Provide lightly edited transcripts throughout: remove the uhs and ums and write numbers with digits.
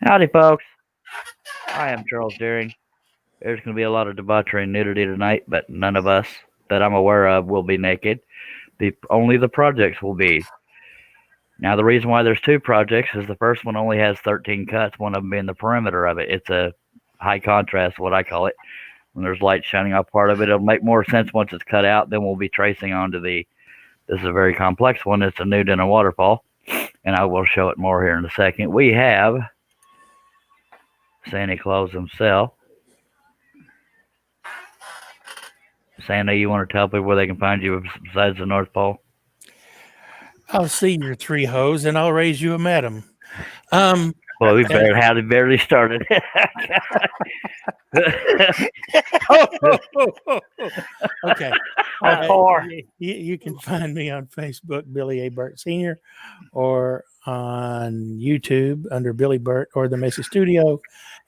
Howdy, folks. I am Charles Deering. There's going to be a lot of debauchery and nudity tonight, but none of us that I'm aware of will be naked. Only the projects will be. Now, the reason why there's two projects is the first one only has 13 cuts, one of them being the perimeter of it. It's a high contrast, what I call it. When there's light shining off part of it, it'll make more sense once it's cut out. Then we'll be tracing onto this is a very complex one. It's a nude and a waterfall, and I will show it more here in a second. We have Santa Claus himself. Santa, you want to tell people where they can find you besides the North Pole? I'll see your three hoes and I'll raise you a madam. Well, we barely started. Okay. You can find me on Facebook, Billy A. Burt Sr., or on YouTube under Billy Burt or The Messy Studio,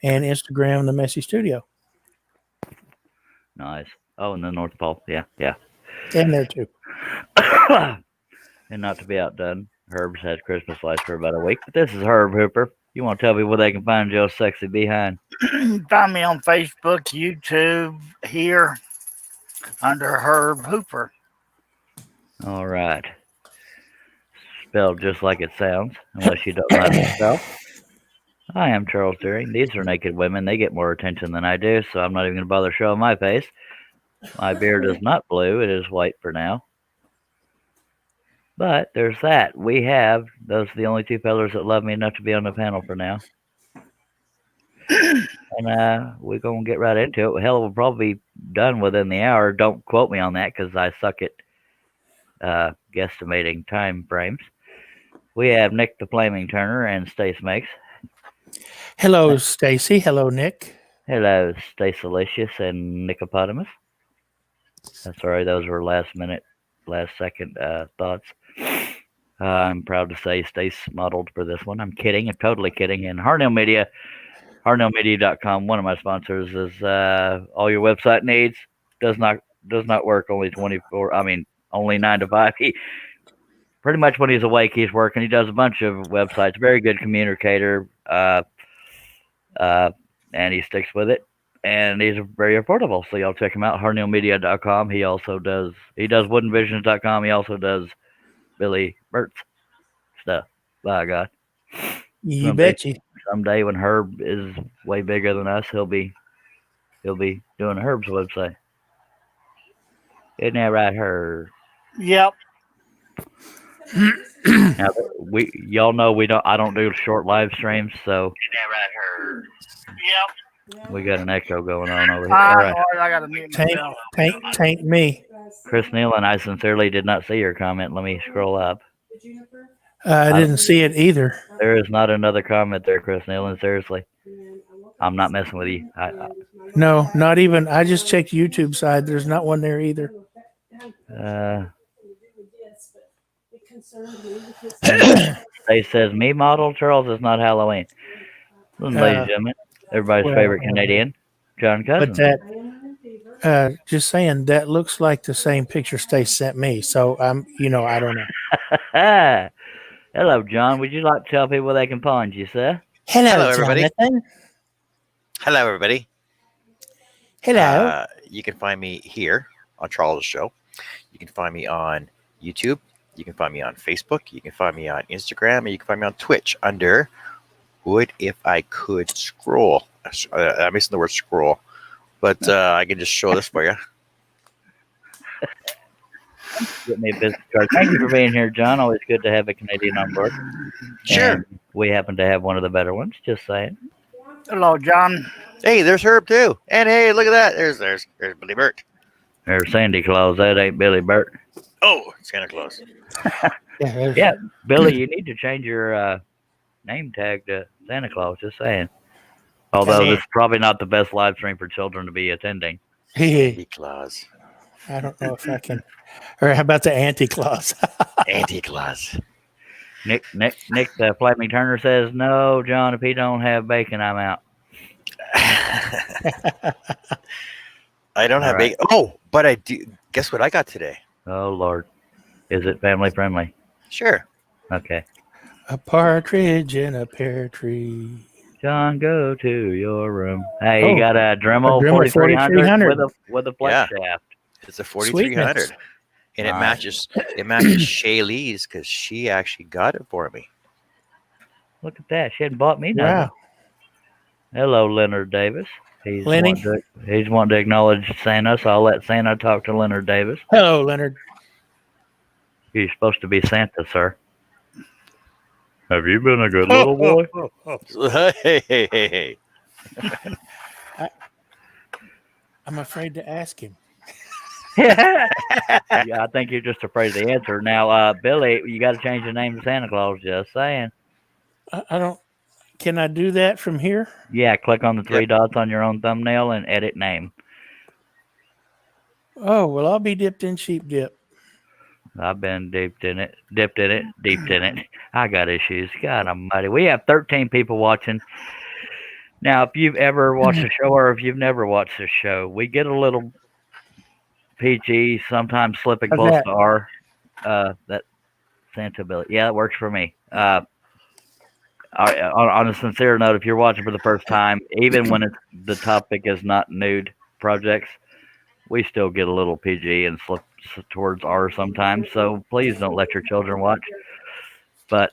and Instagram, The Messy Studio. Nice. Oh, and the North Pole. Yeah. And there too. And not to be outdone, Herb's had Christmas lights for about a week. But this is Herb Hooper. You want to tell me where they can find Joe Sexy Behind? Find me on Facebook, YouTube, here, under Herb Hooper. All right. Spelled just like it sounds, unless you don't know how to spell. I am Charles Deering. These are naked women. They get more attention than I do, so I'm not even going to bother showing my face. My beard is not blue. It is white for now. But there's that. Those are the only two fellas that love me enough to be on the panel for now. And we're going to get right into it. Hell, we'll probably be done within the hour. Don't quote me on that because I suck at guesstimating time frames. We have Nick the Flaming Turner and Stace Makes. Hello, Stacy. Hello, Nick. Hello, Stacelicious and Nicopotamus. Sorry, those were last second thoughts. I'm proud to say Stace modeled for this one. I'm kidding. I'm totally kidding. And Harnell Media, harnellmedia.com, one of my sponsors, is all your website needs. Does not work only 24. I mean, only 9 to 5. He pretty much when he's awake, he's working. He does a bunch of websites. Very good communicator, and he sticks with it. And he's very affordable, so y'all check him out. harnellmedia.com. He does woodenvisions.com. He also does Billy Burt's stuff. By God. You betcha. Someday when Herb is way bigger than us, he'll be doing Herb's website. Isn't that right, Herb? Yep. Now, y'all know I don't do short live streams, so. Isn't that right, Herb? Yep. We got an echo going on over here. All right. I got to mute myself. Tank me. Chris Nealon, I sincerely did not see your comment. Let me scroll up. I didn't see it either. There is not another comment there, Chris Nealon. Seriously. I'm not messing with you. No, not even. I just checked YouTube side. There's not one there either. They says, me model, Charles, is not Halloween. Ladies and gentlemen, everybody's favorite Canadian, John Cousins. But that, just saying, that looks like the same picture Stace sent me. So I don't know. Hello, John. Would you like to tell people they can find you, sir? Hello, everybody. Jonathan. Hello, everybody. Hello. You can find me here on Charles' show. You can find me on YouTube. You can find me on Facebook. You can find me on Instagram. And you can find me on Twitch under Would If I Could Scroll. I'm missing the word scroll. But I can just show this for you. Get me a business card. Thank you for being here, John. Always good to have a Canadian on board. Sure. And we happen to have one of the better ones, just saying. Hello, John. Hey, there's Herb, too. And hey, look at that. There's Billy Burt. There's Sandy Claus. That ain't Billy Burt. Oh, Santa Claus. Yeah, Billy, you need to change your name tag to Santa Claus, just saying. Although this is probably not the best live stream for children to be attending. Santa Claus. I don't know if I can. Or how about the Anti-Claus? Anti-Claus. Nick, the Flaming Turner says, no, John, if he don't have bacon, I'm out. I don't have bacon. Oh, but I do. Guess what I got today? Oh, Lord. Is it family friendly? Sure. Okay. A partridge in a pear tree. John, go to your room. Hey, you Oh, got a Dremel Dremel 4300 4300. with a flex Yeah. shaft. It's a 4300, Sweetness. and it Nice. matches Shay Lee's because she actually got it for me. Look at that. She hadn't bought me Yeah. nothing. Hello, Leonard Davis. He's Lenny. wanting to acknowledge Santa, so I'll let Santa talk to Leonard Davis. Hello, Leonard. You're supposed to be Santa, sir. Have you been a good little boy? Hey. I'm afraid to ask him. Yeah, I think you're just afraid of the answer. Now, Billy, you got to change the name to Santa Claus. Just saying. I don't. Can I do that from here? Yeah, click on the three Yep. dots on your own thumbnail and edit name. Oh, well, I'll be dipped in sheep dip. I've been dipped in it. I got issues. God almighty. We have 13 people watching. Now, if you've ever watched the show or if you've never watched the show, we get a little PG, sometimes slipping How's close that? to R. That Santa Billy. Yeah, that works for me. On a sincere note, if you're watching for the first time, even when the topic is not nude projects, we still get a little PG and slip towards R sometimes. So please don't let your children watch. But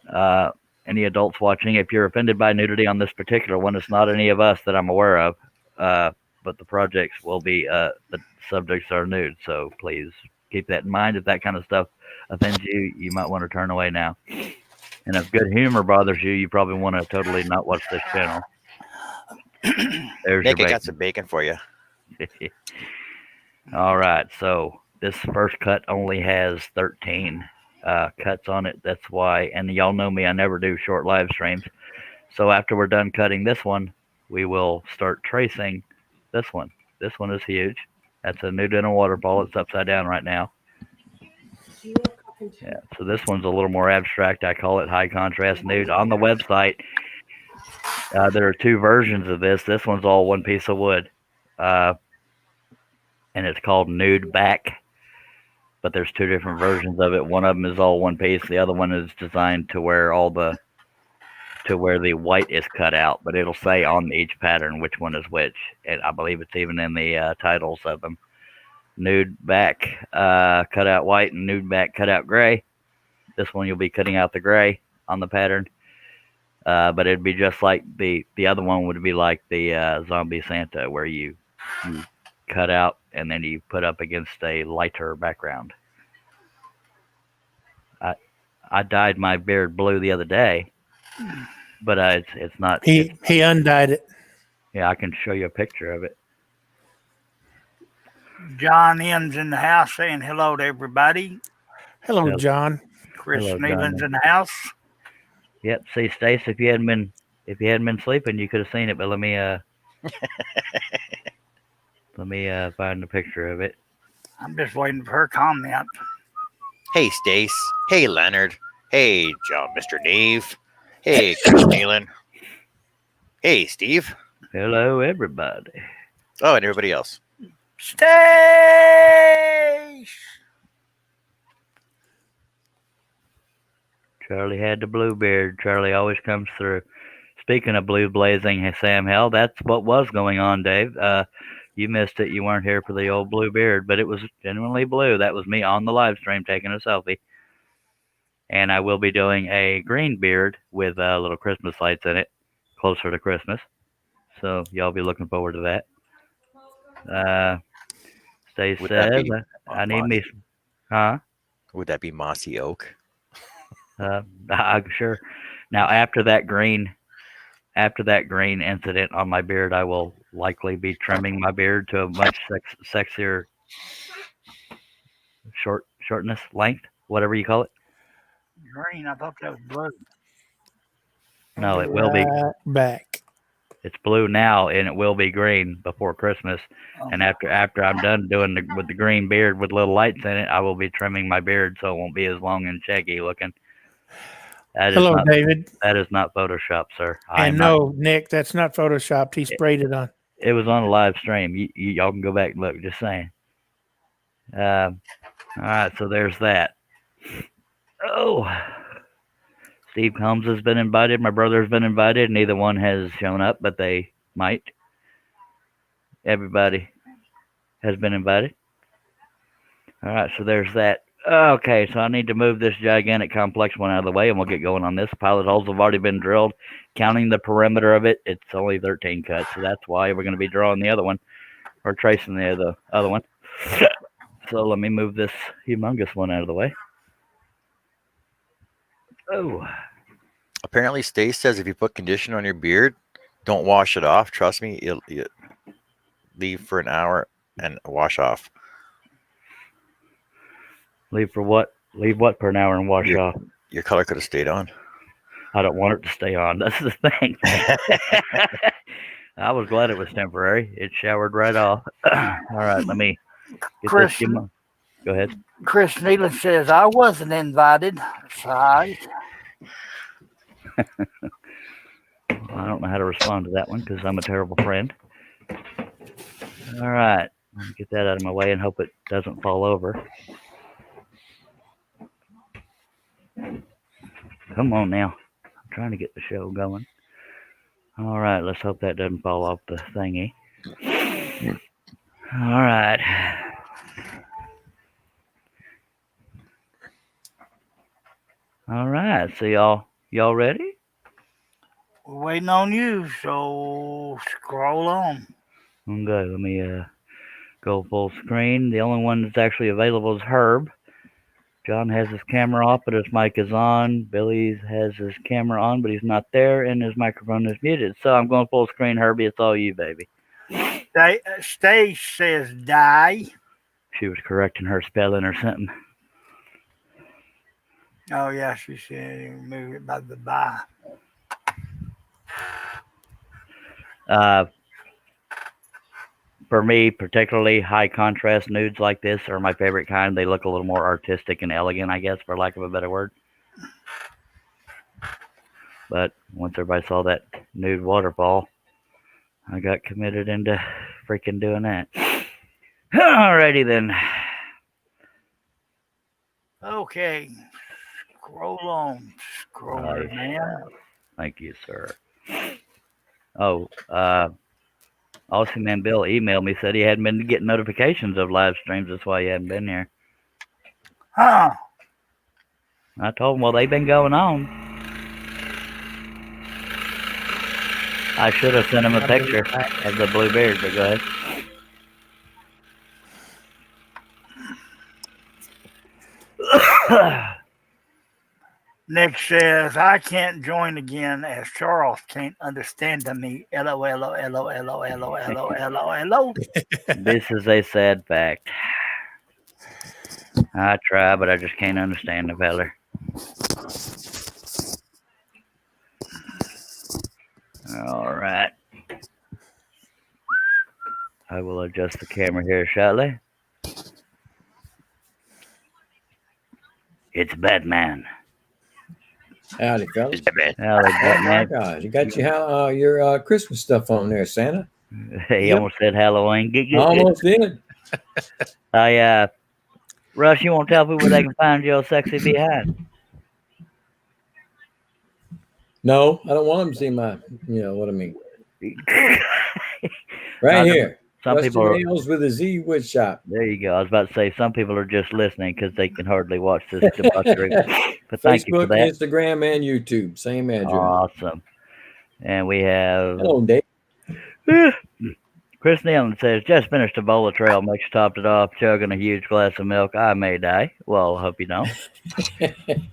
any adults watching, if you're offended by nudity on this particular one, it's not any of us that I'm aware of. But the projects will be the subjects are nude. So please keep that in mind. If that kind of stuff offends you, you might want to turn away now. And if good humor bothers you, you probably want to totally not watch this channel. There's Nick, I your got some bacon for you. bacon. All right, so this first cut only has 13 cuts on it. That's why, and y'all know me, I never do short live streams. So after we're done cutting this one, we will start tracing this one. This one is huge. That's a Nude in a waterfall. It's upside down right now. Yeah, so this one's a little more abstract. I call it high contrast nude. On the website, there are two versions of this. This one's all one piece of wood, and it's called Nude Back. But there's two different versions of it. One of them is all one piece. The other one is designed to where the white is cut out, but it'll say on each pattern which one is which, and I believe it's even in the titles of them. Nude back, cut out white, and nude back, cut out gray. This one you'll be cutting out the gray on the pattern, but it'd be just like the other one would be like the zombie Santa, where you cut out and then you put up against a lighter background. I dyed my beard blue the other day, but it's not. He undyed it. Yeah, I can show you a picture of it. John M's in the house saying hello to everybody. Hello, John. Chris Hello, Nealon's John. in the house. Yep. See, Stace, if you hadn't been sleeping, you could have seen it. But let me find a picture of it. I'm just waiting for her comment. Hey, Stace. Hey, Leonard. Hey, John, Mr. Neve. Hey, Chris Nealon. Hey, Steve. Hello, everybody. Oh, and everybody else. Stace! Charlie had the blue beard. Charlie always comes through. Speaking of blue blazing, Sam Hell, that's what was going on, Dave. You missed it. You weren't here for the old blue beard, but it was genuinely blue. That was me on the live stream taking a selfie. And I will be doing a green beard with little Christmas lights in it, closer to Christmas. So y'all be looking forward to that. Stace Would that says, be I need me, mossy? huh? Would that be mossy oak? Sure. Now after that green incident on my beard, I will likely be trimming my beard to a much sexier shortness, length, whatever you call it. Green, I thought that was blue. No, it will be. Back. It's blue now, and it will be green before Christmas. Oh. And after I'm done doing with the green beard with little lights in it, I will be trimming my beard so it won't be as long and shaggy looking. Hello, David. That is not Photoshop, sir. No, Nick, that's not photoshopped. He sprayed it on. It was on a live stream. Y'all can go back and look. Just saying. All right, so there's that. Oh, Steve Combs has been invited. My brother's been invited. Neither one has shown up, but they might. Everybody has been invited. All right, so there's that. Okay, so I need to move this gigantic complex one out of the way, and we'll get going on this. Pilot holes have already been drilled. Counting the perimeter of it, it's only 13 cuts, so that's why we're going to be drawing the other one, or tracing the other one. So let me move this humongous one out of the way. Oh. Apparently, Stace says if you put conditioner on your beard, don't wash it off. Trust me, you'll leave for an hour and wash off. Leave for what? Leave what for an hour and wash off? Your color could have stayed on. I don't want it to stay on. That's the thing. I was glad it was temporary. It showered right off. All right, let me get Chris, this. Go ahead. Chris Nealon says, I wasn't invited. Sorry. I don't know how to respond to that one because I'm a terrible friend. All right. Let me get that out of my way and hope it doesn't fall over. Come on now. I'm trying to get the show going. All right. Let's hope that doesn't fall off the thingy. All right. All right. So y'all ready? We're waiting on you, so scroll on. Okay. Let me go full screen. The only one that's actually available is Herb. John has his camera off, but his mic is on. Billy has his camera on, but he's not there, and his microphone is muted. So I'm going full screen, Herbie. It's all you, baby. Stace says die. She was correcting her spelling or something. Oh, yeah, she said move it by the by. For me, particularly high contrast nudes like this are my favorite kind. They look a little more artistic and elegant, I guess, for lack of a better word. But once everybody saw that nude waterfall, I got committed into freaking doing that. Alrighty then. Okay. Scroll on. Scroll, man. Thank you, sir. Oh, Aussie Man Bill emailed me, said he hadn't been getting notifications of live streams. That's why he hadn't been here. Huh. I told him, well, they've been going on. I should have sent him a picture of the blue beard, but go ahead. Nick says, I can't join again as Charles can't understand me. LOL. This is a sad fact. I try, but I just can't understand the feller. All right. I will adjust the camera here shortly. It's Batman. Howdy, fellas. Howdy, Oh my Batman. God, you got your Christmas stuff on there, Santa. He almost said Halloween. Almost did. Russ, you want to tell people where they can find your sexy behind? No, I don't want them to see my, you know what I mean. Right here. Some Rusty people are, Nails with a Z wood shop. there you go. I was about to say some people are just listening because they can hardly watch this debauchery. But thank you for Facebook, that. Instagram, and YouTube. Same address. Awesome. And we have Hello, Dave. Chris Nealon says, just finished a bowl of trail mix, topped it off, chugging a huge glass of milk. I may die. Well, I hope you don't.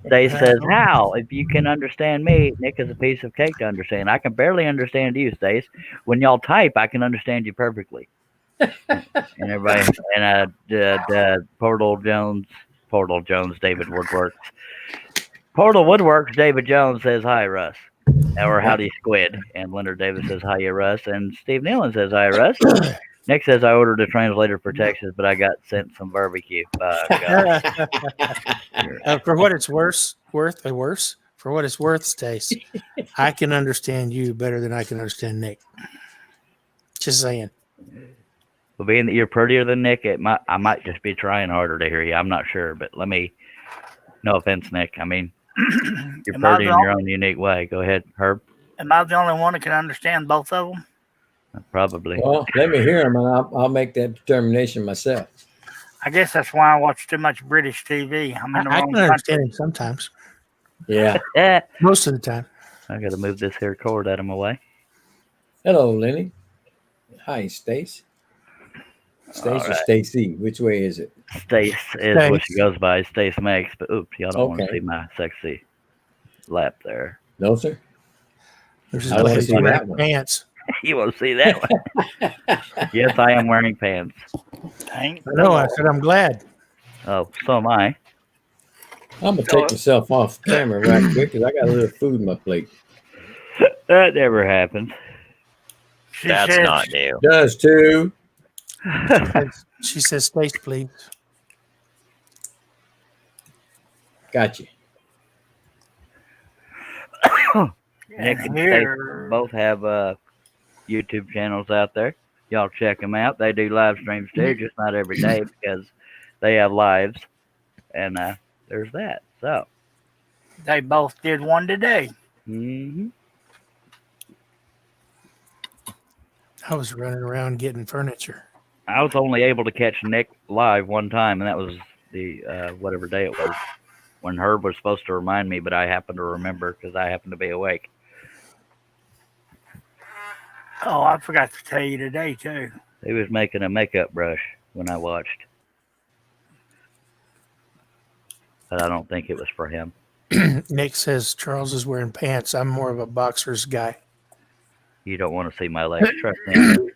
Dave says, how? If you can understand me, Nick is a piece of cake to understand. I can barely understand you, Stace. When y'all type, I can understand you perfectly. And everybody, and Portal Jones, David Woodworks. Portal Woodworks, David Jones says, hi, Russ. Or howdy, Squid. And Leonard Davis says, hiya, Russ. And Steve Nealon says, hi, Russ. Nick says, I ordered a translator for Texas, but I got sent some barbecue. For what it's worth, Stace, I can understand you better than I can understand Nick. Just saying. Well, being that you're prettier than Nick, I might just be trying harder to hear you. I'm not sure, but no offense, Nick. I mean, You're Am I pretty in your own unique way. Go ahead, Herb. am I the only one that can understand both of them? Probably. Well, let me hear them, and I'll make that determination myself. I guess that's why I watch too much British TV. I'm in the I wrong can understand country. him sometimes. Yeah. Yeah. Most of the time. I got to move this here cord out of my way. Hello, Lenny. Hi, Stace. All Stace or right. Stacy? Which way is it? Stace is what she Stace. goes by. Stace Makes. But oops, y'all don't want to Okay. see my sexy lap there. No, sir. There's I want to he's see wearing that one. pants. You want to see that one? Yes, I am wearing pants. Thank I know. the I Lord. said I'm glad. Oh, so am I. I'm gonna take myself off camera right quick because I got a little food in my plate. That never happened. She That's says, not new. Does too. She says, "Stace, please." Got you. Nick and and Stace here, both have YouTube channels out there. Y'all check them out. They do live streams too, just not every day because they have lives. And there's that. So, they both did one today. hmm I was running around getting furniture. I was only able to catch Nick live one time, and that was the whatever day it was when Herb was supposed to remind me, but I happened to remember because I happened to be awake. Oh, I forgot to tell you today too. He was making a makeup brush when I watched, but I don't think it was for him. Nick says Charles is wearing pants. I'm more of a boxer's guy. You don't want to see my legs, trust me. I know.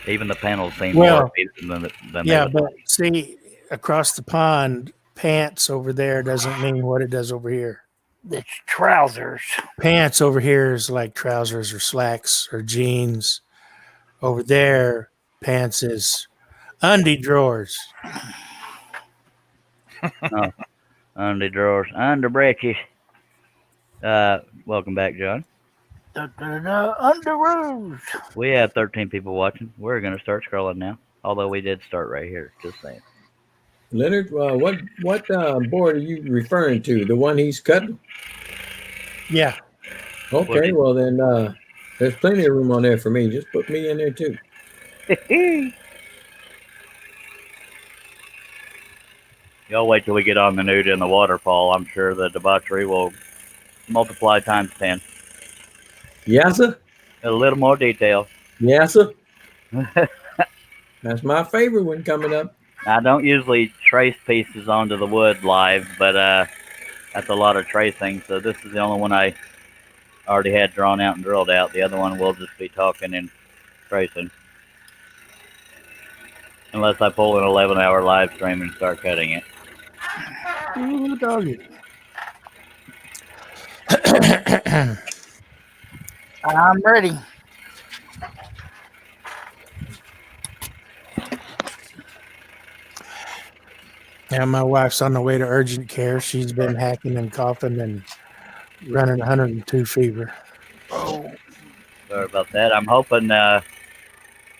Even the panels seem more Well, appealing than yeah, they but look. see, across the pond, pants over there doesn't mean what it does over here. It's trousers. Pants over here is like trousers or slacks or jeans. Over there, pants is undie drawers. Oh, under drawers, under breeches. Welcome back, John. Underoos. We have 13 people watching. We're gonna start scrolling now. Although we did start right here. Just saying. Leonard, what board are you referring to? The one he's cutting? Yeah, Okay, well then there's plenty of room on there for me. Just put me in there too. Y'all wait till we get on the nude and the waterfall. I'm sure the debauchery will multiply times 10. Yes, sir. A little more detail. Yes, sir. That's my favorite one coming up. I don't usually trace pieces onto the wood live, but that's a lot of tracing. So this is the only one I already had drawn out and drilled out. The other one will just be talking and tracing. Unless I pull an 11-hour live stream and start cutting it. ooh, doggy. I'm ready. Yeah, my wife's on the way to urgent care. She's been hacking and coughing and running 102 fever. Oh, Sorry about that. I'm hoping, I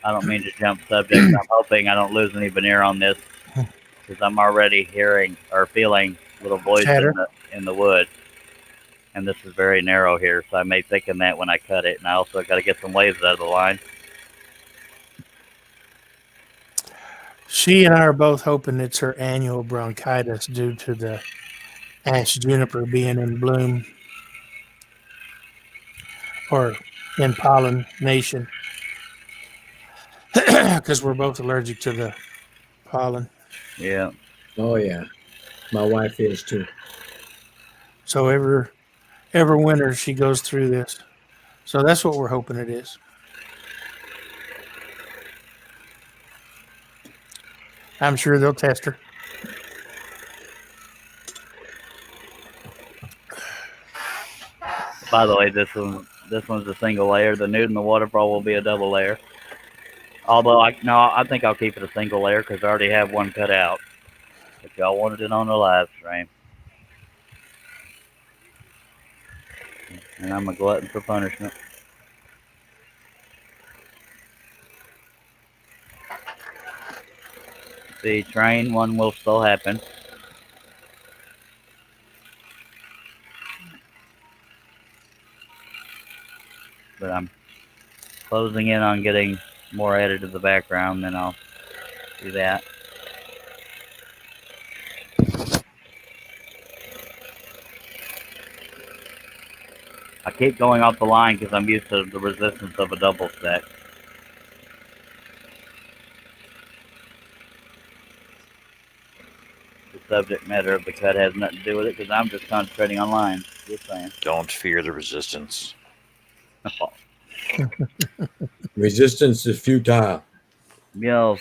don't mean to jump subjects. I'm hoping I don't lose any veneer on this because I'm already hearing or feeling little voice Chatter. in the wood. And this is very narrow here, so I may thicken that when I cut it. And I also got to get some waves out of the line. She and I are both hoping it's her annual bronchitis due to the ash juniper being in bloom or in pollination because we're both allergic to the pollen. Yeah. Oh yeah, my wife is too. So every winter she goes through this. So that's what we're hoping it is. I'm sure they'll test her. By the way, this one's a single layer. The nude and the waterfall will be a double layer. Although I think I'll keep it a single layer because I already have one cut out. If y'all wanted it on the live stream, and I'm a glutton for punishment. The train one will still happen. but I'm closing in on getting more added to the background. Then I'll do that. I keep going off the line because I'm used to the resistance of a double stack. The subject matter of the cut has nothing to do with it because I'm just concentrating on lines. Just saying. Don't fear the resistance. Resistance is futile. Yes.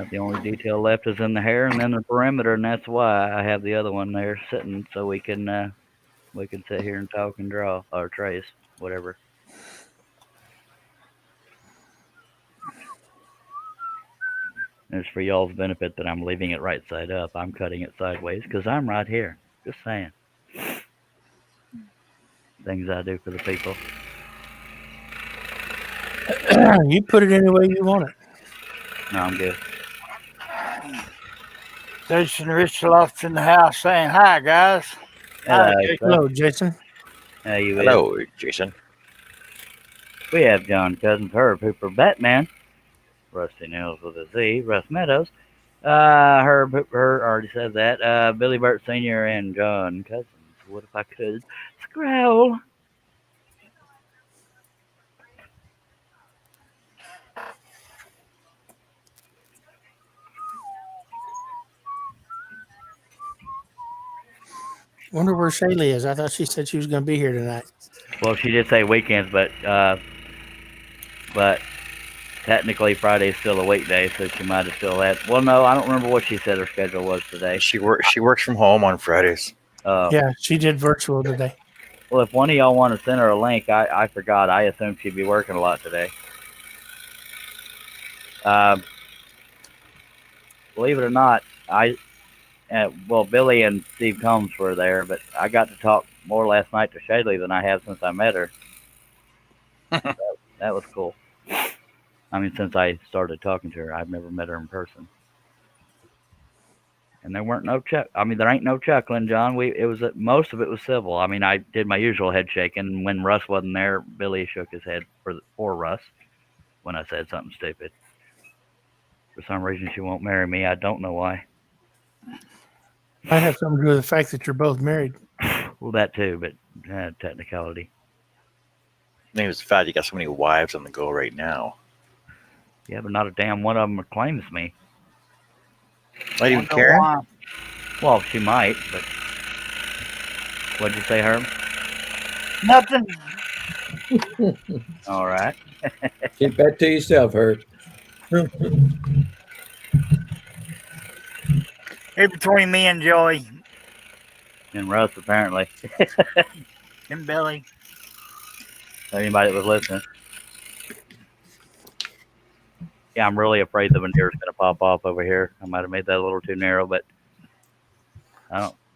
The only detail left is in the hair and then the perimeter, and that's why I have the other one there sitting so we can sit here and talk and draw or trace, whatever. And it's for y'all's benefit that I'm leaving it right side up. I'm cutting it sideways because I'm right here. Just saying. Things I do for the people. You put it any way you want it. No, I'm good. Jason Richloff's in the house saying hi, guys. Hello, Hello, Jason. How you is? Hello, Jason. We have John Cousins, Herb Hooper, Batman, Rusty Nails with a Z, Russ Meadows, Herb Hooper, already said that, Billy Burt Sr., and John Cousins. What if I could scroll? Wonder where Shaylee is. I thought she said she was going to be here tonight. Well, she did say weekends, but technically Friday's still a weekday, so she might have still had. Well, no, I don't remember what she said her schedule was today. She works from home on Fridays. Yeah, she did virtual today. Well, if one of y'all want to send her a link, I forgot. I assumed she'd be working a lot today. Believe it or not, Billy and Steve Combs were there, but I got to talk more last night to Shaylee than I have since I met her. That was cool. I mean, since I started talking to her, I've never met her in person. And there weren't no there ain't no chuckling, John. Most of it was civil. I mean, I did my usual head shaking. When Russ wasn't there, Billy shook his head for Russ when I said something stupid. For some reason, she won't marry me. I don't know why. Might have something to do with the fact that you're both married. Well, that too, but technicality. I think it's the fact you got so many wives on the go right now. Yeah, but not a damn one of them claims me. Not even Karen? Well, she might, but what'd you say, Herb? Nothing. All right. Keep that to yourself, Herb. Here between me and Joey And Russ, apparently. and Billy. Anybody that was listening. Yeah, I'm really afraid the veneer's going to pop off over here. I might have made that a little too narrow, but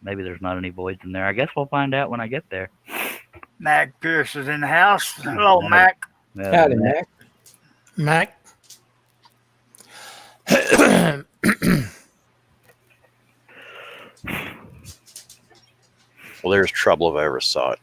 maybe there's not any voids in there. I guess we'll find out when I get there. Mac Pierce is in the house. Hello, Mac. Howdy, Mac. Mac? Well, there's trouble if I ever saw it.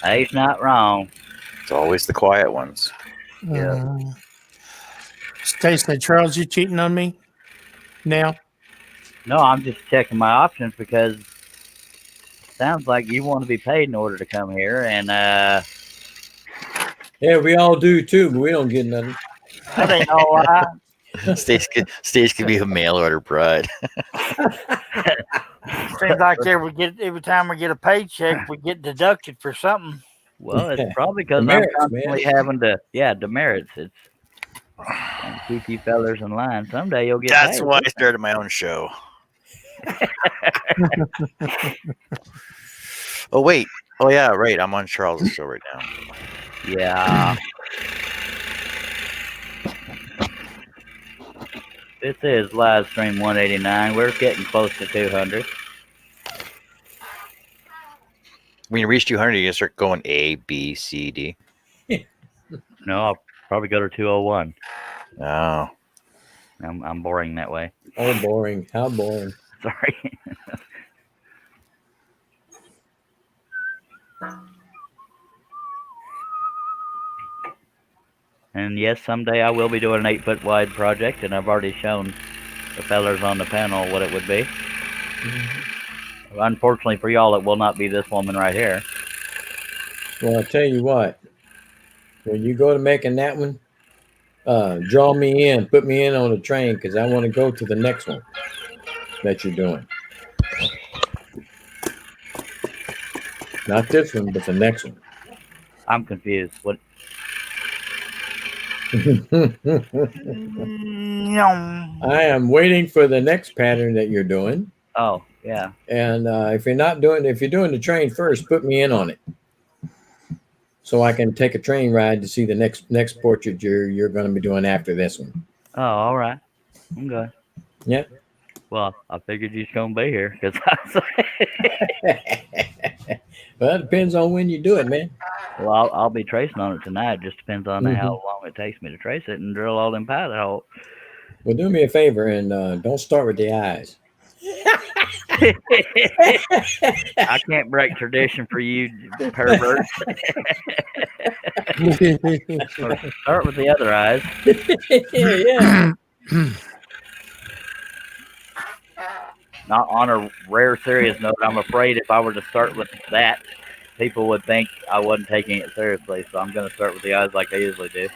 He's not wrong. It's always the quiet ones. Yeah. Stacey, Charles, you cheating on me now? No, I'm just checking my options because it sounds like you want to be paid in order to come here, and Yeah, we all do too, but we don't get nothing. That ain't no lie. Stace could be a mail order bride. Seems like every time we get a paycheck, we get deducted for something. well, it's probably because I'm Demerits, constantly having to, demerits. It's trying to keep you fellers in line. Someday you'll get That's paid. why I started my own show. Oh, wait. Oh, yeah, right. I'm on Charles' show right now. Yeah. This is live stream 189. We're getting close to 200. When you reach 200, you start going A, B, C, D. No, I'll probably go to 201. Oh. I'm boring that way. Oh, boring. How boring. Sorry. And yes, someday I will be doing an 8-foot wide project, and I've already shown the fellers on the panel what it would be. Unfortunately for y'all, it will not be this woman right here. Well, I'll tell you what. When you go to making that one, draw me in. Put me in on the train because I want to go to the next one that you're doing. Not this one, but the next one. I'm confused. What? I am waiting for the next pattern that you're doing. Oh, yeah. And if you're doing the train first, put me in on it, so I can take a train ride to see the next portrait you're going to be doing after this one. Oh, all right. Okay. Yeah. Well, I figured you're gonna be here because Well, it depends on when you do it, man. well, I'll be tracing on it tonight. It just depends on how long it takes me to trace it and drill all them pilot holes. Well, do me a favor and don't start with the eyes. I can't break tradition for you, pervert. Start with the other eyes. Yeah. Not on a rare serious note, I'm afraid if I were to start with that, people would think I wasn't taking it seriously. So I'm going to start with the eyes like I usually do.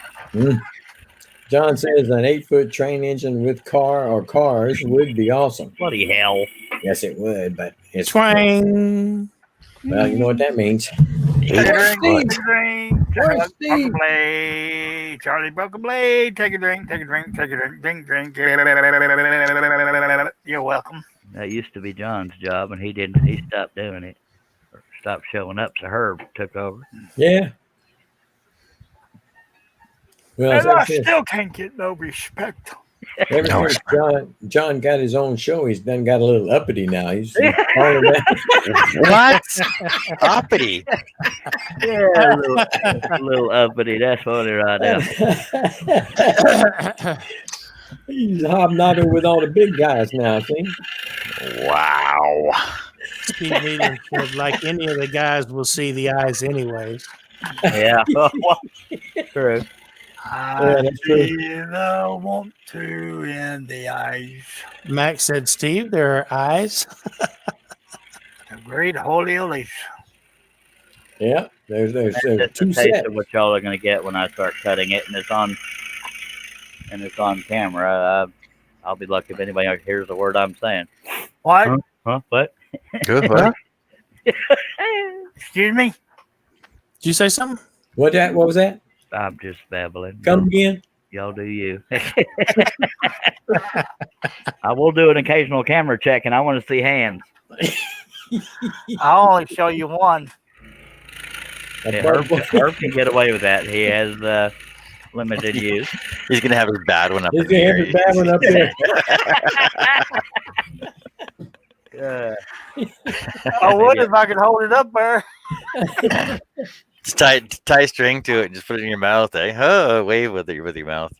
John says an 8-foot train engine with car or cars would be awesome. Bloody hell. Yes, it would, but it's Twang. well, you know what that means. Take a drink, Steve. take a drink. Where's Broke a Steve? blade. Charlie broke a blade. Take a drink, take a drink, take a drink, drink. You're welcome. That used to be John's job, and he stopped doing it. Or stopped showing up, so Herb took over. Yeah. Well, And I ever since still can't get no respect. John got his own show, he's done got a little uppity now. He's calling that. What? Uppity. Yeah, a little uppity. That's funny right now. He's hobnobbing with all the big guys now, see? Wow. Steve Needham said, like any of the guys will see the eyes anyways. Yeah, well, true. Yeah, I that's true. still want to in the eyes. Max said, Steve, there are eyes. The great holy Elise. Yeah, there's That's two a taste sets. of what y'all are gonna get when I start cutting it, and it's on camera. I'll be lucky if anybody hears the word I'm saying. What? Huh? What? Good. Huh? Excuse me? Did you say something? What was that? I'm just babbling. Come again? Y'all do you. I will do an occasional camera check, and I want to see hands. I'll only show you one. Yeah, Herb can get away with that. He has limited use. He's gonna have his bad one up. He's in gonna have here. his bad one up there. I would if I could hold it up there. Just tie string to it and just put it in your mouth, eh? Oh, wave with your mouth.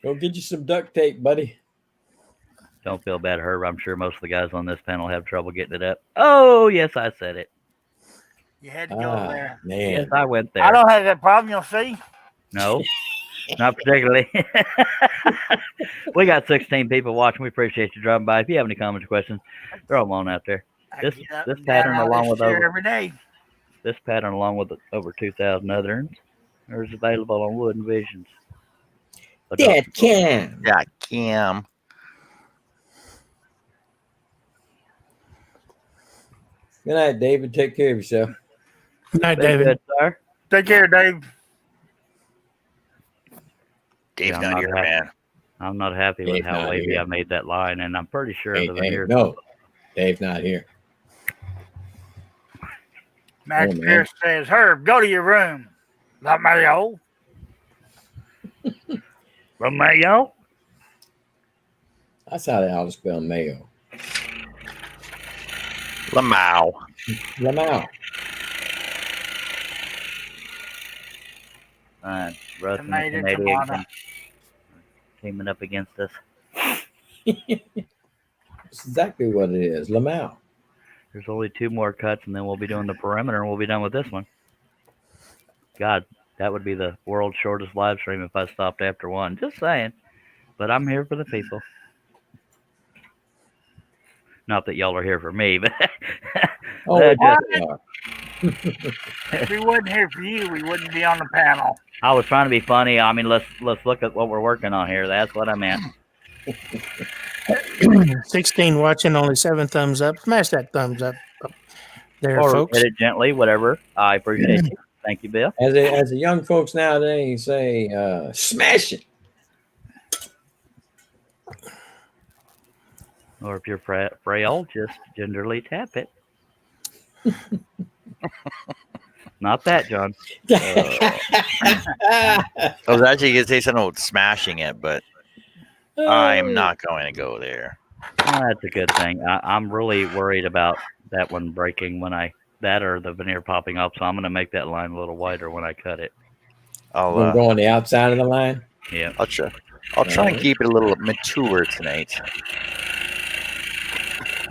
Go get you some duct tape, buddy. Don't feel bad, Herb. I'm sure most of the guys on this panel have trouble getting it up. Oh, yes, I said it. You had to go there. Man. Yes, I went there. I don't have that problem, you'll see. No, not particularly. We got 16 people watching. We appreciate you dropping by. If you have any comments or questions, throw them on out there. I This- get up this and pattern down out along this with chair over- every day. This pattern, along with over 2,000 others, is available on Wood and Visions. Dad can. Yeah, Cam. Good night, David. Take care of yourself. Good night, Be David. good, sir. Take care, Dave. Dave's Yeah, I'm not not here, happy. man. I'm not happy with Dave's how not wavy here. I made that line, and I'm pretty sure Hey, the Dave, veneer. no, Dave's not here. Max Oh, man. Pierce says, Herb, go to your room. Not Mario. Romeo? That's how they ought to spell mayo. Lamau. Lamau. Russ and the Tomato, Canadian tomato. teaming up against us. That's exactly what it is. Lamau. There's only 2 more cuts, and then we'll be doing the perimeter, and we'll be done with this one. God, that would be the world's shortest live stream if I stopped after 1. Just saying. But I'm here for the people. Not that y'all are here for me, but Oh, we just, definitely are. If we wasn't here for you, we wouldn't be on the panel. I was trying to be funny. I mean, let's look at what we're working on here. That's what I meant. 16 watching, only 7 thumbs up. Smash that thumbs up there, Or folks. hit it gently, whatever. I appreciate you. Thank you, Bill. As the young folks nowadays say, smash it. Or if you're frail, just gingerly tap it. Not that, John. I was actually going to say something about smashing it, but I'm not going to go there. Well, that's a good thing. I'm really worried about that one breaking that or the veneer popping up, so I'm going to make that line a little wider when I cut it. You're gonna go on the outside of the line. Yeah. I'll try and keep it a little mature tonight.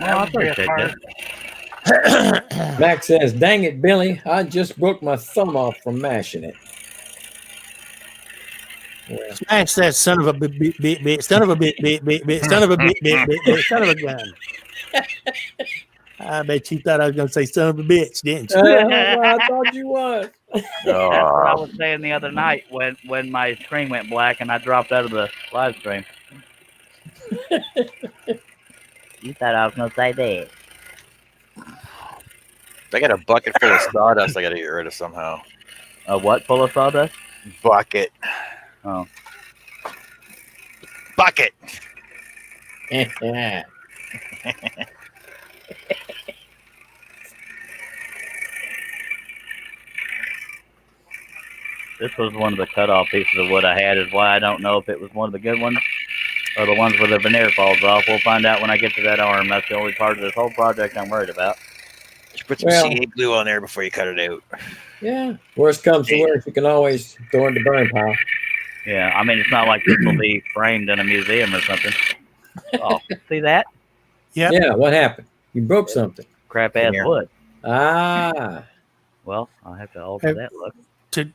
Well, I That would be a appreciate first. that. Max says, "Dang it, Billy! I just broke my thumb off from mashing it." Well, Smash that son of a bit, son of a bit, son of a bit, son of a gun. I bet you thought I was going to say son of a bitch, didn't you? well, I thought you was. That's what I was saying the other night when my screen went black and I dropped out of the live stream. You thought I was going to say that. I got a bucket full of sawdust I got to get rid of somehow. A what full of sawdust? Bucket. Oh. Bucket. This was one of the cutoff pieces of wood I had, is why I don't know if it was one of the good ones or the ones where the veneer falls off. We'll find out when I get to that arm. That's the only part of this whole project I'm worried about. Just put some CA glue on there before you cut it out. Yeah. Worst comes to worst, you can always throw it in the burn pile. Yeah, I mean, it's not like this will be framed in a museum or something. Oh, see that? Yep. Yeah. What happened? You broke something. Crap-ass Veneer. wood. Ah. Well, I'll have to alter that look.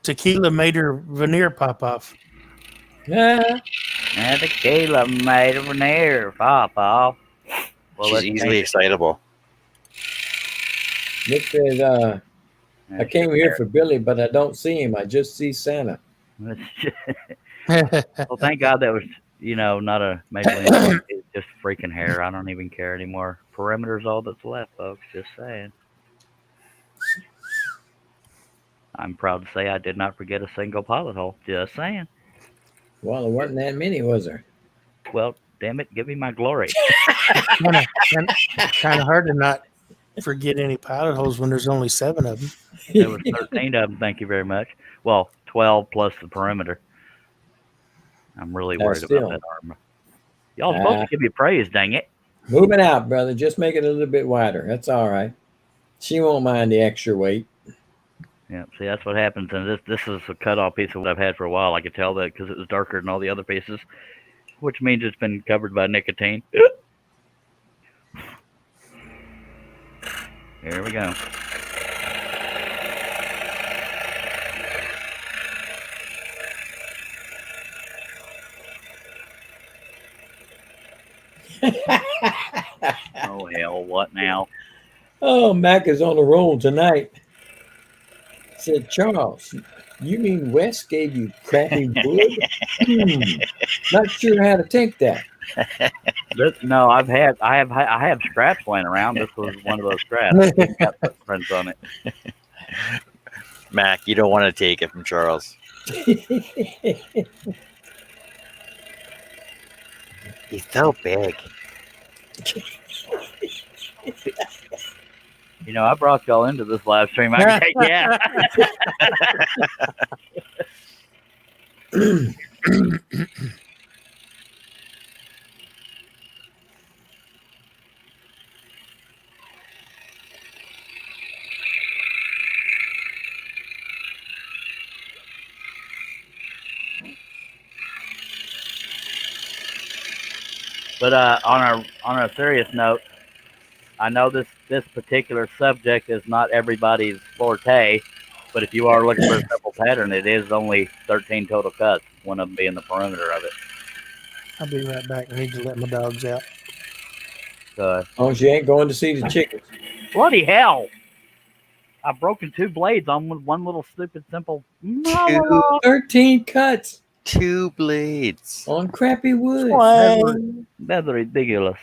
Tequila made her veneer pop off. Yeah. And tequila made a veneer pop off. Well, She's let's easily change excitable. Nick says, it. I came here for Billy, but I don't see him. I just see Santa. Well, thank God that was, not a Maybelline. It's just freaking hair. I don't even care anymore. Perimeter's all that's left, folks. Just saying. I'm proud to say I did not forget a single pilot hole. Just saying. Well, there wasn't that many, was there? Well, damn it, give me my glory. Kind of hard to not forget any pilot holes when there's only 7 of them. There was 13 of them, thank you very much. Well, 12 plus the perimeter. I'm really worried about that armor. Y'all supposed to give me praise, dang it. Move it out, brother. Just make it a little bit wider. That's all right. She won't mind the extra weight. Yeah, see, that's what happens. And this is a cut-off piece of what I've had for a while. I could tell that because it was darker than all the other pieces, which means it's been covered by nicotine. Here we go. Oh, hell, what now? Oh, Mac is on the roll tonight. Said, Charles, you mean Wes gave you crappy wood? Not sure how to take that. No, I have scraps laying around. This was one of those scraps. It's got footprints on it. Mac, you don't want to take it from Charles. He's so big. I brought y'all into this live stream. I can take, yeah. But on a serious note, I know this particular subject is not everybody's forte, but if you are looking for a simple pattern, it is only 13 total cuts, one of them being the perimeter of it. I'll be right back. I need to let my dogs out. So, As long as you ain't going to see the chickens. bloody hell! I've broken 2 blades on one little stupid simple. 13 cuts 2 blades. on crappy wood. Swang. That's ridiculous.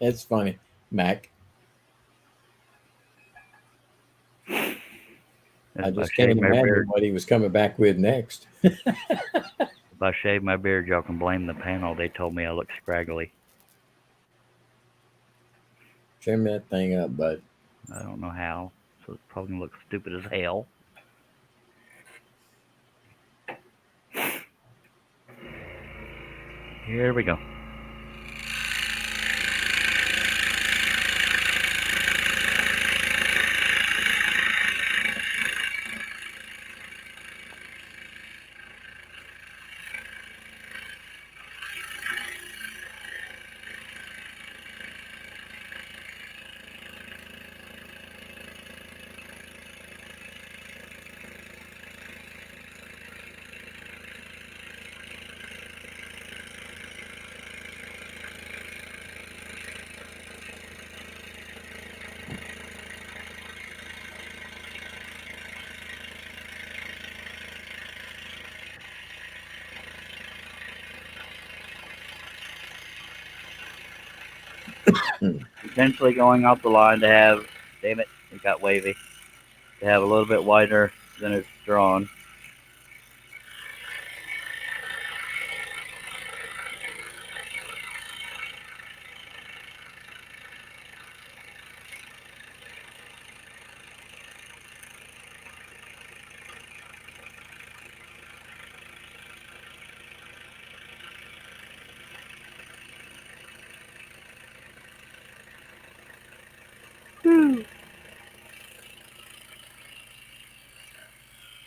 That's funny, Mac. I If just shave can't my imagine beard, what he was coming back with next. if I shave my beard, y'all can blame the panel. They told me I look scraggly. Trim that thing up, bud. I don't know how, so it's probably gonna look stupid as hell. Here we go. Eventually going off the line to have, damn it, it got wavy, to have a little bit wider than it's drawn.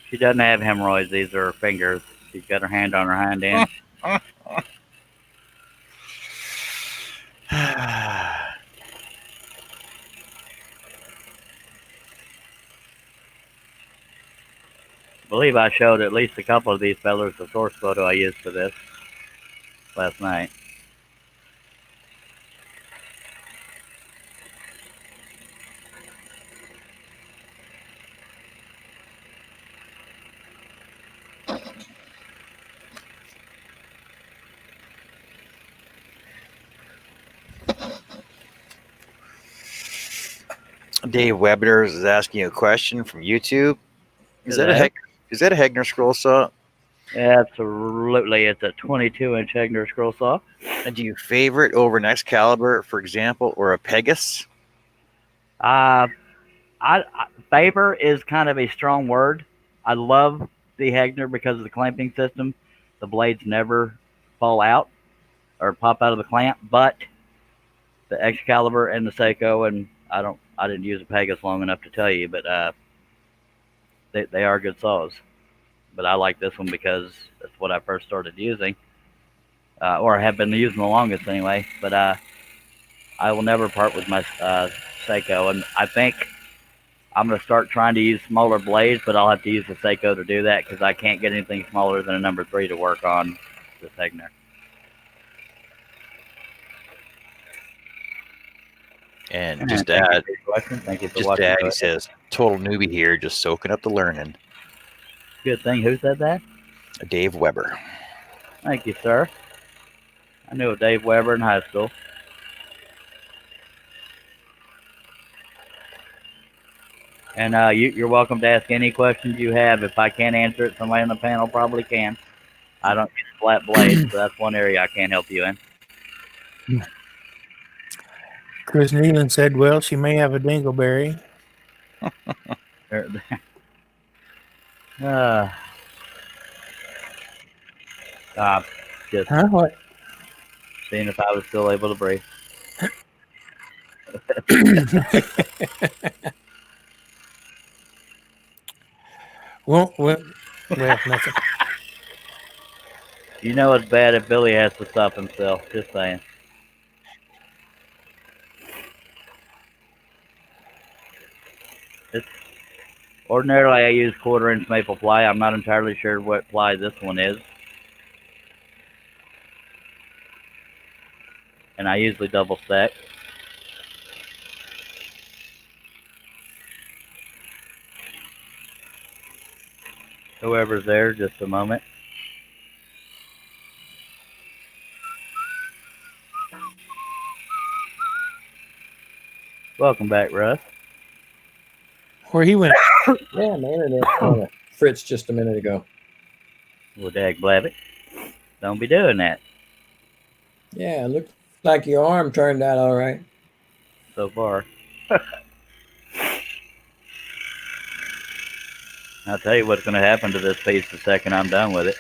She doesn't have hemorrhoids, these are her fingers. She's got her hand on her hind end. I believe I showed at least a couple of these fellers the source photo I used for this last night. Dave Webber is asking you a question from YouTube. Is that Hello? is that a Hegner scroll saw? Absolutely, it's a 22-inch Hegner scroll saw. And do you favor it over an Excalibur, for example, or a Pegasus? Favor is kind of a strong word. I love the Hegner because of the clamping system. The blades never fall out or pop out of the clamp, but the Excalibur and the Seiko, and I didn't use a Pegasus long enough to tell you, but they are good saws. But I like this one because that's what I first started using, or have been using the longest anyway. But I will never part with my Seiko, and I think I'm going to start trying to use smaller blades, but I'll have to use the Seiko to do that because I can't get anything smaller than a number 3 to work on this Hegner. And just to add, Thank you for just watching. to add, he says, total newbie here, just soaking up the learning. Good thing. Who said that? Dave Webber. Thank you, sir. I knew a Dave Webber in high school. And you're welcome to ask any questions you have. If I can't answer it, somebody on the panel probably can. I don't use flat blades, so that's one area I can't help you in. Chris Nealon said, well, she may have a dingleberry. Uh, Just Huh? What? seeing if I was still able to breathe. well, nothing. You know it's bad if Billy has to stop himself. Just saying. It's, ordinarily, I use quarter-inch maple ply. I'm not entirely sure what ply this one is. And I usually double stack. Whoever's there, just a moment. Welcome back, Russ. Where he went? Yeah, my internet kind of fritzed just a minute ago. Well, dag blabbit. Don't be doing that Yeah, it looked like your arm turned out all right. so far. I'll tell you what's going to happen to this piece the second I'm done with it.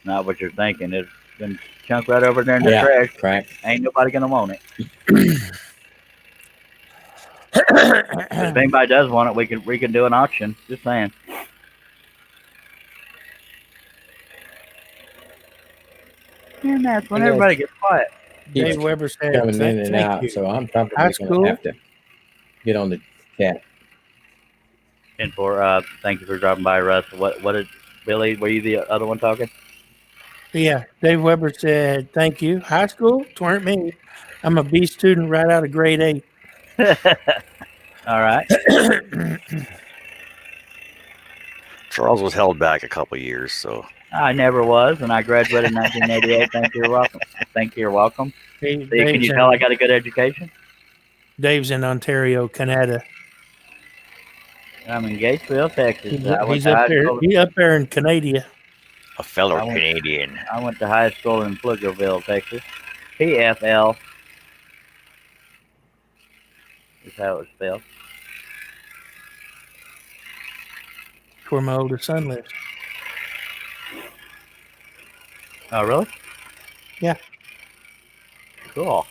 Not what you're thinking. It's going to chunk right over there in the trash. Crack. Ain't nobody going to want it. But if anybody does want it, we can do an auction. Just saying. And that's when I guess- everybody gets quiet. Dave Weber said, Coming in and "Thank out, you." so I'm probably High going school? to have to get on the chat. And for thank you for dropping by, Russ. What did Billy? Were you the other one talking? Yeah, Dave Weber said, "Thank you." High school? Weren't me. I'm a B student right out of grade 8. All right. Charles was held back a couple years, so I never was, and I graduated in 1988. Thank you. You're welcome. Thank you. You're welcome. See, can you tell I got a good education? Dave's in Ontario, Canada. I'm in Gatesville, Texas. He's up there. He up there in Canada. a fellow I went- Canadian. I went to high school in Pflugerville, Texas. PFL is how it's spelled. Where my oldest son lives. Oh, really? Yeah. Cool.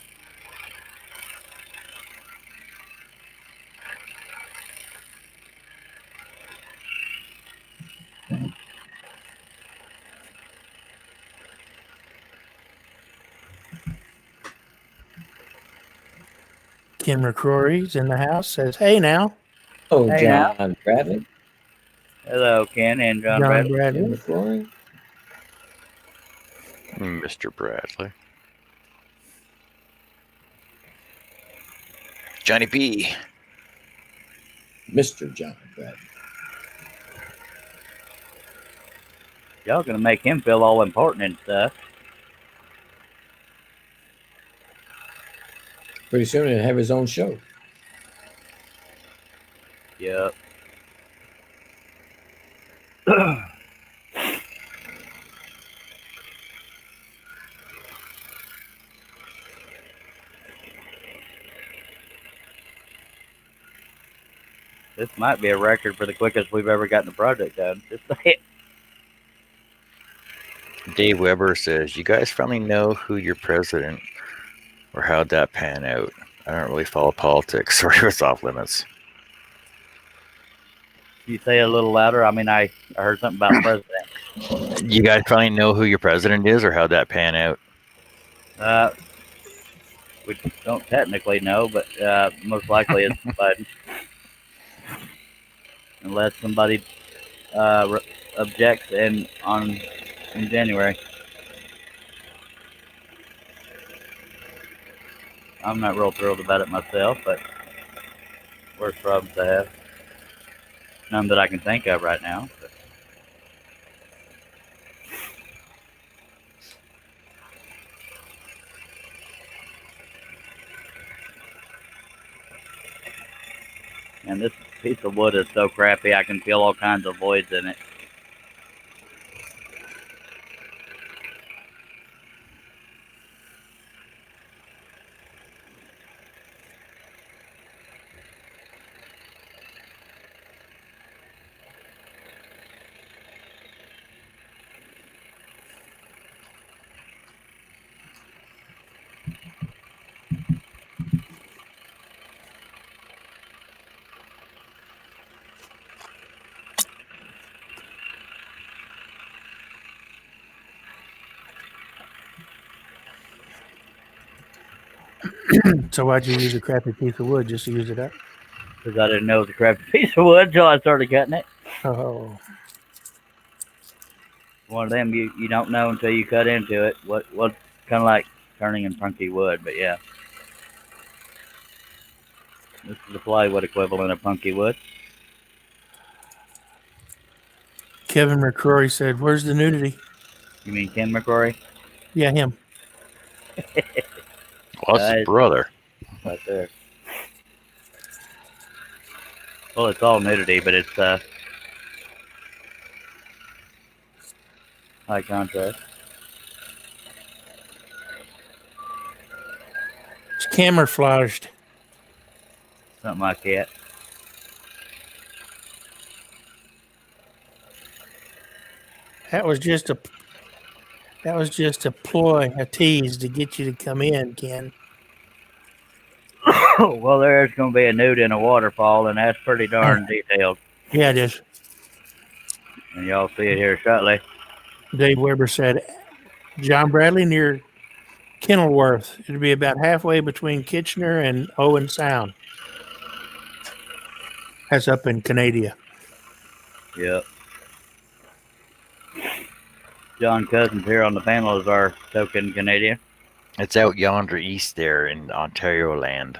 Ken McCrory's in the house. Says, "Hey now, Oh, Hey, John Bradley. Hello, Ken and John John Bradley. Bradley." McCrory. Mr. Bradley. Johnny B. Mr. John Bradley. Y'all gonna make him feel all important and stuff. Pretty soon he'll have his own show. Yep. This might be a record for the quickest we've ever gotten a project done. Just say it. Dave Weber says, "You guys finally know who your president or how'd that pan out? I don't really follow politics, or it's off limits." You say it a little louder. I mean, I heard something about president. You guys finally know who your president is, or how'd that pan out? We don't technically know, but most likely it's Biden. Unless somebody objects in January. I'm not real thrilled about it myself, but worse problems to have. None that I can think of right now. But. And this piece of wood is so crappy, I can feel all kinds of voids in it. So why'd you use a crappy piece of wood just to use it up? Because I didn't know it was a crappy piece of wood until I started cutting it. Oh, One of them you don't know until you cut into it. What kind of like turning in punky wood, but yeah. This is the plywood equivalent of punky wood. Kevin McCrory said, "Where's the nudity?" You mean Ken McCrory? Yeah, him. Well, that's his brother. Right there. Well, it's all nudity, but it's high contrast. It's camouflaged. Something like that. That was just a ploy, a tease to get you to come in, Ken. Well, there's going to be a nude in a waterfall, and that's pretty darn detailed. Yeah, it is. And y'all see it here shortly. Dave Weber said, John Bradley near Kenilworth. It'd be about halfway between Kitchener and Owen Sound. That's up in Canada. Yep. John Cousins here on the panel is our token Canadian. It's out yonder east there in Ontario land.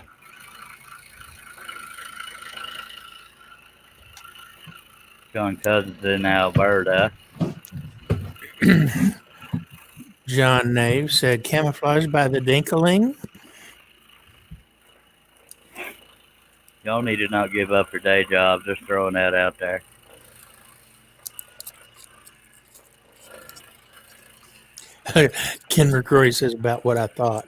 John Cousins in Alberta. John Nave said, camouflaged by the Dinkaling. Y'all need to not give up your day job. Just throwing that out there. Ken McCrory says about what I thought.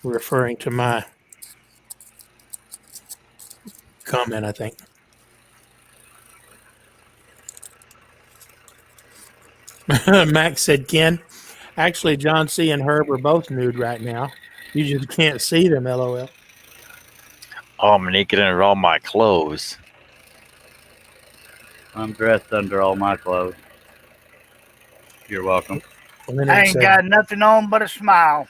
Referring to my comment, I think. Max said, Ken, actually, John C. and Herb are both nude right now. You just can't see them, LOL. Oh, I'm naked under all my clothes. I'm dressed under all my clothes. You're welcome. I ain't got nothing on but a smile.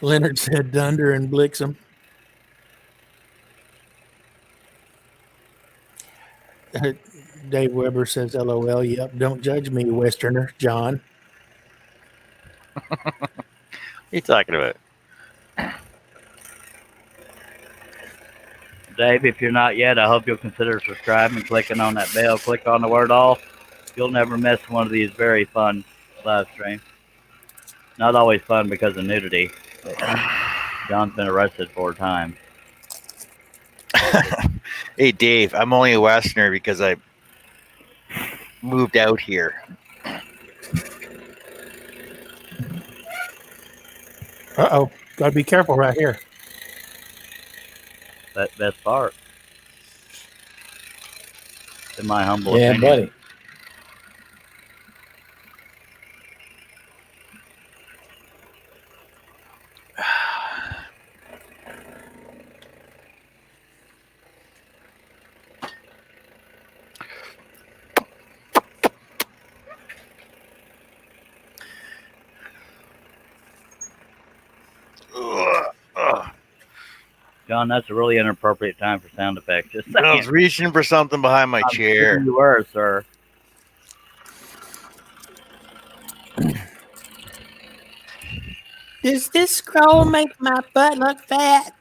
Leonard said Dunder and Blixham. Dave Weber says, LOL. Yep, don't judge me, Westerner. John. What are you talking about? Dave, if you're not yet, I hope you'll consider subscribing and clicking on that bell. Click on the word all. You'll never miss one of these very fun live streams. Not always fun because of nudity. John's been arrested 4 times. Hey, Dave, I'm only a Westerner because I moved out here. Uh-oh. Got to be careful right here. Best part. In my humble Yeah, opinion. buddy. John, that's a really inappropriate time for sound effects. Just I saying. was reaching for something behind my I'm chair. sure you were, sir. Does this scroll make my butt look fat?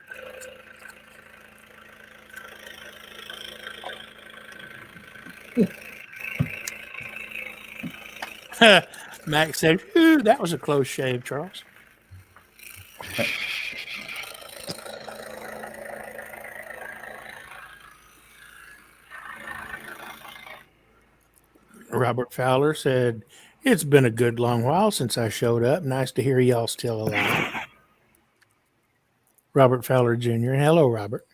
Max said, "Ooh, that was a close shave, Charles." Robert Fowler said, "It's been a good long while since I showed up. Nice to hear y'all still alive." Robert Fowler Jr. Hello, Robert.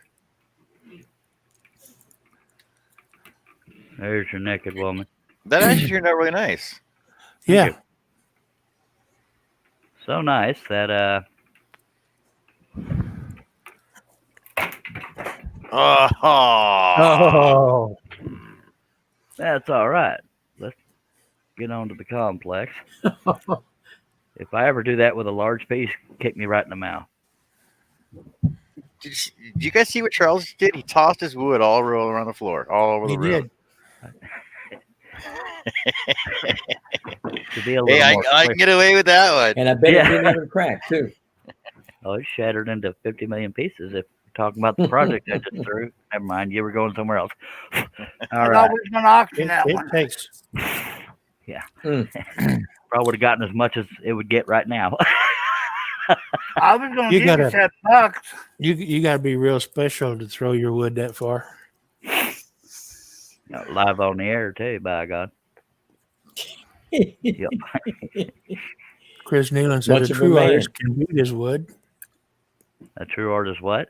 There's your naked woman. That actually turned out really nice. Yeah. you. So nice that Oh. that's all right. Let's get on to the complex. If I ever do that with a large piece, kick me right in the mouth. Did you guys see what Charles did? He tossed his wood all around the floor, all over He the room. did. To be a Hey, little more I clear. can get away with that one. And I bet Yeah. it didn't even crack, too. Oh, it shattered into 50 million pieces. If you're talking about the project I just threw, never mind. You were going somewhere else. All I right. thought we was going to auction that It one. takes. Probably would have gotten as much as it would get right now. I was going to You give you gotta- $7. You got to be real special to throw your wood that far. Live on the air, too, by God. Yep. Chris Nealon said Much a of a true man. artist can beat his wood. A true artist, what?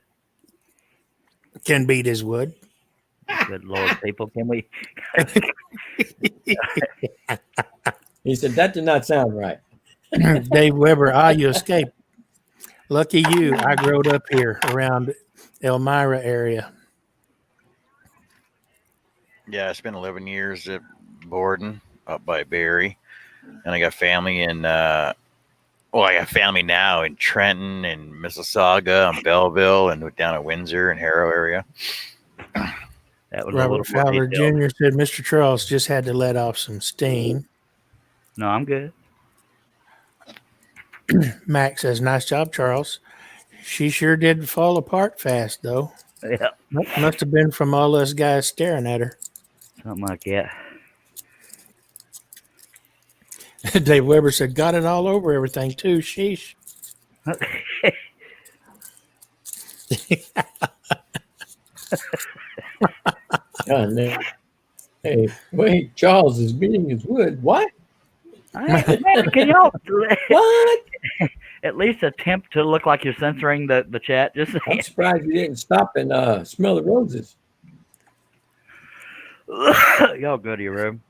Can beat his wood. Good Lord, people, can we? He said, that did not sound right. Dave Weber, you escaped. Lucky you. I growed up here around Elmira area. Yeah, I spent 11 years at Borden up by Barry, and I got family in. I got family now in Trenton and Mississauga and Belleville and down at Windsor and Harrow area. That was a Robert little more Fowler detailed. Jr. said Mr. Charles just had to let off some steam. No, I'm good. Max says, nice job, Charles. She sure did fall apart fast, though. Yeah, Must have been from all us guys staring at her. something like that. Dave Weber said, got it all over everything, too. Sheesh. Hey, wait, Charles is beating his wood. What? Man, can y'all What? at least attempt to look like you're censoring the chat? Just I'm saying. surprised you didn't stop and smell the roses. Y'all go to your room.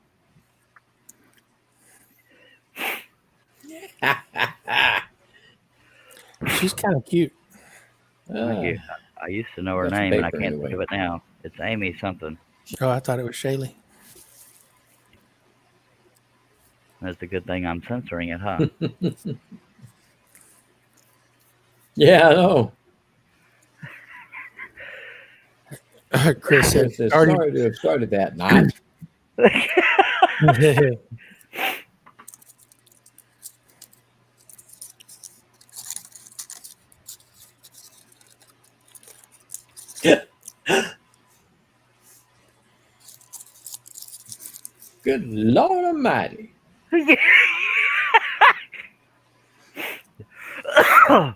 She's kind of cute. Thank you. I used to know her Got some name, and I paper can't anyway. think of it now. It's Amy something. Oh, I thought it was Shaylee. That's the good thing I'm censoring it, huh? Yeah, I know. Chris said, Chris says, "Already- sorry to have started that. Not. Good Lord Almighty. How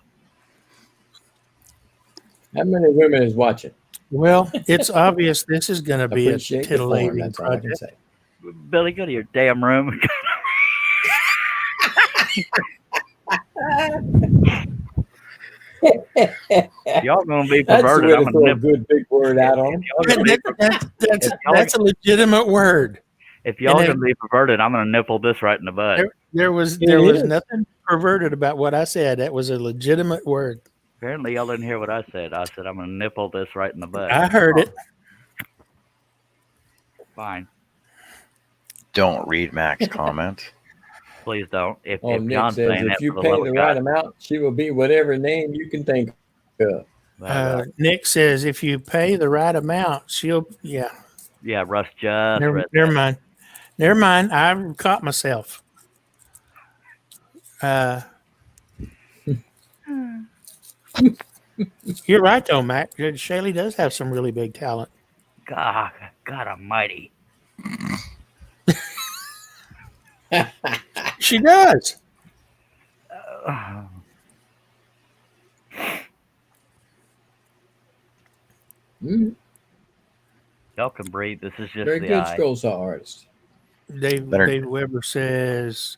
many women is watching? well, it's obvious this is going to be a Appreciate the form. titillating That's all I can project. say. Billy, go to your damn room. Y'all gonna be That's the perverted. way I'm to gonna throw a nip. good big word out on them. Y'all gonna be That's a legitimate word. If y'all And gonna be perverted, I'm gonna nipple this right in the butt. There was It is. nothing perverted about what I said. That was a legitimate word. Apparently, y'all didn't hear what I said. I said I'm gonna nipple this right in the butt. I heard it. Fine. Don't read Mac's comment. Please don't. If Nick John's says, saying if that you for the pay love the of right God, amount, she will be whatever name you can think of. Nick says if you pay the right amount, she'll. Yeah. yeah, Russ just Never, read never that. mind. Never mind. I caught myself. You're right, though, Matt. Shaylee does have some really big talent. God Almighty. She does. Mm, Y'all can breathe. This is just very the good eye. scroll saw artist. Dave Weber says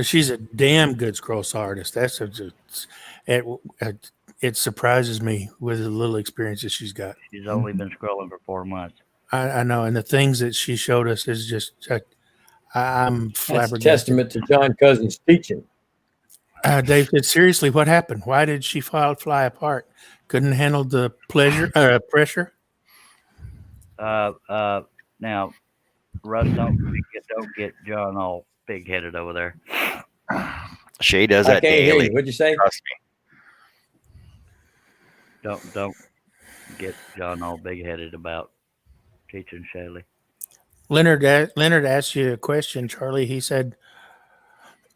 she's a damn good scroll saw artist. It surprises me with the little experience that she's got. She's only been scrolling for 4 months. I know, and the things that she showed us is just I'm That's a flabbergasted. testament to John Cousins' teaching. Dave said, seriously, what happened? Why did she fly apart? Couldn't handle the pressure. Now, Russ, don't get John all big headed over there. Shay does I that can't hear daily. you. What'd you say? Trust me. Don't get John all big headed about teaching Shaylee. Leonard asked you a question, Charlie. He said,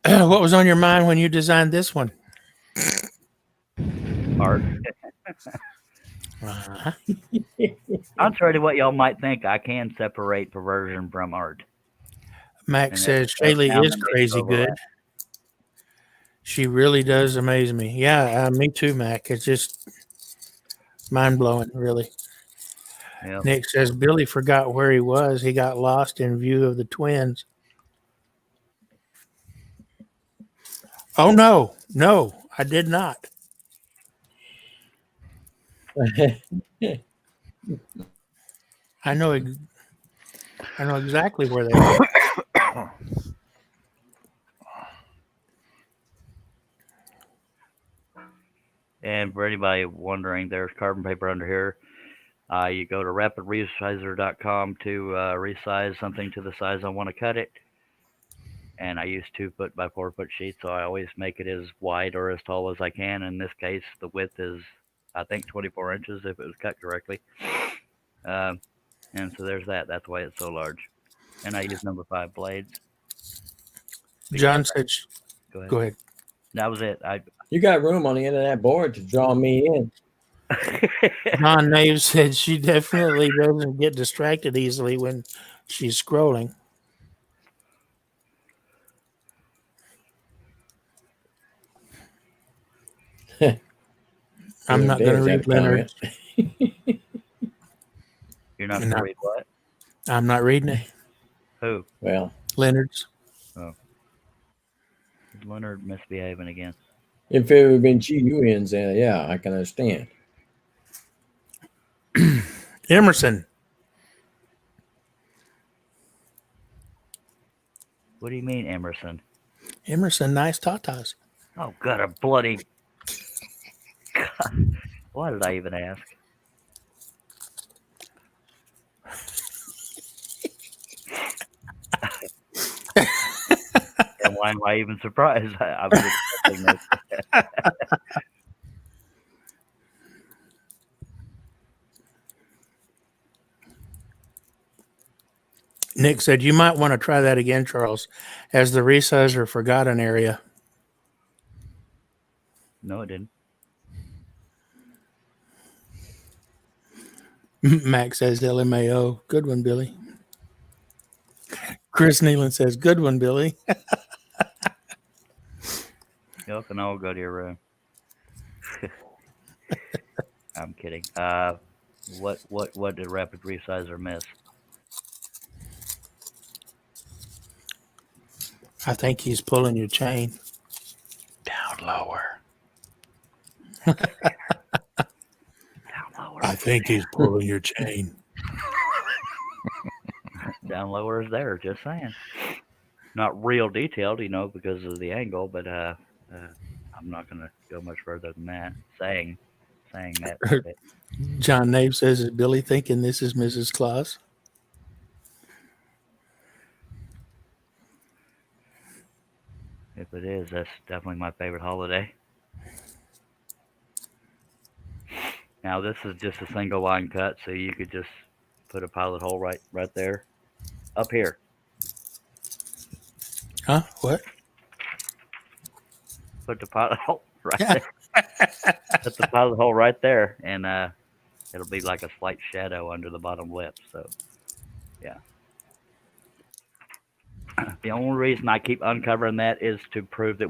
"What was on your mind when you designed this one?" Art. Uh-huh. Contrary to what y'all might think, I can separate perversion from art. Max And says every Shaylee now and is then they crazy overlap. good. She really does amaze me. Yeah, me too, Mac. It's just mind blowing, really. Yep. Nick says Billy forgot where he was. He got lost in view of the twins. Oh no, I did not. I know exactly where they are. And for anybody wondering, there's carbon paper under here. You go to rapidresizer.com to resize something to the size I want to cut it. And I use 2 foot by 4 foot sheets, so I always make it as wide or as tall as I can. In this case, the width is, I think, 24 inches if it was cut correctly. And so there's that. That's why it's so large. And I use number 5 blades. John said, Go ahead. "Go ahead." That was it. You got room on the end of that board to draw me in. John Nave said she definitely doesn't get distracted easily when she's scrolling. I'm not going to read Leonard. You're not going to read what? I'm not reading it. Who? Well, Leonard's. Oh. Is Leonard misbehaving again? if it would have been GUNs, yeah, I can understand. Emerson. What do you mean, Emerson? Emerson, nice tatas. Oh, God, a bloody... God. Why did I even ask? And why am I even surprised? I was expecting this. Nick said, you might want to try that again, Charles, as the resizer forgotten area. No, it didn't. Max says LMAO. Good one, Billy. Chris Nealon says, good one, Billy. Yep, and I'll go to your room. I'm kidding. What did Rapid Resizer miss? I think he's pulling your chain. Down lower. Down lower. I think he's pulling your chain. Down lower is there, just saying. Not real detailed, because of the angle, but I'm not going to go much further than that. Saying that. John Nave says, is Billy thinking this is Mrs. Claus? If it is, that's definitely my favorite holiday. Now, this is just a single line cut, so you could just put a pilot hole right there. Up here. Huh? What? Put the pilot hole right there. Put the pilot hole right there, and it'll be like a slight shadow under the bottom lip. So, yeah. The only reason I keep uncovering that is to prove that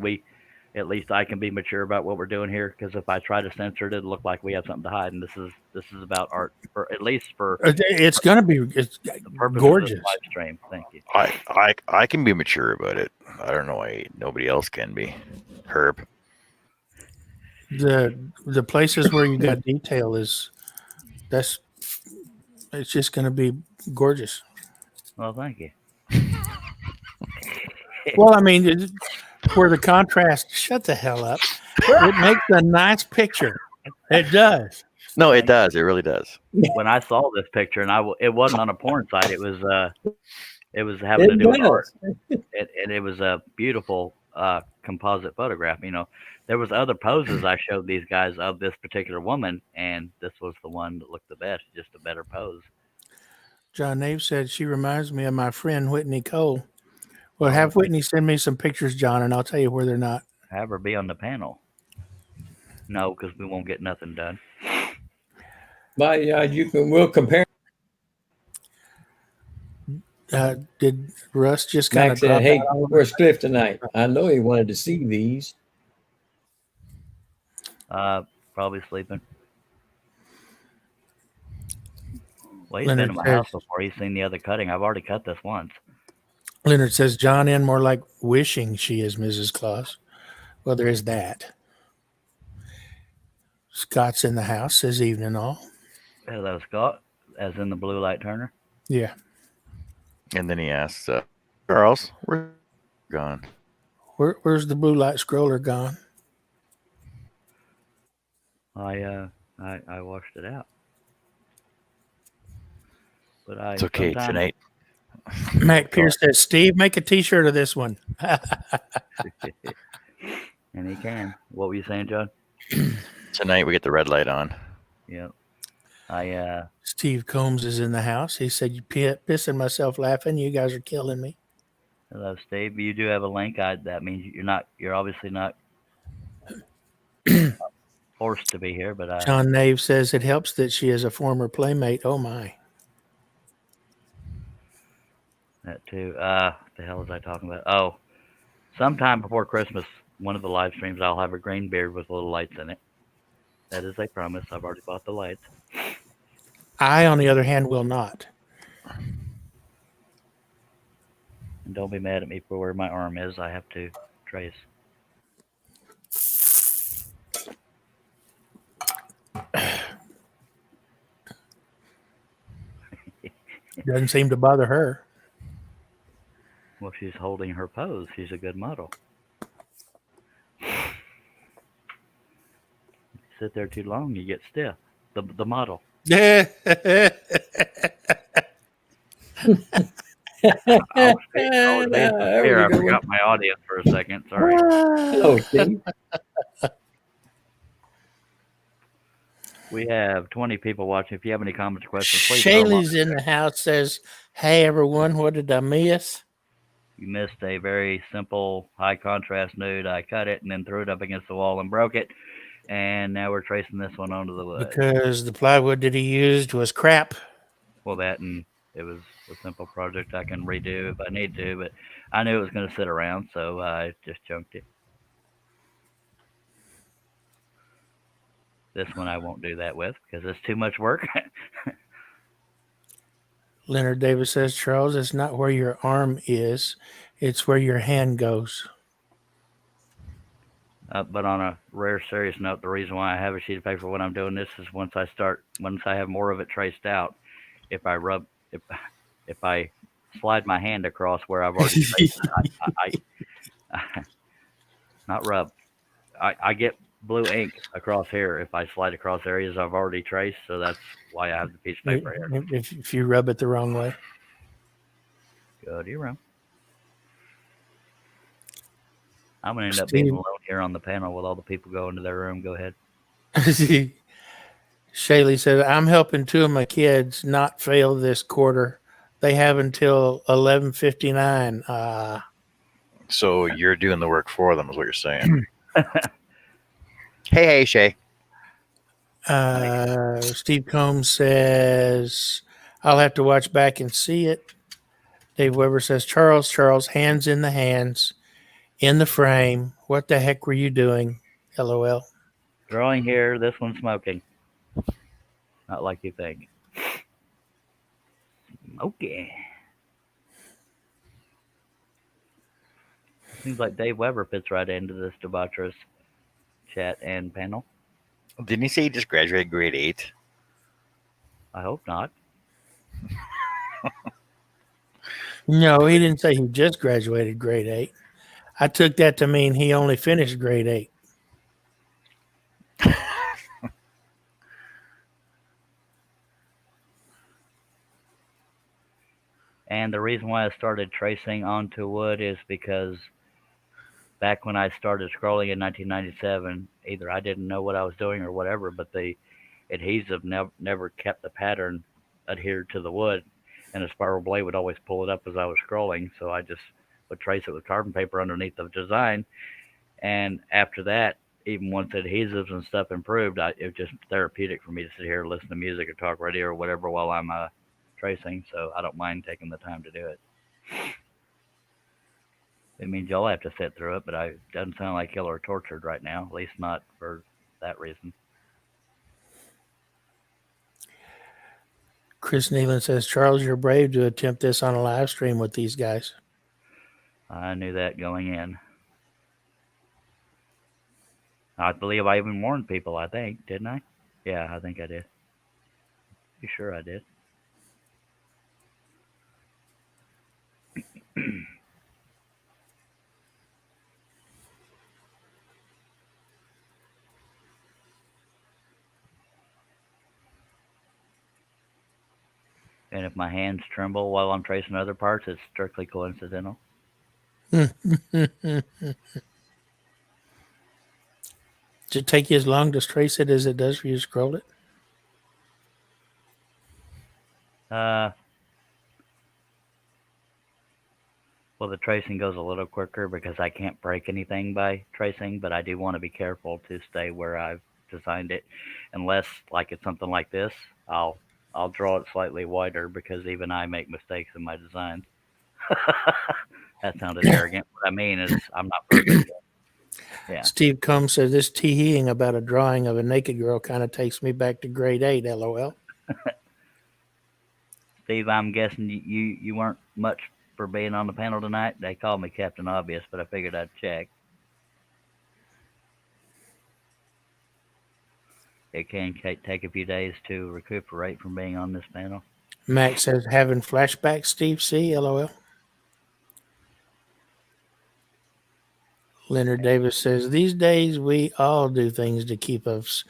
at least I can be mature about what we're doing here. Because if I try to censor it, it'll look like we have something to hide. And this is about art, at least for it's going to be the purpose gorgeous. of this live stream. Thank you. I can be mature about it. I don't know why nobody else can be. Herb. The places where you got detail it's just going to be gorgeous. Well, thank you. Well, I mean, where the contrast, shut the hell up. It makes a nice picture. It does. No, it does. It really does. When I saw this picture, and it wasn't on a porn site, it was having to do with art, and it was a beautiful composite photograph. There was other poses I showed these guys of this particular woman, and this was the one that looked the best, just a better pose. John Nave said she reminds me of my friend Whitney Cole. Well, Oh, have Whitney send me some pictures, John, and I'll tell you where they're not. Have her be on the panel. No, because we won't get nothing done. But we'll compare. Did Russ just kind Max of drop said, "Hey, out? where's Cliff tonight? I know he wanted to see these." Probably sleeping. Well, he's Leonard been to my says- house before. He's seen the other cutting. I've already cut this once. Leonard says John in more like wishing she is Mrs. Claus. Well, there is that. Scott's in the house. Says evening all. Hello, Scott. As in the blue light turner. Yeah. And then he asks, Charles, where's gone? Where's the blue light scroller gone? I washed it out. But It's okay tonight. Mac Pierce says, Steve, make a T-shirt of this one. And he can. What were you saying, John? Tonight we get the red light on. Yep. Steve Combs is in the house. He said, "You pissing myself laughing. You guys are killing me." Hello, Steve. You do have a link. That means you're obviously not forced to be here. But John Nave says it helps that she is a former playmate. Oh my. that too. The hell was I talking about? Oh, sometime before Christmas, one of the live streams, I'll have a green beard with little lights in it. That is a promise. I've already bought the lights. I, on the other hand, will not. And don't be mad at me for where my arm is. I have to trace. Doesn't seem to bother her. Well, she's holding her pose. She's a good model. Sit there too long, you get stiff. The model. Yeah. I forgot my audience for a second. Sorry. Hello, Steve. We have 20 people watching. If you have any comments or questions, please. Shaylee's in the house. Says, "Hey everyone, what did I miss?" You missed a very simple high contrast nude. I cut it and then threw it up against the wall and broke it. And now we're tracing this one onto the wood. Because the plywood that he used was crap. Well, that and it was a simple project I can redo if I need to, but I knew it was going to sit around, so I just chunked it. This one I won't do that with because it's too much work. Leonard Davis says, "Charles, it's not where your arm is, it's where your hand goes." But on a rare serious note, the reason why I have a sheet of paper when I'm doing this is once I have more of it traced out, if I slide my hand across where I've already traced it, not rub. I get blue ink across here if I slide across areas I've already traced, so that's why I have the piece of paper here. If you rub it the wrong way. Go to your room. I'm going to end up being alone here on the panel with all the people going to their room. Go ahead. Shaylee said, "I'm helping two of my kids not fail this quarter. They have until 11:59. So you're doing the work for them, is what you're saying. Hey, Shay. Steve Combs says, "I'll have to watch back and see it." Dave Weber says, Charles, hands in the hands, in the frame. What the heck were you doing? LOL. Drawing here, this one's smoking. Not like you think. Okay. Seems like Dave Weber fits right into this debaucherous chat and panel. Didn't he say he just graduated grade 8? I hope not. No, he didn't say he just graduated grade 8. I took that to mean he only finished grade 8. And the reason why I started tracing onto wood is because back when I started scrolling in 1997, either I didn't know what I was doing or whatever, but the adhesive never kept the pattern adhered to the wood, and the spiral blade would always pull it up as I was scrolling. So I just would trace it with carbon paper underneath the design. And after that, even once adhesives and stuff improved, it was just therapeutic for me to sit here and listen to music or talk radio or whatever while I'm tracing. So I don't mind taking the time to do it. It means y'all have to sit through it, but it doesn't sound like y'all are tortured right now. At least not for that reason. Chris Nealon says, Charles, you're brave to attempt this on a live stream with these guys. I knew that going in. I believe I even warned people, I think, didn't I? Yeah, I think I did. You sure I did? And if my hands tremble while I'm tracing other parts, it's strictly coincidental. Does it take you as long to trace it as it does for you to scroll it? Well, the tracing goes a little quicker because I can't break anything by tracing, but I do want to be careful to stay where I've designed it. Unless, like it's something like this, I'll draw it slightly wider because even I make mistakes in my designs. That sounded arrogant. What I mean is I'm not perfect yet. Yeah. Steve Combs says, this teeing about a drawing of a naked girl kind of takes me back to grade 8, LOL. Steve, I'm guessing you weren't much for being on the panel tonight. They called me Captain Obvious, but I figured I'd check. It can take a few days to recuperate from being on this panel. Max says, having flashbacks, Steve C, LOL. Leonard Davis says, these days we all do things to keep us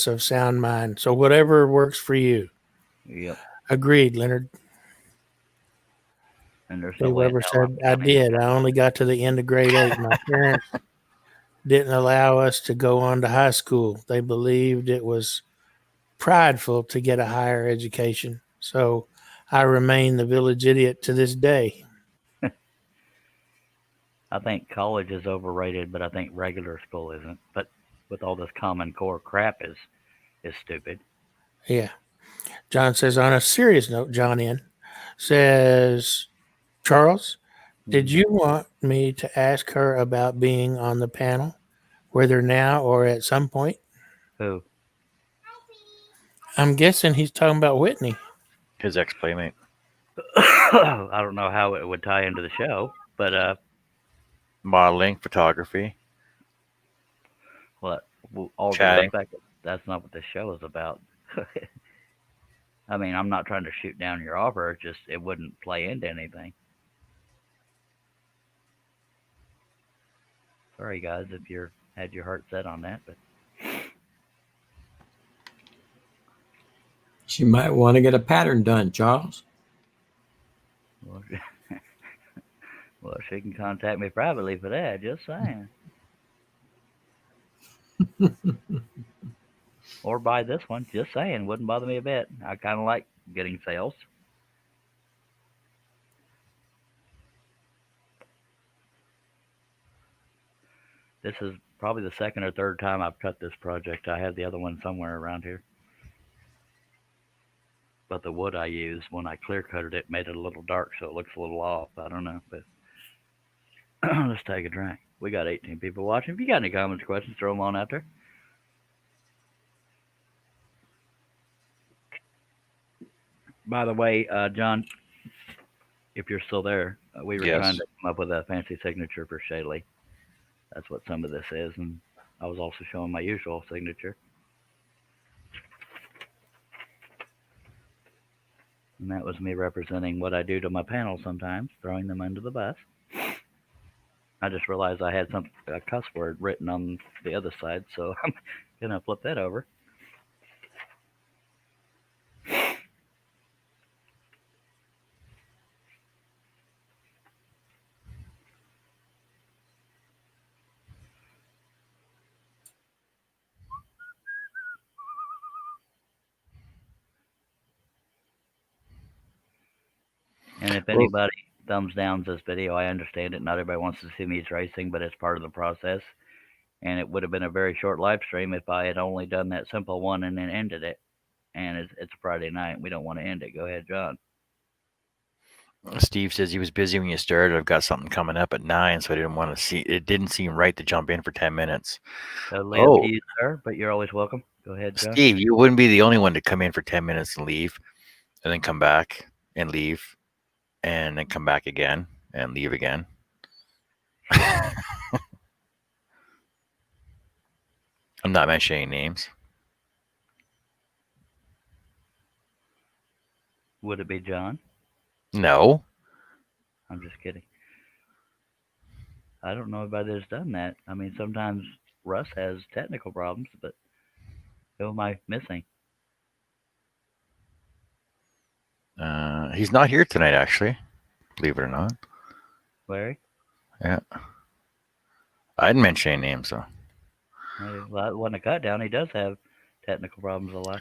of sound mind. So whatever works for you. Yep. Agreed, Leonard. And there's no Dave way in Weber hell said, I I'm counting. did. I only got to the end of grade 8. My parents didn't allow us to go on to high school. They believed it was prideful to get a higher education. So I remain the village idiot to this day. I think college is overrated, but I think regular school isn't. But with all this Common Core crap is stupid. Yeah. John says, on a serious note, John N. says, Charles, did you want me to ask her about being on the panel, whether now or at some point? Who? I'm guessing he's talking about Whitney. His ex playmate. I don't know how it would tie into the show, but Modeling, photography. well, all due Chatting. respect, that's not what this show is about. I mean, I'm not trying to shoot down your offer. It's just it wouldn't play into anything. Sorry, guys, if you had your heart set on that, but She might want to get a pattern done, Charles. well, well, she can contact me privately for that. Just saying. Or buy this one. Just saying. Wouldn't bother me a bit. I kind of like getting sales. This is probably the second or third time I've cut this project. I have the other one somewhere around here. But the wood I used when I clear coated it made it a little dark, so it looks a little off. I don't know, but let's take a drink. We got 18 people watching. If you got any comments, questions, throw them on out there. By the way, John, if you're still there, we were Yes. trying to come up with a fancy signature for Shaley. That's what some of this is, and I was also showing my usual signature. And that was me representing what I do to my panel sometimes, throwing them under the bus. I just realized I had a cuss word written on the other side, so I'm gonna flip that over. if anybody thumbs downs this video, I understand it. Not everybody wants to see me tracing, but it's part of the process. And it would have been a very short live stream if I had only done that simple one and then ended it. And it's a Friday night. And we don't want to end it. Go ahead, John. Steve says he was busy when you started. I've got something coming up at 9, so I didn't want to see. It didn't seem right to jump in for 10 minutes. Totally up to you, sir, but you're always welcome. Go ahead, John. Steve, you wouldn't be the only one to come in for 10 minutes and leave, and then come back and leave, and then come back again and leave again. I'm not mentioning names. Would it be John? No. I'm just kidding. I don't know anybody that's done that. I mean, sometimes Russ has technical problems, but who am I missing? He's not here tonight, actually. Believe it or not. Larry? Yeah. I didn't mention any names, though. Well, that wasn't a cut down. He does have technical problems a lot.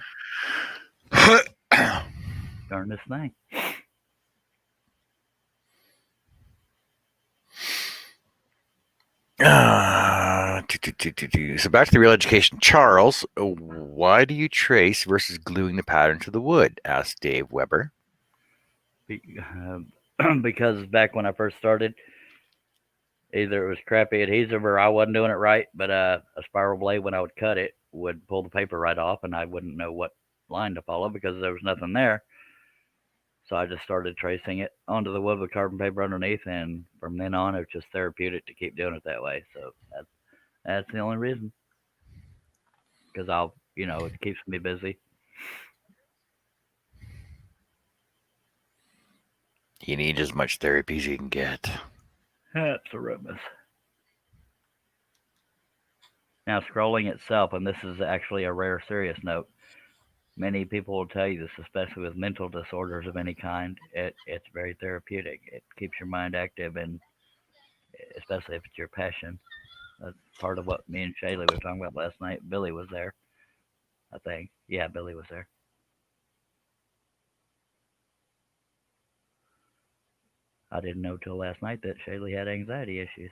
Darn this thing. So back to the real education. Charles, why do you trace versus gluing the pattern to the wood? Asked Dave Weber. Because back when I first started, either it was crappy adhesive or I wasn't doing it right, but a spiral blade, when I would cut it, would pull the paper right off, and I wouldn't know what line to follow because there was nothing there. So I just started tracing it onto the wood with carbon paper underneath, and from then on, it's just therapeutic to keep doing it that way. So that's the only reason. Because it keeps me busy. You need as much therapy as you can get. That's a remiss. Now, scrolling itself, and this is actually a rare serious note, many people will tell you this, especially with mental disorders of any kind. It's very therapeutic. It keeps your mind active, and especially if it's your passion. That's part of what me and Shaylee were talking about last night. Billy was there, I think. Yeah, Billy was there. I didn't know till last night that Shaylee had anxiety issues.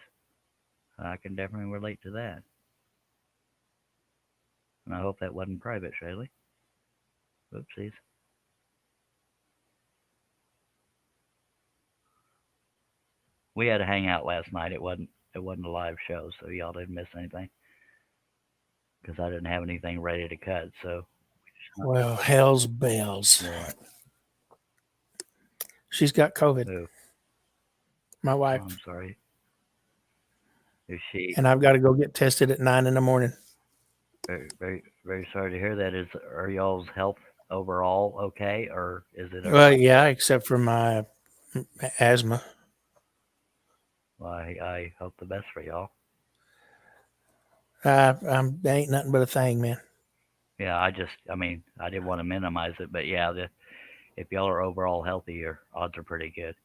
I can definitely relate to that. And I hope that wasn't private, Shaylee. Oopsies. We had a hangout last night. It wasn't a live show, so y'all didn't miss anything. Because I didn't have anything ready to cut, so. Well, hell's bells. Yeah. She's got COVID. Ooh. My wife. Oh, I'm sorry. Is she? And I've got to go get tested at 9 a.m. Very, very, very sorry to hear that. Are y'all's health overall okay, or is it? Well, yeah, except for my asthma. Well, I hope the best for y'all. There ain't nothing but a thing, man. Yeah, I didn't want to minimize it, but yeah, if y'all are overall healthy, your odds are pretty good.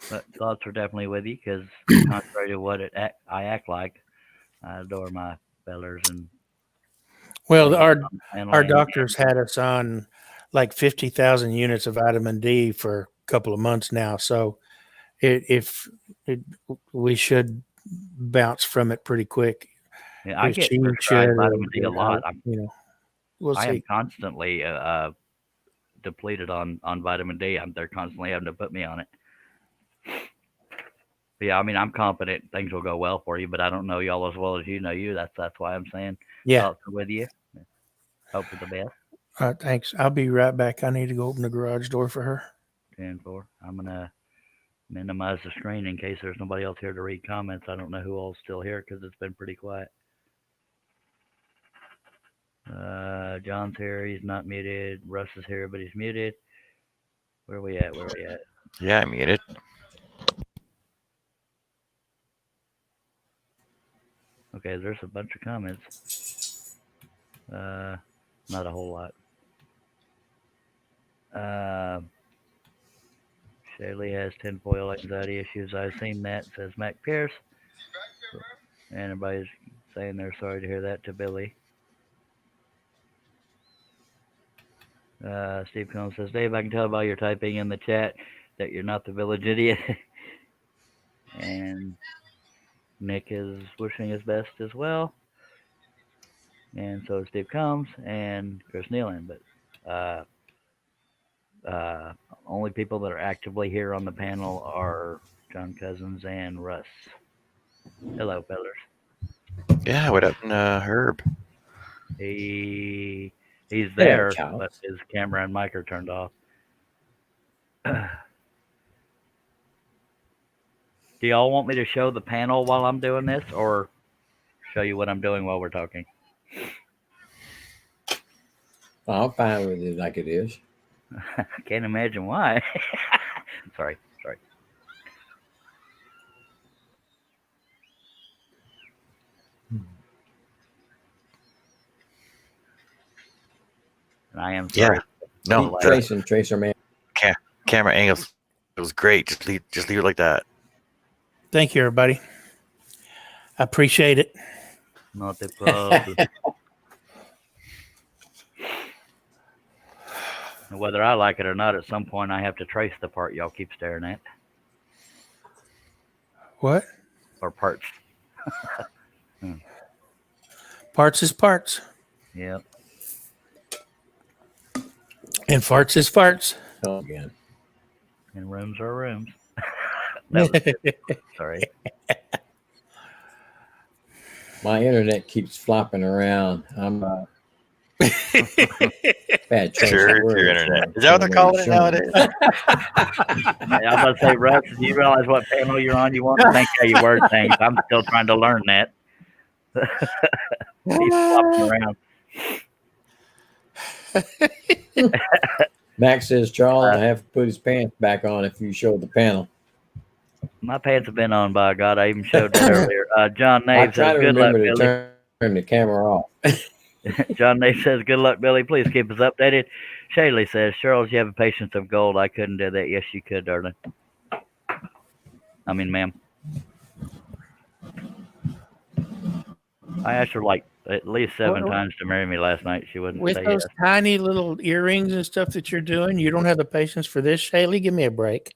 But thoughts are definitely with you, because contrary to what I act like, I adore my fellers and. Well, our doctors had us on like 50,000 units of vitamin D for a couple of months now, so we should bounce from it pretty quick. Yeah, I get prescribed vitamin D a lot. We'll see. I am constantly depleted on vitamin D. They're constantly having to put me on it. But yeah, I'm confident things will go well for you, but I don't know y'all as well as you know you. That's why I'm saying thoughts are with you. Hope for the best. Thanks. I'll be right back. I need to go open the garage door for her. 10-4. I'm gonna minimize the screen in case there's nobody else here to read comments. I don't know who all's still here because it's been pretty quiet. John's here. He's not muted. Russ is here, but he's muted. Where are we at? Yeah, I'm muted. Okay, there's a bunch of comments. Not a whole lot. Shaylee has tinfoil anxiety issues. I've seen that, says Mac Pierce. And everybody's saying they're sorry to hear that to Billy. Steve Combs says, Dave, I can tell by your typing in the chat that you're not the village idiot. And Nick is wishing his best as well. And so is Steve Combs and Chris Nealon. But only people that are actively here on the panel are John Cousins and Russ. Hello, fellas. Yeah, what up, Herb? He's Hello, there, Charles. but his camera and mic are turned off. Do y'all want me to show the panel while I'm doing this, or show you what I'm doing while we're talking? I'm fine with it like it is. I can't imagine why. Sorry. And I am sorry. No, Keep Tracer Man. camera angles. It was great. Just leave it like that. Thank you, everybody. I appreciate it. Not a problem. And whether I like it or not, at some point I have to trace the part y'all keep staring at. What? Or parts. Parts is parts. Yep. And farts is farts. Oh, again. And rooms are rooms. That was good. Sorry. My internet keeps flopping around. I'm bad choice Sure, of it's words. your internet. Is that what they're calling it nowadays? I'm about to say, Russ, do you realize what panel you're on? You want to think how you word things. I'm still trying to learn that. He's flopping around. Max says, Charles, I have to put his pants back on if you show the panel. My pants have been on, by God. I even showed that earlier. John I Nave try says, to good luck, remember to Billy. turn the camera off. John Nave says, good luck, Billy. Please keep us updated. Shaylee says, Charles, you have a patience of gold. I couldn't do that. Yes, you could, darling. I mean, ma'am. I asked her like at least 7 times to marry me last night. She wouldn't With say those yes. tiny little earrings and stuff that you're doing, you don't have the patience for this, Shaylee? Give me a break.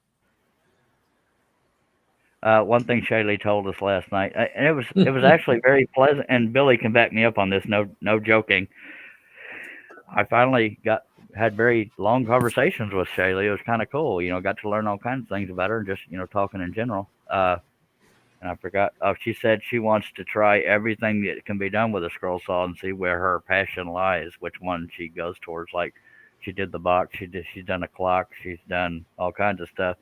One thing Shaylee told us last night, and it was actually very pleasant. And Billy can back me up on this. No joking. I finally had very long conversations with Shaylee. It was kind of cool. Got to learn all kinds of things about her, and just talking in general. And I forgot. Oh, she said she wants to try everything that can be done with a scroll saw and see where her passion lies, which one she goes towards. Like she did the box, she's done a clock, she's done all kinds of stuff.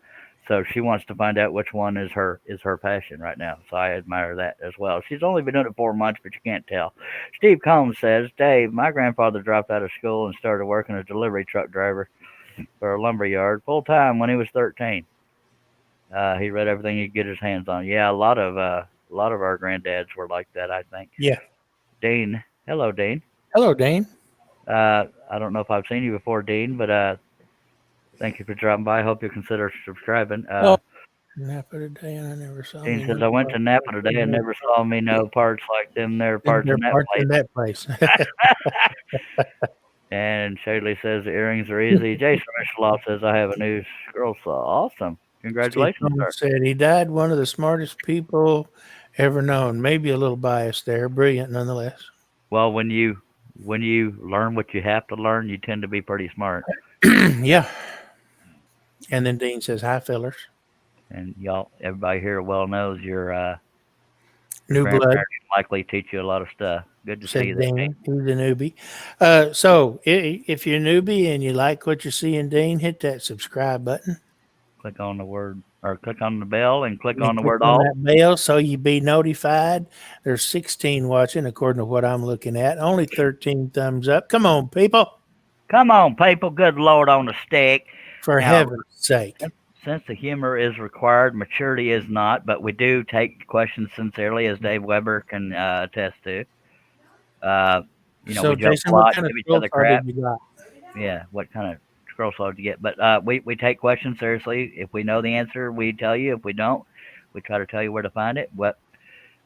So she wants to find out which one is her passion right now. So I admire that as well. She's only been doing it 4 months, but you can't tell. Steve Combs says, Dave, my grandfather dropped out of school and started working as a delivery truck driver for a lumber yard full time when he was 13. He read everything he could get his hands on. Yeah, a lot of our granddads were like that, I think. Yeah. Dean, hello, Dean. Hello, Dane. I don't know if I've seen you before, Dean, but thank you for dropping by. I hope you'll consider subscribing. Napa today, and I never saw. Dean says, I went to Napa today and never saw me no parts like them. There are parts in that place. And Shaylee says the earrings are easy. Jason Mishaloff says, I have a new scroll saw. Awesome. Congratulations, sir. Said he died one of the smartest people ever known. Maybe a little biased there. Brilliant nonetheless. Well, when you learn what you have to learn, you tend to be pretty smart. Yeah. And then Dean says, hi, fellers. And everybody here well knows your New blood. grandparents likely teach you a lot of stuff. Good to see you there, Dean. He's a newbie. So if you're a newbie and you like what you're seeing, Dean, hit that subscribe button. Click on the word, or click on the bell and click on the Click word on all. that bell so you be notified. There's 16 watching according to what I'm looking at. Only 13 thumbs up. Come on, people. Come on, people. Good Lord on the stick. For heaven's sake. Sense of humor is required. Maturity is not, but we do take questions sincerely, as Dave Weber can attest to. So, we joke Jason, a lot, what kind of give each other scroll crap. did you got? Yeah, what kind of scroll saw did you get? But we take questions seriously. If we know the answer, we tell you. If we don't, we try to tell you where to find it. But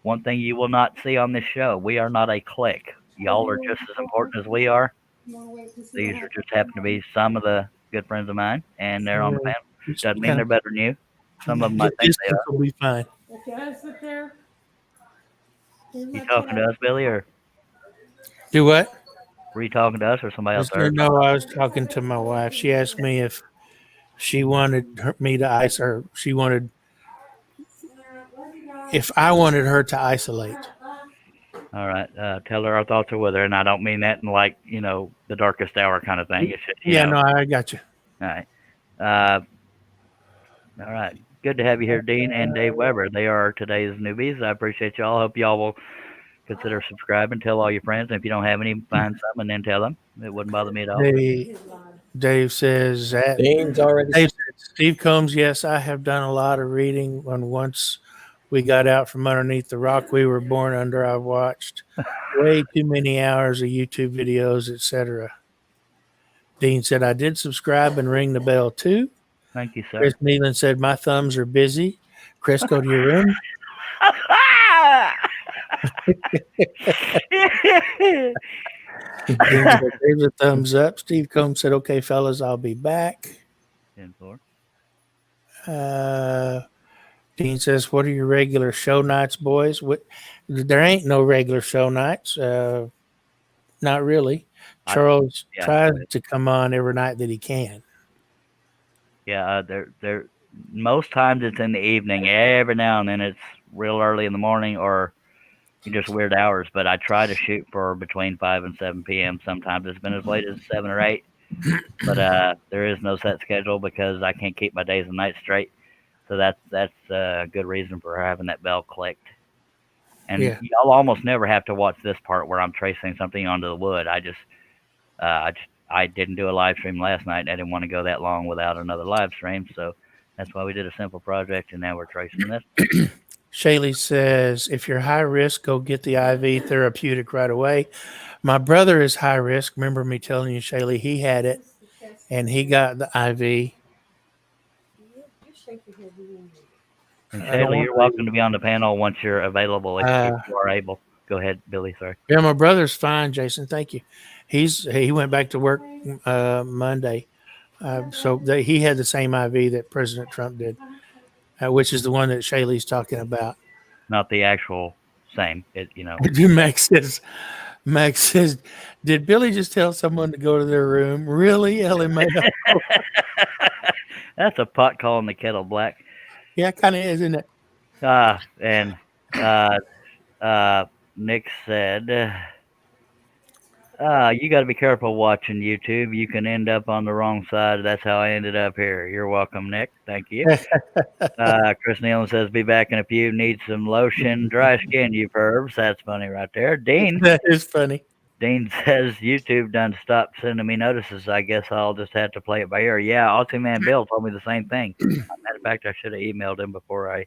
one thing you will not see on this show, we are not a clique. Y'all are just as important as we are. These are just happen to be some of the good friends of mine, and they're on the panel. Just Doesn't mean kind they're better than you. Some of them might of think they distance are. will be fine. You talking to us, Billy, or Do what? were you talking to us or somebody else there? No, I was talking to my wife. She asked me if she wanted me to ice her. She wanted if I wanted her to isolate. All right. Tell her our thoughts are with her, and I don't mean that in like the darkest hour kind of thing. It's just, Yeah, no, I got you. All right. Uh, all right. Good to have you here, Dean and Dave Weber. They are today's newbies. I appreciate y'all. Hope y'all will consider subscribing. Tell all your friends. And if you don't have any, find some and then tell them. It wouldn't bother me at all. Dave says that. Dean's already. Dave says, Steve Combs, yes, I have done a lot of reading. When once we got out from underneath the rock we were born under, I watched way too many hours of YouTube videos, etc. Dean said, I did subscribe and ring the bell too. Thank you, sir. Chris Nealon said, my thumbs are busy. Chris, go to your room. Dean said, there's a thumbs up. Steve Combs said, okay, fellas, I'll be back. 10-4. Dean says, what are your regular show nights, boys? There ain't no regular show nights. Not really. Charles tries to come on every night that he can. Yeah, they're most times it's in the evening. Every now and then it's real early in the morning or just weird hours. But I try to shoot for between 5 and 7 p.m. Sometimes it's been as late as 7 or 8. But there is no set schedule because I can't keep my days and nights straight. So that's a good reason for having that bell clicked. And y'all almost never have to watch this part where I'm tracing something onto the wood. I didn't do a live stream last night. I didn't want to go that long without another live stream, so that's why we did a simple project, and now we're tracing this. Shaylee says, if you're high risk, go get the IV therapeutic right away. My brother is high risk. Remember me telling you, Shaylee, he had it, and he got the IV. And Shaylee, you're welcome to be on the panel once you're available if you are able. Go ahead, Billy. Sorry. Yeah, my brother's fine, Jason. Thank you. He went back to work Monday, so he had the same IV that President Trump did, which is the one that Shaylee's talking about. Not the actual same. Max says, did Billy just tell someone to go to their room? Really, LMAO? That's a pot calling the kettle black. Yeah, kind of is, isn't it? And Nick said, you got to be careful watching YouTube. You can end up on the wrong side. That's how I ended up here. You're welcome, Nick. Thank you. Chris Nealon says, be back in a few. Need some lotion. Dry skin, you pervs. That's funny right there. Dean. That is funny. Dean says, YouTube done stopped sending me notices. I guess I'll just have to play it by ear. Yeah, Ultimate Bill told me the same thing. Matter of fact, I should have emailed him before I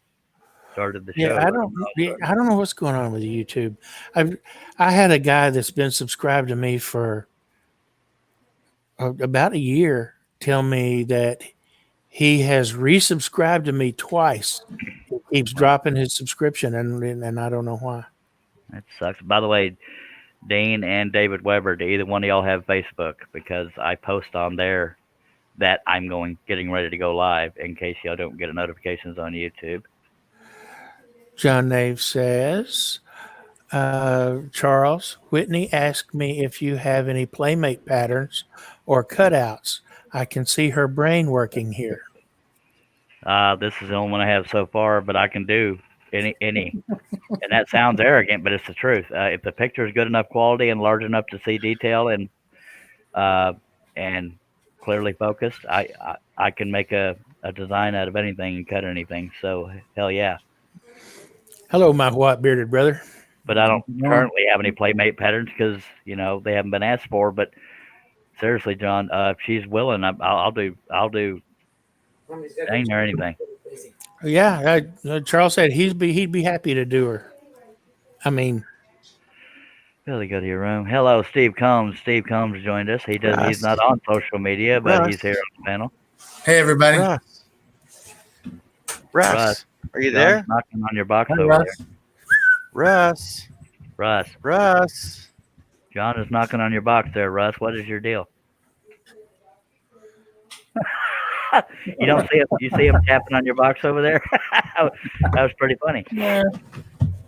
started the show. Yeah, I don't know what's going on with YouTube. I had a guy that's been subscribed to me for about a year tell me that he has resubscribed to me twice. He keeps dropping his subscription, and I don't know why. That sucks. By the way, Dean and David Weber, do either one of y'all have Facebook? Because I post on there that I'm getting ready to go live in case y'all don't get notifications on YouTube. John Nave says, Charles, Whitney asked me if you have any Playmate patterns or cutouts. I can see her brain working here. This is the only one I have so far, but I can do any. And that sounds arrogant, but it's the truth. If the picture is good enough quality and large enough to see detail and clearly focused, I can make a design out of anything and cut anything. So hell yeah. Hello, my white bearded brother. But I don't currently have any Playmate patterns because they haven't been asked for. But seriously, John, if she's willing, I'll do dang or anything. Yeah, Charles said he'd be happy to do her. I mean, Billy, go to your room. Hello, Steve Combs. Steve Combs joined us. He's not on social media, but he's here on the panel. Hey, everybody. Russ, are you there? Knocking on your box Hey, over Russ. there. Russ. Russ. John is knocking on your box there, Russ. What is your deal? You don't see him. You see him tapping on your box over there. That was pretty funny. Yeah.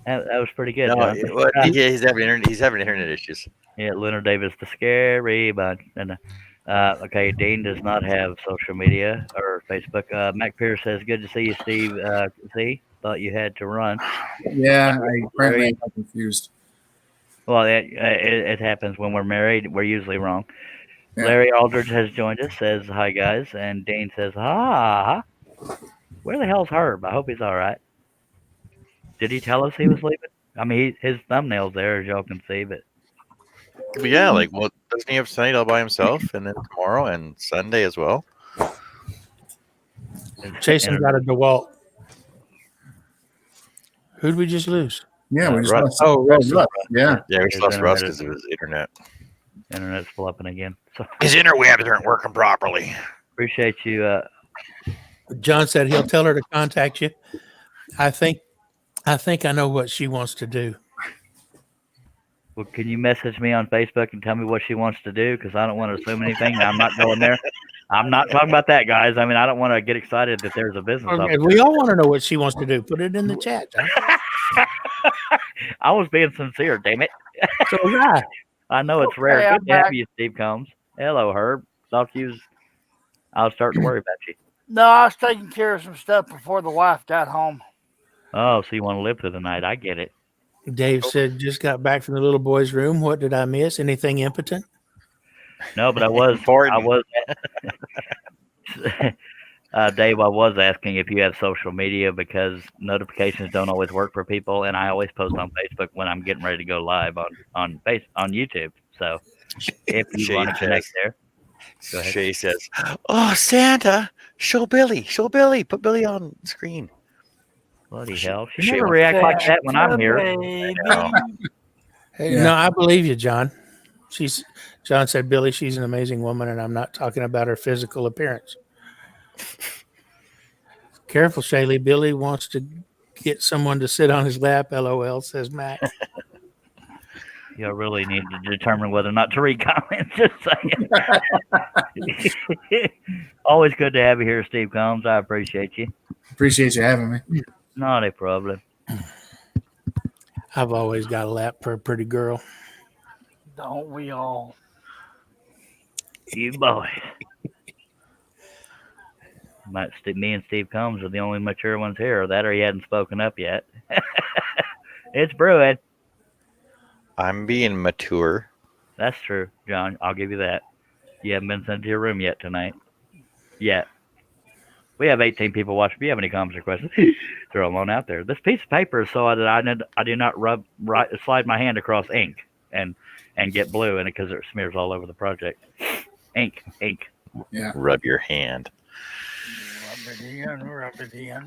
That was pretty good, No, John. he's having internet issues. Yeah, Leonard Davis, the scary bunch. And okay, Dean does not have social media or Facebook. Mac Pierce says, "Good to see you, Steve." See, thought you had to run. Yeah, I apparently got confused. Well, it happens when we're married. We're usually wrong. Yeah. Larry Aldridge has joined us. Says hi, guys, and Dean says, "Ah, where the hell's Herb? I hope he's all right." Did he tell us he was leaving? I mean, his thumbnail's there, as y'all can see, but But yeah, like, well, doesn't he have tonight all by himself, and then tomorrow and Sunday as well? Jason got a DeWalt. Who'd we just lose? Yeah, we just Russ. lost. Oh, Russ. Russ. Yeah. Yeah, we His just lost Russ internet because of his internet. internet's flipping again. So His interwebs aren't working properly. appreciate you. John said he'll tell her to contact you. I think I know what she wants to do. Well, can you message me on Facebook and tell me what she wants to do? Because I don't want to assume anything. I'm not going there. I'm not talking about that, guys. I mean, I don't want to get excited that there's a business. Okay, we all want to know what she wants to do. Put it in the chat, John. I was being sincere, damn it. So yeah. I know it's rare. Okay, I'm Good to have back. you, Steve Combs. Hello, Herb. Thought you was. I was starting to worry about you. No, I was taking care of some stuff before the wife got home. Oh, so you want to live through the night? I get it. Dave said just got back from the little boy's room. What did I miss? Anything impotent? No, but I was. Important. I was. Dave, I was asking if you have social media because notifications don't always work for people, and I always post on Facebook when I'm getting ready to go live on YouTube. So if you Shay want to connect says- there, go ahead. Shay says, "Oh, Santa, show Billy, put Billy on screen." Bloody hell! She Shay never wants- react like that when I'm here. Baby. No. Hey, Yeah. no, I believe you, John. John said, Billy, she's an amazing woman, and I'm not talking about her physical appearance. Careful, Shaylee. Billy wants to get someone to sit on his lap. LOL, says Matt. You'll really need to determine whether or not to read comments. Just saying. Always good to have you here, Steve Combs. I appreciate you. Appreciate you having me. Not a problem. I've always got a lap for a pretty girl. Don't we all? You boys. Me and Steve Combs are the only mature ones here, or that or he hadn't spoken up yet. It's brewing. I'm being mature. That's true, John. I'll give you that. You haven't been sent to your room yet tonight. Yet. We have 18 people watching. If you have any comments or questions, throw them on out there. This piece of paper is so that I do not slide my hand across ink and get blue in it because it smears all over the project. Ink. Yeah. Rub your hand. Rub it in.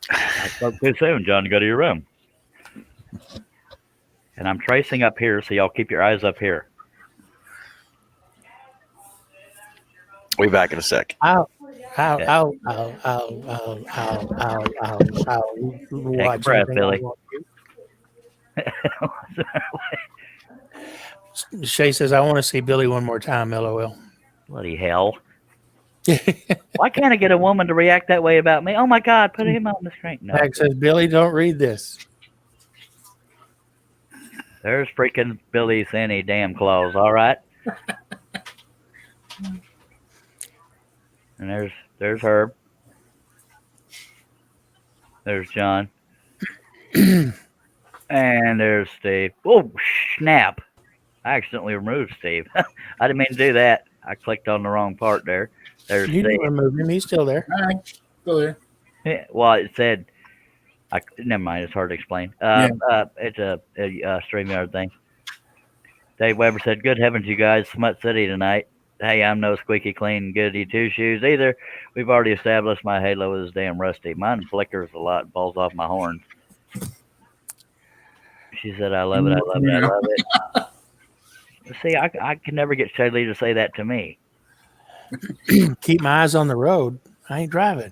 I spoke too soon, John. Go to your room. And I'm tracing up here, so y'all keep your eyes up here. We'll be back in a sec. Ow. Take a breath, Billy. Shay says, I want to see Billy one more time, LOL. Bloody hell. Why can't I get a woman to react that way about me? Oh my God, put him on the screen. No. Max says, Billy, don't read this. There's freaking Billy's any damn claws, all right? And there's Herb. There's John. And there's Steve. Oh, snap. I accidentally removed Steve. I didn't mean to do that. I clicked on the wrong part there. There's You Steve. didn't remove him. He's still there. All right. Still there. Yeah, well, it said, never mind. It's hard to explain. It's a StreamYard thing. Dave Weber said, "Good heavens, you guys, Smut City tonight. Hey, I'm no squeaky clean goody two shoes either. We've already established my halo is damn rusty. Mine flickers a lot, falls off my horns." She said, "I love it. I love it. I love it." See, I can never get Shaylee to say that to me. Keep my eyes on the road. I ain't driving.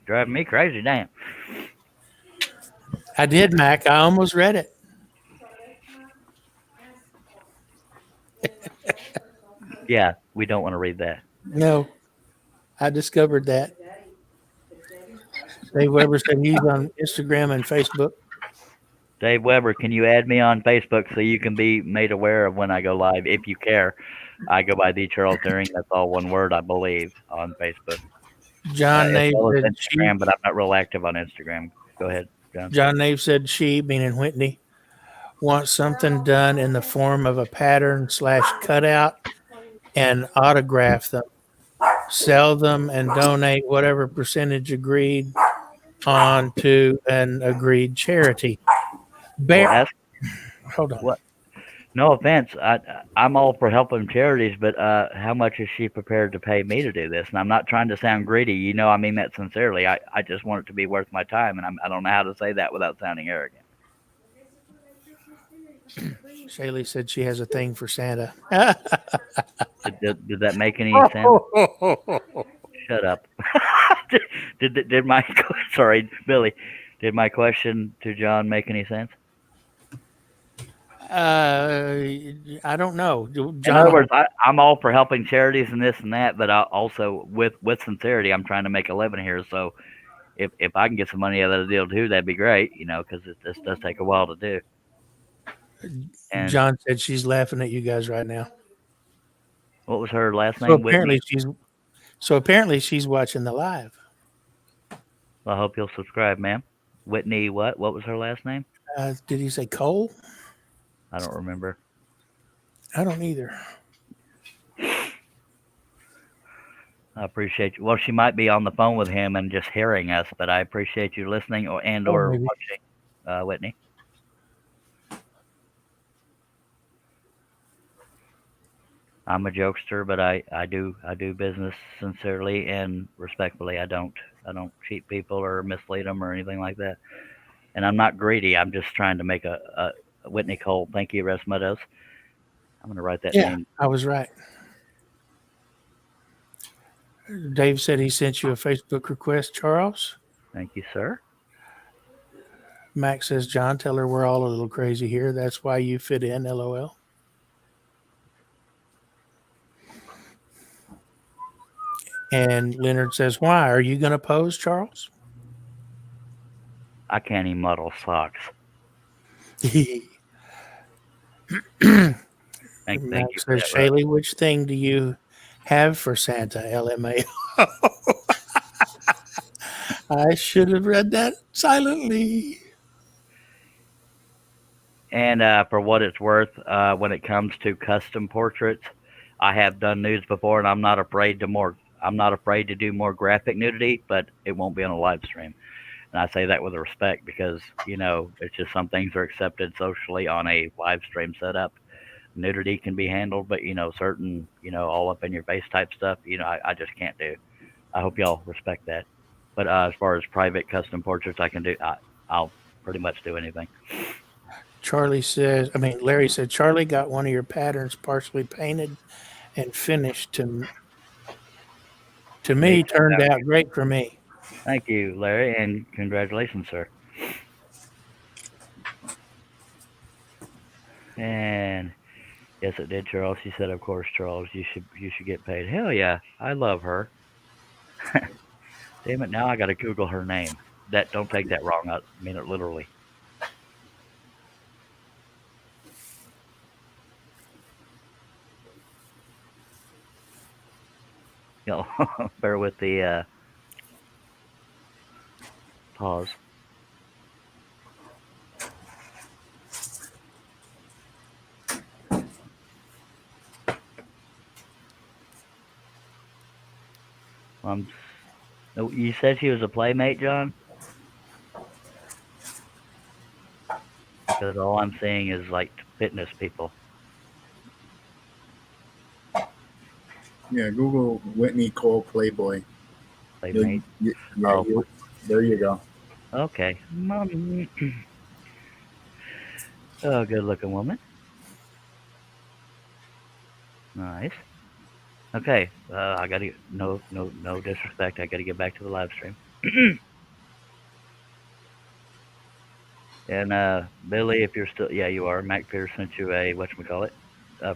Driving me crazy, damn. I did, Mac. I almost read it. Yeah, we don't want to read that. No, I discovered that. Dave Weber said he's on Instagram and Facebook. Dave Weber, can you add me on Facebook so you can be made aware of when I go live, if you care? I go by the Charles Deering. That's all one word, I believe, on Facebook, John as Nave well as said she. Instagram. But I'm not real active on Instagram. Go ahead, John. John Nave said she, meaning Whitney, wants something done in the form of a pattern / cutout and autograph them, sell them, and donate whatever percentage agreed on to an agreed charity. Well, Bear, ask hold on. what. No offense, I'm all for helping charities, but how much is she prepared to pay me to do this? And I'm not trying to sound greedy. You know, I mean that sincerely. I just want it to be worth my time, and I don't know how to say that without sounding arrogant. Shaylee said she has a thing for Santa. Did that make any sense? Shut up. did my sorry, Billy? Did my question to John make any sense? I don't know. In John, other words, I'm all for helping charities and this and that, but I also, with sincerity, I'm trying to make a living here. So if I can get some money out of the deal too, that'd be great. You know, because this does take a while to do. And John said she's laughing at you guys right now. what was her last So name? apparently she's watching the live. Well, I hope you'll subscribe, ma'am. Whitney, what? What was her last name? Did he say Cole? I don't remember. I don't either. I appreciate you. Well, she might be on the phone with him and just hearing us, but I appreciate you listening or Maybe. watching, Whitney. I'm a jokester, but I do business sincerely and respectfully. I don't cheat people or mislead them or anything like that. And I'm not greedy. I'm just trying to make a Whitney Cole. Thank you, Rasmudos. I'm going to write that Yeah, name. I was right. Dave said he sent you a Facebook request, Charles. Thank you, sir. Max says, John, tell her we're all a little crazy here. That's why you fit in, LOL. And Leonard says, why? Are you going to pose, Charles? I can't even muddle socks. Thank you. Max For says, that, Russ. Shaylee, which thing do you have for Santa, LMA? I should have read that silently. And for what it's worth, when it comes to custom portraits, I have done nudes before, and I'm not afraid to do more graphic nudity, but it won't be on a live stream. And I say that with respect because it's just some things are accepted socially on a live stream setup. Nudity can be handled, but certain all up in your face type stuff, I just can't do. I hope y'all respect that. But as far as private custom portraits, I can do. I'll pretty much do anything. Larry said, Charlie got one of your patterns partially painted and finished to me, turned out great for me. Thank you, Larry, and congratulations, sir. And yes, it did, Charles. She said, "Of course, Charles, you should get paid." Hell yeah, I love her. Damn it! Now I got to Google her name. Don't take that wrong. I mean it literally. Bear with the pause. No, you said she was a playmate, John? Because all I'm seeing is like fitness people. Yeah, Google Whitney Cole Playboy. Playmate. There you go. Okay. Oh, good looking woman. Nice. Okay. I gotta no disrespect. I gotta get back to the live stream. And Billy, if you're still, yeah, you are. Mac Pierce sent you a whatchamacallit,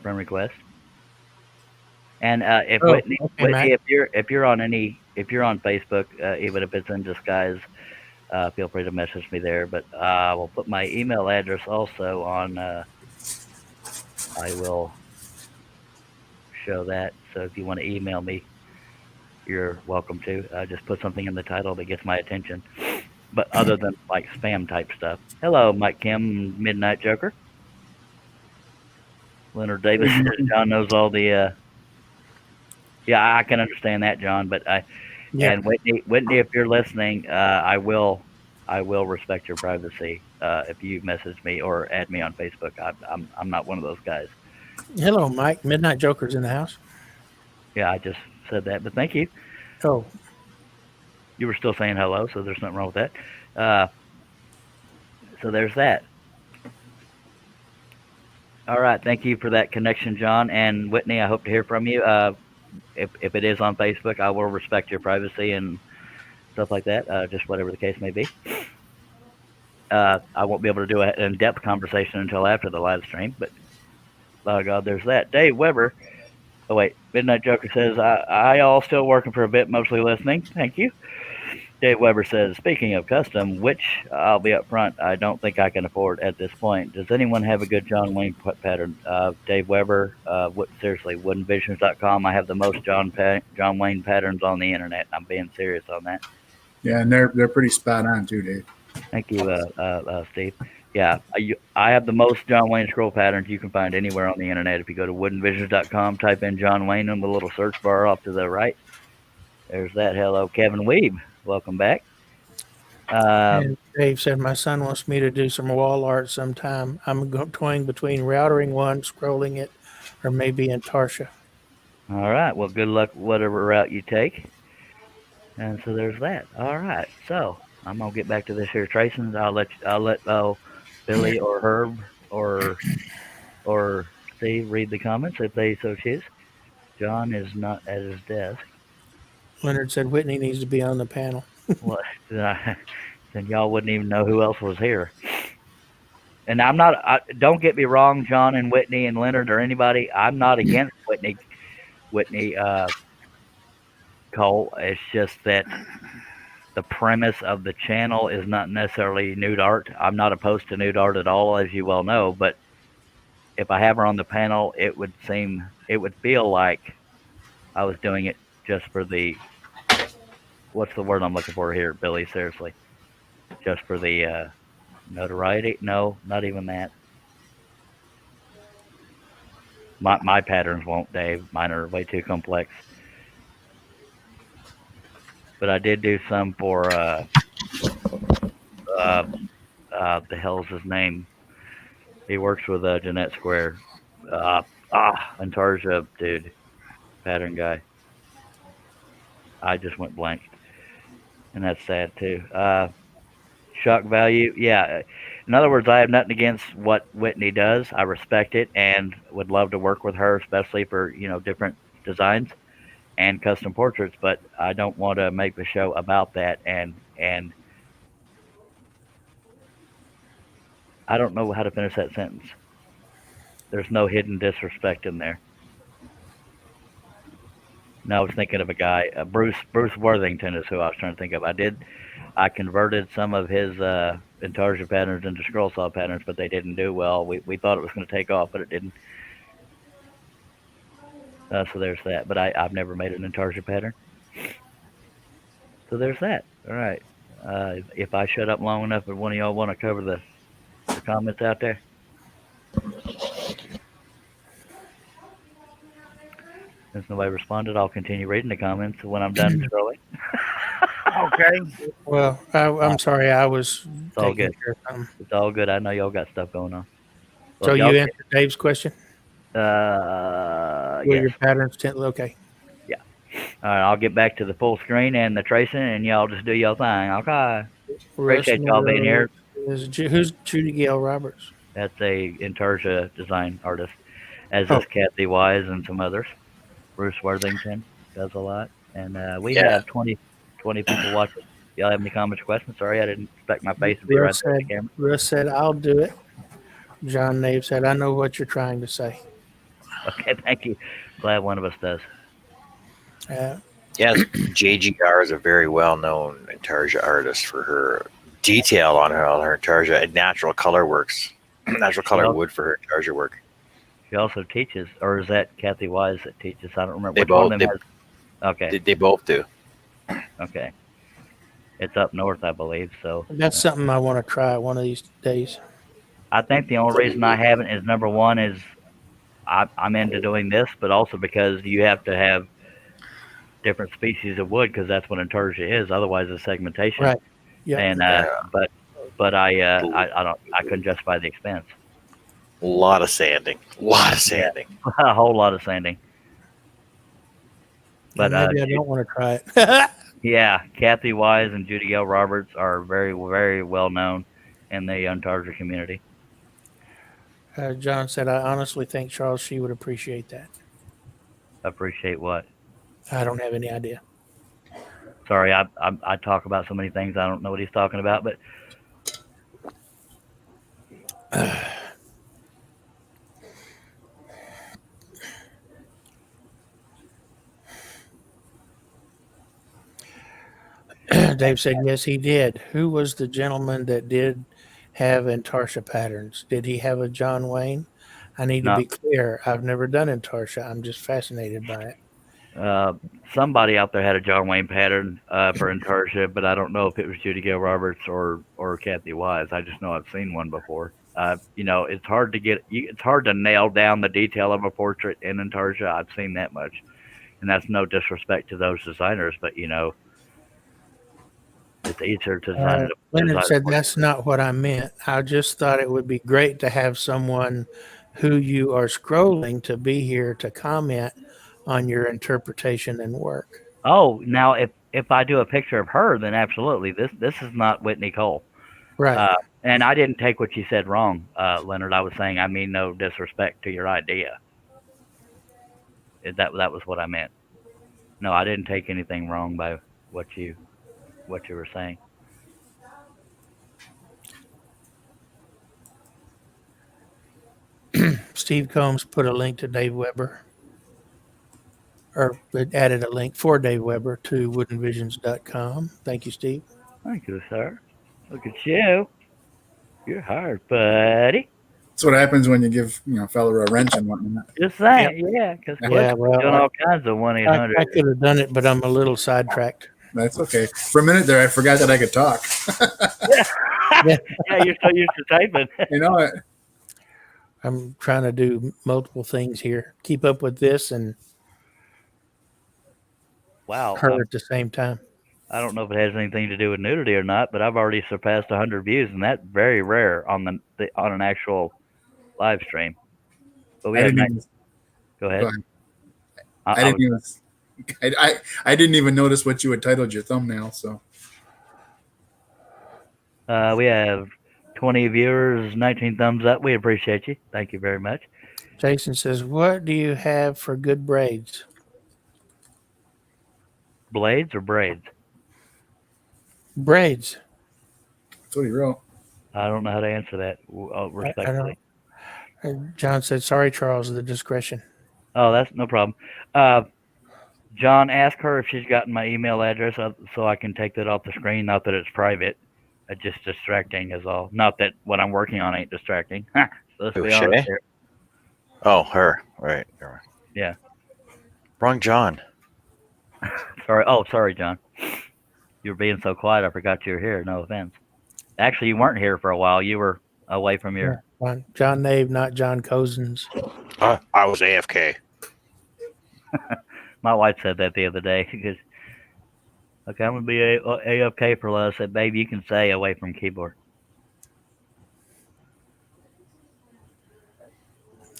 friend request. And if Oh, Whitney, okay, Whitney, Mac. if you're on Facebook, even if it's in disguise, feel free to message me there. But I will put my email address also on. I will show that. So if you want to email me, you're welcome to. Just put something in the title that gets my attention. But other than like spam type stuff. Hello, Mike Kim, Midnight Joker. Leonard Davis says John knows all the. Yeah, I can understand that, John. But Yeah. and Whitney, if you're listening, I will respect your privacy. If you message me or add me on Facebook, I'm not one of those guys. Hello, Mike. Midnight Joker's in the house. Yeah, I just said that, but thank you. Oh, You were still saying hello, so there's nothing wrong with that. Uh, so there's that. All right, thank you for that connection, John and Whitney. I hope to hear from you. If it is on Facebook, I will respect your privacy and stuff like that. Just whatever the case may be. I won't be able to do an in-depth conversation until after the live stream, but oh God, there's that. Dave Weber. Oh wait, Midnight Joker says I all still working for a bit, mostly listening. Thank you. Dave Weber says, speaking of custom, which I'll be up front, I don't think I can afford at this point. Does anyone have a good John Wayne pattern? Dave Weber, seriously, woodenvisions.com. I have the most John Wayne patterns on the internet. I'm being serious on that. Yeah, and they're pretty spot on too, Dave. Thank you, Steve. Yeah, I have the most John Wayne scroll patterns you can find anywhere on the internet. If you go to woodenvisions.com, type in John Wayne in the little search bar off to the right. There's that. Hello, Kevin Weeb. Welcome back. and Dave said my son wants me to do some wall art sometime. I'm toying between routering one, scrolling it, or maybe in Tarsha. All right. Well, good luck whatever route you take. And so there's that. All right. So I'm gonna get back to this here tracing. I'll let Billy or Herb or Steve read the comments if they so choose. John is not at his desk. Leonard said Whitney needs to be on the panel. Well, then y'all wouldn't even know who else was here. And I'm not. Don't get me wrong, John and Whitney and Leonard or anybody. I'm not against Whitney Cole. It's just that the premise of the channel is not necessarily nude art. I'm not opposed to nude art at all, as you well know. But if I have her on the panel, it would feel like I was doing it just for the. What's the word I'm looking for here, Billy? Seriously, just for the notoriety? No, not even that. My patterns won't, Dave. Mine are way too complex. But I did do some for the hell's his name? He works with Jeanette Square. In charge of dude, pattern guy. I just went blank, and that's sad too. Shock value, yeah. In other words, I have nothing against what Whitney does. I respect it and would love to work with her, especially for different designs and custom portraits. But I don't want to make the show about that, and I don't know how to finish that sentence. There's no hidden disrespect in there. No, I was thinking of a guy, Bruce Worthington is who I was trying to think of. I converted some of his intarsia patterns into scroll saw patterns, but they didn't do well. We thought it was going to take off, but it didn't. So there's that. But I've never made an intarsia pattern. So there's that. All right. If I shut up long enough, would one of y'all want to cover the comments out there? Since nobody responded, I'll continue reading the comments when I'm done scrolling. Okay. Well, I'm sorry, I was It's all taking good. care of something. It's all good. I know y'all got stuff going on. So if you y'all answered Dave's question? Will Will yes. your patterns tend? Okay. Yeah. All right. I'll get back to the full screen and the tracing, and y'all just do your thing. Okay. Appreciate y'all being here. Who's Judy Gale Roberts? That's a Intarsia design artist, as Oh. is Kathy Wise and some others. Bruce Worthington does a lot, and we Yeah. have 20 people watching. Y'all have any comments or questions? Sorry, I didn't expect my face to be right there at the camera. Russ said, I'll do it. John Nave said, I know what you're trying to say. Okay, thank you. Glad one of us does. Yes, JGR is a very well-known intarsia artist for her detail on her intarsia and natural color works, natural color Well, wood for her intarsia work. she also teaches, or is that Kathy Wise that teaches? I don't remember They which one of both them they, has. Okay, they both do. okay. It's up north, I believe. So That's something I want to try one of these days. I think the only reason I haven't is number one is I'm into doing this, but also because you have to have different species of wood because that's what intarsia is. Otherwise, it's segmentation. Right. Yep. And Yeah, but I don't I couldn't justify the expense. a lot of sanding, a lot of Yeah, sanding. a whole lot of sanding. And But maybe I don't want to try it. yeah, Kathy Wise and Judy L. Roberts are very well known in the intarsia community. John said, I honestly think, Charles, she would appreciate that. Appreciate what? I don't have any idea. Sorry, I talk about so many things I don't know what he's talking about. But Dave said, yes, he did. Who was the gentleman that did have intarsia patterns? Did he have a John Wayne? I need to not be clear. I've never done intarsia. I'm just fascinated by it. uh, somebody out there had a John Wayne pattern for intarsia, but I don't know if it was Judy Gale Roberts or Kathy Wise. I just know I've seen one before. It's hard to it's hard to nail down the detail of a portrait in intarsia. I've seen that much, and that's no disrespect to those designers, but it's easier to design Leonard a said, portrait. that's not what I meant. I just thought it would be great to have someone who you are scrolling to be here to comment on your interpretation and work. Oh, now if I do a picture of her, then absolutely. This is not Whitney Cole. Right. And I didn't take what you said wrong, Leonard. I was saying I mean no disrespect to your idea. That was what I meant. No, I didn't take anything wrong by what you what you were saying. Steve Combs put a link to Dave Weber, or added a link for Dave Weber to woodenvisions.com. Thank you, Steve. Thank you, sir. Look at you. You're hard, buddy. That's what happens when you give a fella a wrench and whatnot. Just saying, yeah, because Yeah, well, doing all kinds of 1-800. I could have done it, but I'm a little sidetracked. That's okay. For a minute there, I forgot that I could talk. Yeah, you're so used to typing. You know it. I'm trying to do multiple things here, keep up with this and Wow, her at the same time. I don't know if it has anything to do with nudity or not, but I've already surpassed 100 views, and that's very rare on on an actual live stream. But we I have didn't even, go go ahead. ahead. I didn't even. I didn't even notice what you had titled your thumbnail. So We have 20 viewers, 19 thumbs up. We appreciate you. Thank you very much. Jason says, what do you have for good braids? Blades or braids? Braids. that's what he wrote. I don't know how to answer that respectfully. John said, sorry, Charles, the discretion. Oh, that's no problem. John, ask her if she's gotten my email address so I can take that off the screen. Not that it's private. It's just distracting is all. Not that what I'm working on ain't distracting. So let's Who, be honest Shay? here. Oh, her. Right. Yeah. Wrong John. Sorry. Oh, sorry, John. You were being so quiet. I forgot you were here. No offense. Actually, you weren't here for a while. You were away from your. John Nave, not John Cozens. I was AFK. My wife said that the other day because. Okay, I'm gonna be AFK for a while. I said, "Babe, you can say away from keyboard."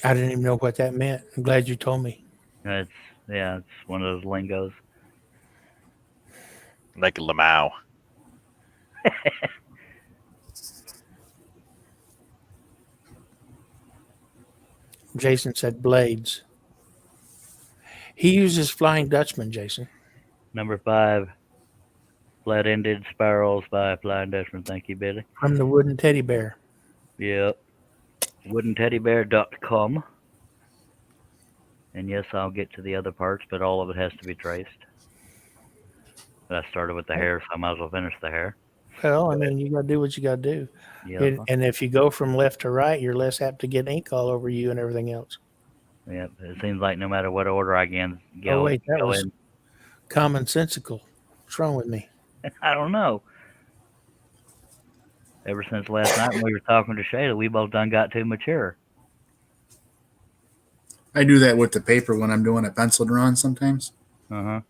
I didn't even know what that meant. I'm glad you told me. It's one of those lingos. Like Lamau. Jason said blades. He uses Flying Dutchman, Jason. Number 5, flat-ended spirals by Flying Dutchman. Thank you, Billy. From the Wooden Teddy Bear. Yep. WoodenTeddyBear.com. And yes, I'll get to the other parts, but all of it has to be traced. But I started with the hair, so I might as well finish the hair. Well, I mean, you got to do what you got to do. Yeah. And if you go from left to right, you're less apt to get ink all over you and everything else. Yep. It seems like no matter what order I go, Oh, wait, that go was in, commonsensical. What's wrong with me? I don't know. Ever since last night when we were talking to Shayla, we both done got too mature. I do that with the paper when I'm doing a pencil drawing sometimes, Uh-huh.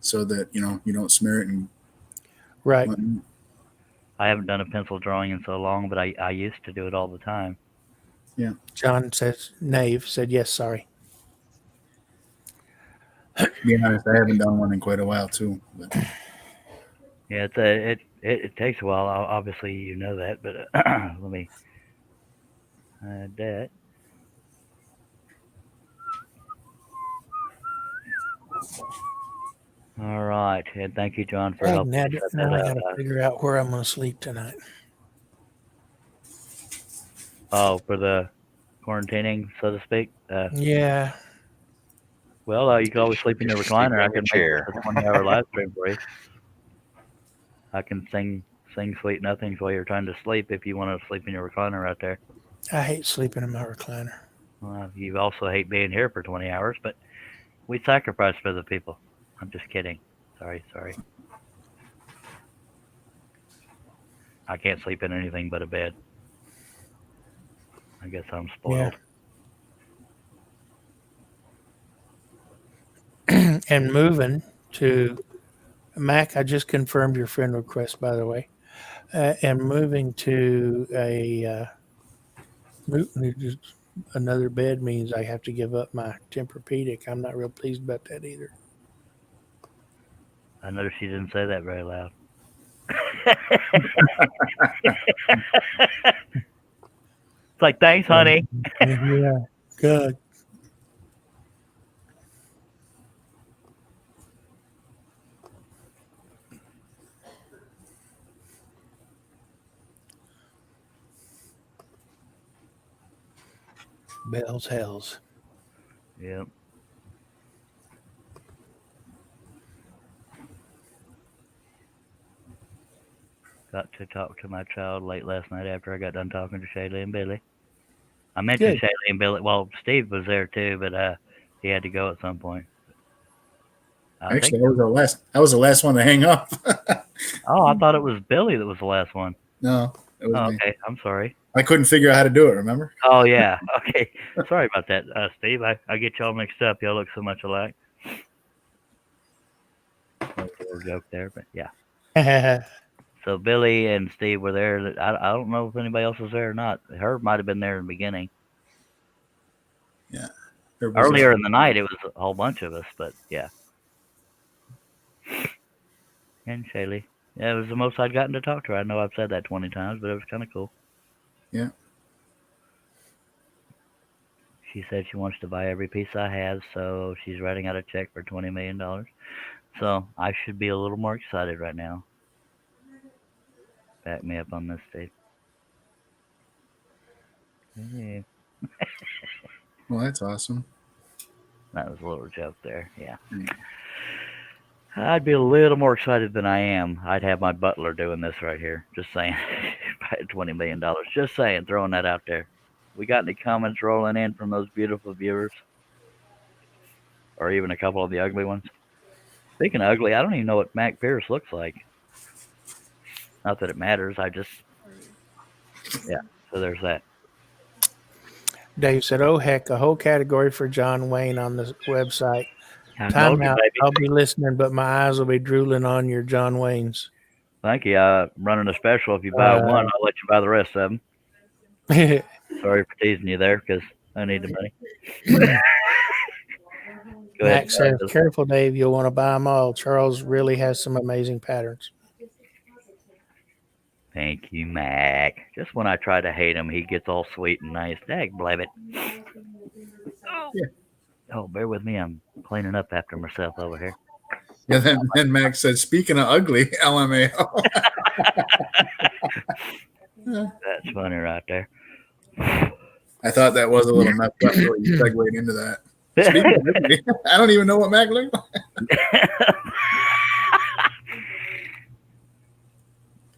so that you don't smear it and Right. whatnot. I haven't done a pencil drawing in so long, but I used to do it all the time. John says, Nave said, yes, sorry. To be honest, I haven't done one in quite a while too. But Yeah, it takes a while. Obviously, you know that, but let me add that. All right, and thank you, John, for helping me set Now I that got up. to figure out where I'm going to sleep tonight. Oh, for the quarantining, so to speak. Yeah. Well, you can always sleep in your Just sleep recliner. I in the can make chair. this a 20-hour live stream for you. I can sing sweet nothings while you're trying to sleep if you want to sleep in your recliner right there. I hate sleeping in my recliner. Well, you also hate being here for 20 hours, but we sacrifice for the people. I'm just kidding. Sorry. I can't sleep in anything but a bed. I guess I'm spoiled. Yeah. And moving to Mac, I just confirmed your friend request, by the way. And moving to another bed means I have to give up my Tempur-Pedic. I'm not real pleased about that either. I noticed you didn't say that very loud. It's like, thanks, honey. Yeah, good. Bells, hells. Yep. Got to talk to my child late last night after I got done talking to Shaylee and Billy. I mentioned Good. Shaylee and Billy. Well, Steve was there too, but he had to go at some point. actually, I was the last one to hang up. Oh, I thought it was Billy that was the last one. No, it was Oh, me. okay, I'm sorry. I couldn't figure out how to do it. Remember? Oh yeah, okay. Sorry about that, Steve. I get y'all mixed up. Y'all look so much alike. That was a little joke there, but yeah. So Billy and Steve were there. I don't know if anybody else was there or not. Herb might have been there in the beginning. Yeah. Earlier in the night, it was a whole bunch of us, but yeah. And Shaylee. Yeah, it was the most I'd gotten to talk to her. I know I've said that 20 times, but it was kind of cool. Yeah. She said she wants to buy every piece I have, so she's writing out a check for $20 million. So I should be a little more excited right now. Back me up on this, Steve. Yeah. Well, that's awesome. That was a little joke there, yeah. I'd be a little more excited than I am. I'd have my butler doing this right here. Just saying. $20 million. Just saying, throwing that out there. We got any comments rolling in from those beautiful viewers? Or even a couple of the ugly ones? Speaking of ugly, I don't even know what Mac Pierce looks like. Not that it matters, yeah, so there's that. Dave said, oh, heck, a whole category for John Wayne on the website. I Time told you, out. baby. I'll be listening, but my eyes will be drooling on your John Waynes. Thank you. I'm running a special. If you buy one, I'll let you buy the rest of them. Sorry for teasing you there, because I need the money. Go ahead. Max says, careful, Dave. You'll want to buy them all. Charles really has some amazing patterns. Thank you, Mac. Just when I try to hate him, he gets all sweet and nice. Dag blabbit. Oh, bear with me. I'm cleaning up after myself over here. Yeah, then Max said, speaking of ugly, LMAO. That's funny right there. I thought that was a little messed up the way you segued into that. Speaking of ugly, I don't even know what Mac looked like.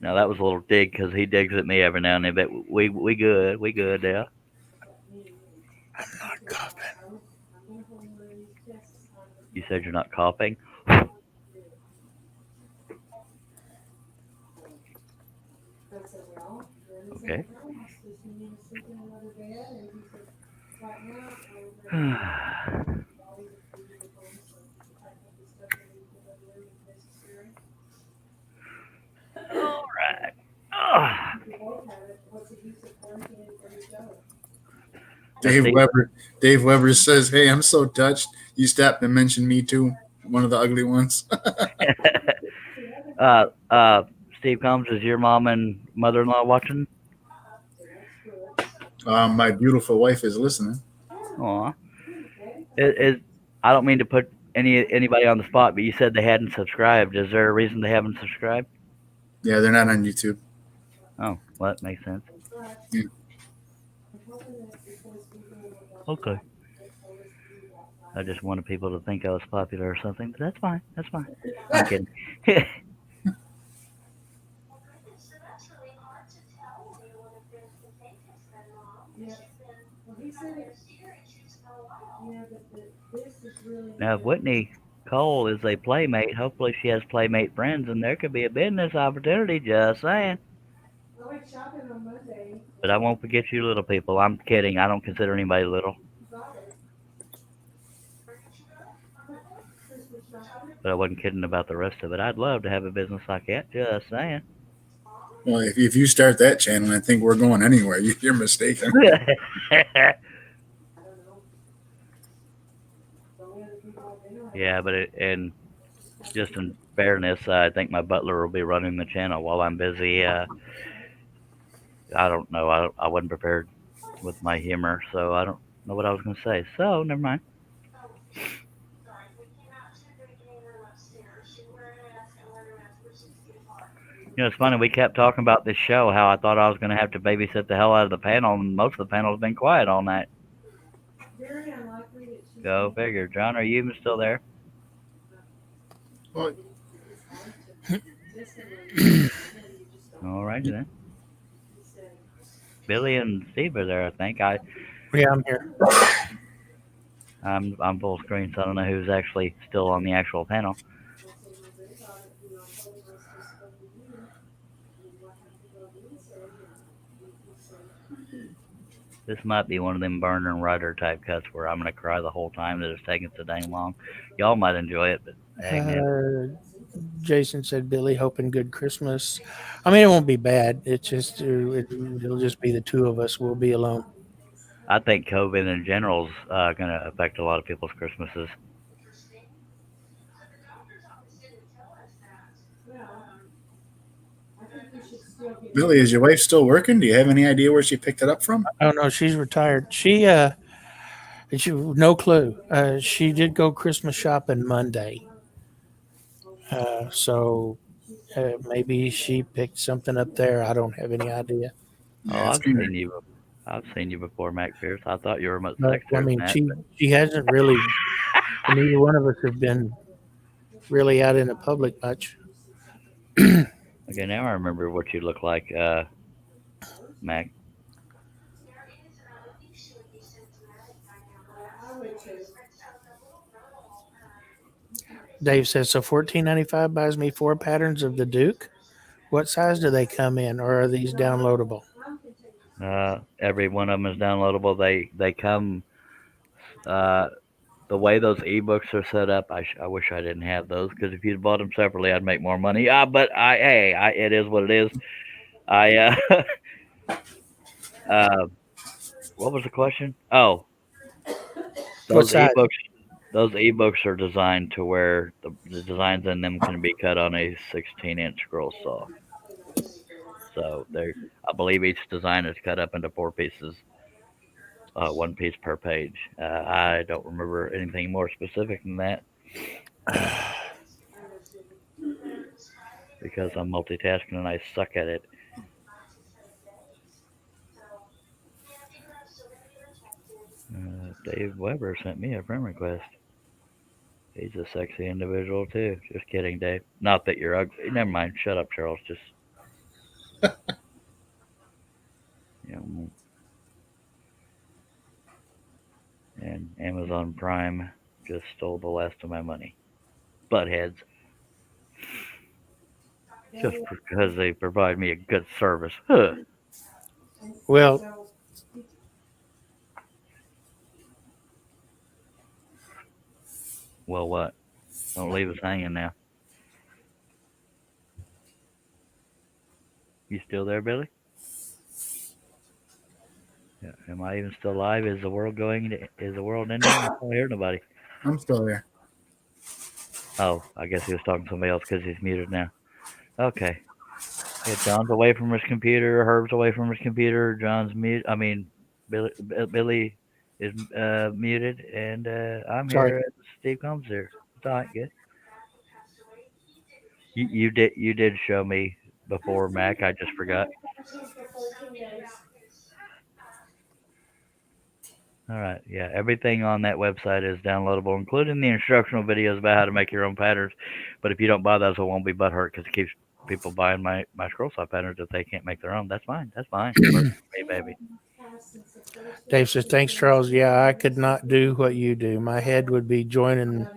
No, that was a little dig because he digs at me every now and then. But we good there. I'm not coughing. You said you're not coughing. Okay. All right. Ah. Dave Weber says, "Hey, I'm so touched. You stopped and mentioned me too. One of the ugly ones." uh, uh, Steve Combs, is your mom and mother-in-law watching? My beautiful wife is listening. Aw. I don't mean to put anybody on the spot, but you said they hadn't subscribed. Is there a reason they haven't subscribed? Yeah, they're not on YouTube. Oh, well, that makes sense. Yeah. Okay. I just wanted people to think I was popular or something, but that's fine. That's fine. I'm kidding. Now, if Whitney Cole is a playmate, hopefully she has playmate friends, and there could be a business opportunity. Just saying. But I won't forget you little people. I'm kidding. I don't consider anybody little. But I wasn't kidding about the rest of it. I'd love to have a business like that. Just saying. Well, if you start that channel, I think we're going anywhere. You're mistaken. Yeah, but and just in fairness, I think my butler will be running the channel while I'm busy. I don't know. I wasn't prepared with my humor, so I don't know what I was going to say. So never mind. You know, it's funny. We kept talking about this show, how I thought I was going to have to babysit the hell out of the panel, and most of the panel has been quiet all night. Go figure. John, are you even still there? Well, All righty then. Billy and Steve are there, I think. Yeah, I'm here. I'm full screen, so I don't know who's actually still on the actual panel. This might be one of them burner and rudder type cuts where I'm gonna cry the whole time that it's taking so dang long. Y'all might enjoy it, but dang it. Jason said, Billy, hoping good Christmas. I mean, it won't be bad. It's just, it'll just be the two of us. We'll be alone. I think COVID in general is gonna affect a lot of people's Christmases. Billy, is your wife still working? Do you have any idea where she picked it up from? Oh no, she's retired. She no clue. She did go Christmas shopping Monday. So maybe she picked something up there. I don't have any idea. Oh, Yeah, it's kinda, I've seen you before, Mac Pierce. I thought you were much But I sexier than mean, that. she hasn't really. Neither one of us have been really out in the public much. Okay, now I remember what you look like, Mac. Dave says so. $14.95 buys me 4 patterns of the Duke. What size do they come in, or are these downloadable? Every one of them is downloadable. They come the way those ebooks are set up. I wish I didn't have those because if you'd bought them separately, I'd make more money. But it is what it is. I uh, what was the question? Oh, What those size? ebooks. Those ebooks are designed to where the designs in them can be cut on a 16-inch scroll saw. So I believe each design is cut up into 4 pieces, one piece per page. I don't remember anything more specific than that because I'm multitasking and I suck at it. Dave Weber sent me a friend request. He's a sexy individual too. Just kidding, Dave. Not that you're ugly. Never mind. Shut up, Charles. Just you know. And Amazon Prime just stole the last of my money. Buttheads. Just because they provide me a good service. Huh. Well, Well, what? Don't leave us hanging now. You still there, Billy? Yeah. Am I even still alive? Is the world is the world ending? I don't hear nobody. I'm still there. Oh, I guess he was talking to somebody else because he's muted now. Okay. Yeah, John's away from his computer. Herb's away from his computer. John's mute. I mean, Billy is muted, and I'm sorry. here. Steve comes here. It's all right, good. You did show me before, Mac. I just forgot. All right, yeah. Everything on that website is downloadable, including the instructional videos about how to make your own patterns. But if you don't buy those, I won't be butthurt because it keeps people buying my scroll saw patterns if they can't make their own. That's fine. That's fine. Works for me, baby. Dave says, thanks, Charles. Yeah, I could not do what you do. My head would be joining,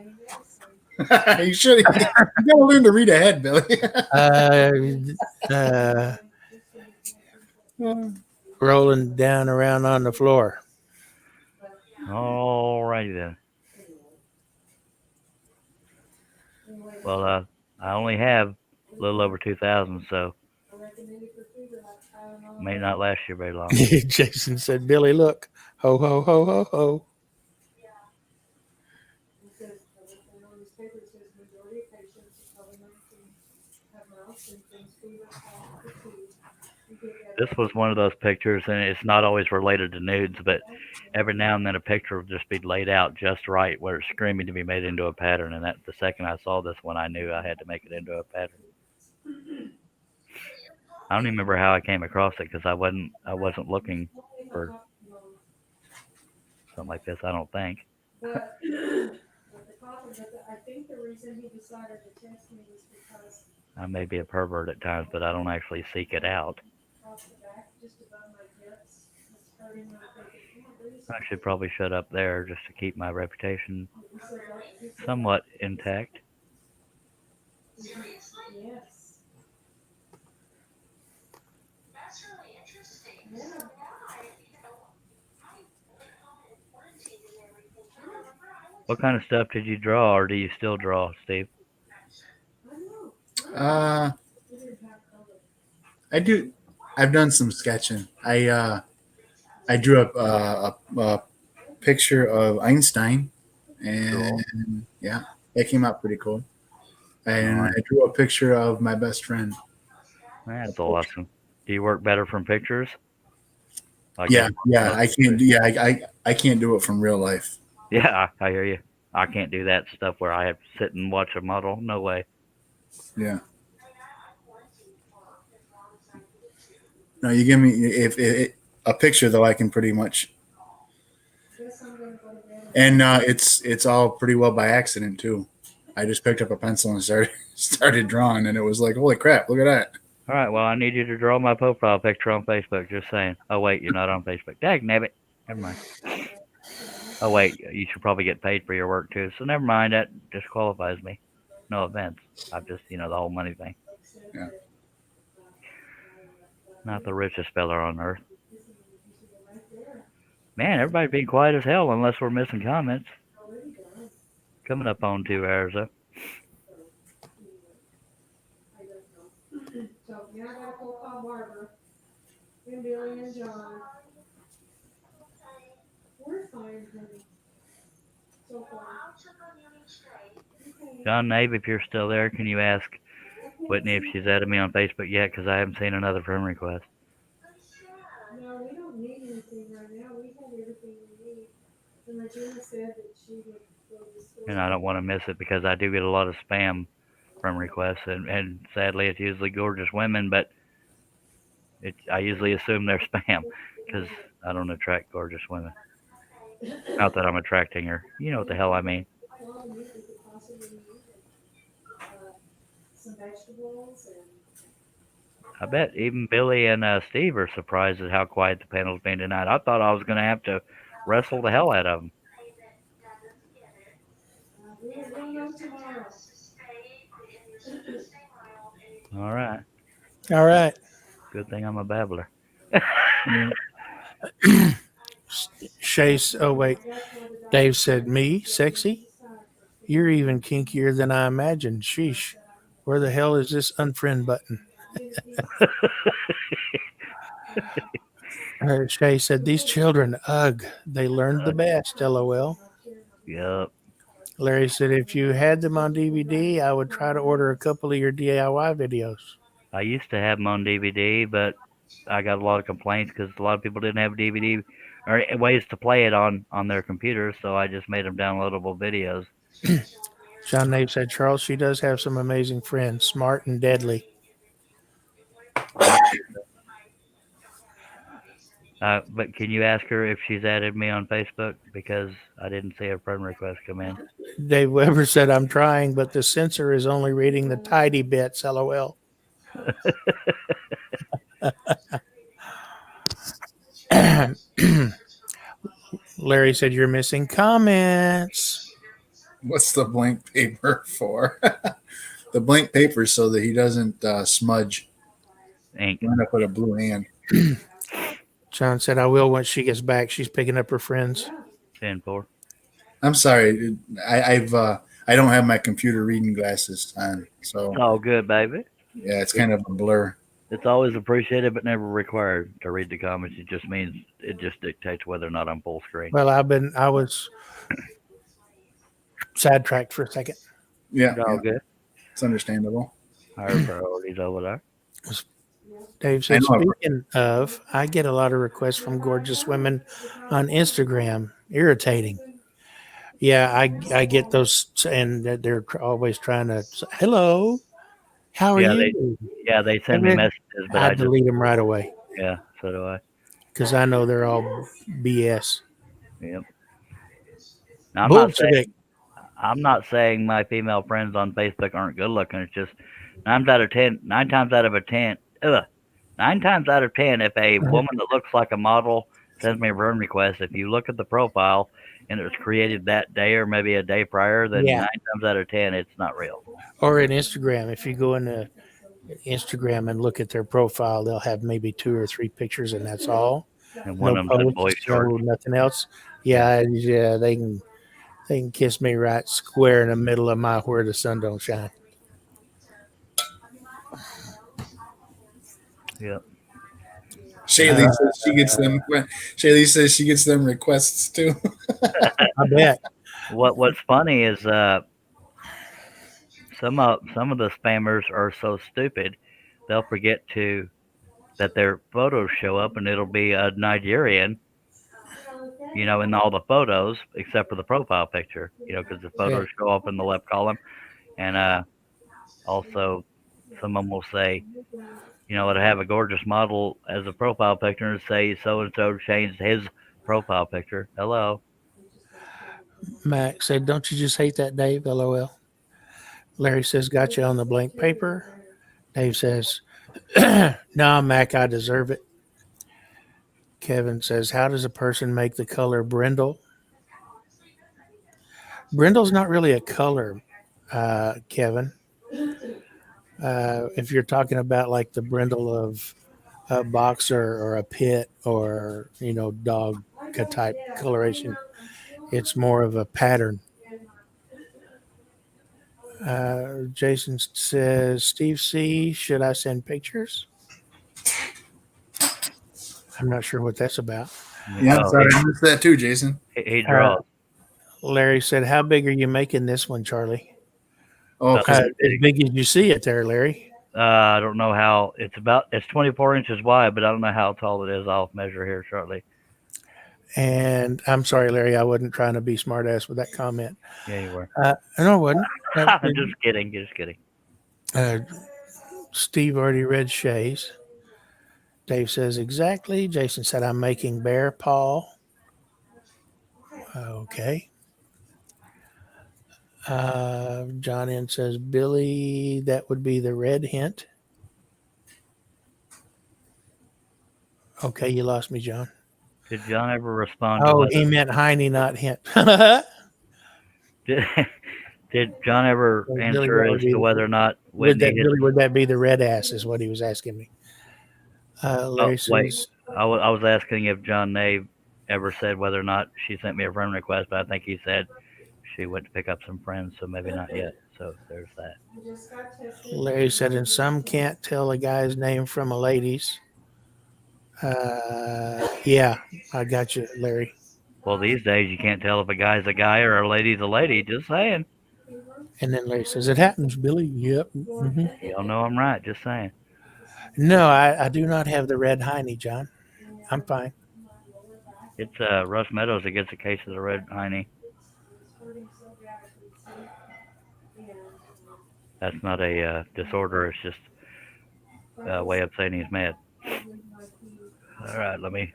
You should. You gotta learn to read ahead, Billy. uh, rolling down around on the floor. All righty then. Well, I only have a little over 2,000, so may not last you very long. Jason said, Billy, look. Ho, ho, ho, ho, ho. This was one of those pictures, and it's not always related to nudes, but every now and then a picture will just be laid out just right where it's screaming to be made into a pattern. And that the second I saw this one, I knew I had to make it into a pattern. I don't even remember how I came across it because I wasn't looking for something like this. I don't think. I may be a pervert at times, but I don't actually seek it out. I should probably shut up there just to keep my reputation somewhat intact. What kind of stuff did you draw, or do you still draw, Steve? I do. I've done some sketching. I drew up a picture of Einstein, and Cool. yeah, it came out pretty cool. And Alright. I drew a picture of my best friend. That's awesome. Do you work better from pictures? Yeah, I can't. Yeah, I can't do it from real life. Yeah, I hear you. I can't do that stuff where I have to sit and watch a model. No way. Yeah. No, you give me if a picture though, I can pretty much. And it's all pretty well by accident too. I just picked up a pencil and started drawing, and it was like, holy crap! Look at that. All right, well, I need you to draw my profile picture on Facebook. Just saying. Oh wait, you're not on Facebook. Dagnabbit. Never mind. Oh wait, you should probably get paid for your work too. So never mind. That disqualifies me. No offense. I'm just the whole money thing. Yeah. Not the richest fella on earth. Man, everybody's being quiet as hell unless we're missing comments. Coming up on 2 hours though. John Nave, if you're still there, can you ask Whitney if she's added me on Facebook yet? Because I haven't seen another friend request. No, we don't need anything right now. We have everything we need. And Regina said that she would go to the store. And I don't want to miss it because I do get a lot of spam friend requests, and sadly it's usually gorgeous women, but I usually assume they're spam because I don't attract gorgeous women. Not that I'm attracting her. You know what the hell I mean. Well, you could possibly use it. Some vegetables and I bet even Billy and Steve are surprised at how quiet the panel's been tonight. I thought I was going to have to wrestle the hell out of them. we'll know tomorrow. All right. All right. Good thing I'm a babbler. Chase. Oh, wait. Dave said, me? Sexy? You're even kinkier than I imagined. Sheesh. Where the hell is this unfriend button? Shay said, these children, ugh, they learned the best, LOL. Yup. Larry said, if you had them on DVD, I would try to order a couple of your DIY videos. I used to have them on DVD, but I got a lot of complaints because a lot of people didn't have DVD or ways to play it on their computers, so I just made them downloadable videos. John Nave said, Charles, she does have some amazing friends, smart and deadly. But can you ask her if she's added me on Facebook? Because I didn't see a friend request come in. Dave Weber said, I'm trying, but the censor is only reading the tidy bits, LOL. Larry said, you're missing comments. What's the blank paper for? The blank paper so that he doesn't smudge. Ink. I'm gonna put a blue hand. John said, I will once she gets back. She's picking up her friends. 10-4. I'm sorry, I don't have my computer reading glasses on, so It's all good, baby. yeah, it's kind of a blur. It's always appreciated but never required to read the comments. It just means it just dictates whether or not I'm full screen. Well, I was sidetracked for a second. Yeah, It's all yeah, good. it's understandable. Higher priorities over there. Dave said, I know. speaking of, I get a lot of requests from gorgeous women on Instagram. Irritating. Yeah, I get those, and they're always trying to, hello, how are Yeah, you? they send And me then messages, but I I just delete them right away yeah, so do I. because I know they're all BS. Yep. Now, Bullshit. I'm not saying my female friends on Facebook aren't good looking. It's just 9 times out of 10, 9 times out of 10, if a woman that looks like a model sends me a friend request, if you look at the profile and it was created that day or maybe a day prior, then Yeah. 9 times out of 10, it's not real. Or in Instagram, if you go into Instagram and look at their profile, they'll have maybe 2 or 3 pictures, and that's all. And one No of them said boy posts, no shorts. nothing else. Yeah, they can kiss me right square in the middle of my where the sun don't shine. Yep. Shaylee says she gets them. Shaylee says she gets them requests too. I bet. What's funny is some of the spammers are so stupid they'll forget to that their photos show up and it'll be a Nigerian, in all the photos except for the profile picture, because the photos show up in the left column, and also some of them will say, to have a gorgeous model as a profile picture and say so and so changed his profile picture. Hello. Max said, don't you just hate that, Dave? LOL. Larry says, got you on the blank paper. Dave says, no, Mac, I deserve it. Kevin says, how does a person make the color brindle? Brindle's not really a color, Kevin. If you're talking about like the brindle of a boxer or a pit or, dog type coloration, it's more of a pattern. Jason says, Steve C., should I send pictures? I'm not sure what that's about. Yeah, I'm sorry, I missed that too, Jason. He draws. Larry said, how big are you making this one, Charlie? Oh, As big as you see it there, Larry. I don't know how it's 24 inches wide, but I don't know how tall it is. I'll measure here shortly. And I'm sorry, Larry, I wasn't trying to be smart ass with that comment. Yeah, you were. No, I wasn't. Just kidding. Steve already read Shay's. Dave says, exactly. Jason said, I'm making bear paw. Okay. John N says, Billy, that would be the red hint. Okay, you lost me, John. Did John ever respond to Oh, whether he meant Heine, not hint. did, did John ever Billy, answer that as would be to whether or not would Whitney that had? Billy, would that be the red ass? Is what he was asking me. Larry Wait, says, I was asking if John Nave ever said whether or not she sent me a friend request, but I think he said she went to pick up some friends, so maybe not yet. So there's that. Larry said, and some can't tell a guy's name from a lady's. Yeah, I got you, Larry. Well, these days you can't tell if a guy's a guy or a lady's a lady. Just saying. And then Larry says, it happens, Billy. Yep. Mm-hmm. Y'all know I'm right. Just saying. No, I do not have the red Heine, John. I'm fine. It's Russ Meadows that gets a case of the red hiney. That's not a disorder. It's just a way of saying he's mad. All right, let me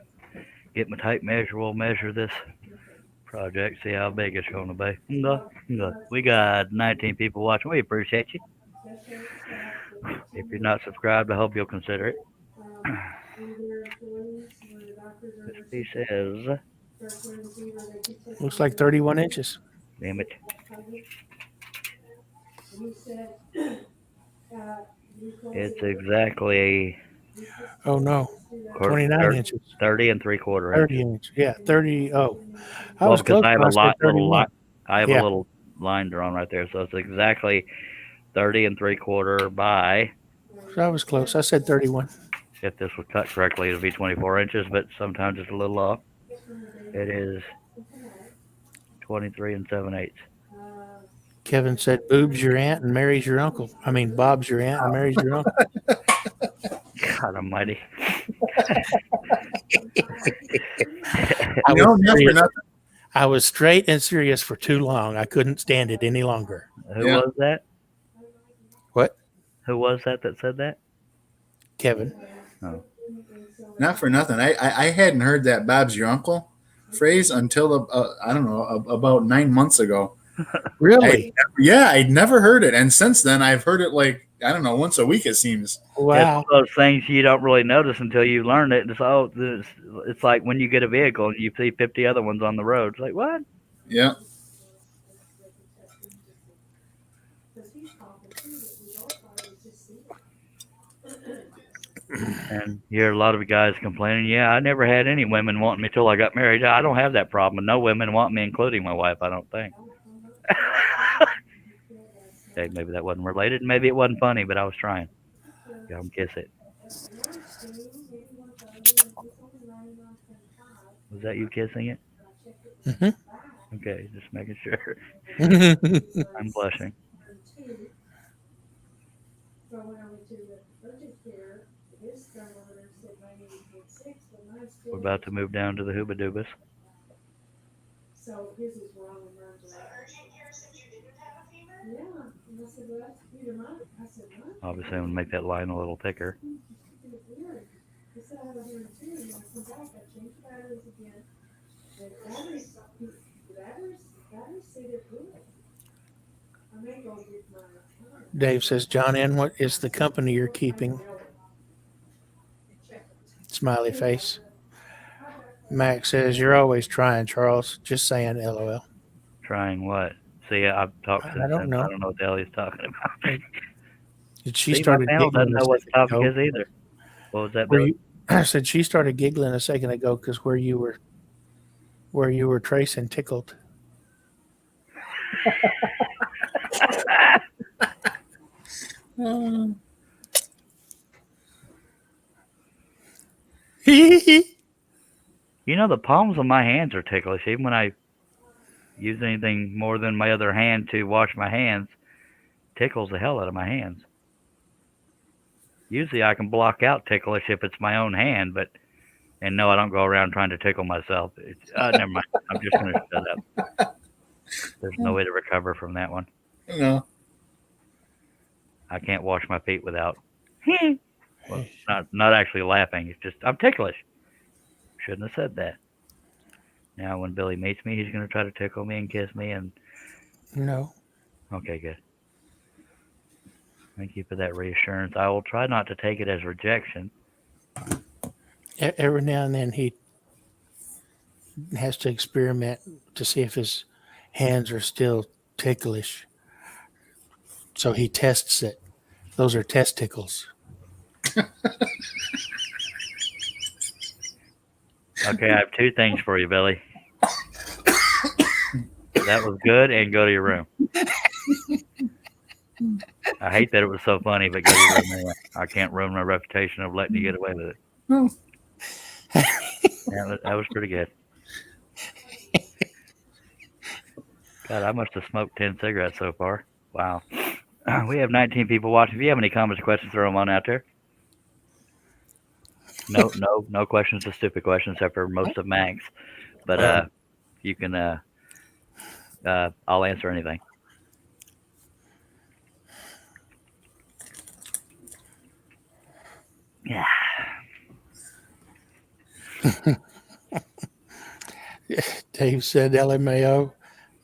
get my tape measure. We'll measure this project, see how big it's going to be. We got 19 people watching. We appreciate you. If you're not subscribed, I hope you'll consider it. He says, Looks like 31 inches. damn it. It's exactly Oh, no. 29 inches. 30 and 3/4 30 inches. inches. Yeah, 30. Oh, I Well, was because close. I have When a I said little 31. I have Yeah. a little line drawn right there, so it's exactly 30 and 3/4 by. So I was close. I said 31. If this was cut correctly, it'd be 24 inches, but sometimes it's a little off. It is 23 and 7/8. Kevin said, boob's your aunt and Mary's your uncle. I mean, Bob's your aunt and Mary's your uncle. God almighty. I was straight and serious for too long. I couldn't stand it any longer. Who was that? What? Who was that said that? Kevin. Oh. Not for nothing. I hadn't heard that Bob's your uncle phrase until I don't know, about 9 months ago. Really? I'd never heard it, and since then I've heard it like, I don't know, once a week it seems. Wow. It's one of those things you don't really notice until you learn it. It's like when you get a vehicle and you see 50 other ones on the road. It's like, what? Yeah. And you hear a lot of guys complaining, yeah, I never had any women want me till I got married. I don't have that problem. No women want me, including my wife, I don't think. Okay, maybe that wasn't related. Maybe it wasn't funny, but I was trying. Go and kiss it. Was that you kissing it? Mm-hmm. Okay, just making sure. I'm blushing. We're about to move down to the Hooba Doobas. So his is wrong and mine's right. Yeah. And I said, well, that's Peter mine. I said, what? Obviously, I'm going to make that line a little thicker. He said I have 102, and I come back, I changed the batteries again. And batteries say they're good. I may go get my. Dave says, John N., what is the company you're keeping? Smiley face. Max says, you're always trying, Charles. Just saying, LOL. Trying what? See, I've talked since I don't then. know. I don't know what the hell he's talking about. She See, started my panel giggling doesn't a know what the second topic ago. is either. What was that, Were Billy? you, I said she started giggling a second ago because where you were tracing tickled. You know, the palms of my hands are ticklish. Even when I use anything more than my other hand to wash my hands, tickles the hell out of my hands. Usually I can block out ticklish if it's my own hand, and no, I don't go around trying to tickle myself. Never mind. I'm just going to shut up. There's no way to recover from that one. No. I can't wash my feet without. Well, not actually laughing. It's just I'm ticklish. Shouldn't have said that. Now, when Billy meets me, he's gonna try to tickle me and kiss me, and No. okay, good. Thank you for that reassurance. I will try not to take it as rejection. Every now and then he has to experiment to see if his hands are still ticklish. So he tests it. Those are testicles. Okay, I have two things for you, Billy. That was good, and go to your room. I hate that it was so funny, but go to your room anyway. I can't ruin my reputation of letting you get away with it. Oh. That was pretty good. God, I must have smoked 10 cigarettes so far. Wow. We have 19 people watching. If you have any comments or questions, throw them on out there. No questions are stupid questions except for most of Max. But you can I'll answer anything. Yeah. Dave said LMAO.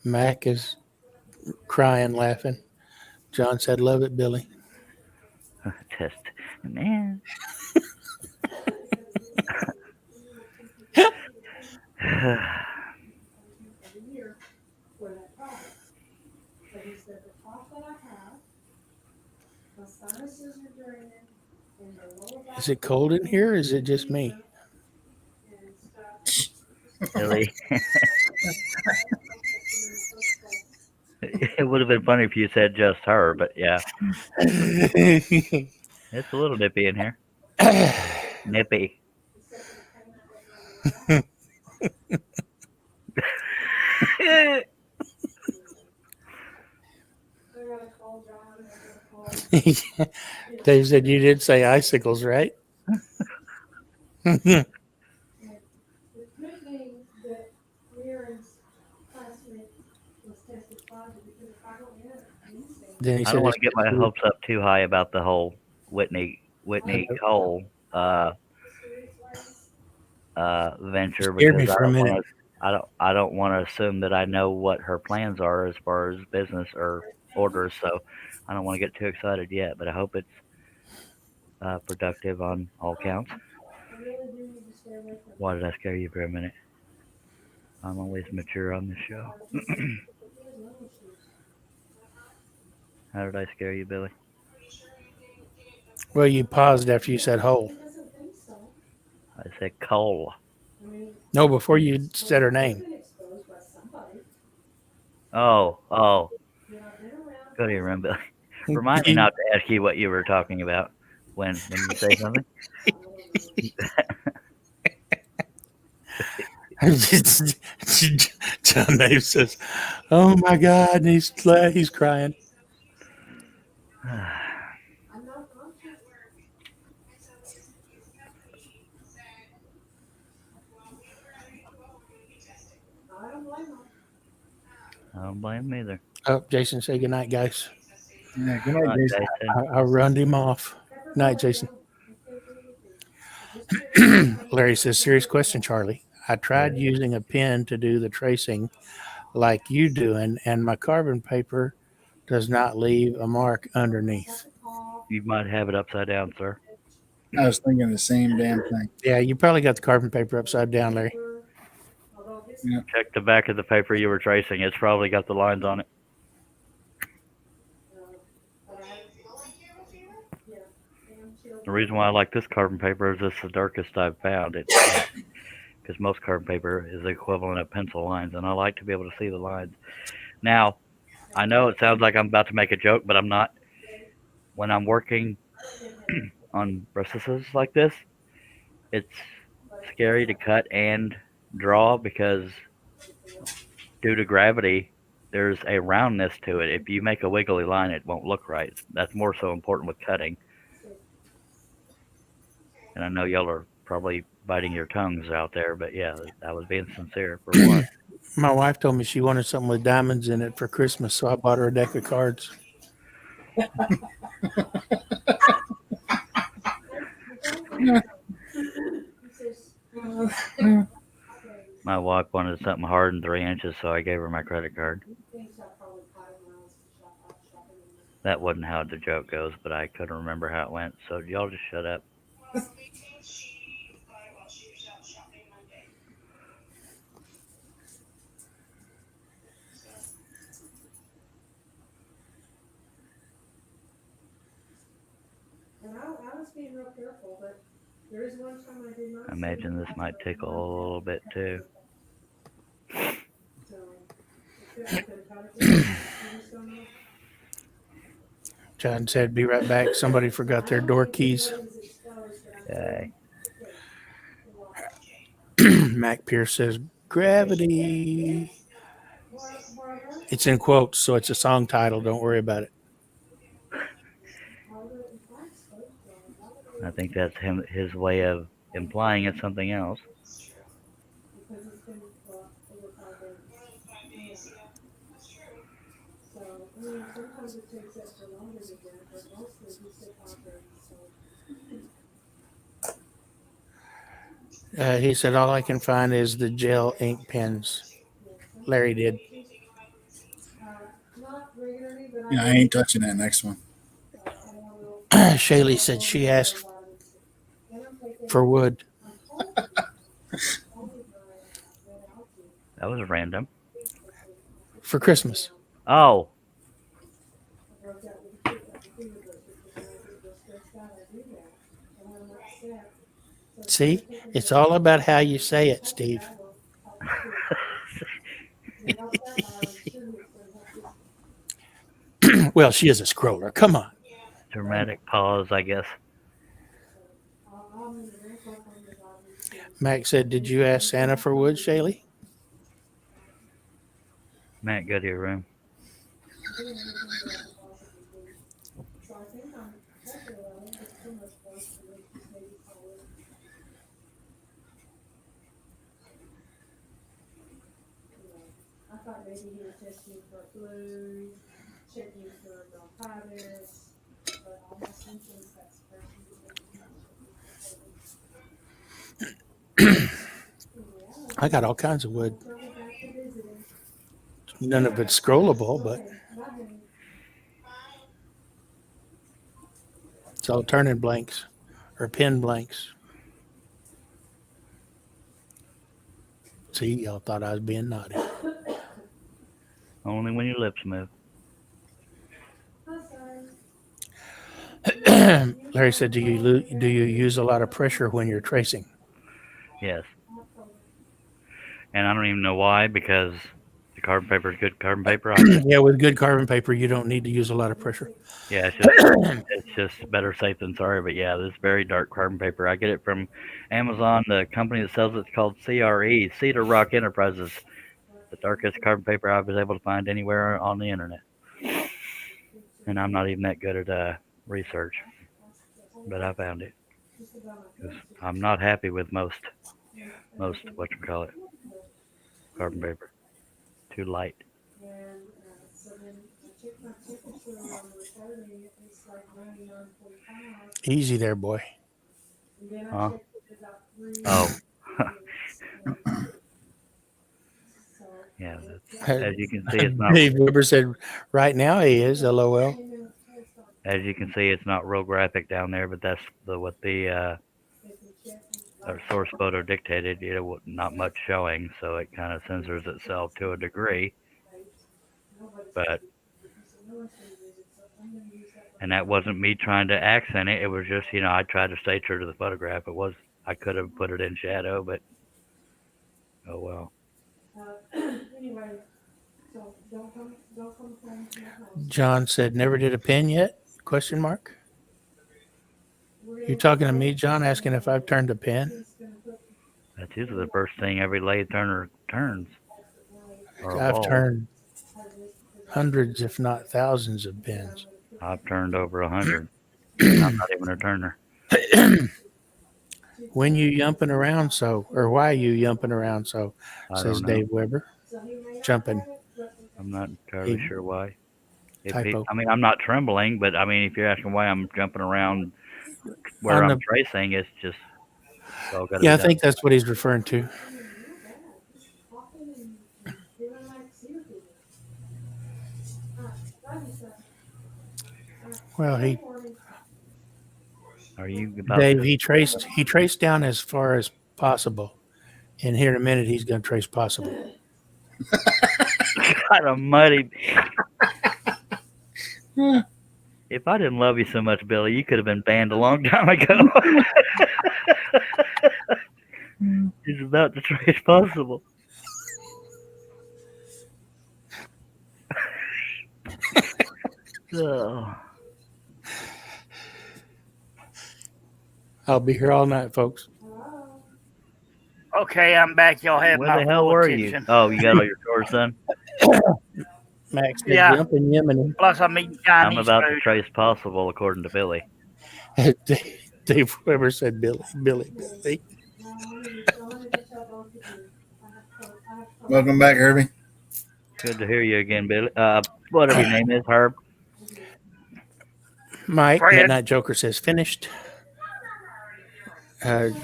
Mac is crying, laughing. John said, love it, Billy. Test. Man. For that product. So he said the cough that I have, my sinuses are draining, and the lower back. Is it cold in here or is it just me? And stuff. Billy. It would have been funny if you said just her, but yeah. It's a little nippy in here. Nippy. Dave said you did say icicles, right? The good thing that Mary's classmate was tested positive because if I don't have these things. Then he I said, don't want to get my hopes up too high about the whole Whitney Cole venture Scared me because for a minute. I don't want to assume that I know what her plans are as far as business or orders. So I don't want to get too excited yet. But I hope it's productive on all counts. I really do need to stay away from. Why did I scare you for a minute? I'm always mature on this show. How did I scare you, Billy? Well, you paused after you said hole. He doesn't think so. I said Cole. I mean, No, before you said her name. been exposed by somebody. Oh, You know, I've been around. go to your room, Billy. Remind me not to ask you what you were talking about when you say something. John Dave says, "Oh my God!" And he's crying. I'm not conscious. I don't blame him. I don't blame him either. Oh, Jason, say goodnight, guys. Yeah, good All night, right, Jason. Jason. I run him off. Night, Jason. Larry says, serious question, Charlie. I tried using a pen to do the tracing like you doing, and my carbon paper does not leave a mark underneath. You might have it upside down, sir. I was thinking the same damn thing. Yeah, you probably got the carbon paper upside down, Larry. Check the back of the paper you were tracing. It's probably got the lines on it. The reason why I like this carbon paper is it's the darkest I've found it. Because most carbon paper is the equivalent of pencil lines, and I like to be able to see the lines. Now, I know it sounds like I'm about to make a joke, but I'm not. When I'm working on processes like this, it's scary to cut and draw because due to gravity, there's a roundness to it. If you make a wiggly line, it won't look right. That's more so important with cutting. And I know y'all are probably biting your tongues out there, but yeah, I was being sincere for one. My wife told me she wanted something with diamonds in it for Christmas, so I bought her a deck of cards. My wife wanted something hard and 3 inches, so I gave her my credit card. That wasn't how the joke goes, but I couldn't remember how it went. So y'all just shut up. And I was being real careful, but there is one time I did not. I imagine this might tickle a little bit too. So, I couldn't cut it. I just don't know. John said, "Be right back. Somebody forgot their door keys." Yay. Mac Pierce says, "Gravity." It's in quotes, so it's a song title. Don't worry about it. I think that's his way of implying it's something else. Because it's been over 5 days. Yeah. So, I mean, sometimes it takes extra longer to get it, but mostly he said 5 days. So, He said, "All I can find is the gel ink pens." Larry did. not regularly, but Yeah, I ain't touching that next one. Shaylee said she asked for wood. That was random. For Christmas. Oh, See, it's all about how you say it, Steve. Well, she is a scroller. Come on. dramatic pause, I guess. Mac said, "Did you ask Santa for wood, Shaylee?" Matt, go to your room. I thought maybe he was testing for flu, checking for bronchitis, but all my symptoms got I got all kinds of wood. None of it's scrollable, but it's all turning blanks or pen blanks. See, y'all thought I was being naughty. Only when your lips move. Larry said, do you use a lot of pressure when you're tracing?" Yes. And I don't even know why, because the carbon paper is good carbon paper. Yeah, with good carbon paper, you don't need to use a lot of pressure. Yeah, it's just better safe than sorry. But yeah, this very dark carbon paper. I get it from Amazon. The company that sells it's called CRE, Cedar Rock Enterprises. The darkest carbon paper I was able to find anywhere on the internet. And I'm not even that good at research, but I found it. 'Cause I'm not happy with most whatchamacallit, carbon paper. Too light. And so then I checked my temperature on the recording. It's like 99.5. Easy there, boy. And then I Huh? checked it about 3. Oh, So yeah. As you can see, it's not. Dave Weber said, "Right now he is." LOL. As you can see, it's not real graphic down there, but that's what the source photo dictated. Not much showing, so it kind of censors itself to a degree. But and that wasn't me trying to accent it. It was just I tried to stay true to the photograph. I could have put it in shadow, but oh well. Anyway, so don't come home from the house. John said, "Never did a pen yet?" Question mark. You talking to me, John, asking if I've turned a pen? That's usually the first thing every lathe turner turns. Or I've ball. turned hundreds, if not thousands, of pens. I've turned over 100. I'm not even a turner. When you yumping around so, or why are you yumping around so? I Says don't know. Dave Weber. Jumping. I'm not entirely sure why. Typo. I'm not trembling, but if you're asking why I'm jumping around where I'm tracing, it's just it's all got to Yeah, I be done. think that's what he's referring to. Well, Are you about Dave, to? he traced down as far as possible. And here in a minute, he's going to trace possible. God almighty. If I didn't love you so much, Billy, you could have been banned a long time ago. He's about to trace possible. Oh. I'll be here all night, folks. Okay, I'm back. Y'all have Where my the hell full were attention. you? Oh, you got all your chores done? Max said Yeah. jump in Yemeni. Plus, I'm eating I'm Chinese about to food. trace possible according to Billy. Dave Weber said Billy. Welcome back, Herbie. Good to hear you again, Billy. Whatever your name is, Herb. Mike, Fred. Midnight Joker says finished.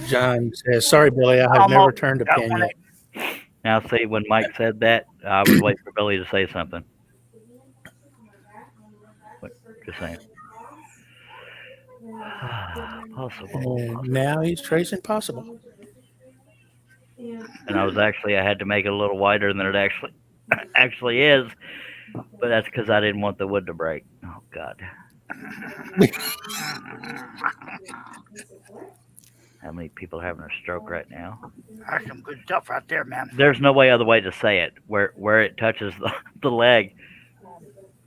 John says, sorry, Billy, I have never Almost turned a got pin one yet. Now, see, when Mike said that, I was waiting for Billy to say something. Just saying. Possible. And now he's tracing possible. And I had to make it a little wider than it actually is, but that's because I didn't want the wood to break. Oh God! How many people are having a stroke right now? That's some good stuff right there, man. There's no other way to say it. Where it touches the leg,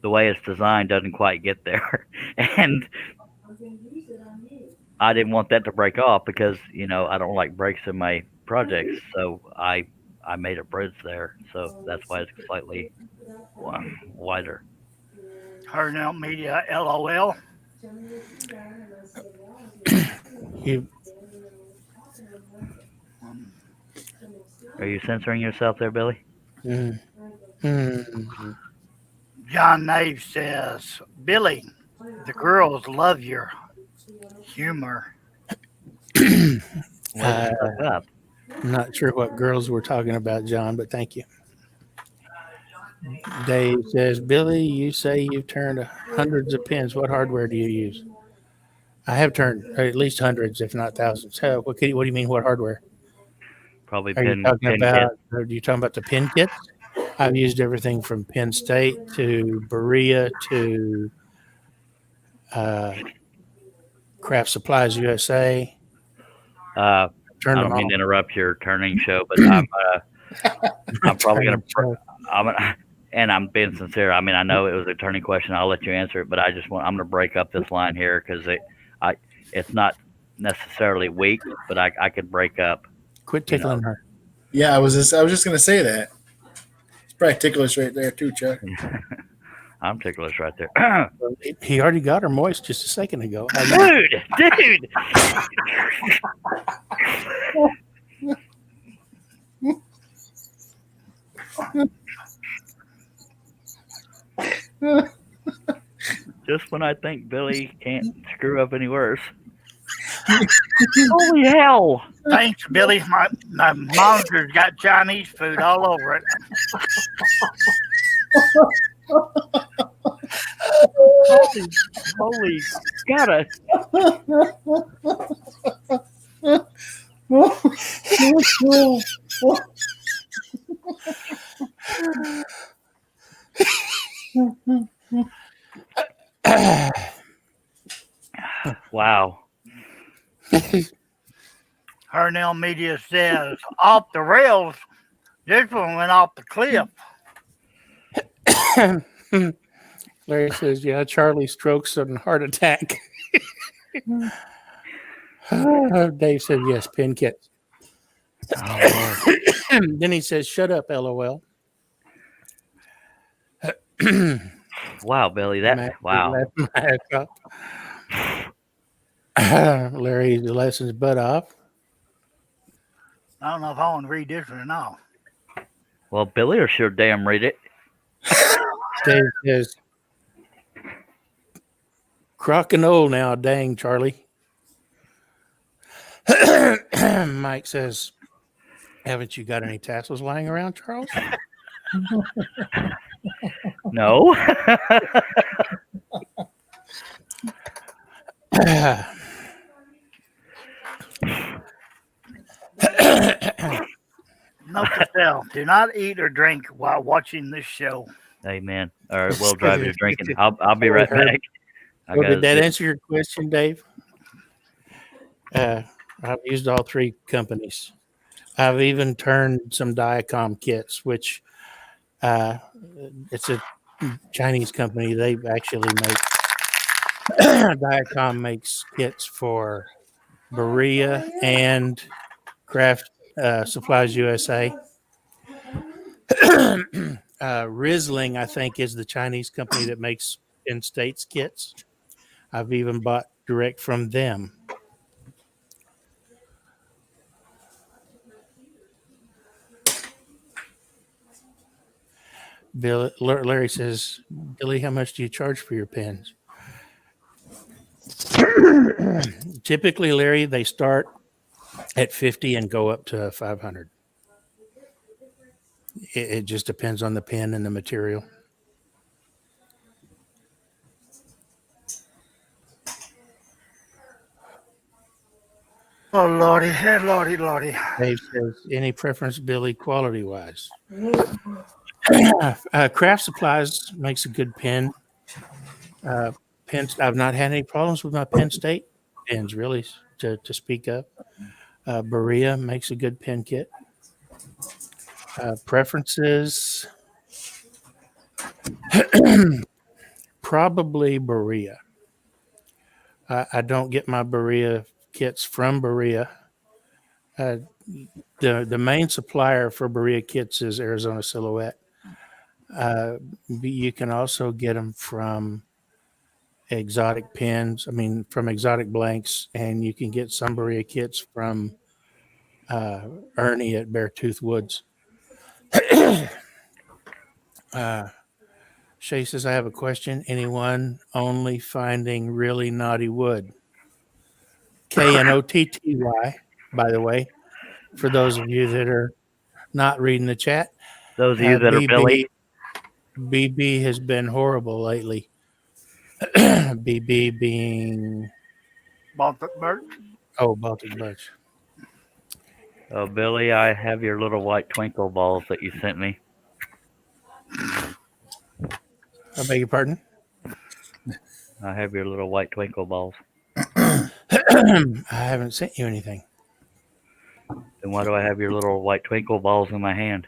the way it's designed doesn't quite get there, and I didn't want that to break off because I don't like breaks in my projects, so I made a bridge there, so that's why it's slightly wider. Hernell Media, LOL. Are you censoring yourself there, Billy? John Nave says, Billy, the girls love your humor. I'm not sure what girls we're talking about, John, but thank you. Dave says, Billy, you say you've turned hundreds of pins. What hardware do you use? I have turned at least hundreds, if not thousands. What do you mean, what hardware? Probably Are you talking about the pin kits? I've used everything from Penn State to Berea to Craft Supplies USA. I don't mean to interrupt your turning show, but I'm probably gonna. And I'm being sincere. I mean, I know it was a turning question. I'll let you answer it, but I'm going to break up this line here because it's not necessarily weak, but I could break up. Quit tickling her. Yeah, I was just gonna say that. It's probably ticklish right there too, Chuck. I'm ticklish right there. He already got her moist just a second ago. Dude. Just when I think Billy can't screw up any worse. Holy hell! Thanks, Billy. My monitor's got Chinese food all over it. Holy, gotta. Wow. Hernell Media says, off the rails. This one went off the cliff. Larry says, yeah, Charlie strokes and heart attack. Dave said, yes, pin kits. Then he says, shut up, LOL. Wow, Billy, wow. Larry, the lesson's butt off. I don't know if I want to read this one or not. Well, Billy will sure damn read it. Dave says, crock and old now, dang, Charlie. Mike says, haven't you got any tassels lying around, Charles? No. Do not eat or drink while watching this show. Amen. All right, we'll drive you to drinking. I'll be Hey, right Herb. back. I So gotta did that get- answer your question, Dave? I've used all three companies. I've even turned some Diacom kits, which it's a Chinese company. They actually make Diacom makes kits for Berea and Craft Supplies USA. Riesling, I think, is the Chinese company that makes in States kits. I've even bought direct from them. Larry says, Billy, how much do you charge for your pens? Typically, Larry, they start at 50 and go up to 500. It just depends on the pen and the material. Oh lordy, hey, lordy. Dave says, any preference, Billy, quality wise? Craft Supplies makes a good pen. Pens, I've not had any problems with my Penn State pens, really, to speak of. Berea makes a good pen kit. Preferences, probably Berea. I don't get my Berea kits from Berea. The main supplier for Berea kits is Arizona Silhouette. You can also get them from Exotic Pens. I mean, from Exotic Blanks, and you can get some Berea kits from Ernie at Beartooth Woods. Shay says, I have a question. Anyone only finding really naughty wood? KNOTTY, by the way, for those of you that are not reading the chat. Those of you that are Billy, BB has been horrible lately. BB being Baltic birch. Baltic Birch. oh Billy, I have your little white twinkle balls that you sent me. I beg your pardon? I have your little white twinkle balls. I haven't sent you anything. Then why do I have your little white twinkle balls in my hand?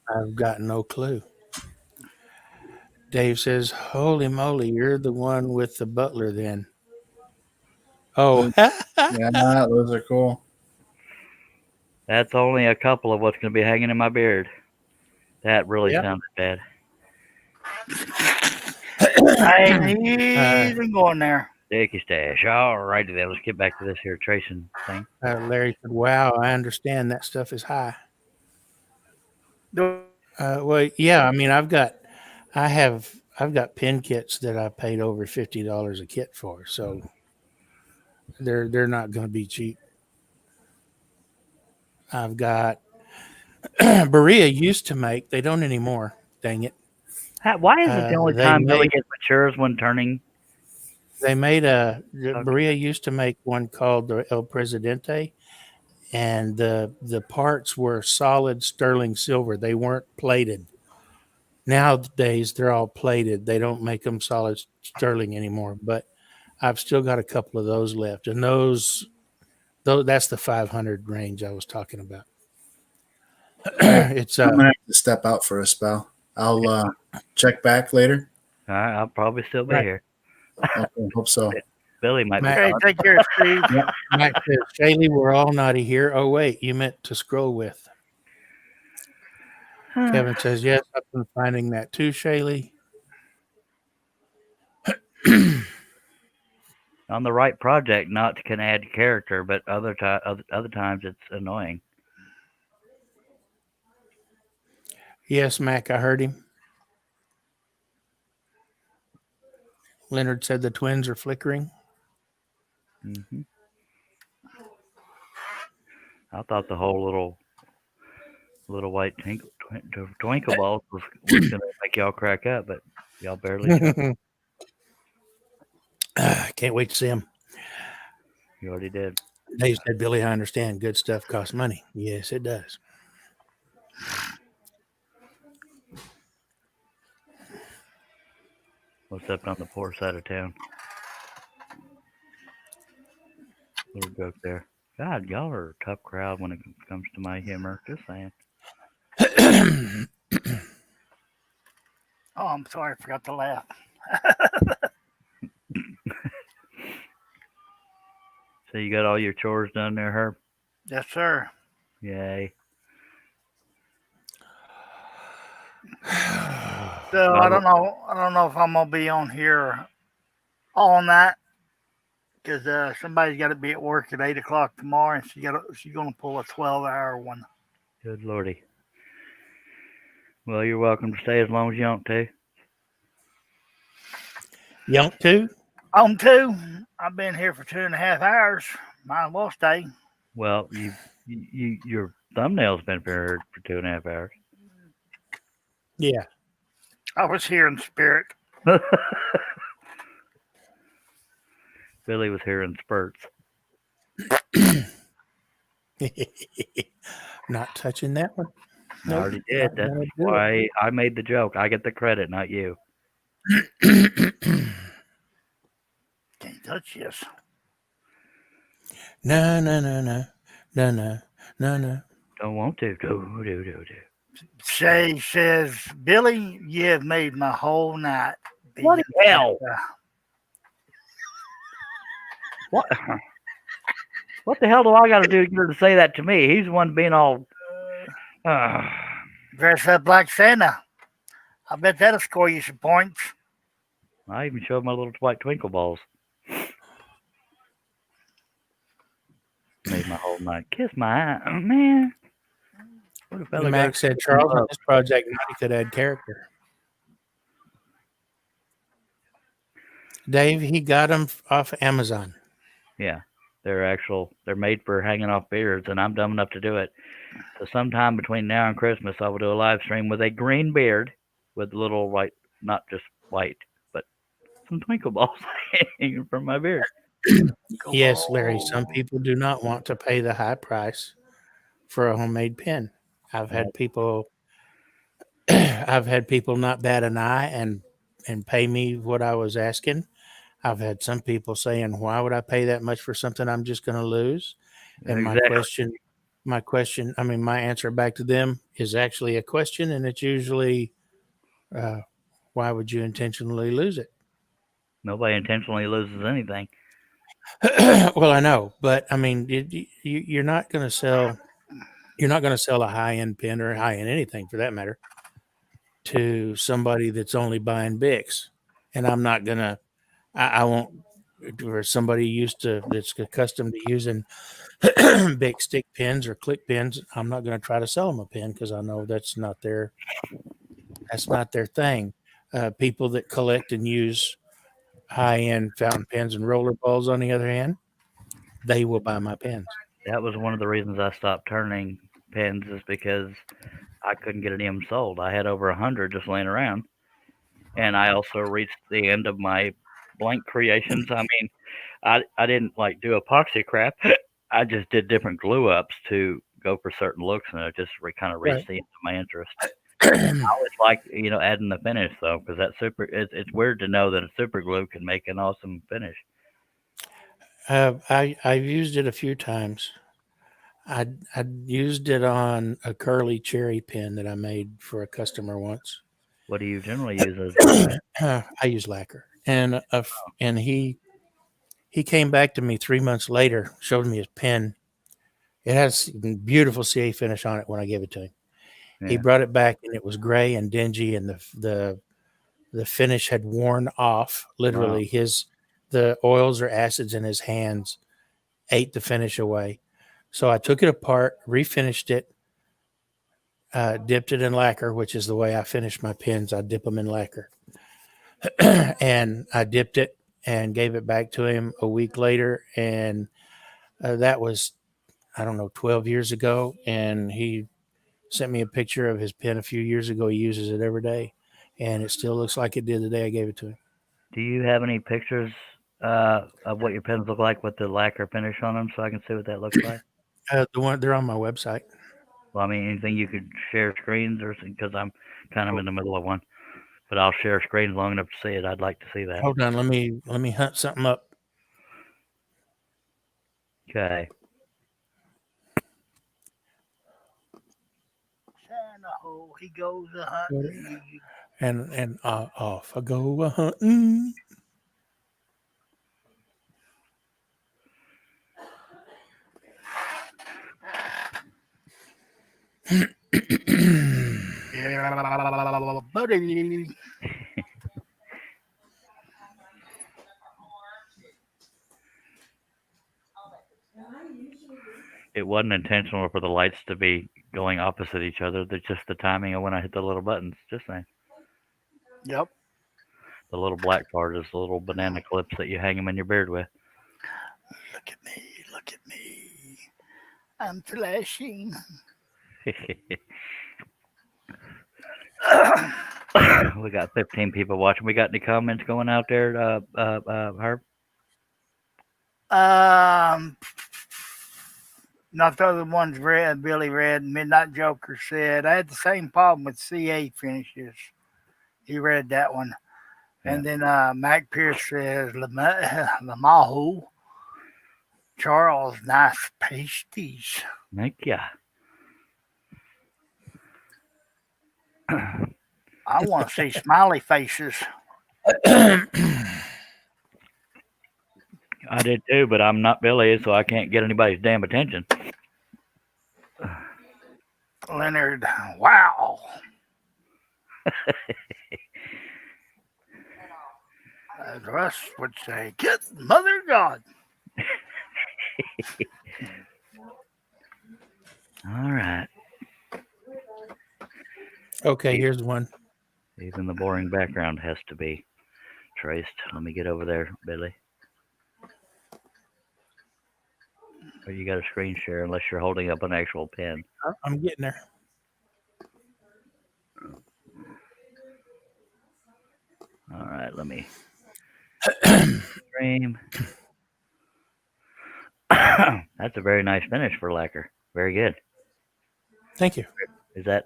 I've got no clue. Dave says, holy moly, you're the one with the butler then. Oh, Yeah, those are cool. That's only a couple of what's going to be hanging in my beard. That really Yep. sounded bad. I ain't even going there. Dicky stash. All righty then. Let's get back to this here tracing thing. Larry said, wow, I understand that stuff is high. Well, yeah, I mean, I've got pen kits that I paid over $50 a kit for, so they're not going to be cheap. I've got Berea used to make, they don't anymore. Dang it. Why is it the only time Billy made- gets matures when turning? They made Berea used to make one called the El Presidente, and the parts were solid sterling silver. They weren't plated. Nowadays, they're all plated. They don't make them solid sterling anymore. But I've still got a couple of those left, and those that's the 500 range I was talking about. It's I'm gonna have to step out for a spell. I'll check back later. All right, I'll probably still be Right. here. Okay, hope so. Billy might be. Matt- Okay, take care, Steve. Mike says, Shaylee, we're all naughty here. Oh wait, you meant to scroll with. Kevin says, yes, I've been finding that too, Shaylee. On the right project, not can add character, but other times it's annoying. Yes, Mac, I heard him. Leonard said the twins are flickering. Hmm. I thought the whole little white twinkle balls was going to make y'all crack up, but y'all barely showed. Can't wait to see him. You already did. Dave said, Billy, I understand good stuff costs money. Yes, it does. What's up on the poor side of town? Little joke there. God, y'all are a tough crowd when it comes to my humor. Just saying. Oh, I'm sorry, I forgot to laugh. So you got all your chores done there, Herb? Yes, sir. Yay. So I I don't know. I don't know if I'm gonna be on here all night because somebody's got to be at work at 8 o'clock tomorrow, and she's gonna pull a 12-hour one. Good lordy. Well, you're welcome to stay as long as you want to. Yonk too? On two. I've been here for 2.5 hours. Might as well stay. Well, your thumbnail's been for 2.5 hours. Yeah. I was here in spirit. Billy was here in spurts. Not touching that one. I already did. not That's gonna do why I made the joke. I get the credit, not you. it. Can't touch this. No, no, no, no, no, no, no, no. Don't want to. Do. Shay says, Billy, you have made my whole night. Bloody hell. What? What the hell do I got to do to get her to say that to me? He's the one being all. Dress up like Santa. I bet that'll score you some points. I even showed my little white twinkle balls. Made my whole night. Kiss my eye. Oh, man. What a fella Max goes- said, Charles, on this project, Nuddy could add character. Dave, he got them off Amazon. Yeah. They're made for hanging off beards, and I'm dumb enough to do it. So sometime between now and Christmas, I will do a live stream with a green beard with little white, not just white, but some twinkle balls hanging from my beard. Yes, Larry, some people do not want to pay the high price for a homemade pen. I've had people not bat an eye and pay me what I was asking. I've had some people saying, "Why would I pay that much for something I'm just going to lose?" And Exactly. my answer back to them is actually a question, and it's usually, "Why would you intentionally lose it?" Nobody intentionally loses anything. Well, I know, but I mean, you're not going to sell a high end pen or high end anything for that matter to somebody that's only buying Bics, and I'm not gonna. I won't. Or somebody that's accustomed to using big stick pens or click pens, I'm not going to try to sell them a pen because I know that's not their thing. People that collect and use high end fountain pens and roller balls, on the other hand, they will buy my pens. That was one of the reasons I stopped turning pens is because I couldn't get any of them sold. I had over 100 just laying around, and I also reached the end of my blank creations. I mean, I didn't like do epoxy crap. I just did different glue ups to go for certain looks, and it just kind of reached the end of my interest. I always like adding the finish though, because that it's weird to know that a super glue can make an awesome finish. I've used it a few times. I used it on a curly cherry pen that I made for a customer once. What do you generally use as? I use lacquer, and he came back to me 3 months later, showed me his pen. It has beautiful CA finish on it when I gave it to him. Yeah. He brought it back and it was gray and dingy, and the finish had worn off. Literally, the oils or acids in his hands ate the finish away. So I took it apart, refinished it, dipped it in lacquer, which is the way I finish my pens. I dip them in lacquer. And I dipped it and gave it back to him a week later. And that was, I don't know, 12 years ago. And he sent me a picture of his pen a few years ago. He uses it every day. And it still looks like it did the day I gave it to him. Do you have any pictures of what your pens look like with the lacquer finish on them, so I can see what that looks like? They're on my website. Well, I mean, anything you could share screens or because I'm kind of in the middle of one. but I'll share screen long enough to see it. I'd like to see that. Hold on, let me hunt something up. Okay. Santa ho, he goes a hunting. And off I go a hunting. Yeah, buddy. It wasn't intentional for the lights to be going opposite each other. They're just the timing of when I hit the little buttons. Just saying. Yep. The little black part is the little banana clips that you hang them in your beard with. Look at me. Look at me. I'm flashing. We got 15 people watching. We got any comments going out there, Herb? Not the other ones read. Billy read. Midnight Joker said, I had the same problem with CA finishes. He read that one. And then Mac Pierce says, Lamahu. Charles, nice pasties. Thank ya. I want to see smiley faces. I did too, but I'm not Billy, so I can't get anybody's damn attention. Leonard, wow. As Russ would say, get Mother God. All right. Okay, here's one. Even the boring background has to be traced. Let me get over there, Billy. Or you got a screen share unless you're holding up an actual pen. I'm getting there. All right, let me stream. That's a very nice finish for lacquer. Very good. Thank you. Is that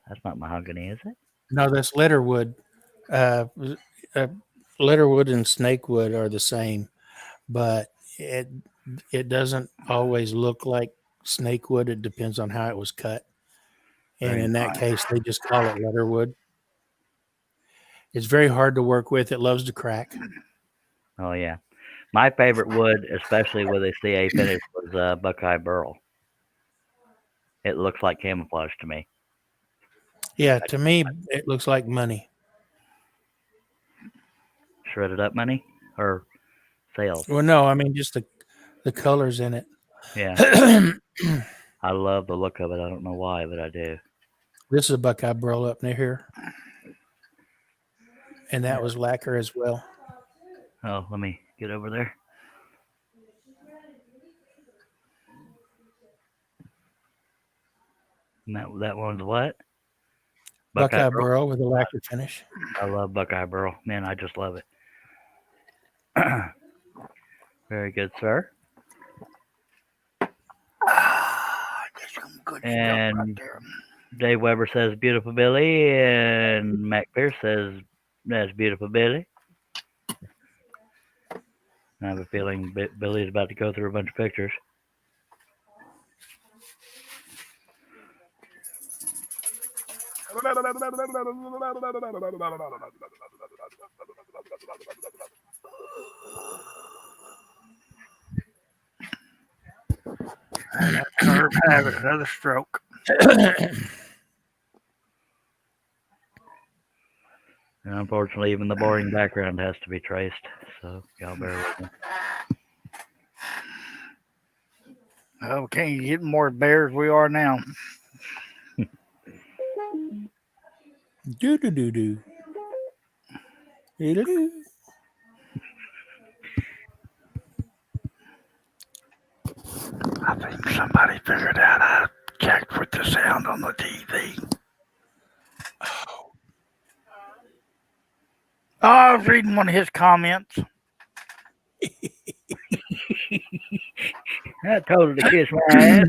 that's not mahogany, is it? No, that's letterwood. Letterwood and snakewood are the same, but it doesn't always look like snakewood. It depends on how it was cut. And Very in that case, they just call it letterwood. It's very hard to work with. It loves to crack. Oh yeah. My favorite wood, especially with a CA finish, was Buckeye Burl. It looks like camouflage to me. Yeah, to me, it looks like money. Shredded up money or sales? Well, no, I mean just the colors in it. Yeah. I love the look of it. I don't know why, but I do. This is a Buckeye Burl up near here. And that was lacquer as well. Oh, let me get over there. And that one's what? Buckeye Burl with a lacquer finish. I love Buckeye Burl. Man, I just love it. Very good, sir. Good And stuff right there. Dave Weber says beautiful Billy, and Mac Pierce says that's beautiful Billy. I have a feeling Billy's about to go through a bunch of pictures. Herb having another stroke. And unfortunately, even the boring background has to be traced. So y'all bear with me. Oh, can't get more bears we are now. Do do do do. Do do do. I think somebody figured out how to check with the sound on the TV. Oh, I was reading one of his comments. I told her to kiss my ass.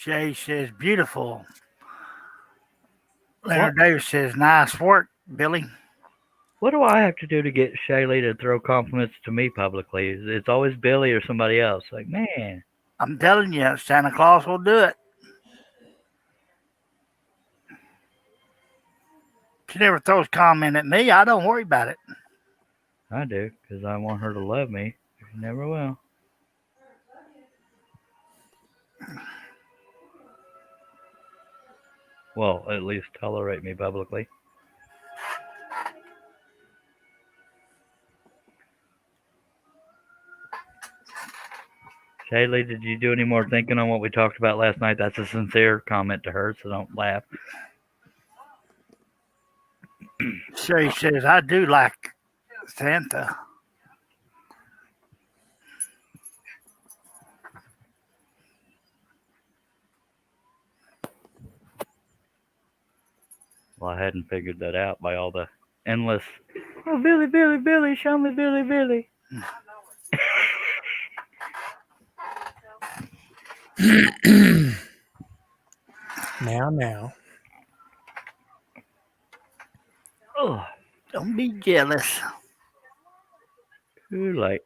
Shay says beautiful. Leonard Davis says nice work, Billy. What do I have to do to get Shaylee to throw compliments to me publicly? It's always Billy or somebody else. Like, man, I'm telling you, Santa Claus will do it. She never throws comment at me. I don't worry about it. I do, because I want her to love me. She never will. Well, at least tolerate me publicly. Shaylee, did you do any more thinking on what we talked about last night? That's a sincere comment to her, so don't laugh. Shay says, I do like Santa. Well, I hadn't figured that out by all the endless, oh, Billy, Billy, Billy, show me Billy, Billy. Now. Oh, Don't be jealous. too late.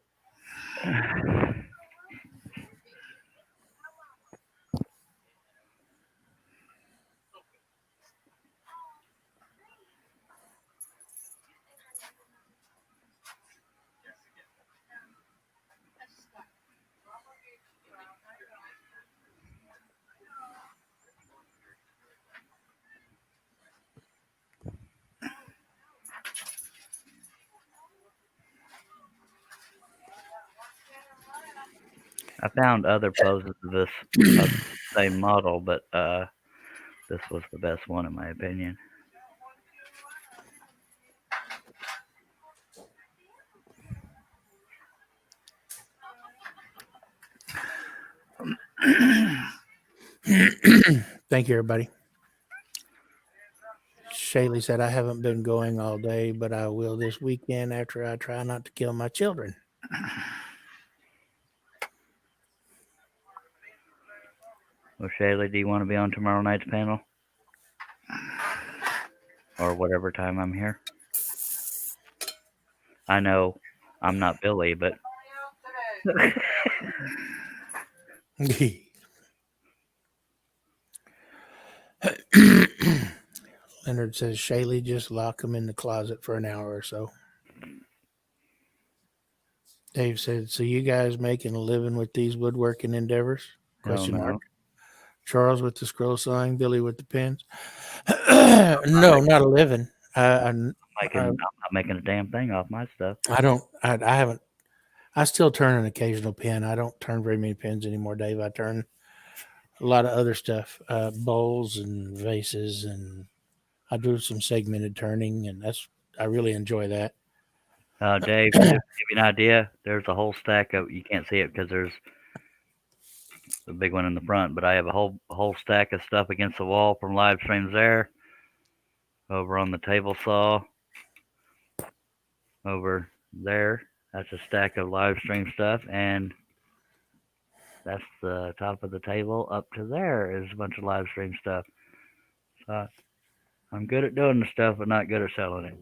I found other poses of this same model, but this was the best one in my opinion. Thank you, everybody. Shaylee said, I haven't been going all day, but I will this weekend after I try not to kill my children. Well, Shaylee, do you want to be on tomorrow night's panel? Or whatever time I'm here? I know I'm not Billy, but Leonard says, Shaylee, just lock them in the closet for an hour or so. Dave said, so you guys making a living with these woodworking endeavors? Question mark. Charles with the scroll sawing, Billy with the pens. No, not a living. I'm not making a damn thing off my stuff. I haven't. I still turn an occasional pen. I don't turn very many pens anymore, Dave. I turn a lot of other stuff, bowls and vases, and I do some segmented turning, and I really enjoy that. Dave, to give you an idea, there's a whole stack of, you can't see it because there's the big one in the front, but I have a whole stack of stuff against the wall from live streams there. Over on the table saw. Over there, that's a stack of live stream stuff, and that's the top of the table. Up to there is a bunch of live stream stuff. So I'm good at doing the stuff, but not good at selling it.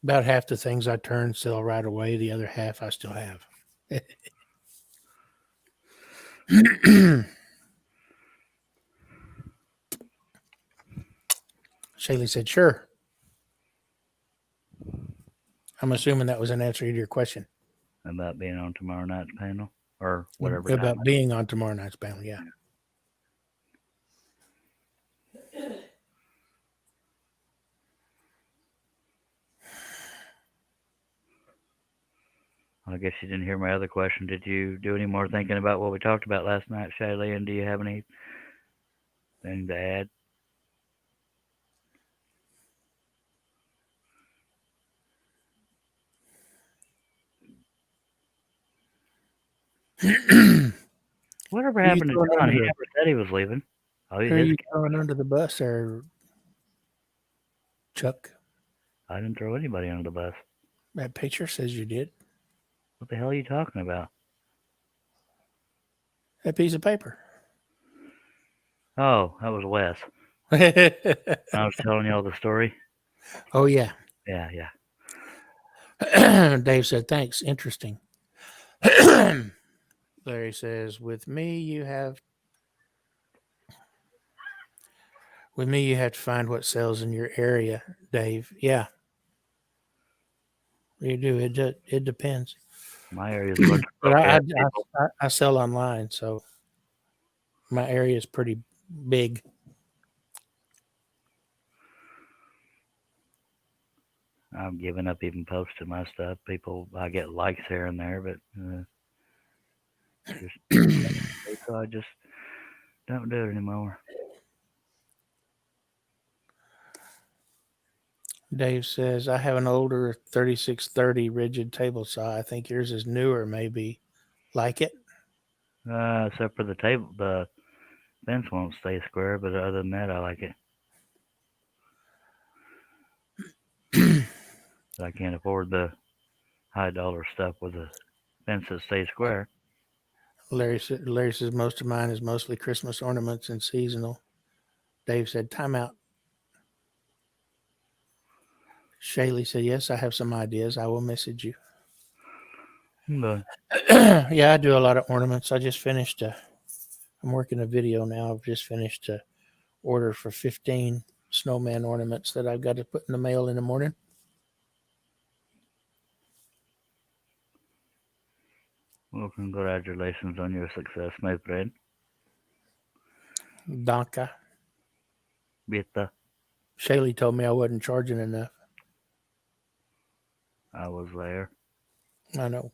About half the things I turn sell right away. The other half I still have. Shaylee said, sure. I'm assuming that was an answer to your question. About being on tomorrow night's panel or whatever. About being on tomorrow night's panel, yeah. I guess you didn't hear my other question. Did you do any more thinking about what we talked about last night, Shaylee? And do you have anything to add? Whatever happened to John? He never said he was leaving. Oh, are you throwing under the bus or Chuck? I didn't throw anybody under the bus. That picture says you did. What the hell are you talking about? That piece of paper. Oh, that was Wes. I was telling y'all the story. Oh, yeah. Yeah, yeah. Dave said, thanks. Interesting. Larry says, with me, you have to find what sells in your area, Dave. Yeah, you do. It depends. My area's a bunch of But broke ass people. I sell online, so my area is pretty big. I'm giving up even posting my stuff. People, I get likes here and there, but just so I just don't do it anymore. Dave says, I have an older 3630 rigid table saw. I think yours is newer, maybe. Like it? Except for the table, the fence won't stay square, but other than that, I like it. But I can't afford the high dollar stuff with a fence that stays square. Larry says, most of mine is mostly Christmas ornaments and seasonal. Dave said, time out. Shaylee said, yes, I have some ideas. I will message you. But Yeah, I do a lot of ornaments. I just finished I'm working a video now. I've just finished a order for 15 snowman ornaments that I've got to put in the mail in the morning. well, congratulations on your success, my friend. Donka. Bitta, Shaylee told me I wasn't charging enough. I was there. I know.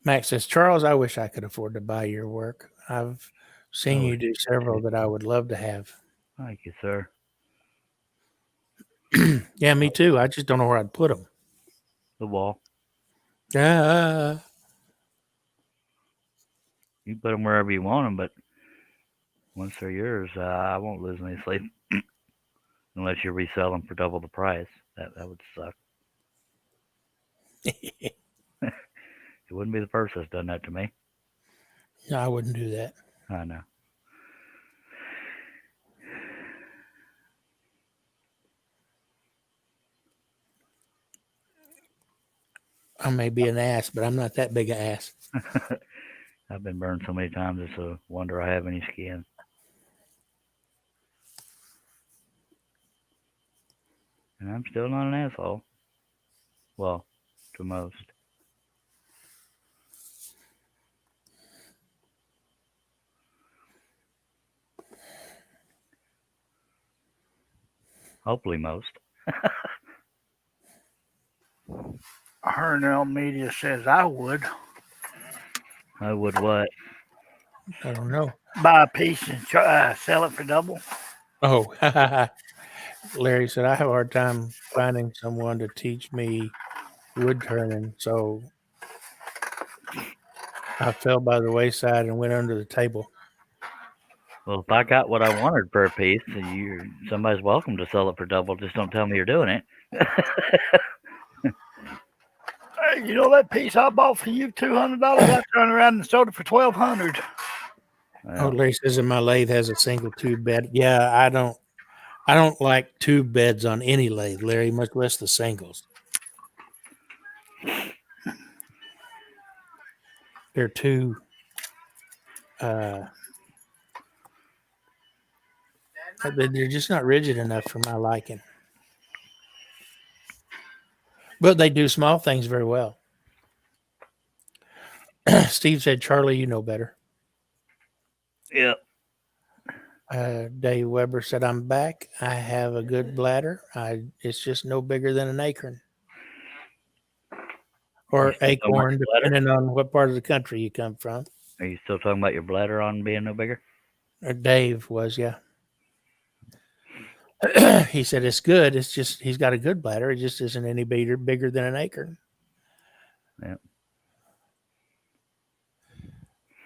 Max says, Charles, I wish I could afford to buy your work. I've seen Oh, you do several that I would love to have. Thank you, sir. Yeah, me too. I just don't know where I'd put them. The wall. Ah, You can put them wherever you want them, but once they're yours, I won't lose any sleep unless you resell them for double the price. That would suck. It wouldn't be the first that's done that to me. no, I wouldn't do that. I know. I may be an ass, but I'm not that big an ass. I've been burned so many times, it's a wonder I have any skin. And I'm still not an asshole. Well, to most. Hopefully, most. Hernell Media says I would I would what? I don't know. buy a piece and sell it for double. Oh, Larry said, I have a hard time finding someone to teach me wood turning, so I fell by the wayside and went under the table. Well, if I got what I wanted for a piece, somebody's welcome to sell it for double. Just don't tell me you're doing it. Hey, you know that piece I bought for you, $200? I turned around and sold it for $1,200. Oh, Larry says, and my lathe has a single tube bed. Yeah, I don't like tube beds on any lathe, Larry, much less the singles. They're too they're just not rigid enough for my liking. But they do small things very well. Steve said, Charlie, you know better. Yep. Dave Weber said, I'm back. I have a good bladder. It's just no bigger than an acorn. Or acorn, depending on what part of the country you come from. Are you still talking about your bladder on being no bigger? Dave was, yeah. He said it's good. It's just he's got a good bladder. It just isn't any bigger than an acorn. Yep.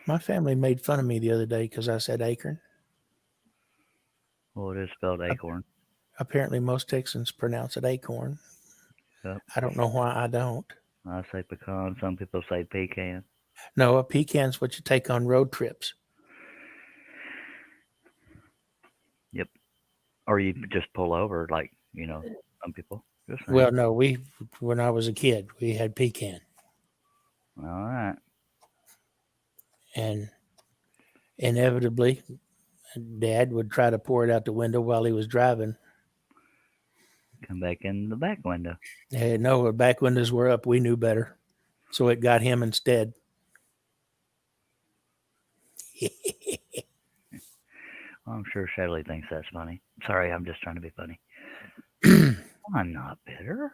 My family made fun of me the other day because I said acorn. Well, it is spelled acorn. Apparently, most Texans pronounce it acorn. Yep. I don't know why I don't. I say pecan. Some people say pecan. No, a pecan's what you take on road trips. Yep. Or you just pull over, like some people. Just saying. Well, no, when I was a kid, we had pecan, All right. and inevitably, Dad would try to pour it out the window while he was driving. Come back in the back window. No, the back windows were up. We knew better, so it got him instead. I'm sure Shelly thinks that's funny. Sorry, I'm just trying to be funny. I'm not bitter.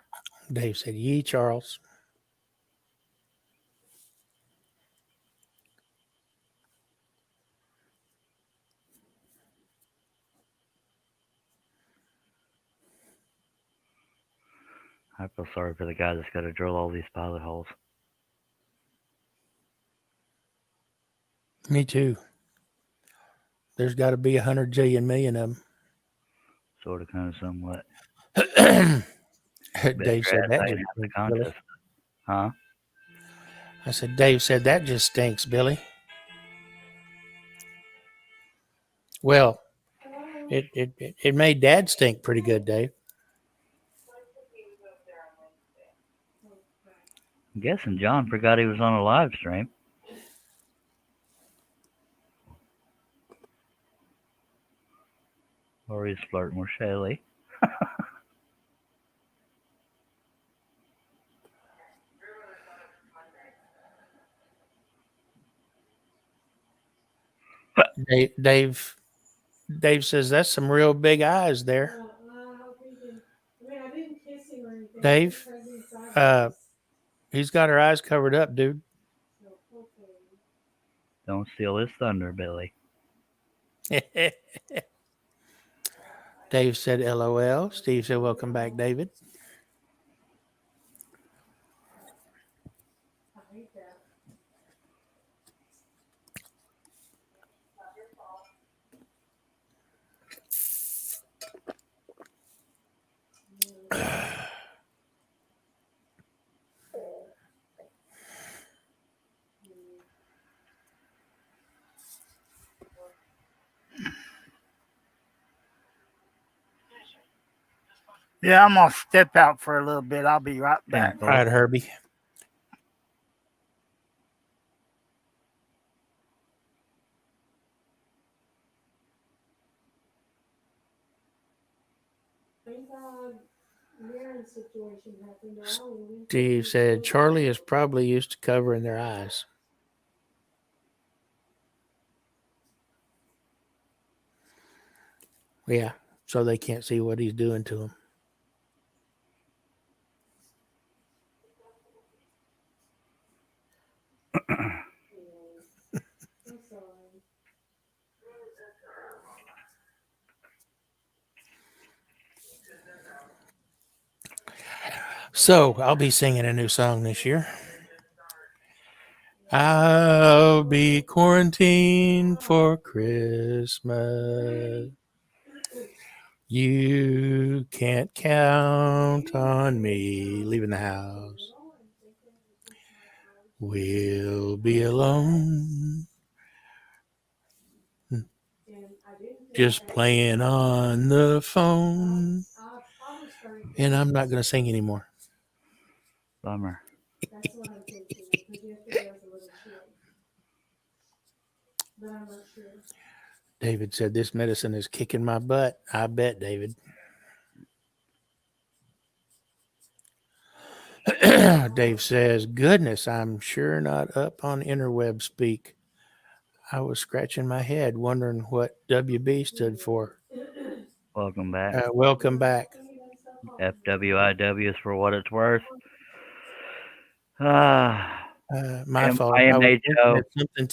Dave said, "Yee, Charles." I feel sorry for the guy that's got to drill all these pilot holes. Me too. There's got to be 100 jillion million of Sort of, kind of, somewhat. them. Bet Dave your said ass that ain't just have the stinks, Billy. conscious. Huh? I said, Dave said that just stinks, Billy. Well, it made Dad stink pretty good, Dave. I'm guessing John forgot he was on a live stream. Or he's flirting with Shelly. Dave says that's some real big eyes there. I didn't kiss him or anything. Dave, he's got her eyes covered up, dude. Don't steal his thunder, Billy. Dave said, LOL. Steve said, welcome back, David. I hate that. Yeah, I'm gonna step out for a little bit. I'll be right back. All right, Herbie. Steve said Charlie is probably used to covering their eyes. Yeah, so they can't see what he's doing to them. I'm sorry. So I'll be singing a new song this year. I'll be quarantined for Christmas. You can't count on me leaving the house. We'll be alone. Just playing on the phone. And I'm not going to sing anymore. Bummer. That's what I'm thinking. Because yesterday I was a little short. But I'm not sure. David said this medicine is kicking my butt. I bet, David. Dave says, goodness, I'm sure not up on interweb speak. I was scratching my head wondering what WB stood for. Welcome back. Welcome back. FWIW is for what it's worth. My fault. I was IMHO. something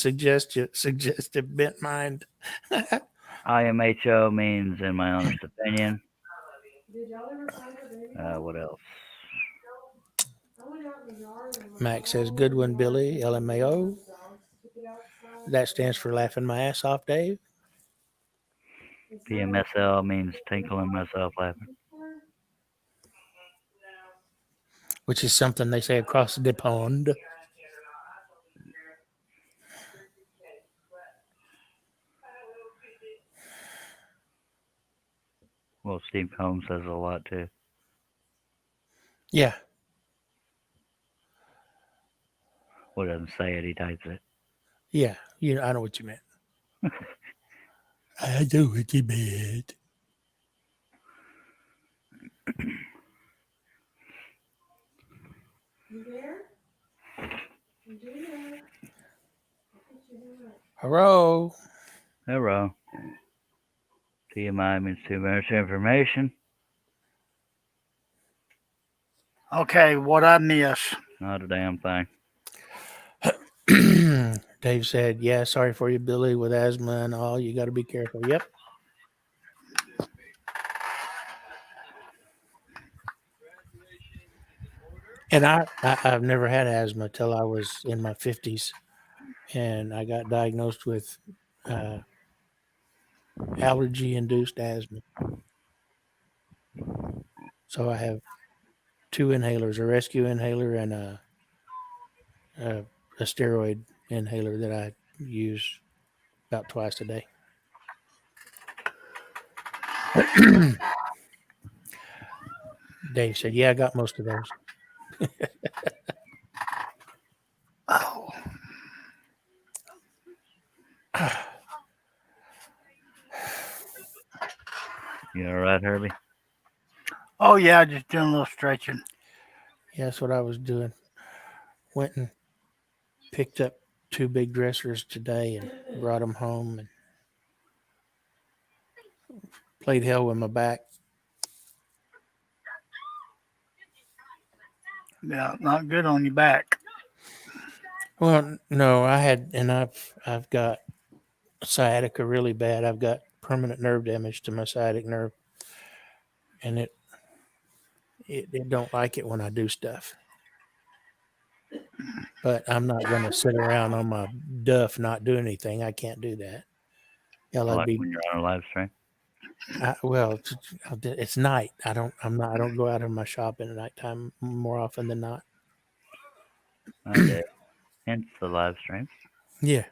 suggestive bent mind. IMHO means, in my honest opinion. Did y'all ever find her baby? What else? I went out in the yard and Max says, good one, Billy. LMAO. That stands for laughing my ass off, Dave. PMSL means tinkling myself laughing. which is something they say across the pond. Well, Steve Combs says a lot too. Yeah, Well, he doesn't say it, he types it. yeah. I know what you meant. I know what you meant. You there? Regina? I think you're there. Hello. Hello. TMI means too much information. Okay, what I miss? Not a damn thing. Dave said, "Yeah, sorry for you, Billy, with asthma and all. You got to be careful." Yep. And I've never had asthma till I was in my 50s, and I got diagnosed with allergy-induced asthma. So I have two inhalers: a rescue inhaler and a steroid inhaler that I use about twice a day. Dave said, "Yeah, I got most of those." Oh, You alright, Herbie? oh yeah, just doing a little stretching. Yeah, that's what I was doing. Went and picked up two big dressers today and brought them home and played hell with my back. Yeah, not good on your back. Well, no, I've got sciatica really bad. I've got permanent nerve damage to my sciatic nerve, and it don't like it when I do stuff. But I'm not going to sit around on my duff not do anything. I can't do that. Hell, I'd Like be when you're on a live stream? well. It's night. I don't go out in my shop in the nighttime more often than not. I did. Hence the live streams. Yeah.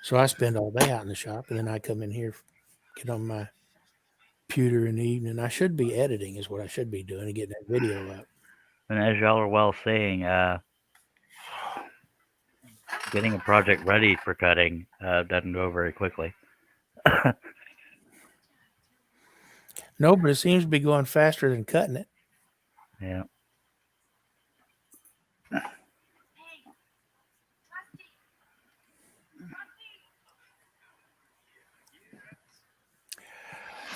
So I spend all day out in the shop, and then I come in here, get on my computer in the evening. I should be editing, is what I should be doing, and getting that video up. And as y'all are well seeing, getting a project ready for cutting doesn't go very quickly. No, but it seems to be going faster than cutting it. Yeah.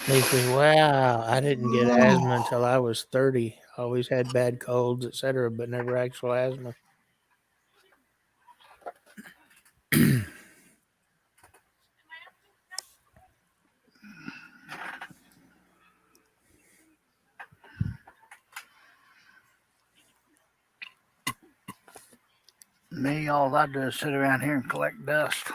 They say, "Wow, I didn't get asthma until I was 30. Always had bad colds, etc., but never actual asthma." Me, all I do is sit around here and collect dust.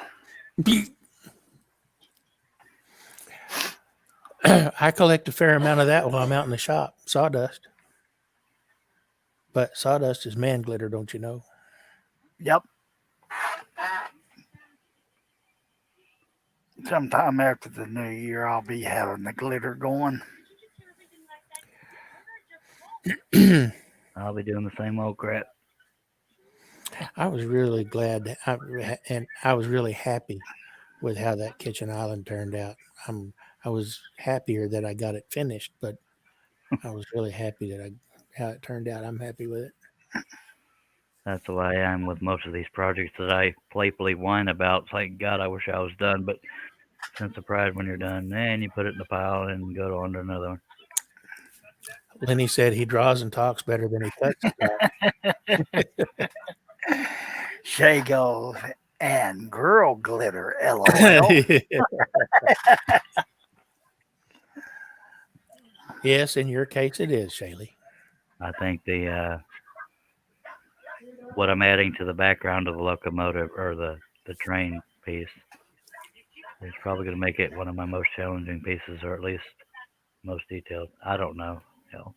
I collect a fair amount of that while I'm out in the shop. Sawdust. But sawdust is man glitter, don't you know? Yep. Sometime after the new year, I'll be having the glitter going. I'll be doing the same old crap. I was really glad, and I was really happy with how that kitchen island turned out. I was happier that I got it finished, but I was really happy that how it turned out. I'm happy with it. That's the way I am with most of these projects that I playfully whine about. It's like, God, I wish I was done. But sense of pride when you're done, and you put it in the pile and go on to another one. Lenny said he draws and talks better than he cuts. Shay goes, and girl glitter, LOL. Yes, in your case it is, Shaylee. I think what I'm adding to the background of the locomotive or the train piece It's probably going to make it one of my most challenging pieces, or at least most detailed. I don't know. Hell.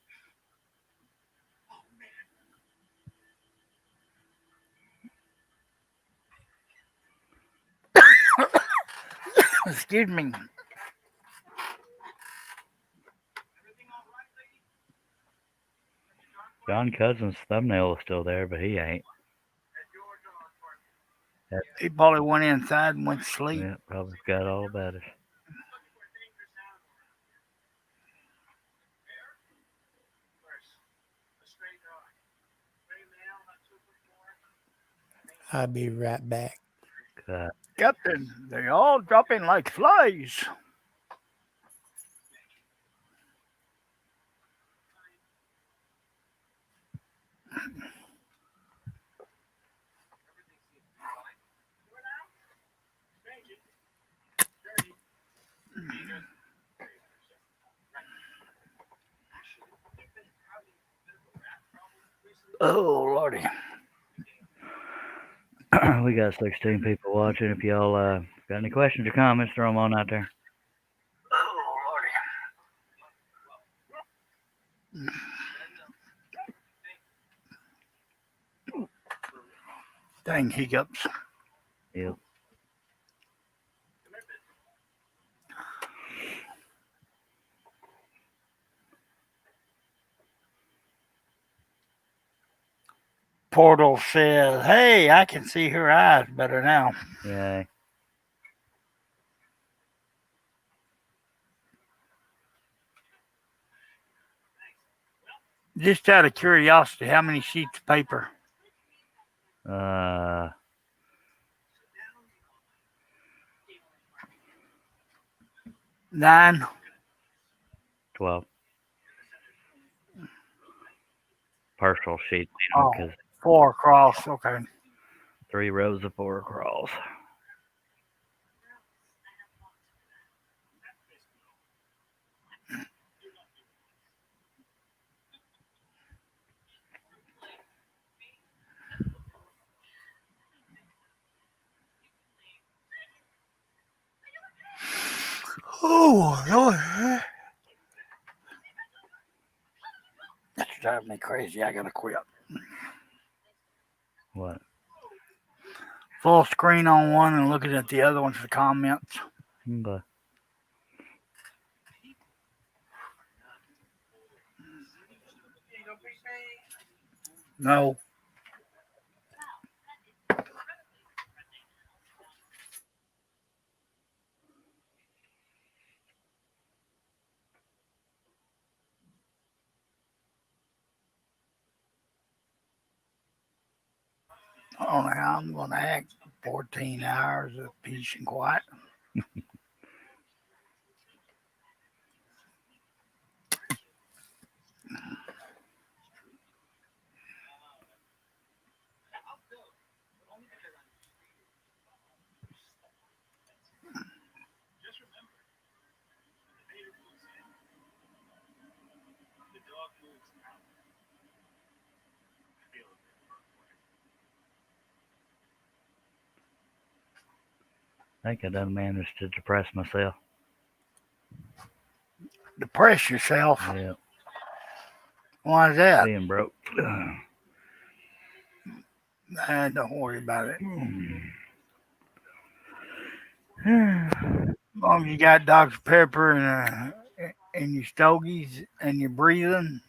Excuse me. John Cousins' thumbnail is still there, but he ain't. He probably went inside and went to sleep. Yeah, probably forgot all about it. I'll be right back. Captain, they all dropping like flies. Oh, Lordy. We got 16 people watching. If y'all got any questions or comments, throw them on out there. Oh, Lordy. Dang hiccups. Yep. Portal says, hey, I can see her eyes better now. Yay. Just out of curiosity, how many sheets of paper? 9. 12. Partial sheets, Oh, because 4 across. Okay. 3 rows of 4 across. Oh, Lord. That's driving me crazy. I gotta quit. What? Full screen on one and looking at the other one for the comments. Okay. No. I don't know how I'm gonna act 14 hours of peace and quiet. I think I done managed to depress myself. Depress yourself. Yeah. Why is that? Being broke. Don't worry about it. Yeah. As long as you got Dr. Pepper and your stogies and your breathing,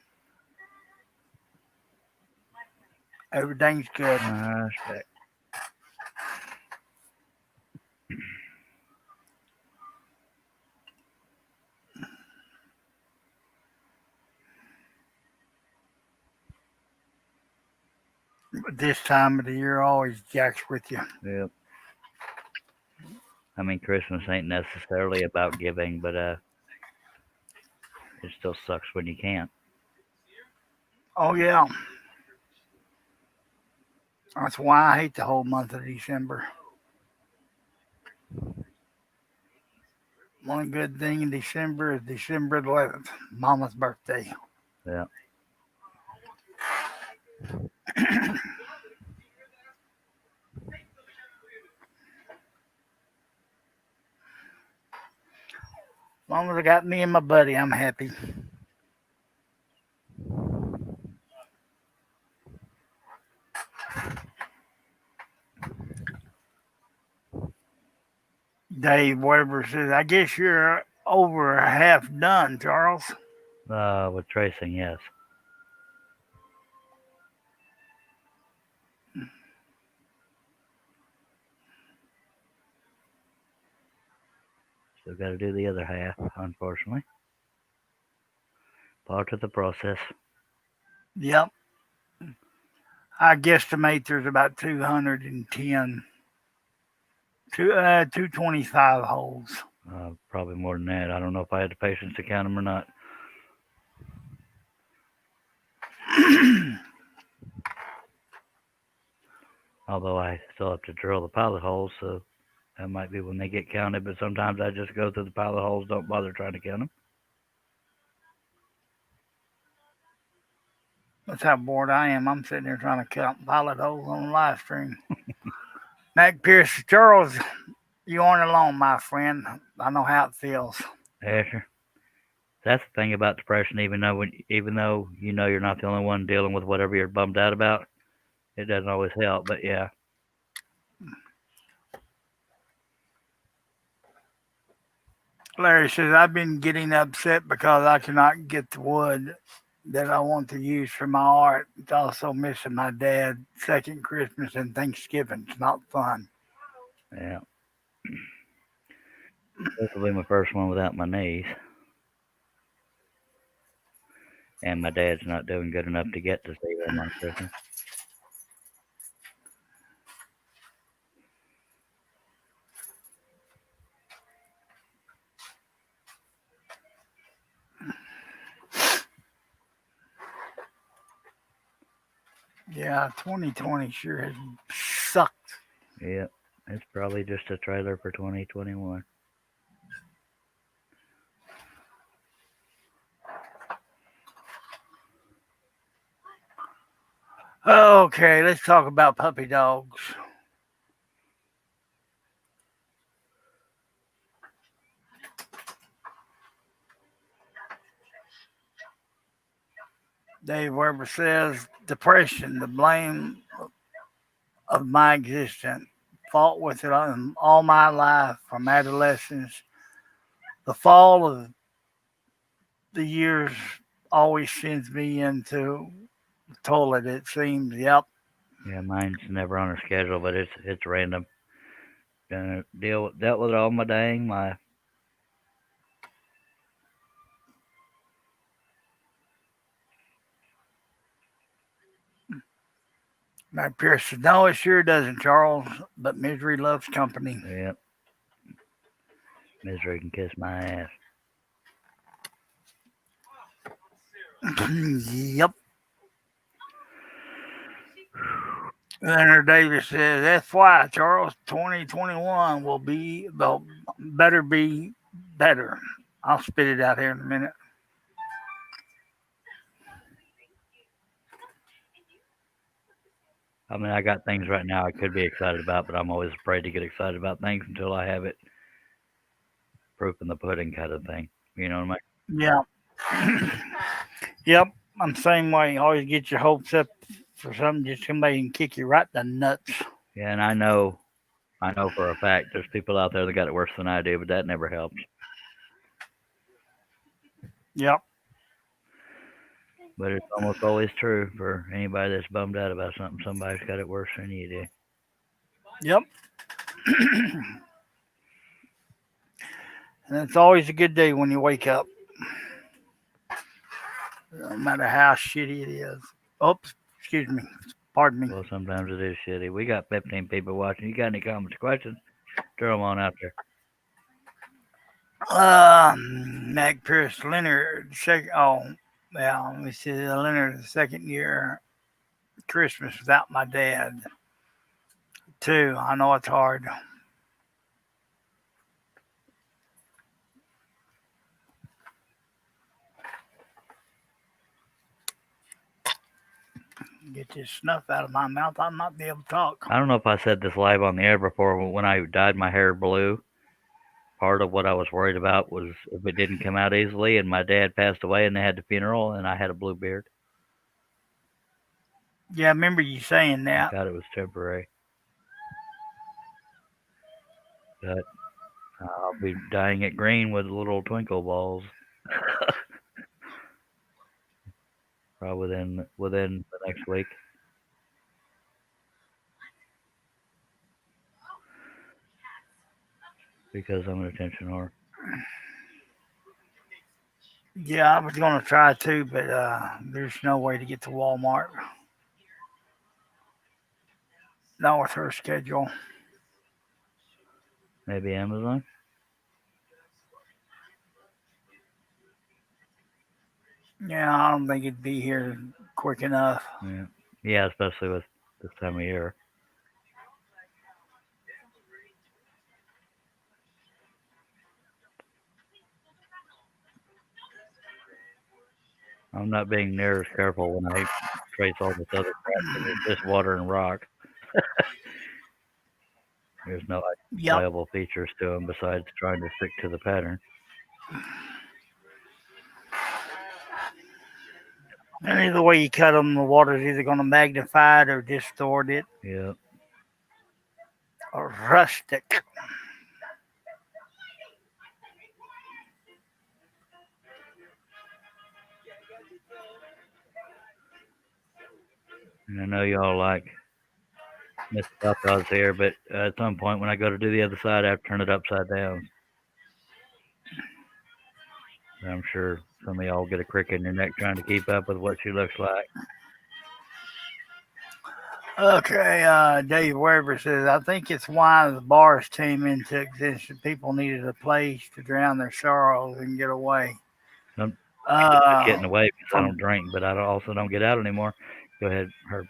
everything's good. Respect. But this time of the year always jacks with you. Yep. I mean, Christmas ain't necessarily about giving, but it still sucks when you can't. Oh, yeah. That's why I hate the whole month of December. One good thing in December is December 11th, Mama's birthday. Yeah. long as I got me and my buddy, I'm happy. Dave Weber says, I guess you're over half done, Charles. With tracing, yes. Still got to do the other half, unfortunately. Part of the process. Yep. I guesstimate there's about 210, 225 holes. Probably more than that. I don't know if I had the patience to count them or not. Although I still have to drill the pilot holes, so that might be when they get counted. But sometimes I just go through the pilot holes, don't bother trying to count them. That's how bored I am. I'm sitting there trying to count pilot holes on the live stream. Mac Pierce, Charles, you aren't alone, my friend. I know how it feels. Yeah, sure. That's the thing about depression. Even though you know you're not the only one dealing with whatever you're bummed out about, it doesn't always help. But yeah. Larry says, I've been getting upset because I cannot get the wood that I want to use for my art. It's also missing my dad's second Christmas and Thanksgiving. It's not fun. Yeah. This will be my first one without my niece. And my dad's not doing good enough to get to see them on Christmas. Yeah, 2020 sure has sucked. Yep. It's probably just a trailer for 2021. Okay, let's talk about puppy dogs. Dave Weber says, depression, the blame of my existence. Fought with it all my life from adolescence. The fall of the years always sends me into the toilet, it seems. Yep. Yeah, mine's never on a schedule, but it's random. Dealt with it all my dang life. Matt Pierce says, no, it sure doesn't, Charles, but misery loves company. Yep. Misery can kiss my ass. Yep. Leonard Davis says, that's why, Charles, 2021 will be, better be better. I'll spit it out here in a minute. I mean, I got things right now I could be excited about, but I'm always afraid to get excited about things until I have it proof in the pudding kind of thing. You know what I mean? Yeah. Yep. I'm the same way. Always get your hopes up for something, just somebody can kick you right in the nuts. Yeah, and I know for a fact there's people out there that got it worse than I do, but that never helps. Yep. But it's almost always true for anybody that's bummed out about something. Somebody's got it worse than you do. Yep. And it's always a good day when you wake up. No matter how shitty it is. Oops, excuse me. Pardon me. Well, sometimes it is shitty. We got 15 people watching. You got any comments, questions? Throw them on out there. Mac Pierce, Leonard, second. Oh, yeah. Let me see. Leonard, the second year Christmas without my dad. Too. I know it's hard. Get this snuff out of my mouth, I'll not be able to talk. I don't know if I said this live on the air before, but when I dyed my hair blue, part of what I was worried about was if it didn't come out easily and my dad passed away and they had the funeral and I had a blue beard. Yeah, I remember you saying I that. thought it was temporary. But I'll be dyeing it green with little twinkle balls. Probably within the next week. Because I'm an attention whore. Yeah, I was going to try too, but there's no way to get to Walmart. Not with her schedule. Maybe Amazon? Yeah, I don't think it'd be here quick enough. Yeah. Yeah, especially with this time of year. I'm not being near as careful when I trace all this other crap because it's just water and rock. There's no Yep. identifiable features to them besides trying to stick to the pattern. And either way you cut them, the water's either going to magnify it or distort it Yeah. or rustic. And I know y'all like Miss Buckeyes here, but at some point when I go to do the other side, I have to turn it upside down. I'm sure some of y'all get a crick in your neck trying to keep up with what she looks like. Okay, Dave Weber says, I think it's why the bars came into existence. People needed a place to drown their sorrows and get away. I'm just getting away because I from don't drink, but I also don't get out anymore. Go ahead, Herb.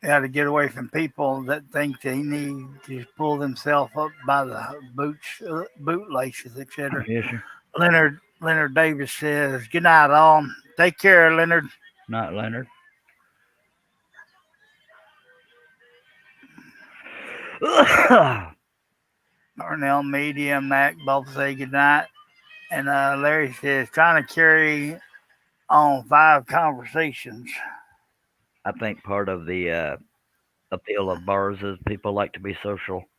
how to get away from people that think they need to pull themselves up by the bootlaces, etc. Yes, sir. Leonard Davis says, "Good night, all. Take care, Leonard." Not Leonard. Darnell Media, Mac both say good night, and Larry says, "Trying to carry on 5 conversations." I think part of the appeal of bars is people like to be social.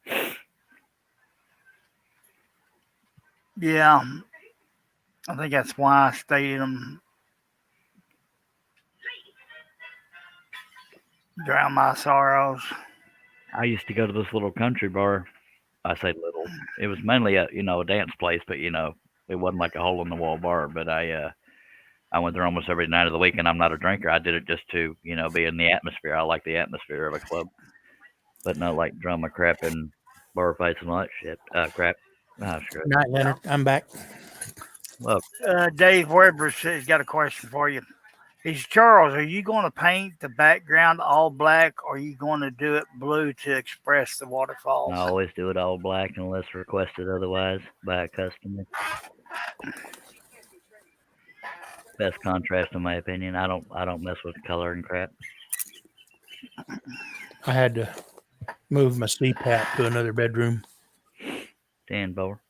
Yeah, I think that's why I stayed in them. Drown my sorrows. I used to go to this little country bar. I say little. It was mainly a dance place, but it wasn't like a hole in the wall bar. But I went there almost every night of the week, and I'm not a drinker. I did it just to be in the atmosphere. I like the atmosphere of a club, but not like drama crap and bar fights and all that shit. Crap. Ah, screw it. Night, Leonard. I'm back. Well, Dave Weber says, got a question for you. He's Charles, are you going to paint the background all black or are you going to do it blue to express the waterfalls? I always do it all black unless requested otherwise by a customer. Best contrast in my opinion. I don't mess with color and crap. I had to move my CPAP to another bedroom. Dan Bower.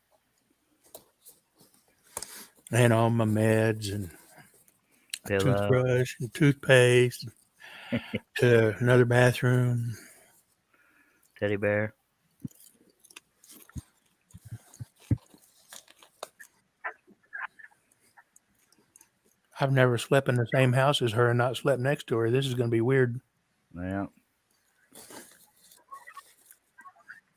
And all my meds and Pillow. toothbrush and toothpaste to another bathroom. Teddy bear. I've never slept in the same house as her and not slept next to her. This is going to be weird. Yeah.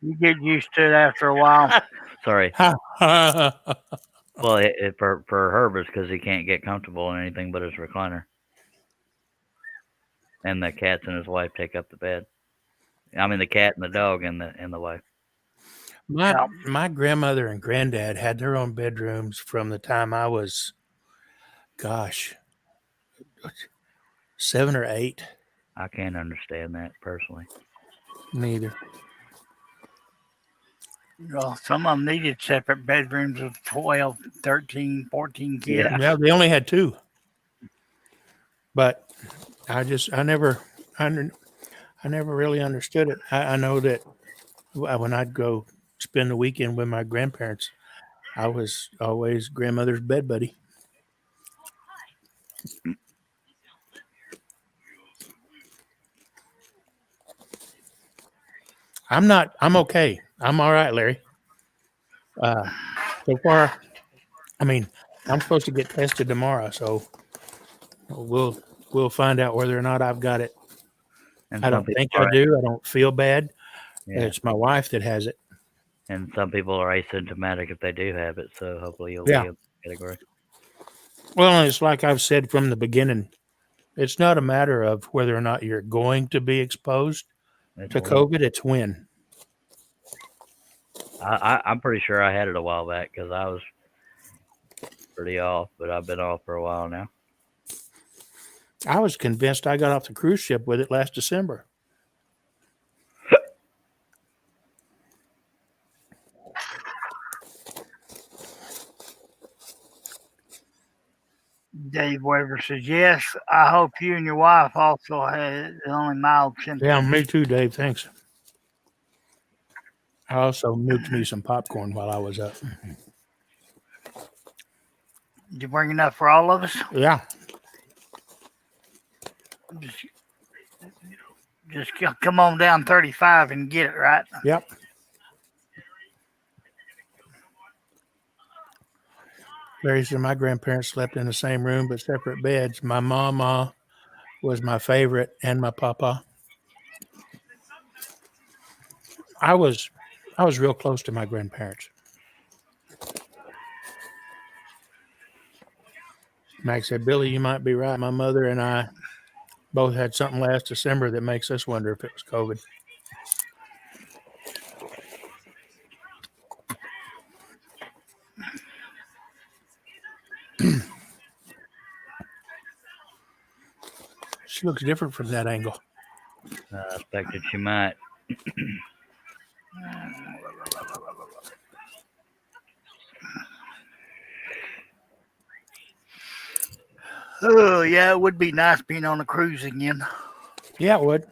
You get used to it after a while. Sorry. Ha. Well, for Herb, it's because he can't get comfortable in anything but his recliner. And the cats and his wife take up the bed. I mean, the cat and the dog and the wife. My grandmother and granddad had their own bedrooms from the time I was, 7 or 8. I can't understand that personally. Neither. Well, some of them needed separate bedrooms with 12, 13, 14 kids. Yeah, they only had 2. But I never really understood it. I know that when I'd go spend the weekend with my grandparents. I was always grandmother's bed buddy. I'm okay. I'm all right, Larry. So far, I mean, I'm supposed to get tested tomorrow, so we'll find out whether or not I've got it. And I some don't people think I are, do. I don't feel bad. yeah, It's my wife that has it. and some people are asymptomatic if they do have it. So hopefully you'll Yeah. be in the category. Well, it's like I've said from the beginning. It's not a matter of whether or not you're going to be exposed It's to when. COVID. It's when. I'm pretty sure I had it a while back because I was pretty off, but I've been off for a while now. I was convinced I got off the cruise ship with it last December. Dave Weber says, yes, I hope you and your wife also had only mild symptoms. Yeah, me too, Dave. Thanks. I also nuked me some popcorn while I was up. Did you bring enough for all of us? Yeah. Just come on down 35 and get it, right? Yep. Larry said my grandparents slept in the same room but separate beds. My mama was my favorite and my papa. I was real close to my grandparents. Max said, Billy, you might be right. My mother and I both had something last December that makes us wonder if it was COVID. She looks different from that angle. I expected she might. Oh, yeah, it would be nice being on a cruise again. Yeah, it would.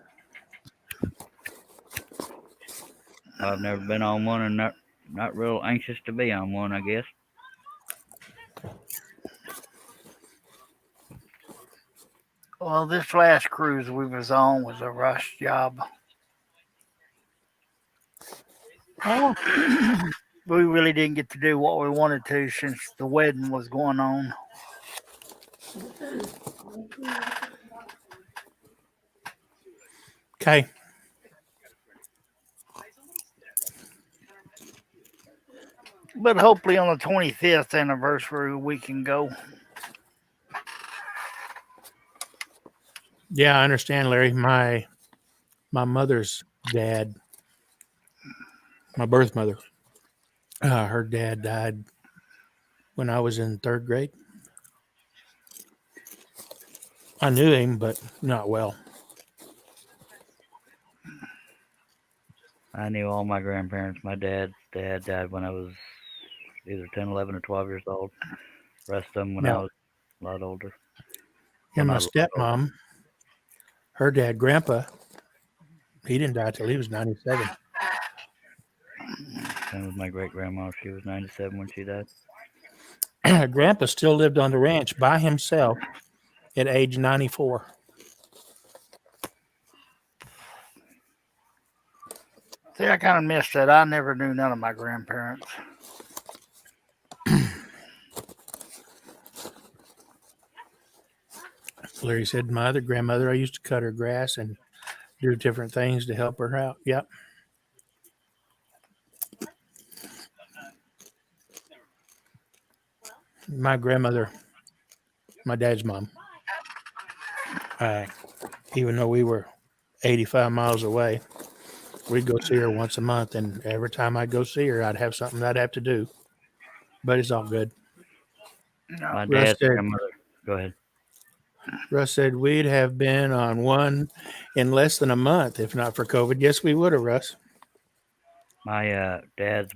I've never been on one and not real anxious to be on one, I guess. Well, this last cruise we was on was a rush job. Oh, We really didn't get to do what we wanted to since the wedding was going on. okay. But hopefully on the 25th anniversary we can go. Yeah, I understand, Larry. My mother's dad, my birth mother, her dad died when I was in third grade. I knew him, but not well. I knew all my grandparents. My dad's dad died when I was either 10, 11, or 12 years old. Rest of them when I Yeah. was a lot older. And my not a lot older. stepmom, her dad, Grandpa, he didn't die till he was 97. Same with my great grandma. She was 97 when she died. Grandpa still lived on the ranch by himself at age 94. See, I kind of missed that. I never knew none of my grandparents. Larry said, my other grandmother, I used to cut her grass and do different things to help her out. Yep. My grandmother, my dad's mom, even though we were 85 miles away, we'd go see her once a month. And every time I'd go see her, I'd have something I'd have to do. But it's all good. No. My Russ dad's said, grandmother. Go ahead. Russ said we'd have been on one in less than a month if not for COVID. Yes, we would have, Russ. My dad's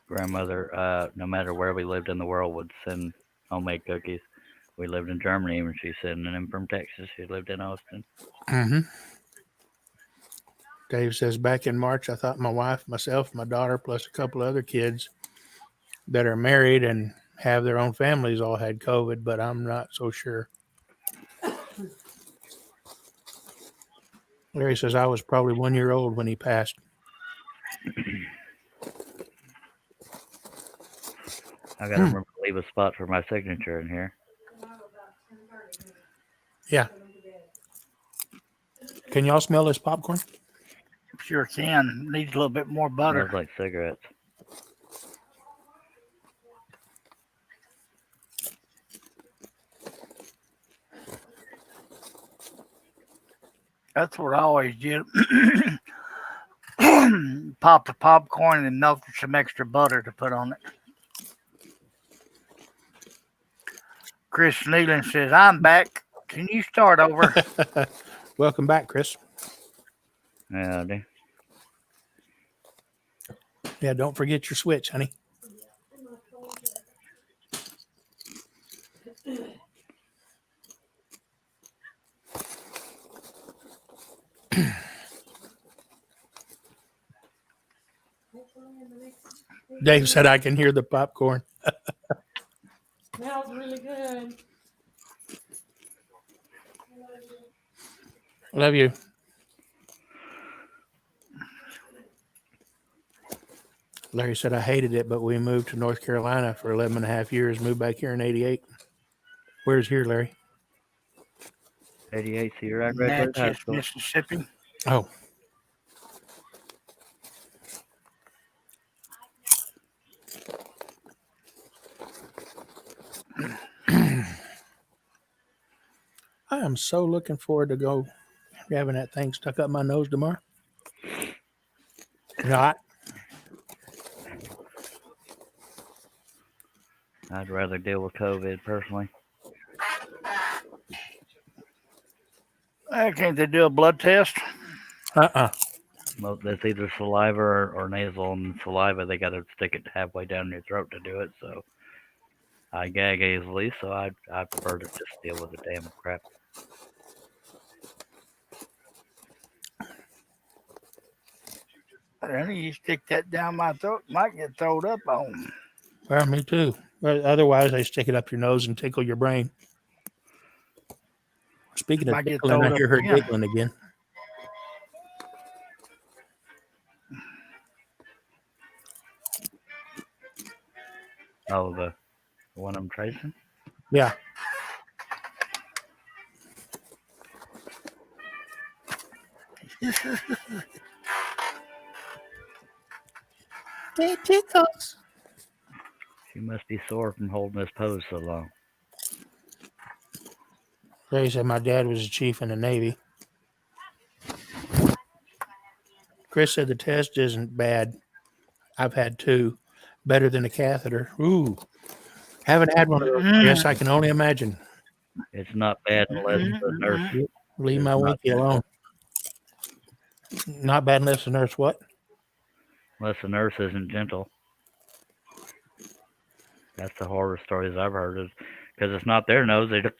grandmother, no matter where we lived in the world, would send homemade cookies. We lived in Germany when she's sending them from Texas. She lived in Austin. Mm-hmm. Dave says, back in March, I thought my wife, myself, my daughter, plus a couple other kids that are married and have their own families all had COVID, but I'm not so sure. Larry says, I was probably 1 year old when he passed. I gotta remember to leave a spot for my signature in here. Yeah. Can y'all smell this popcorn? Sure can. Needs a little bit more butter. Smells like cigarettes. That's what I always did. Pop the popcorn and melt some extra butter to put on it. Chris Nealon says, I'm back. Can you start over? Welcome back, Chris. Yeah, I do. Yeah, don't forget your switch, honey. Dave said I can hear the popcorn. Smells really good. Love you. Larry said I hated it, but we moved to North Carolina for 11 and a half years, moved back here in 88. Where's here, Larry? 88 Cedar Red Bird High Natchez, School. Mississippi. Oh. I am so looking forward to go having that thing stuck up my nose tomorrow. Not. I'd rather deal with COVID personally. Can't they do a blood test? Well, that's either saliva or nasal, and saliva they got to stick it halfway down your throat to do it. So I gag easily, so I prefer to just deal with the damn crap. Honey, you stick that down my throat, might get thrown up on. Well, me too. But otherwise, they stick it up your nose and tickle your brain. Speaking of Might get tickling, I thrown hear up her again. giggling again. Oh, the one I'm tracing? Yeah. It tickles. She must be sore from holding this pose so long. They said my dad was a chief in the Navy. Chris said the test isn't bad. I've had two. Better than a catheter. Ooh. Haven't had one of those. Yes, I can only imagine. It's not bad unless the nurse. Leave It's my not winky bad. alone. Not bad unless the nurse what? Unless the nurse isn't gentle. That's the horror stories I've heard. Is because it's not their nose. They just.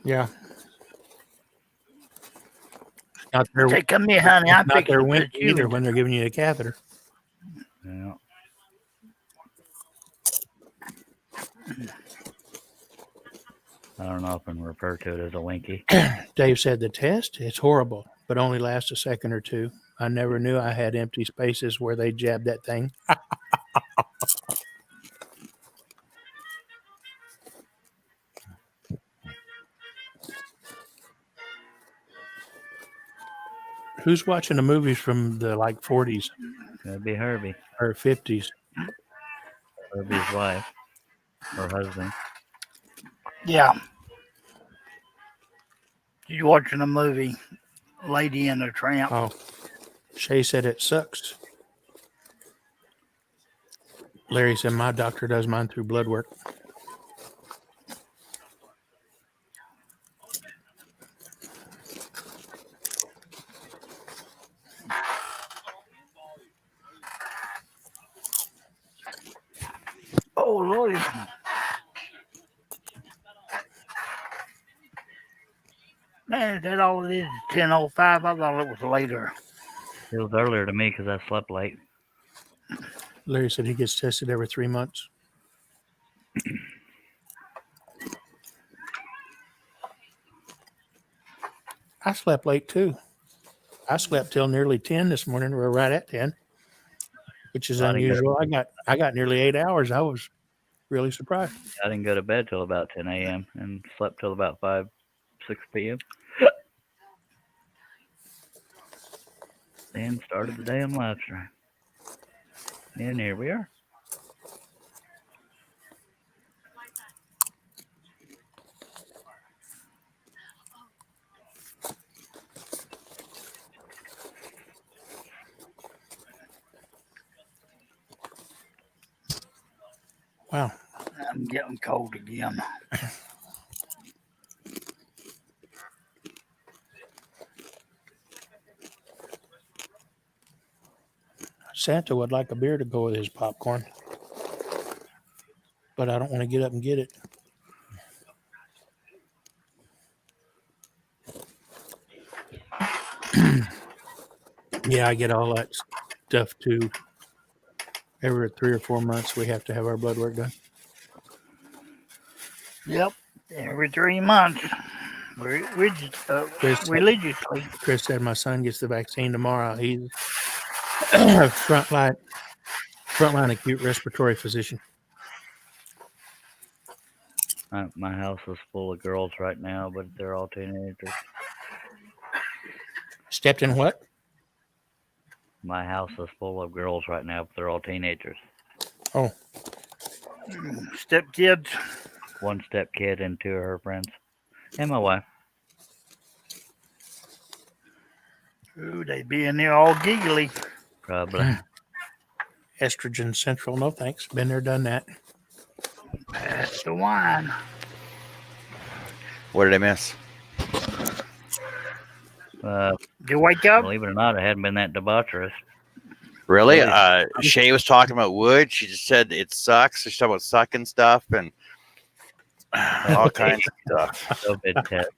Yeah. Not their, Say, come here, honey. I'm not fixing their to winky put you either in. when they're giving you a catheter. Yeah. I don't know if I can refer to it as a winky. Dave said the test, it's horrible, but only lasts a second or two. I never knew I had empty spaces where they jabbed that thing. Who's watching the movies from the like 40s That'd be Herbie. or 50s? Herbie's wife or husband. Yeah. You watching a movie, Lady and the Tramp? Oh, Shay said it sucks. Larry said my doctor does mine through blood work. Oh, Lord. Man, is that all it is? 10:05. I thought it was later. It was earlier to me because I slept late. Larry said he gets tested every 3 months. I slept late too. I slept till nearly 10 this morning. We're right at 10, which is I didn't go- unusual. I got nearly 8 hours. I was really surprised. I didn't go to bed till about 10 a.m. and slept till about 6 p.m. Then started the day on live stream. And here we are. Wow. I'm getting cold again. Santa would like a beer to go with his popcorn, but I don't want to get up and get it. Yeah, I get all that stuff too. Every 3 or 4 months, we have to have our blood work done. Yep, every 3 months. Religiously. Chris said my son gets the vaccine tomorrow. He's frontline acute respiratory physician. My house is full of girls right now, but they're all teenagers. Stepped in what? My house is full of girls right now, but they're all teenagers. Oh, Stepkids. One step kid and 2 of her friends. And my wife. Ooh, they be in there all giggly. Probably. estrogen central. No thanks. Been there, done that. Pass the wine. What did I miss? Uh, Did you wake up? believe it or not, I hadn't been that debaucherous. Really? Really? Shay was talking about wood. She just said it sucks. She's talking about sucking stuff and all kinds of stuff. COVID test.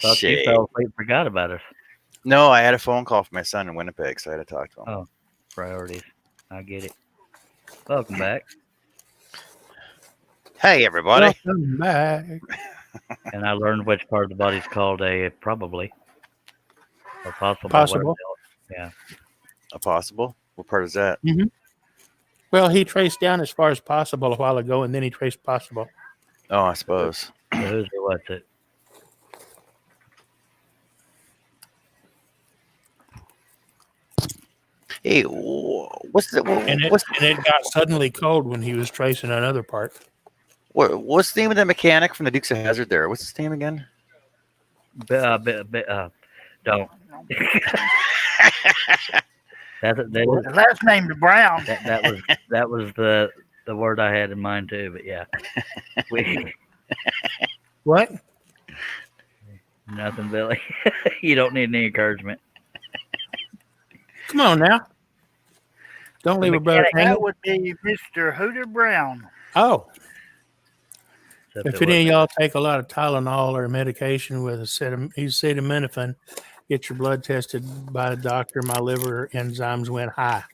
Thought Shay. you fell asleep, forgot about us. No, I had a phone call from my son in Winnipeg, so I had to talk to him. Oh, priorities. I get it. Welcome back. Hey, everybody. Welcome back. And I learned which part of the body's called a probably. Or possible. Possible. Yeah. A possible? What part is that? Well, he traced down as far as possible a while ago, and then he traced possible. Oh, I suppose. So who's or what's it? Hey, what's the And it got suddenly cold when he was tracing another part. what's the name of the mechanic from the Dukes of Hazzard there? What's his name again? Don't. The last name is Brown. That was the word I had in mind too. But yeah, What? nothing, Billy. You don't need any encouragement. Come on now. Don't leave a brother hanging. That would be Mr. Hooter Brown. Oh, Except if it any of wasn't. y'all take a lot of Tylenol or medication with acetaminophen, get your blood tested by a doctor. My liver enzymes went high.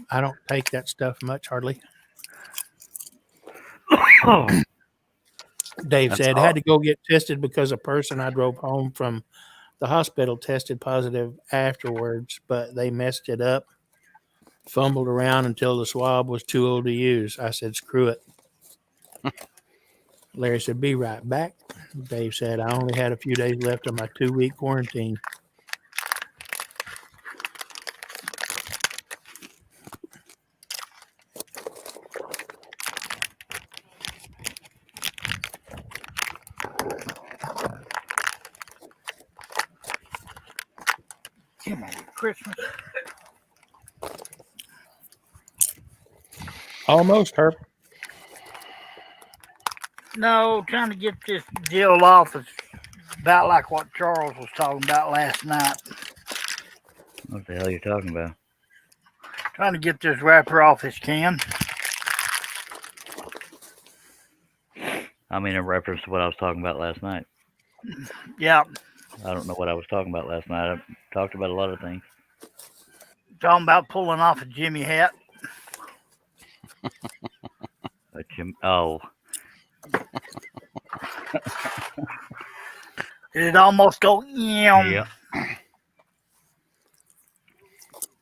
I don't take that stuff much, hardly. Oh, Dave That's said, all. had to go get tested because a person I drove home from the hospital tested positive afterwards, but they messed it up, fumbled around until the swab was too old to use. I said, screw it. Larry said, be right back. Dave said, I only had a few days left of my 2-week quarantine. Come on, Christmas. Almost, Herb. No, trying to get this deal off is about like what Charles was talking about last night. what the hell are you talking about? Trying to get this wrapper off this can. I mean, in reference to what I was talking about last night. Yeah, I don't know what I was talking about last night. I talked about a lot of things. talking about pulling off a Jimmy hat. Oh, It'd almost go, yeah.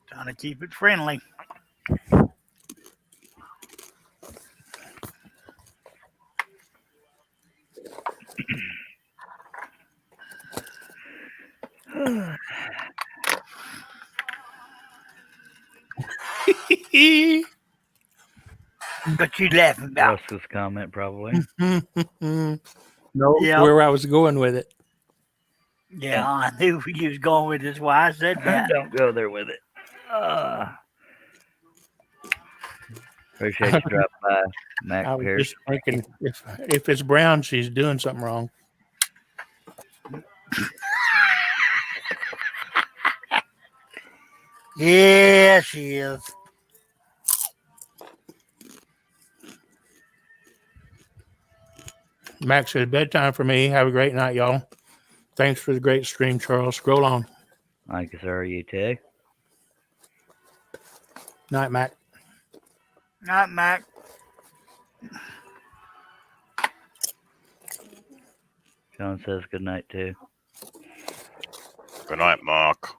Trying to keep it friendly. But you laughing about? Russ's comment, probably. No, Yeah. where I was going with it. Yeah, I knew you was going with this. Why I said that. Don't go there with it. Appreciate you dropping by, Mac I was Pierce. just thinking if it's brown, she's doing something wrong. Yeah, she is. Max says bedtime for me. Have a great night, y'all. Thanks for the great stream, Charles. Scroll on. Thank you, sir. You too. Night, Mac. Not Mac. John says good night too. Good night, Mark.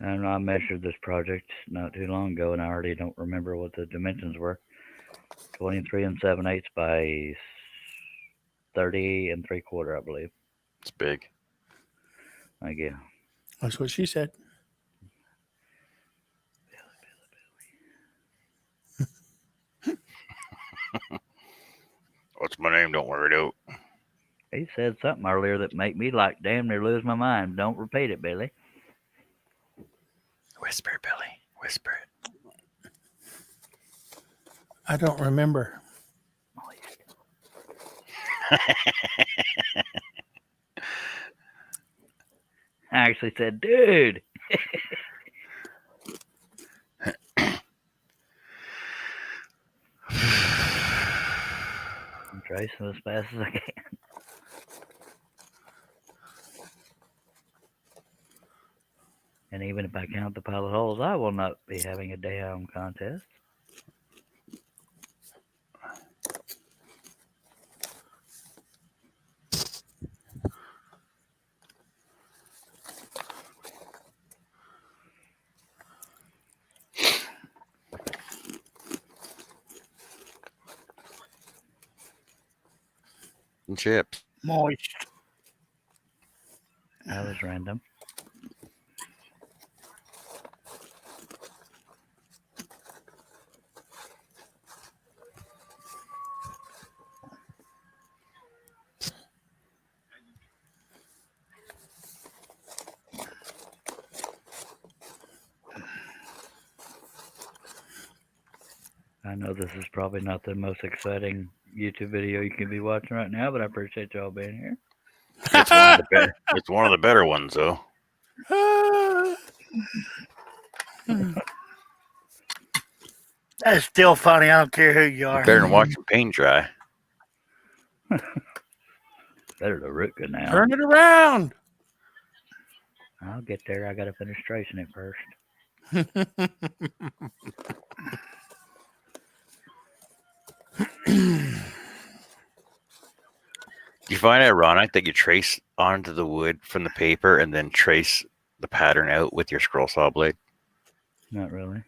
And I measured this project not too long ago, and I already don't remember what the dimensions were. 23 7/8 by 30 3/4, I believe. It's big. Thank you. That's what she said. What's my name? Don't worry it out. He said something earlier that made me like damn near lose my mind. Don't repeat it, Billy. Whisper, Billy. Whisper it. I don't remember. I actually said, dude. I'm tracing as fast as I can. And even if I count the pile of holes, I will not be having a damn contest. And chips. Moist. That was random. I know this is probably not the most exciting YouTube video you can be watching right now, but I appreciate y'all being here. It's one of the better ones, though. That's still funny. I don't care who you are. Better than watching paint dry. Better to Rutka now. Turn it around. I'll get there. I got to finish tracing it first. Do you find it ironic that you trace onto the wood from the paper and then trace the pattern out with your scroll saw blade? Not really.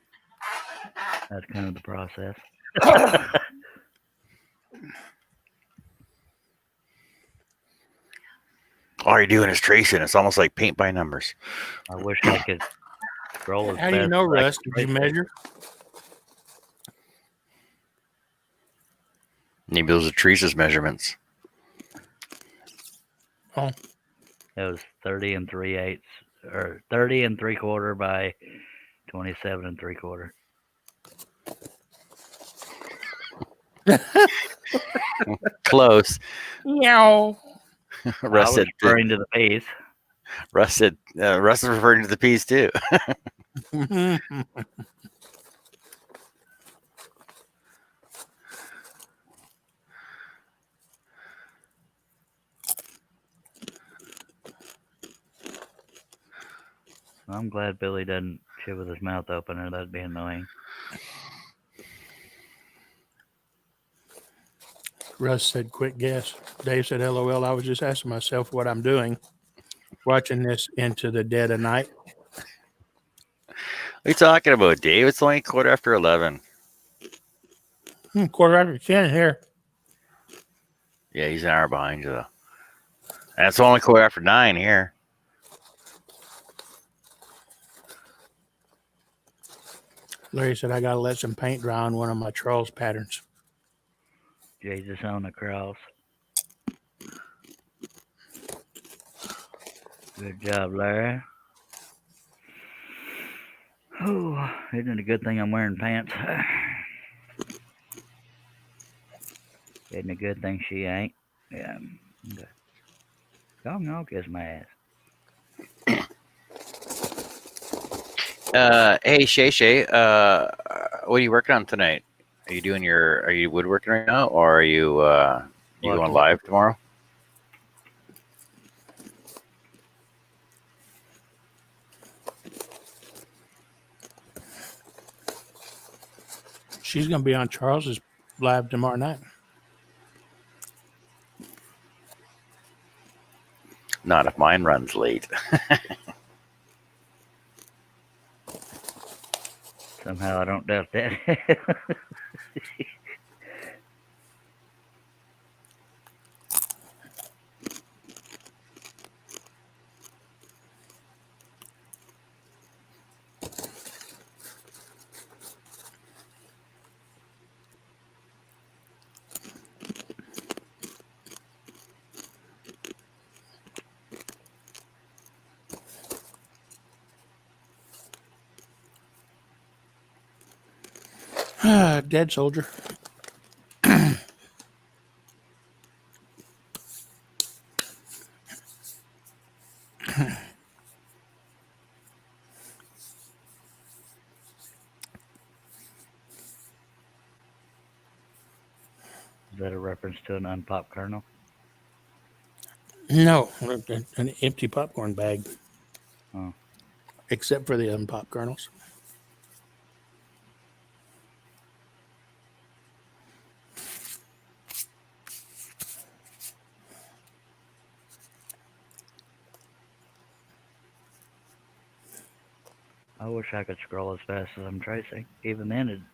That's kind of the process. All you're doing is tracing. It's almost like paint by numbers. I wish I could scroll as How do you fast know, as I Russ? could Did you trace it. measure? Maybe those are Teresa's measurements. Oh, It was 30 3/8, or 30 3/4 by 27 3/4. Close. meow. I Russ was said, referring to the piece. Russ said Russ is referring to the peas too. I'm glad Billy doesn't chew with his mouth open, or that'd be annoying. Russ said, quick guess. Dave said, LOL. I was just asking myself what I'm doing, watching this into the dead of night. What are you talking about, Dave? It's only 11:15. Quarter after 10 here. Yeah, he's an hour behind you, though. And it's only 9:15 here. Larry said, I got to let some paint dry on one of my Charles patterns. Jesus on the cross. Good job, Larry. Oh, isn't it a good thing I'm wearing pants? Isn't it a good thing she ain't? Yeah. Okay. Y'all kiss my ass. Hey Shay, what are you working on tonight? Are you woodworking right now, or are you going Watching. live tomorrow? She's going to be on Charles's live tomorrow night. Not if mine runs late. Somehow I don't doubt that. Dead soldier. Is that a reference to an unpopped kernel? No, an empty popcorn bag. Oh. Except for the unpopped kernels. I wish I could scroll as fast as I'm tracing. Even then,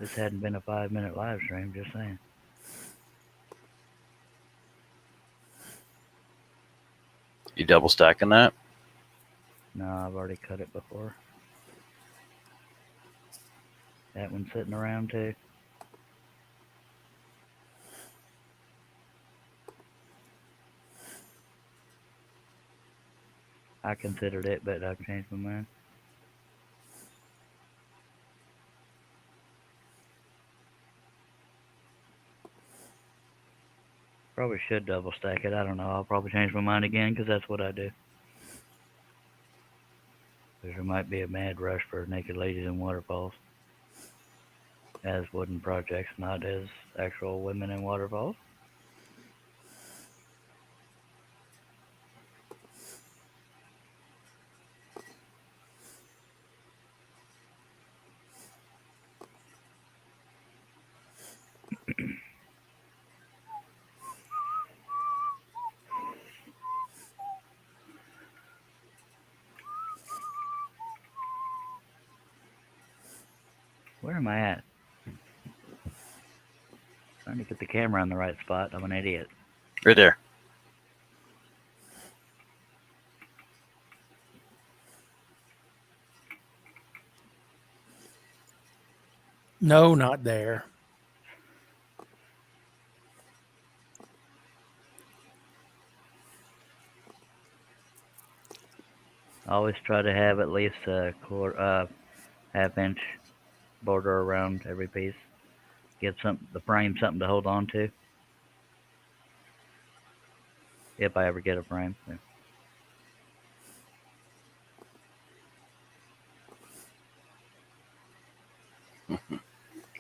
this hadn't been a 5-minute live stream, just saying. You double stacking that? No, I've already cut it before. That one's sitting around too. I considered it, but I've changed my mind. Probably should double stack it. I don't know. I'll probably change my mind again because that's what I do. There might be a mad rush for naked ladies in waterfalls as wooden projects, not as actual women in waterfalls. Where am I at? Trying to get the camera on the right spot. I'm an idiot. Right there. No, not there. I always try to have at least a half-inch border around every piece. Give the frame something to hold on to. If I ever get a frame. Yeah.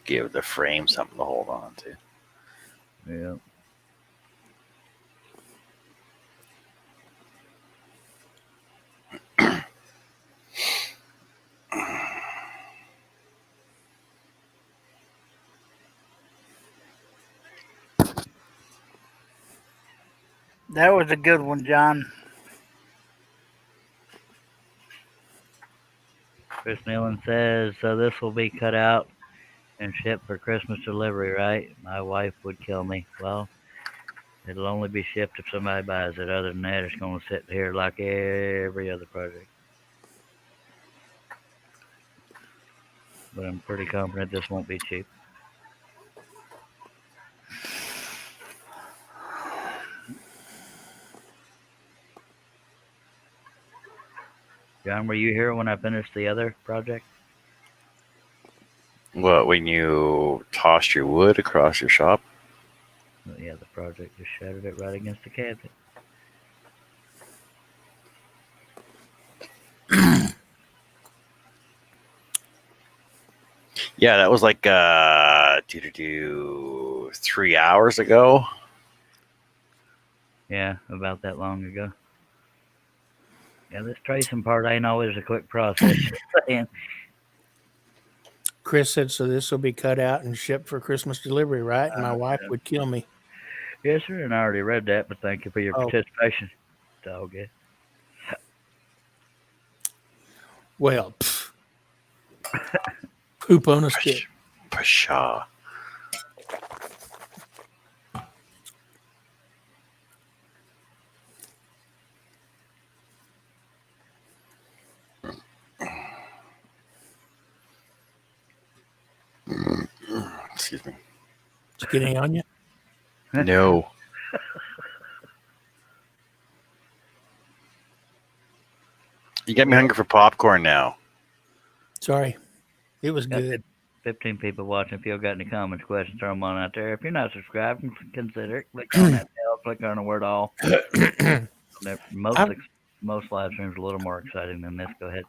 give the frame something to hold on to. Yeah. That was a good one, John. Chris Nealon says, so this will be cut out and shipped for Christmas delivery, right? My wife would kill me. Well, it'll only be shipped if somebody buys it. Other than that, it's going to sit here like every other project. But I'm pretty confident this won't be cheap. John, were you here when I finished the other project? What, when you tossed your wood across your shop? Well, yeah, the project just shattered it right against the cabinet. Yeah, that was like 3 hours ago. Yeah, about that long ago. Yeah, this tracing part ain't always a quick process. Just saying. Chris said, so this will be cut out and shipped for Christmas delivery, right? And my wife would kill me. Yes, sir, and I already read that, but thank you for your Oh. participation. It's all good. Well, poop on a stick. Pshaw. Excuse me. Did you get any on you? No. You got me hungry for popcorn now. Sorry. It was Got good. 15 people watching. If you got any comments, questions, throw them on out there. If you're not subscribed, consider it. Click on that bell. Click on the word all. Most live streams are a little more exciting than this. Go ahead.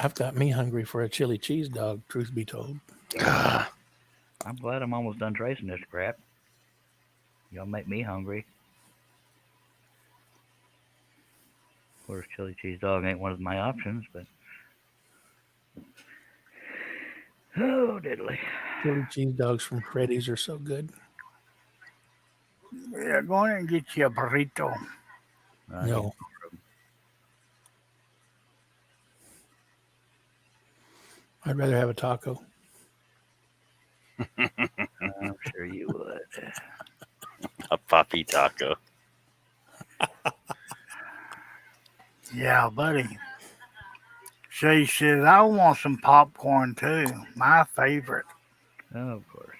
I've got me hungry for a chili cheese dog, truth be told. I'm glad I'm almost done tracing this crap. Y'all make me hungry. Of course, chili cheese dog ain't one of my options, but oh, diddly. Chili cheese dogs from Freddy's are so good. Yeah, go in and get you a burrito. No. I'd rather have a taco. I'm sure you would. A puppy taco. Yeah, buddy. Shay says, I want some popcorn too. My favorite. Oh, of course.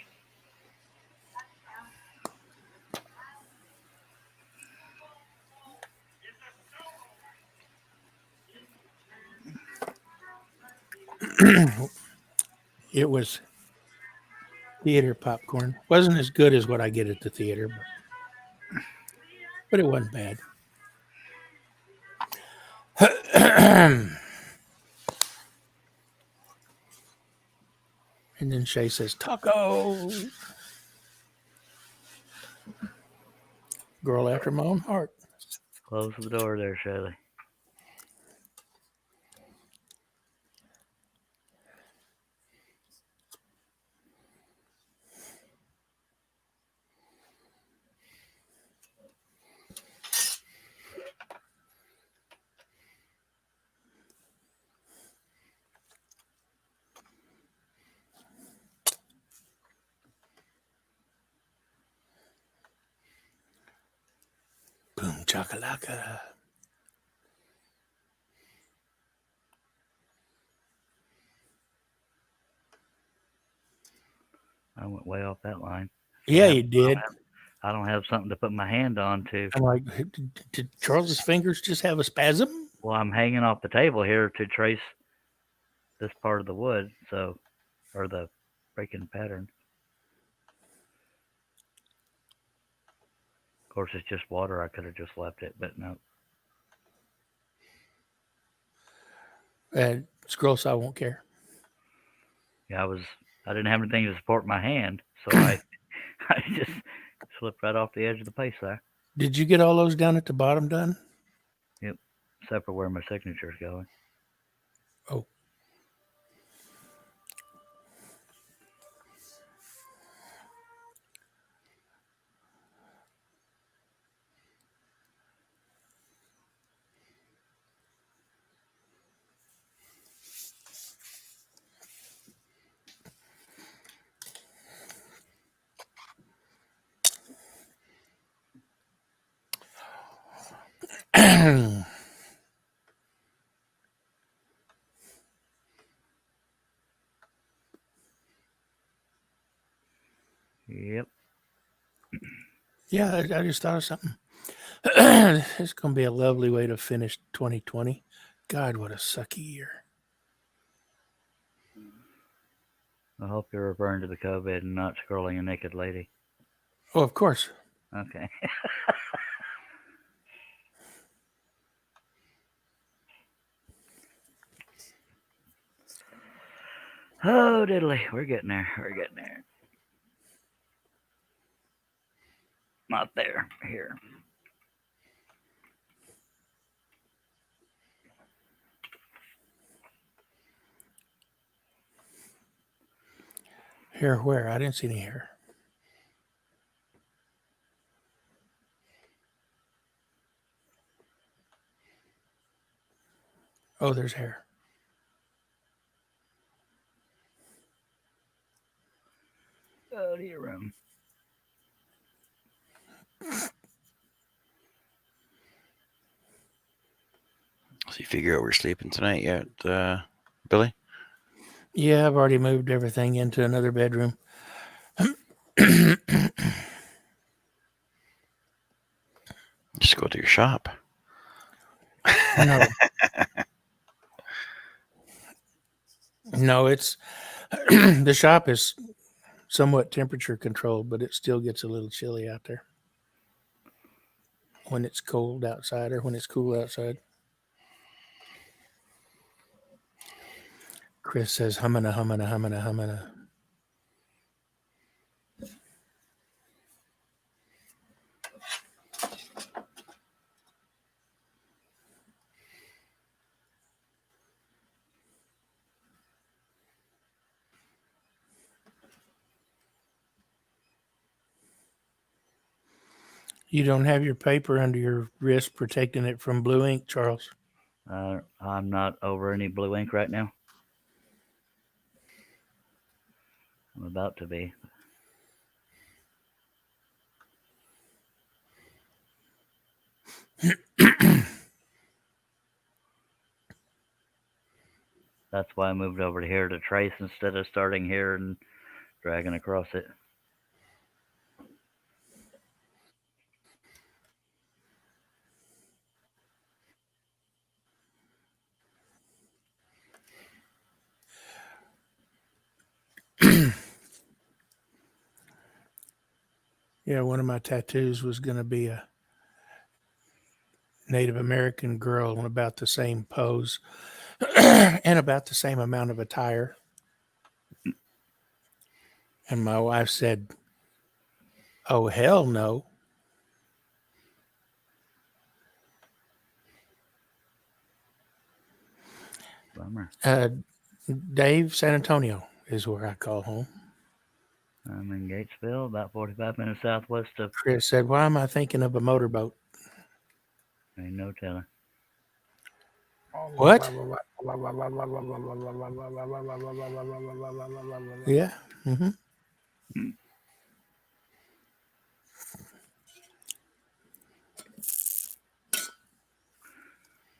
It was theater popcorn. Wasn't as good as what I get at the theater, but it wasn't bad. And then Shay says, taco. Girl after my own heart. Close the door there, Shelley. Boom chakalaka. I went way off that line. Yeah, you did. I don't have something to put my hand on to. I'm like, did Charles's fingers just have a spasm? Well, I'm hanging off the table here to trace this part of the wood, or the breaking pattern. Of course, it's just water. I could have just left it, but no. It's gross. I won't care. Yeah, I didn't have anything to support my hand, so I I just slipped right off the edge of the pace there. Did you get all those down at the bottom done? Yep, except for where my signature's going. Oh. Yep. Yeah, I just thought of something. It's going to be a lovely way to finish 2020. God, what a sucky year. I hope you're referring to the COVID and not scrolling a naked lady. Oh, of course. Okay. Oh, diddly. We're getting there. We're getting there. Not there. Here. Hair where? I didn't see any hair. Oh, there's hair. Oh, to your room. So you figure out we're sleeping tonight yet, Billy? Yeah, I've already moved everything into another bedroom. Just go to your shop. No. No, it's the shop is somewhat temperature controlled, but it still gets a little chilly out there when it's cold outside or when it's cool outside. Chris says hummina, hummina, hummina, hummina. You don't have your paper under your wrist protecting it from blue ink, Charles. I'm not over any blue ink right now. I'm about to be. That's why I moved over to here to trace instead of starting here and dragging across it. Yeah, one of my tattoos was going to be a Native American girl in about the same pose and about the same amount of attire. And my wife said, "Oh, hell no." Bummer. Dave, San Antonio is where I call home. I'm in Gatesville, about 45 minutes southwest of. Chris said, "Why am I thinking of a motorboat?" Ain't no telling. What? Yeah. Mm-hmm.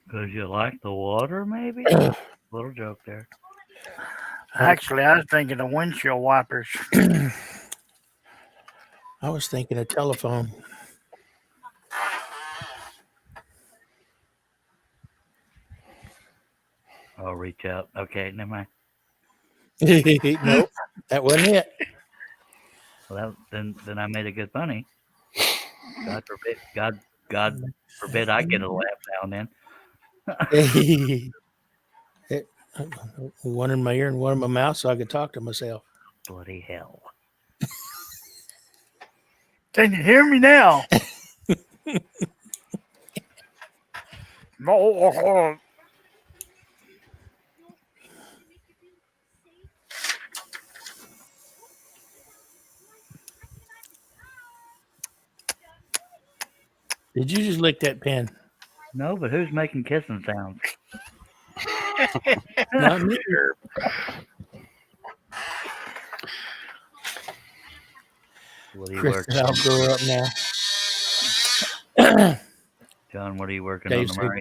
Because you like the water, maybe? Little joke there. Actually, I was thinking of windshield wipers. I was thinking a telephone. I'll reach out. Okay, never mind. Nope, that wasn't it. Well, then I made a good money. God forbid I get a laugh now and then. One in my ear and one in my mouth so I could talk to myself. Bloody hell. Can you hear me now? No. Did you just lick that pen? No, but who's making kissing sounds? Not me. What are you Chris, working I'll on? grow up now. John, what are you working Dave on said- tomorrow?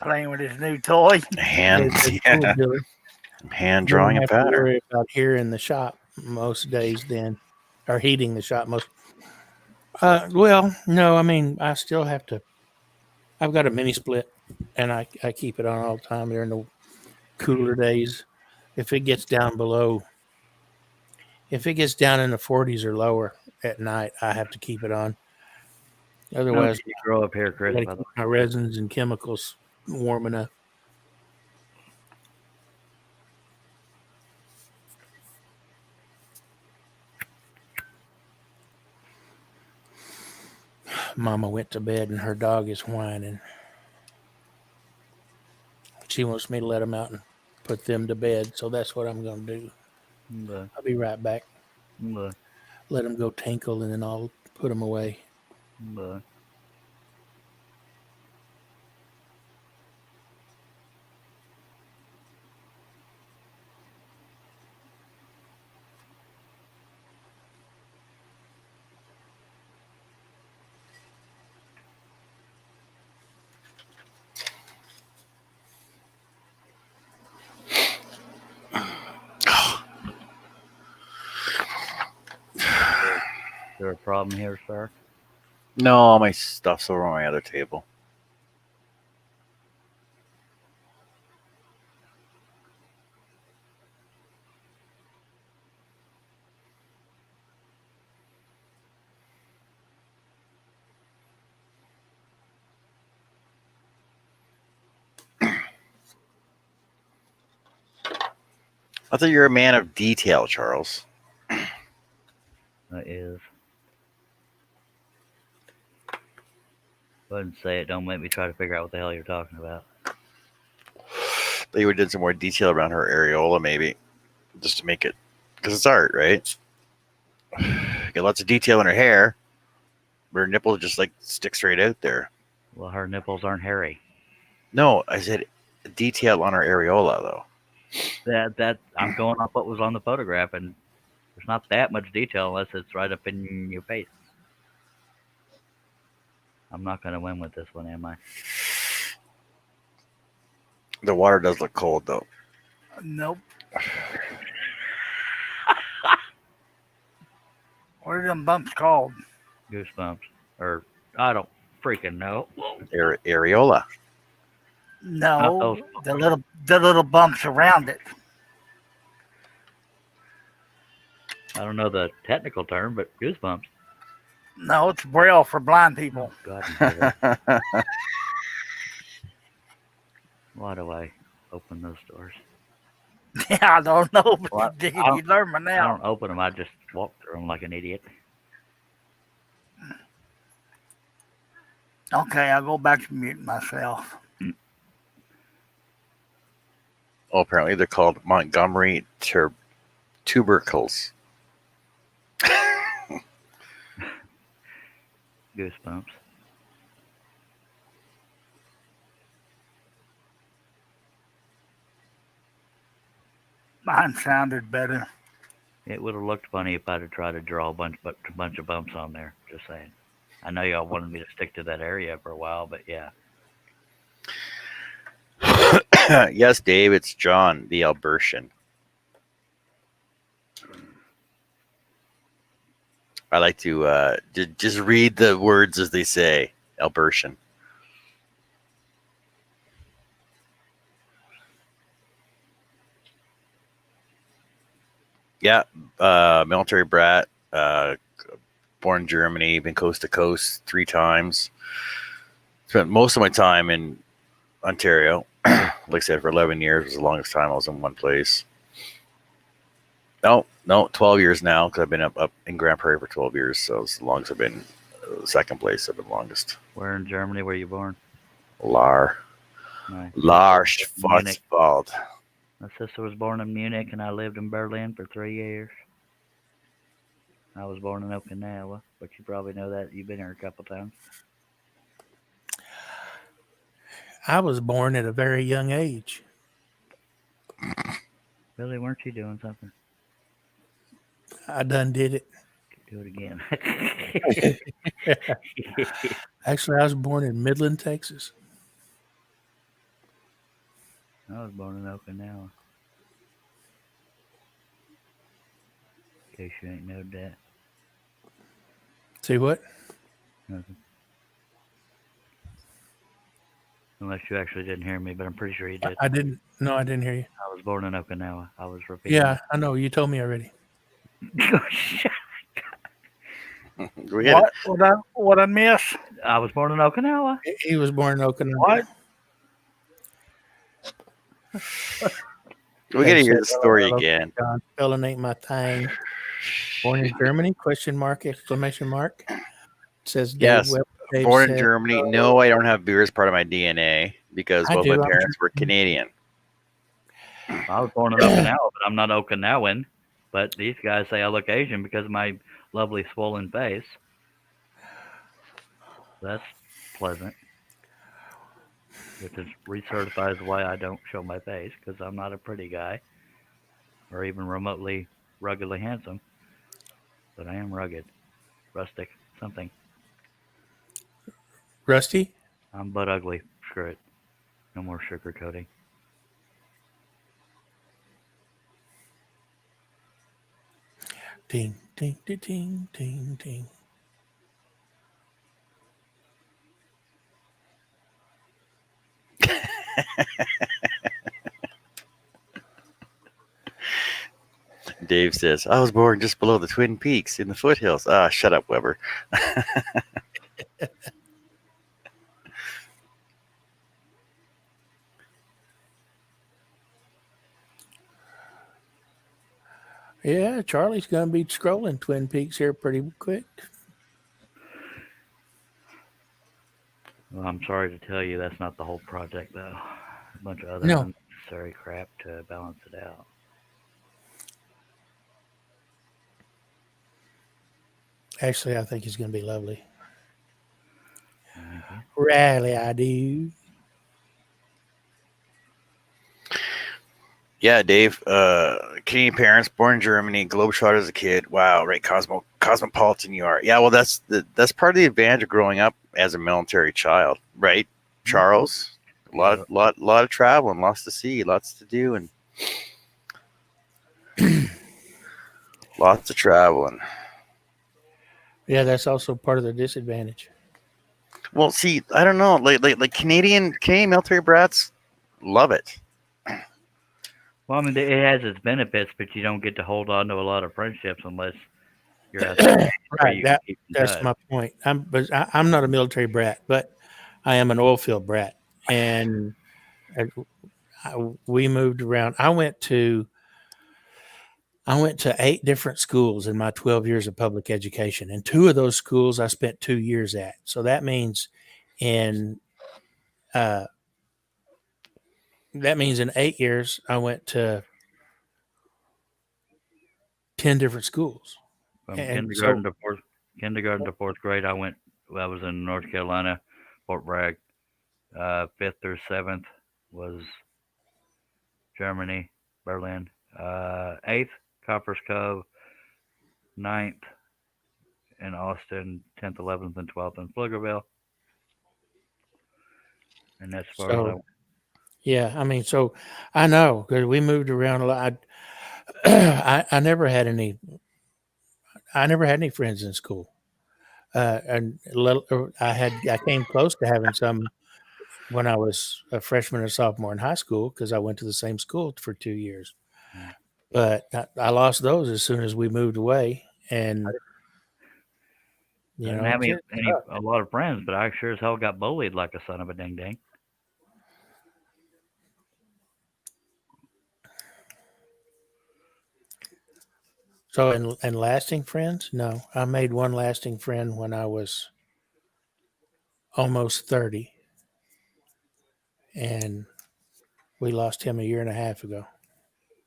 Playing with his new toy. Hand, They said, "Cool, Billy. hand You don't drawing a have to pattern. worry about here in the shop most days then, or heating the shop most. Well, no, I mean, I still have to. I've got a mini split, and I keep it on all the time during the cooler days. If it gets down below, if it gets down in the 40s or lower at night, I have to keep it on. When Otherwise, did you grow up here, I Chris? gotta By the keep my resins and chemicals warm enough. Mama went to bed and her dog is whining. She wants me to let them out and put them to bed, so that's what I'm going to do. way? I'll be right back. But, Let them go tinkle, and then I'll put them away. but, is there a problem here, sir? No, all my stuff's over on my other table. I thought you were a man of detail, Charles. That is. Go ahead and say it. Don't make me try to figure out what the hell you're talking about. They would did some more detail around her areola, maybe, just to make it, because it's art, right? Get lots of detail in her hair, but her nipple just like sticks straight out there. Well, her nipples aren't hairy. No, I said detail on her areola, though. That I'm going off what was on the photograph, and there's not that much detail unless it's right up in your face. I'm not going to win with this one, am I? The water does look cold, though. Nope. What are them bumps called? Goosebumps. Or, I don't freaking know. Areola. No, the little bumps around it. I don't know the technical term, but goosebumps. No, it's braille for blind people. God in heaven. Why do I open those doors? Yeah, I don't know, but Well, you learn me I now. don't open them. I just walk through them like an idiot. Okay, I'll go back to muting myself. Oh, apparently they're called Montgomery tubercles. Goosebumps. Mine sounded better. It would have looked funny if I'd have tried to draw a bunch of bumps on there. Just saying. I know y'all wanted me to stick to that area for a while, but yeah. Yes, Dave, it's John, the Albertian. I like to just read the words as they say. Albertian. Yeah, military brat, born in Germany, been coast to coast 3 times. Spent most of my time in Ontario. Like I said, for 11 years was the longest time I was in one place. No, 12 years now because I've been up in Grand Prairie for 12 years. So as long as I've been second place, I've been longest. Where in Germany were you born? Lar. My Munich. Schwarzwald. My sister was born in Munich, and I lived in Berlin for 3 years. I was born in Okinawa, but you probably know that. You've been here a couple times. I was born at a very young age. Billy, weren't you doing something? I done did it. Do it again. Actually, I was born in Midland, Texas. I was born in Okinawa. In case you ain't knowed that. See what? Nothing. Unless you actually didn't hear me, but I'm pretty sure you did. I didn't. No, I didn't hear you. I was born in Okinawa. I was repeating. Yeah, I know. You told me already. What I miss? I was born in Okinawa. He was born in Okinawa. What? We gotta hear the story again. John Spelling ain't my thing. Born in Germany? Question mark! Exclamation mark! It says Dave Yes. Webb. Dave Born in said, Germany. No, I don't have beer as part of my DNA because I both do, my I'm parents were Canadian. I was born in Okinawa, but I'm not Okinawan. But these guys say I look Asian because of my lovely swollen face. That's pleasant. Which is recertifies why I don't show my face, because I'm not a pretty guy or even remotely ruggedly handsome. But I am rugged, rustic, something. Rusty? I'm but ugly. Screw it. No more sugarcoating. Ding, ding, ding, ding, ding, ding. Dave says, I was born just below the Twin Peaks in the foothills. Ah, shut up, Weber. Yeah, Charlie's going to be scrolling Twin Peaks here pretty quick. Well, I'm sorry to tell you that's not the whole project, though. A bunch of other No. unnecessary crap to balance it out. Actually, I think he's going to be lovely. Mhm. Rally, I do. Yeah, Dave. Canadian parents, born in Germany, globetrotter as a kid. Wow, right? Cosmopolitan you are. Yeah, well, that's part of the advantage of growing up as a military child, right? Charles, a lot of traveling, lots to see, lots to do, and lots of traveling. Yeah, that's also part of the disadvantage. Well, see, I don't know, like Canadian military brats love it. Well, I mean, it has its benefits, but you don't get to hold on to a lot of friendships unless you're at the age where Right, you can keep in that's touch. my point. I'm not a military brat, but I am an oil field brat, and we moved around. I went to 8 different schools in my 12 years of public education, and 2 of those schools I spent 2 years at. So that means in 8 years I went to 10 different schools. From And kindergarten to fourth grade, I was in North Carolina, Fort Bragg. Fifth through seventh was Germany, Berlin. Eighth, Coppers Cove. Ninth in Austin. 10th, 11th, and 12th in Pflugerville. And that's as far as I so went. yeah, I mean, so I know because we moved around a lot. I never had any. I never had any friends in school, and I came close to having some when I was a freshman or sophomore in high school because I went to the same school for 2 years. Mm. But I lost those as soon as we moved away, and I didn't have a lot of friends, but I sure as hell got bullied like a son of a ding ding. So, and lasting friends? No, I made one lasting friend when I was almost 30, and we lost him a year and a half ago.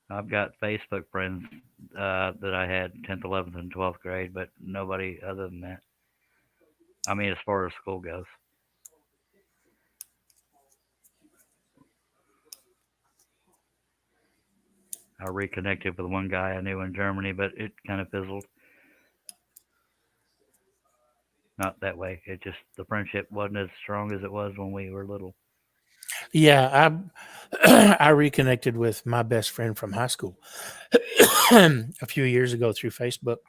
I've got Facebook friends that I had 10th, 11th, and 12th grade, but nobody other than that. I mean, as far as school goes. I reconnected with one guy I knew in Germany, but it kind of fizzled. Not that way. It just, the friendship wasn't as strong as it was when we were little. Yeah, I I reconnected with my best friend from high school a few years ago through Facebook,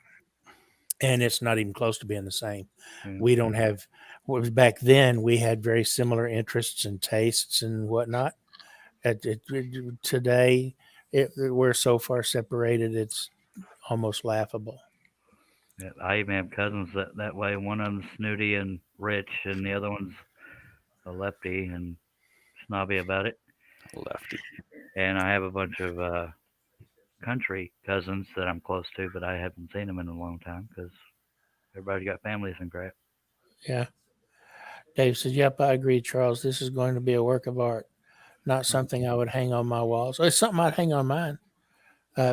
and it's not even close to being the same. Yeah. We don't have what was back then. We had very similar interests and tastes and whatnot. Today, we're so far separated; it's almost laughable. Yeah, I even have cousins that way. One of them's snooty and rich, and the other one's a lefty and snobby about it. Lefty. And I have a bunch of country cousins that I'm close to, but I haven't seen them in a long time because everybody's got families and crap. Yeah. Dave said, "Yep, I agree, Charles. This is going to be a work of art, not something I would hang on my walls. It's something I'd hang on mine,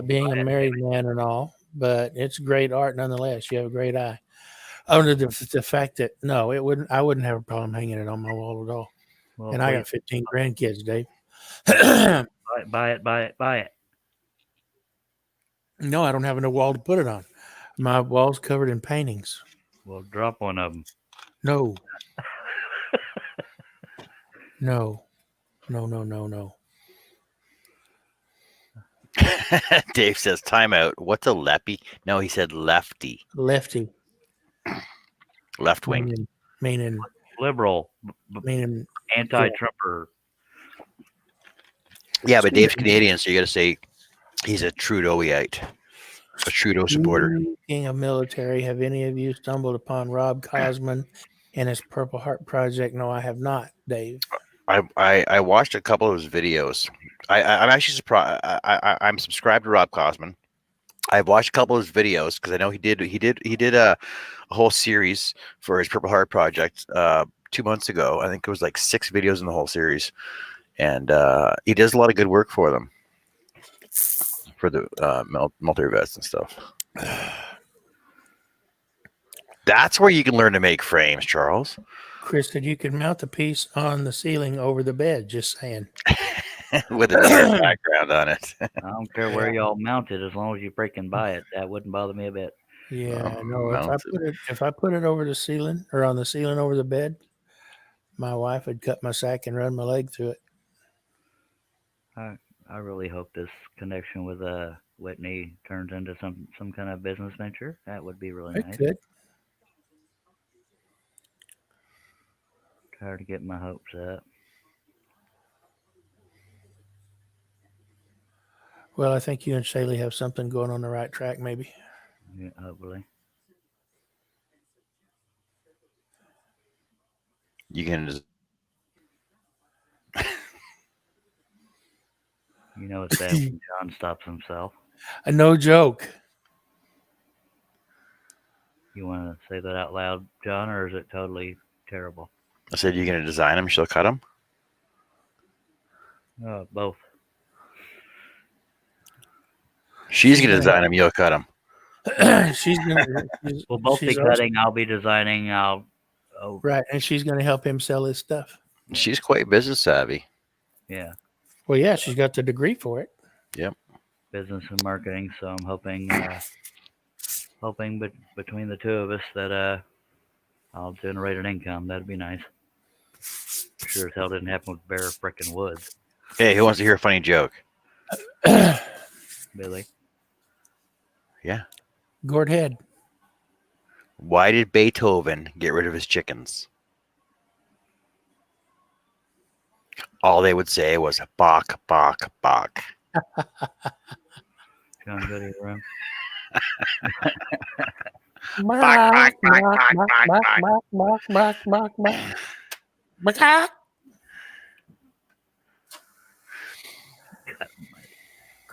being a married man and all, but it's great art nonetheless. You have a great eye. Oh, the fact that no, it wouldn't. I wouldn't have a problem hanging it on my wall at all. Well, And I got 15 grandkids, Dave. buy it, buy it, buy it. No, I don't have no wall to put it on. My wall's covered in paintings. Well, drop one of them. No, no, no, no, no, no. Dave says, "Timeout. What's a leppy?" No, he said lefty, Lefty, left wing. meaning Liberal, anti-Trumper. Yeah, but Dave's Canadian, so you got to say he's a Trudeauite, a Trudeau supporter. Speaking of military, have any of you stumbled upon Rob Cosman and his Purple Heart Project? No, I have not, Dave. I watched a couple of his videos. I'm actually surprised. I'm subscribed to Rob Cosman. I've watched a couple of his videos because I know he did a whole series for his Purple Heart Project 2 months ago. I think it was like 6 videos in the whole series, and he does a lot of good work for them, for the military vets and stuff. That's where you can learn to make frames, Charles. Chris said you could mount the piece on the ceiling over the bed. Just saying. With a neon background on it. I don't care where y'all mount it, as long as you freaking buy it. That wouldn't bother me a bit. Yeah, Oh, no. mounted. If I put it over the ceiling or on the ceiling over the bed, my wife would cut my sack and run my leg through it. I really hope this connection with Whitney turns into some kind of business venture. That would be really It nice. could. Tired of getting my hopes up. Well, I think you and Shaley have something going on the right track, maybe. Yeah, hopefully. You can just You know it's bad when John stops himself. No joke. You want to say that out loud, John, or is it totally terrible? I said, you're going to design them, she'll cut them. Both. She's going to design them, you'll cut them. We'll both be cutting. I'll be designing. Right, and she's going to help him sell his stuff. She's quite business savvy. Yeah. Well, yeah, she's got the degree for it. Yep. Business and marketing. So I'm hoping, between the two of us that I'll generate an income. That'd be nice. Sure as hell didn't happen with bare frickin' woods. Hey, who wants to hear a funny joke? Billy. Yeah. Gourd head. Why did Beethoven get rid of his chickens? All they would say was "bok, bok, bok." John, go to your room.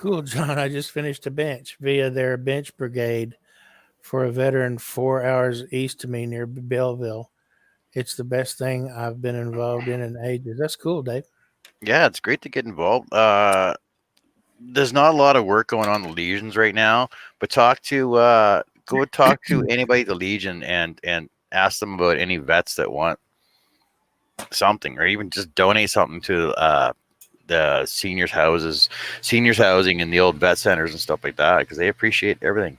cool, John. I just finished a bench via their bench brigade for a veteran 4 hours east of me near Belleville. It's the best thing I've been involved in ages. That's cool, Dave. Yeah, it's great to get involved. There's not a lot of work going on the Legions right now, but go talk to anybody at the Legion and ask them about any vets that want something, or even just donate something to the seniors housing, and the old vet centers and stuff like that, because they appreciate everything.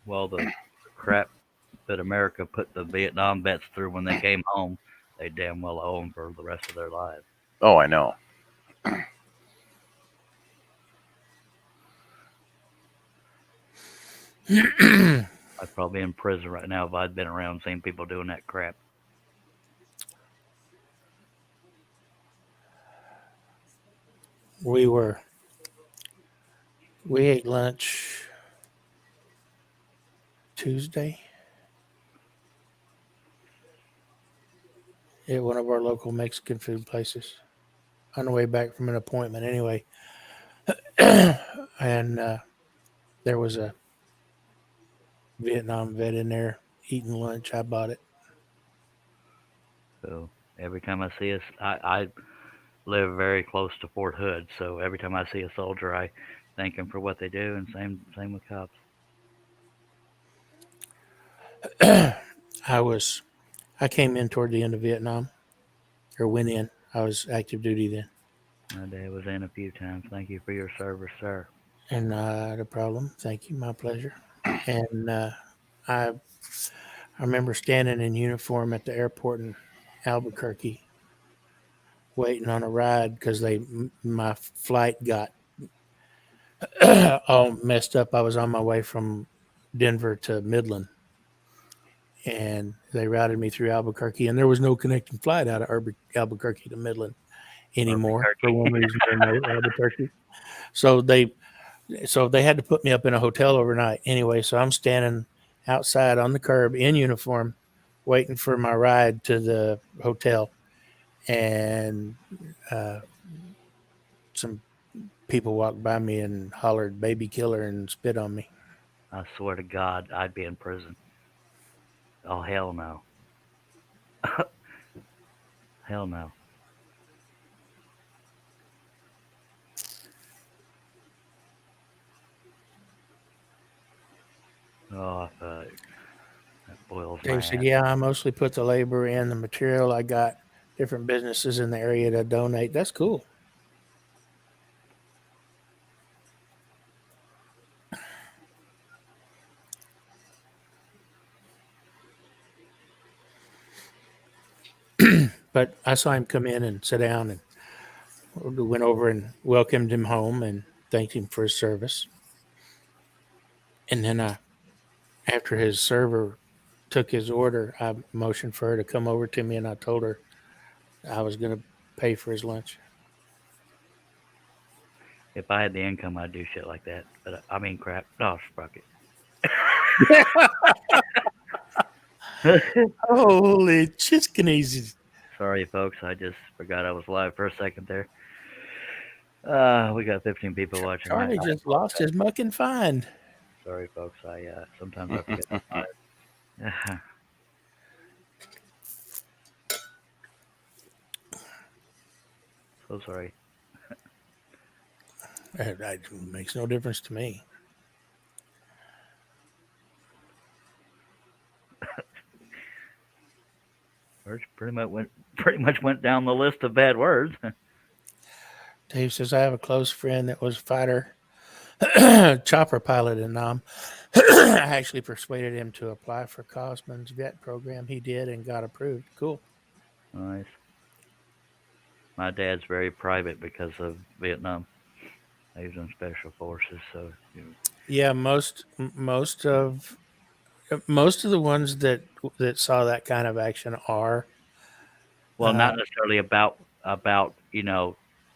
Well, the crap that America put the Vietnam vets through when they came home, they damn well owe them for the rest of their lives. Oh, I know. I'd probably be in prison right now if I'd been around seeing people doing that crap. We ate lunch Tuesday at one of our local Mexican food places on the way back from an appointment anyway. And there was a Vietnam vet in there eating lunch. I bought it. So every time I see I live very close to Fort Hood, so every time I see a soldier, I thank them for what they do, and same with cops. I came in toward the end of Vietnam, or went in. I was active duty then. My dad was in a few times. Thank you for your service, sir. And not a problem. Thank you. My pleasure. And I remember standing in uniform at the airport in Albuquerque, waiting on a ride because my flight got all messed up. I was on my way from Denver to Midland, and they routed me through Albuquerque, and there was no connecting flight out of Albuquerque to Midland anymore for one reason or another. Albuquerque. So they had to put me up in a hotel overnight anyway. So I'm standing outside on the curb in uniform, waiting for my ride to the hotel, and some people walked by me and hollered "baby killer" and spit on me. I swear to God, I'd be in prison. Oh hell no, hell no. Oh, that boils my Dave said, ass. "Yeah, I mostly put the labor and the material. I got different businesses in the area to donate. That's cool." But I saw him come in and sit down, and went over and welcomed him home and thanked him for his service. And then after his server took his order, I motioned for her to come over to me, and I told her I was going to pay for his lunch. If I had the income, I'd do shit like that. But I mean, crap. Oh, fuck it. Holy chiskinees. Sorry, folks. I just forgot I was live for a second there. We got 15 people watching right Charlie now. just lost his mucking find. Sorry, folks. I sometimes I forget I'm live. So sorry. That makes no difference to me. Words pretty much went down the list of bad words. Dave says, I have a close friend that was a fighter chopper pilot in Nam. I actually persuaded him to apply for Cosman's vet program. He did and got approved. Cool. Nice. My dad's very private because of Vietnam. He was in special forces, so Yeah, most of the ones that saw that kind of action are well, not necessarily about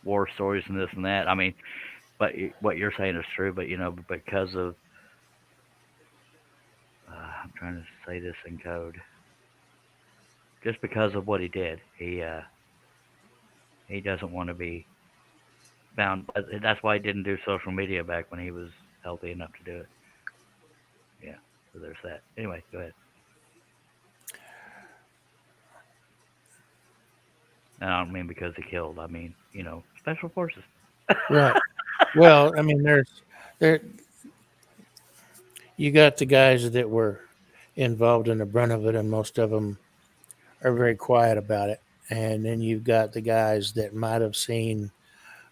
war stories and this and that. I mean, but what you're saying is true. But because of I'm trying to say this in code. Just because of what he did, he He doesn't want to be bound. That's why he didn't do social media back when he was healthy enough to do it. Yeah. So there's that. Anyway, go ahead. And I don't mean because he killed. I mean, special forces. Right. Well, I mean, there you got the guys that were involved in the brunt of it, and most of them are very quiet about it. And then you've got the guys that might have seen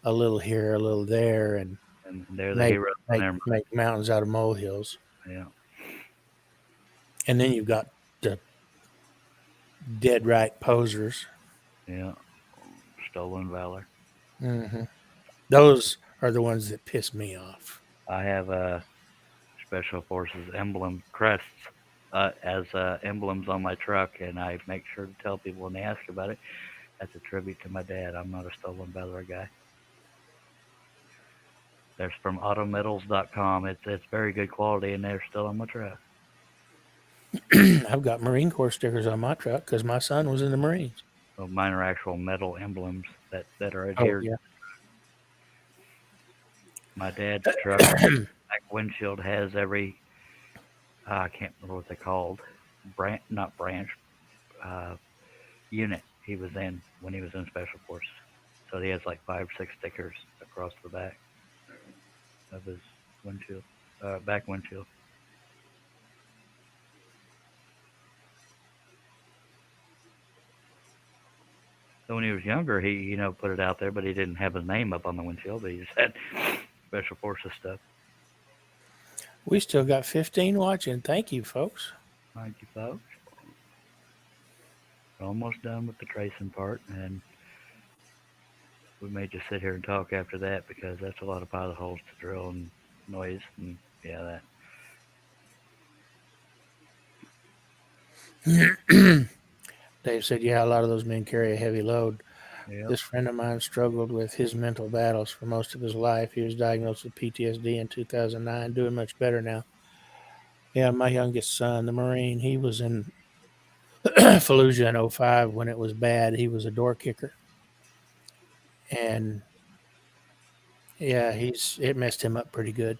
a little here, a little there, and And they're the make heroes in make their mind. make mountains out of molehills. Yeah. And then you've got the dead right posers. Yeah. Stolen valor. Hmm. Those are the ones that piss me off. I have special forces emblem crests as emblems on my truck, and I make sure to tell people when they ask about it, that's a tribute to my dad. I'm not a stolen valor guy. There's from autometals.com. It's very good quality, and they're still on my truck. I've got Marine Corps stickers on my truck because my son was in the Marines. So mine are actual metal emblems that are Oh adhered. yeah. My dad's truck back windshield has every I can't remember what they're called, not branch, uh, unit he was in when he was in special forces. So he has like 5, 6 stickers across the back of his windshield, back windshield. So when he was younger, he put it out there, but he didn't have his name up on the windshield. But he just had special forces stuff. We still got 15 watching. Thank you, folks. Thank you, folks. We're almost done with the tracing part, and we may just sit here and talk after that because that's a lot of pilot holes to drill and noise and yeah, that. Dave said, yeah, a lot of those men carry a heavy load. Yep. This friend of mine struggled with his mental battles for most of his life. He was diagnosed with PTSD in 2009, doing much better now. Yeah, my youngest son, the Marine, he was in Fallujah in 05 when it was bad. He was a door kicker. And yeah, it messed him up pretty good.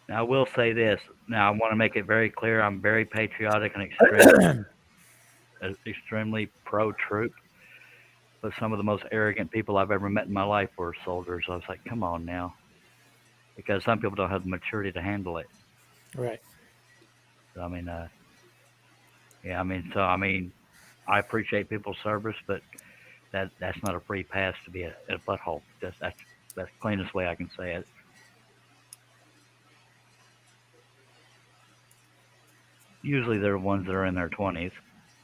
Now I will say this. Now I want to make it very clear. I'm very patriotic and extremely pro troop. But some of the most arrogant people I've ever met in my life were soldiers. I was like, come on now, because some people don't have the maturity to handle it. Right. So, I mean, yeah, I appreciate people's service, but that's not a free pass to be a butthole. That's the cleanest way I can say it. Usually they're ones that are in their 20s,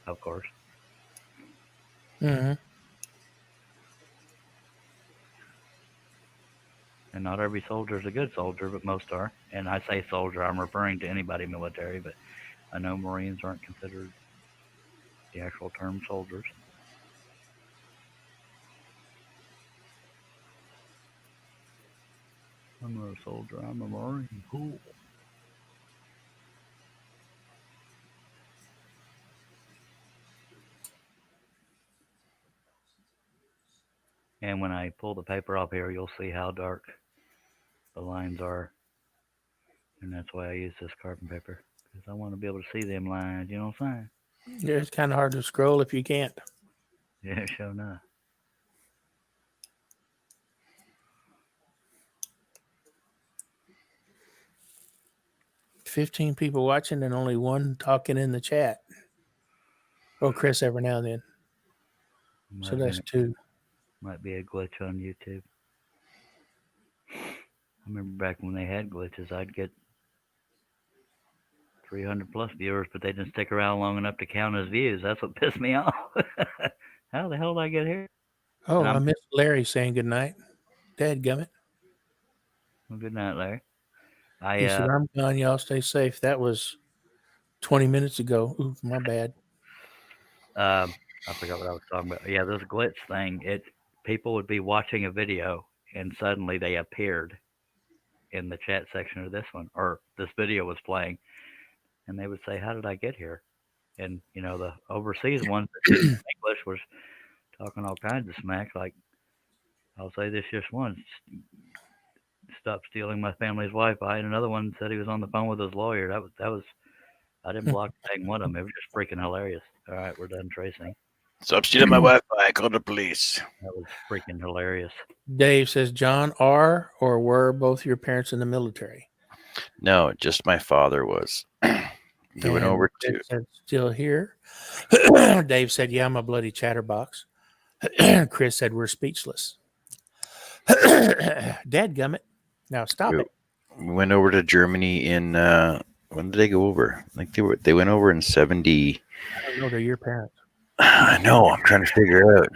of course. Mm-hmm. And not every soldier is a good soldier, but most are. And I say soldier, I'm referring to anybody military, but I know Marines aren't considered the actual term soldiers. I'm not a soldier, I'm a Marine. Cool. And when I pull the paper off here, you'll see how dark the lines are. And that's why I use this carbon paper. Because I want to be able to see them lines, you know what I'm saying? Yeah, it's kind of hard to scroll if you can't. Yeah, sure enough. 15 people watching and only one talking in the chat. Oh, Chris every now and then. So that's 2. Might be a glitch on YouTube. I remember back when they had glitches, I'd get 300 plus viewers, but they didn't stick around long enough to count as views. That's what pissed me off. How the hell did I get here? Oh, I missed Larry saying good night. Dadgummit. Well, good night, Larry. He said, I'm gone. Y'all stay safe. That was 20 minutes ago. Ooh, my bad. I forgot what I was talking about. Yeah, this glitch thing. People would be watching a video and suddenly they appeared in the chat section of this one, or this video was playing, and they would say, "How did I get here?" And the overseas ones that didn't speak English was talking all kinds of smack, like, I'll say this just once. Stop stealing my family's Wi-Fi, and another one said he was on the phone with his lawyer. That was. I didn't block dang one of them. It was just freaking hilarious. All right, we're done tracing. Stop stealing my Wi-Fi. Call the police. That was freaking hilarious. Dave says, John, are or were both your parents in the military? No, just my father was. They went And over Chris to. said, still here. Dave said, yeah, I'm a bloody chatterbox. Chris said, we're speechless. Dadgummit. Now stop We, it. we went over to Germany in. When did they go over? Like they went over in 70. I don't know. They're your parents. I know. I'm trying to figure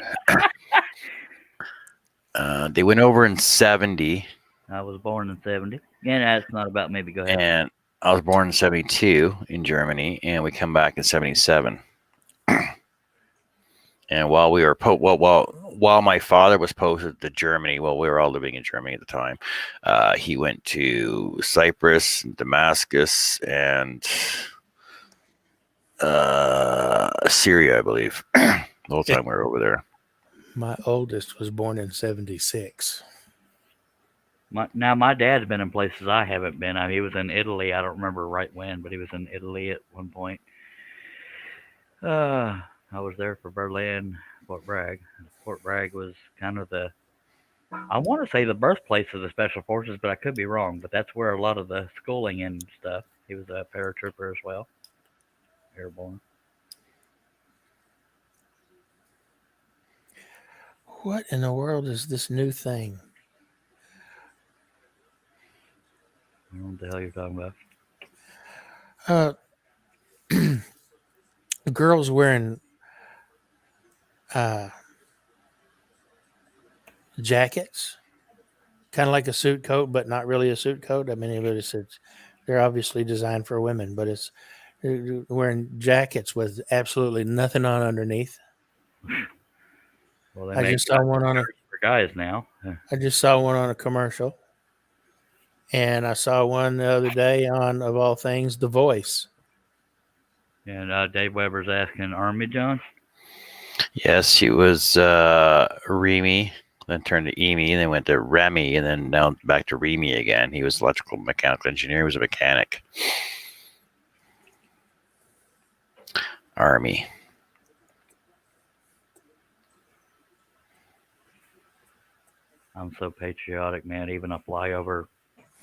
out. They went over in 70, I was born in '70. And that's not about me. But go ahead. and I was born in 72 in Germany, and we come back in 77. And while we were while my father was posted to Germany, well, we were all living in Germany at the time. He went to Cyprus, Damascus, and Syria, I believe. The whole time we were over there. My oldest was born in 76. Now my dad's been in places I haven't been. He was in Italy. I don't remember right when, but he was in Italy at one point. I was there for Berlin, Fort Bragg. Fort Bragg was kind of I want to say the birthplace of the Special Forces, but I could be wrong. But that's where a lot of the schooling and stuff. He was a paratrooper as well, airborne. What in the world is this new thing? I don't know what the hell you're talking about. Girls wearing jackets, kind of like a suit coat, but not really a suit coat. I mean, they're obviously designed for women, but it's wearing jackets with absolutely nothing on underneath. Well, they I make just saw one on a. for guys now. I just saw one on a commercial, and I saw one the other day on, of all things, The Voice. And Dave Weber's asking Army John. Yes, he was Remy, then turned to Emi, and then went to Remy, and then now back to Remy again. He was electrical mechanical engineer. He was a mechanic. Army. I'm so patriotic, man. Even a flyover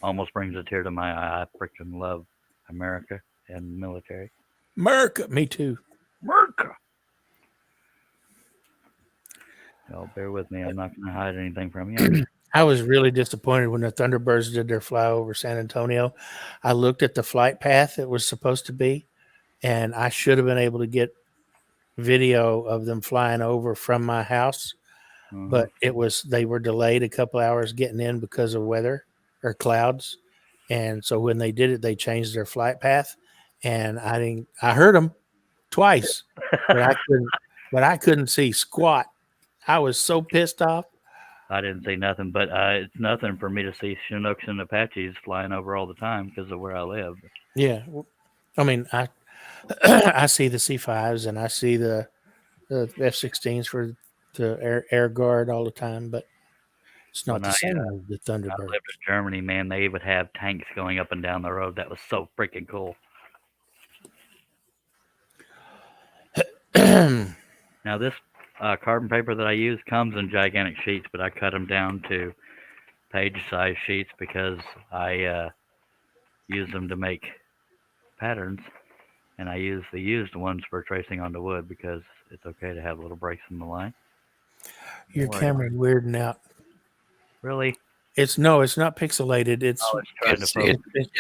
almost brings a tear to my eye. I freaking love America and military. America, me too. America. Y'all bear with me. I'm not going to hide anything from you. I was really disappointed when the Thunderbirds did their fly over San Antonio. I looked at the flight path it was supposed to be, and I should have been able to get video of them flying over from my house. But they were delayed a couple hours getting in because of weather or clouds. And so when they did it, they changed their flight path, and I heard them twice, but I couldn't see squat. I was so pissed off. I didn't see nothing, but it's nothing for me to see Chinooks and Apaches flying over all the time because of where I live. Yeah. I mean, I see the C5s and I see the F-16s for the air guard all the time, but it's not the same as the I Thunderbird. lived in Germany, man. They would have tanks going up and down the road. That was so freaking cool. Now, this carbon paper that I use comes in gigantic sheets, but I cut them down to page-size sheets because I use them to make patterns, and I use the used ones for tracing onto wood because it's okay to have little breaks in the line. Your camera's weirding out. Really? It's not pixelated. It's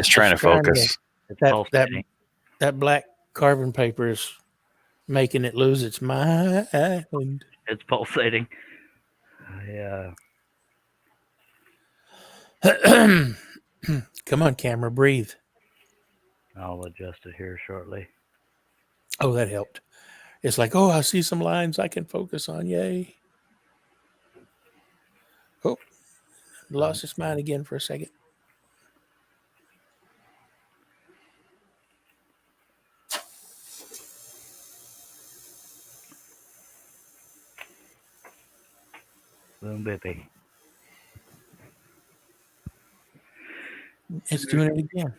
trying to focus. It's pulsating. That black carbon paper is making it lose its mind. It's pulsating. Yeah. Come on, camera, breathe. I'll adjust it here shortly. Oh, that helped. It's like, oh, I see some lines I can focus on. Yay. Oh, lost its mind again for a second. Boom, bippy. It's doing it again.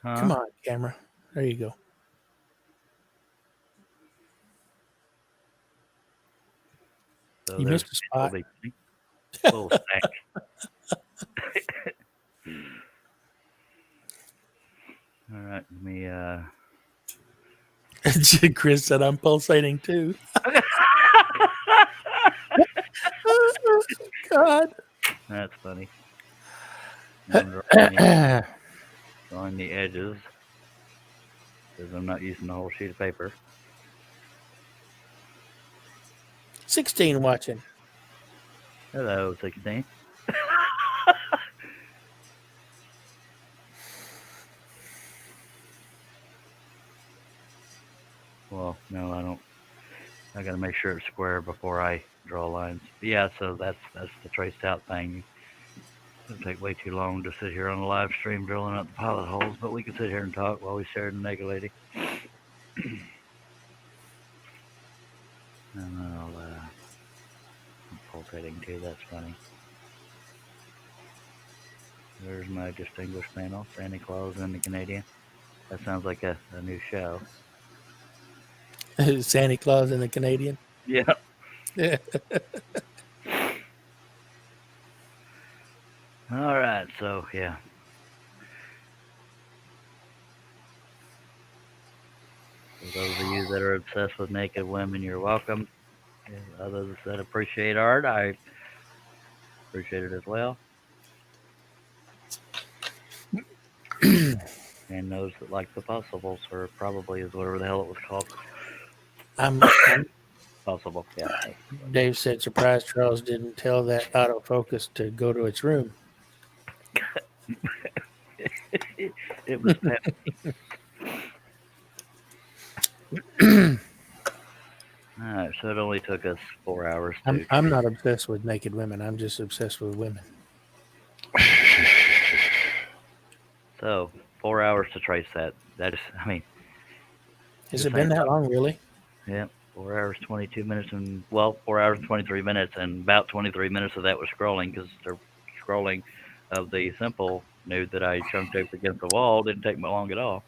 Huh? Come on, camera. There you go. So You there's missed a spot. little snack. All right, let me. Chris said I'm pulsating too. God. That's funny. I'm drawing the edges because I'm not using the whole sheet of paper. 16 watching. Hello, 16. Well, no, I don't. I gotta make sure it's square before I draw lines. Yeah, so that's the traced out thing. It'll take way too long to sit here on the live stream drilling out the pilot holes, but we can sit here and talk while we stare at the naked lady. And I'm pulsating too. That's funny. There's my distinguished panel, Santa Claus and the Canadian. That sounds like a new show. Santa Claus and the Canadian. Yeah. Yeah. All right. So yeah. For those of you that are obsessed with naked women, you're welcome. Others that appreciate art, I appreciate it as well. And those that like the possibles, or probably is whatever the hell it was called. I'm Possible, yeah. Dave said, surprised Charles didn't tell that autofocus to go to its room. It was pep. All right, so it only took us 4 hours. I'm not obsessed with naked women. I'm just obsessed with women. So 4 hours to trace that. That is, I mean. Has it been that long, really? Yeah, 4 hours, 22 minutes, and 4 hours and 23 minutes, and about 23 minutes of that was scrolling because the scrolling of the simple nude that I chunked up against the wall didn't take me long at all.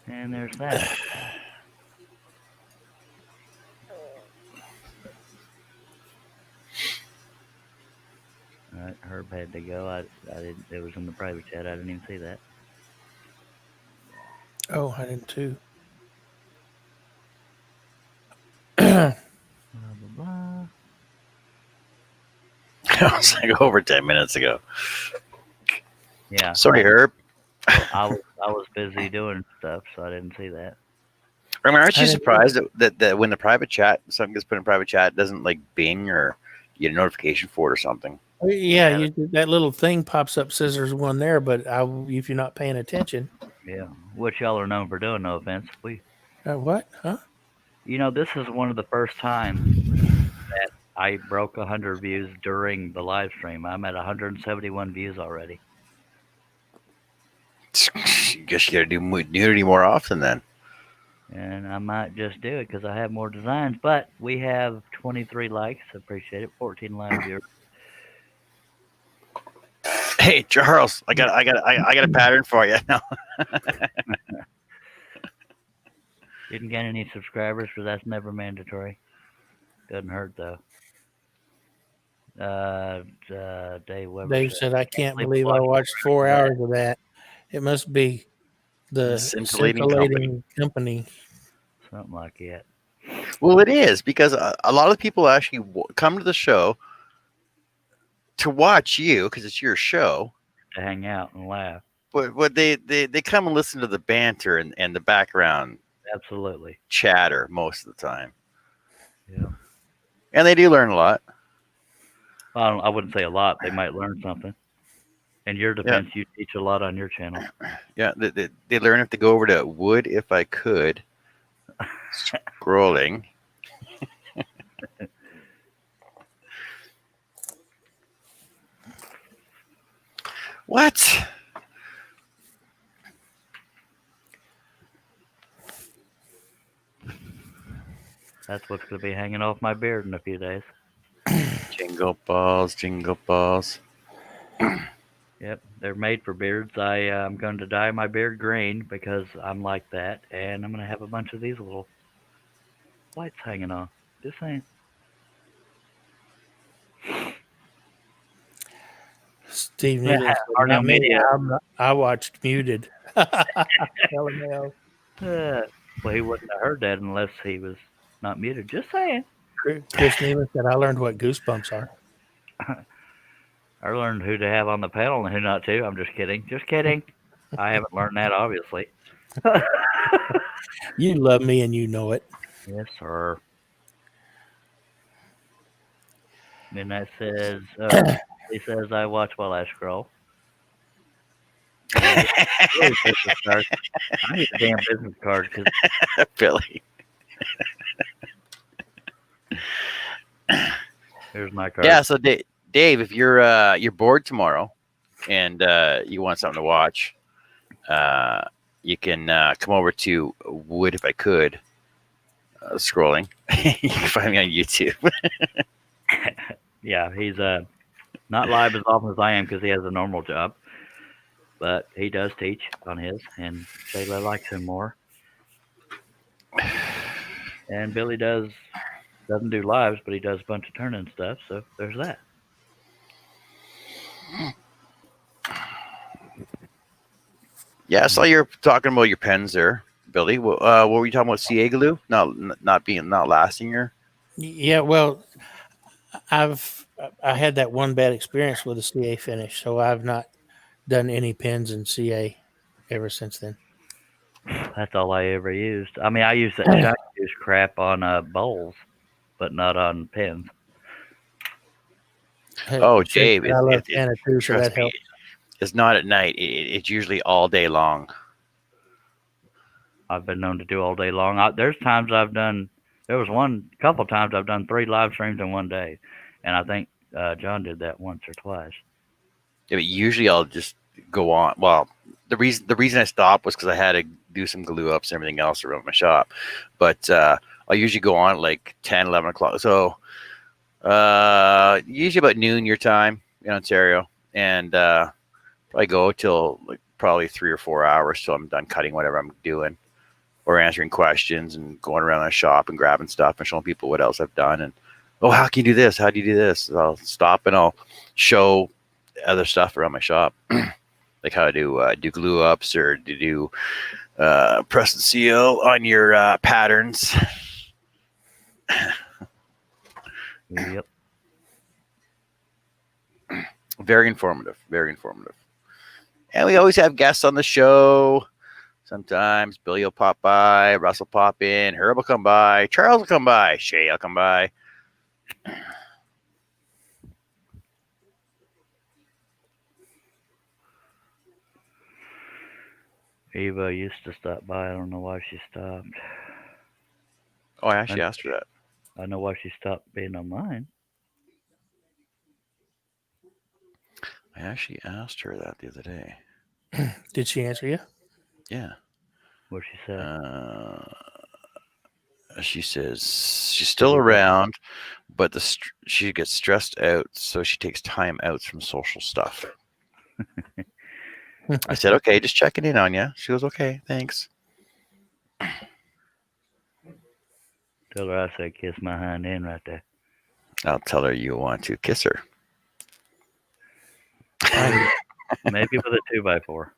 And there's that. All right, Herb had to go. I didn't. It was in the private chat. I didn't even see that. Oh, I didn't too. Blah, blah, blah. I was like over 10 minutes ago. Yeah. Sorry, Herb. Well, I was busy doing stuff, so I didn't see that. I mean, aren't you surprised that when the private chat, something gets put in private chat, it doesn't like bing or you get a notification for it or something? Yeah, that little thing pops up, says there's one there, but if you're not paying attention. Yeah, what y'all are known for doing, no offense. What? Huh? You know, this is one of the first times that I broke 100 views during the live stream. I'm at 171 views already. Guess you got to do nudity more often then. And I might just do it because I have more designs. But we have 23 likes. Appreciate it. 14 live viewers. Hey, Charles, I got a pattern for you now. Didn't get any subscribers, but that's never mandatory. Doesn't hurt though. Dave Weber. Dave said, "I can't believe I watched 4 hours of that. It must be the scintillating company." Something like that. Well, it is because a lot of people actually come to the show to watch you because it's your show. To hang out and laugh. But they come and listen to the banter and the background. Absolutely. Chatter most of the time. Yeah. And they do learn a lot. Well, I wouldn't say a lot. They might learn something. In your defense, you teach a lot on your channel. Yeah, they learn if they go over to Wood If I Could. Scrolling. What? That's what's going to be hanging off my beard in a few days. Jingle balls, jingle balls. Yep, they're made for beards. I'm going to dye my beard green because I'm like that, and I'm going to have a bunch of these little lights hanging off. Just saying. Steve Yeah, Needle said, Arno not me. Media. I watched Muted. LMAO. Well, he wouldn't have heard that unless he was not muted. Just saying. Chris Nealon said, I learned what goosebumps are. I learned who to have on the panel and who not to. I'm just kidding. Just kidding. I haven't learned that, obviously. You love me and you know it. Yes, sir. And that says, he says, I watch while I scroll. Really business card. I need a damn business card because Billy. here's my card. Yeah, so Dave, if you're bored tomorrow and you want something to watch, you can come over to Wood If I Could. Scrolling, you can find me on YouTube. Yeah, he's not live as often as I am because he has a normal job, but he does teach on his, and Shayla likes him more. And Billy doesn't do lives, but he does a bunch of turn-in stuff, so there's that. Yeah, I saw you're talking about your pens there, Billy. What were you talking about? CA glue not lasting your. Yeah, well, I had that one bad experience with a CA finish, so I've not done any pens in CA ever since then. That's all I ever used. I mean, I used that Chinese crap on bowls, but not on pens. Oh, Shit, Dave, I love Santa too, so trust that me, helps. it's not at night. It's usually all day long. I've been known to do all day long. There's times I've done. There was couple times I've done 3 live streams in one day, and I think John did that once or twice. Yeah, but usually I'll just go on. Well, the reason I stopped was because I had to do some glue ups and everything else around my shop. But I'll usually go on at like 10, 11 o'clock. So usually about noon your time in Ontario, and probably go till like probably 3 or 4 hours till I'm done cutting whatever I'm doing, or answering questions and going around the shop and grabbing stuff and showing people what else I've done. And how can you do this? How do you do this? So I'll stop and I'll show other stuff around my shop, like how to do glue ups or to do press and seal on your patterns. Yep. Very informative. Very informative. And we always have guests on the show. Sometimes Billy will pop by, Russ will pop in, Herb will come by, Charles will come by, Shay will come by. Eva used to stop by. I don't know why she stopped. Oh, I actually asked her that. I know why she stopped being on mine. I actually asked her that the other day. Did she answer you? Yeah. What she said. She says she's still around, but she gets stressed out, so she takes time outs from social stuff. I said, okay, just checking in on you. She goes, okay, thanks. Tell her I said kiss my hind end right there. I'll tell her you want to kiss her. Maybe with a 2x4.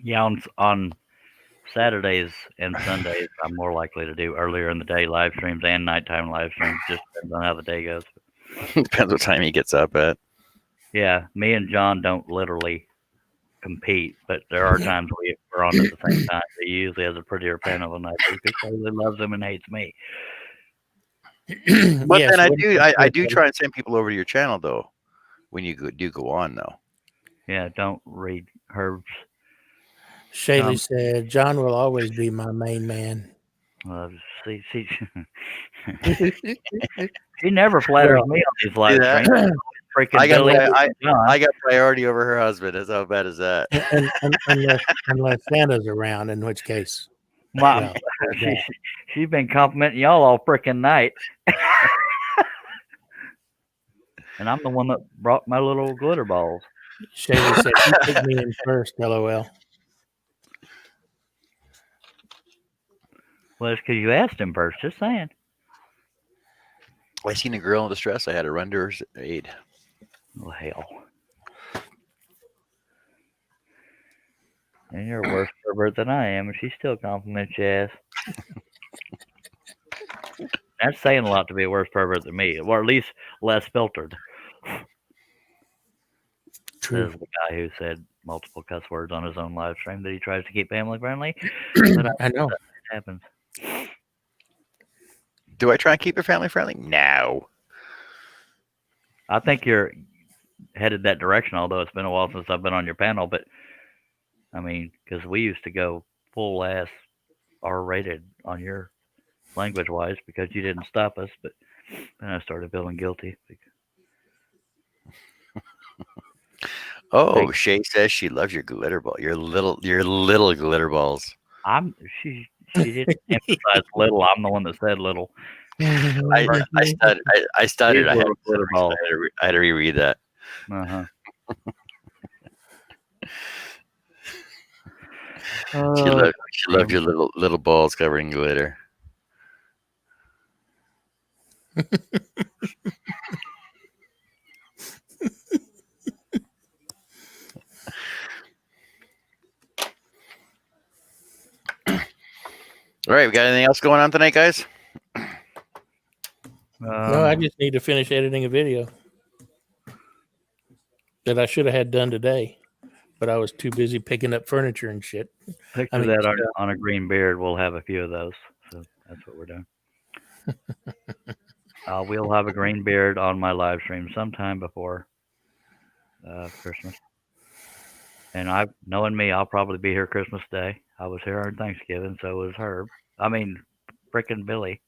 Yeah, on Saturdays and Sundays, I'm more likely to do earlier in the day live streams and nighttime live streams. Just depends on how the day goes. Depends what time he gets up at. Yeah, me and John don't literally compete, but there are times we're on at the same time. He usually has a prettier panel than I do because he loves him and hates me. But Yes, then I do try and send people over to your channel though, when you do go on though. Yeah, don't read Herb's. Shaylee said, John will always be my main man. See, she never flatters me on these live streams. Freaking I got priority over her husband. How bad is that? Unless Santa's around, in which case. Mom, Well, she, she's been complimenting y'all all freaking night. And I'm the one that brought my little glitter balls. Shaylee said he took me in first. LOL. Well, it's because you asked him first. Just saying. I seen a girl in distress. I had to run to her aid. Oh, hell. And you're a worse pervert than I am, and she still compliments your ass. That's saying a lot to be a worse pervert than me, or at least less filtered. True. Says the guy who said multiple cuss words on his own live stream that he tries to keep family friendly. But I know. it happens. Do I try and keep it family friendly? No. I think you're headed that direction, although it's been a while since I've been on your panel. But I mean, because we used to go full ass R-rated on your language wise because you didn't stop us. But then I started feeling guilty. Oh, Shay says she loves your glitter ball. Your little glitter balls. She didn't emphasize little. I'm the one that said little. I stuttered. These I had, little glitter balls. I had to reread that. Uh-huh. She loved your little balls covered in glitter. All right, we got anything else going on tonight, guys? No, I just need to finish editing a video that I should have had done today, but I was too busy picking up furniture and shit. Picture that on a green beard. We'll have a few of those. So that's what we're doing. We'll have a green beard on my live stream sometime before Christmas. And knowing me, I'll probably be here Christmas Day. I was here on Thanksgiving, so was Herb. I mean, frickin' Billy.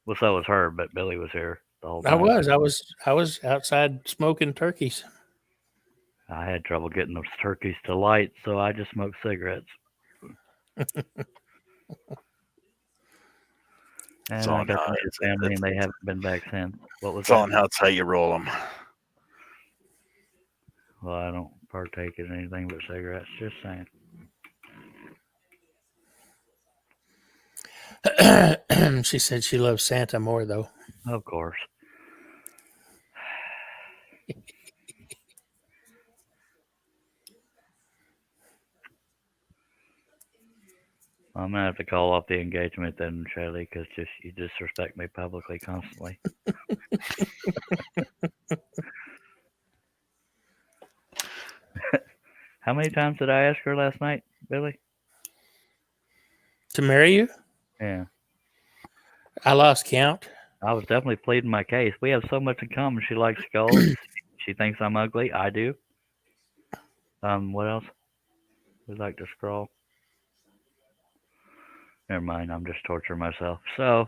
Well, so was Herb, but Billy was here the whole time. I was outside smoking turkeys. I had trouble getting those turkeys to light, so I just smoked cigarettes. And I got to meet his family, and they haven't been back since. What was it's all that? how you roll them. Well, I don't partake in anything but cigarettes. Just saying. She said she loves Santa more, though. Of course. I'm gonna have to call off the engagement then, Shirley, because you disrespect me publicly constantly. How many times did I ask her last night, Billy? To marry you? Yeah. I lost count. I was definitely pleading my case. We have so much in common. She likes skulls. She thinks I'm ugly. I do. What else? We like to scroll. Never mind. I'm just torturing myself. So,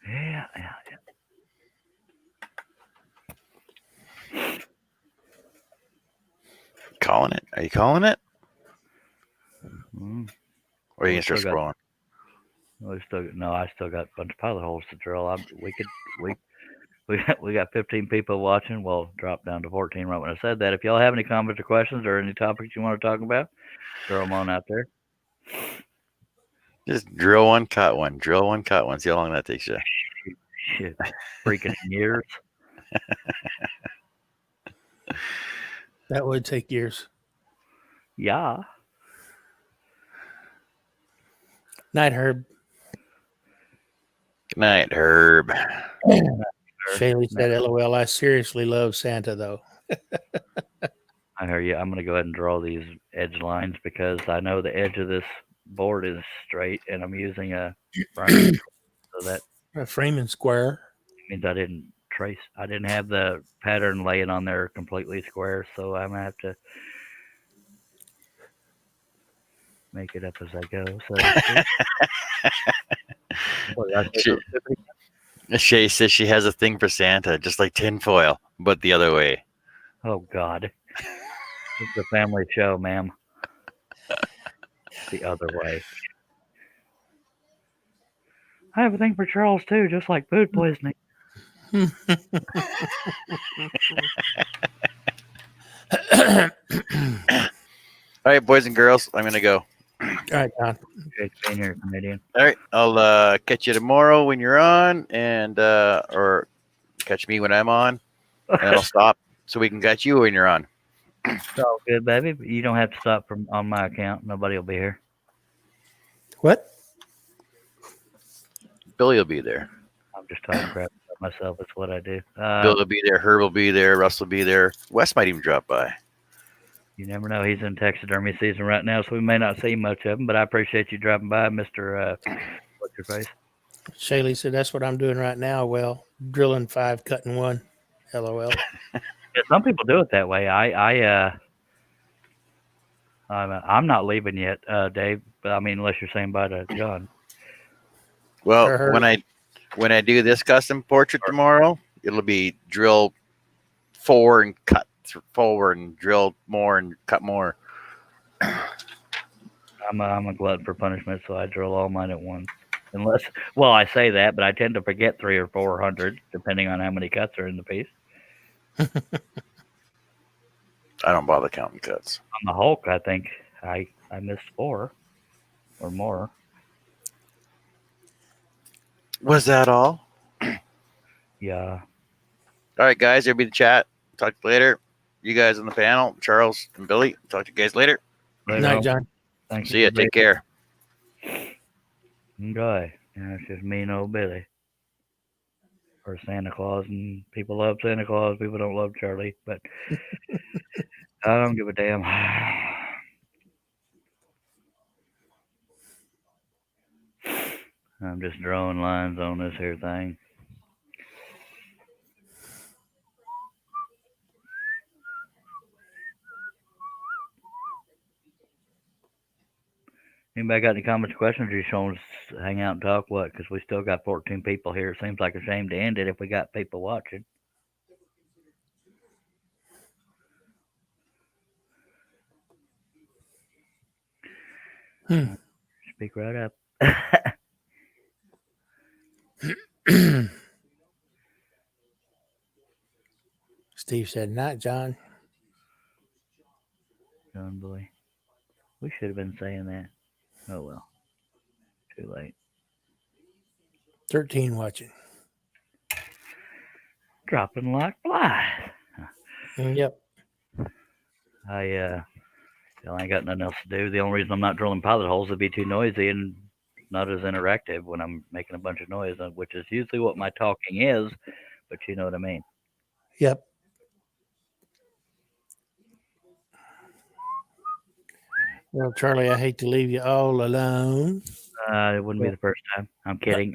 yeah. Calling it? Are you calling it? Mm. Or are you gonna start scrolling? I still got a bunch of pilot holes to drill. We got 15 people watching. Well, dropped down to 14 right when I said that. If y'all have any comments or questions or any topics you want to talk about, throw them on out there. Just drill one, cut one. Drill one, cut one. See how long that takes you. Shit, freaking years. That would take years. Yeah. Night, Herb. Good night, Herb. Shaylee said, LOL, I seriously love Santa, though. I hear you. I'm going to go ahead and draw these edge lines because I know the edge of this board is straight, and I'm using a frame. So that A framing square. means I didn't have the pattern laying on there completely square, so I'm going to have to make it up as I go. So, what, Shay says she has a thing for Santa, just like tinfoil, but the other way. Oh God, it's a family show, ma'am. The other way. I have a thing for Charles too, just like food poisoning. All right, boys and girls, I'm gonna go. All right, John. Appreciate you being here, comedian. All right, I'll catch you tomorrow when you're on, and or catch me when I'm on, and then I'll stop so we can catch you when you're on. It's all good, baby. But you don't have to stop from on my account. Nobody will be here. What? Billy will be there. I'm just talking crap about myself. That's what I do. Bill will be there. Herb will be there. Russ will be there. Wes might even drop by. You never know. He's in taxidermy season right now, so we may not see much of him. But I appreciate you dropping by, Mister. What's your face? Shaylee said that's what I'm doing right now. Well, drilling 5, cutting 1. LOL. Yeah, some people do it that way. I'm not leaving yet, Dave. But I mean, unless you're saying bye to John. Well, Or her. when I do this custom portrait tomorrow, it'll be drill 4 and cut 4 and drill more and cut more. I'm a glutton for punishment, so I drill all mine at once. Unless, well, I say that, but I tend to forget 300 or 400, depending on how many cuts are in the piece. I don't bother counting cuts. On the Hulk, I think I missed 4 or more. Was that all? Yeah. All right, guys. Everybody in the chat. Talk to you later. You guys on the panel, Charles and Billy. Talk to you guys later. Later Night, on. John. Thank See ya. for being Take care. Enjoy. Yeah, it's just me and old Billy. Or Santa Claus, and people love Santa Claus. People don't love Charlie, but I don't give a damn. I'm just drawing lines on this here thing. Anybody got any comments, questions, or you just want to hang out and talk? What? Because we still got 14 people here. It seems like a shame to end it if we got people watching. Speak right up. Steve said, "Night, John." John boy. We should have been saying that. Oh well. Too late. 13 watching. Dropping like flies. Yep. I ain't got nothing else to do. The only reason I'm not drilling pilot holes would be too noisy and not as interactive when I'm making a bunch of noise, which is usually what my talking is, but you know what I mean. Yep. Well, Charlie, I hate to leave you all alone. It wouldn't be the first time. I'm kidding.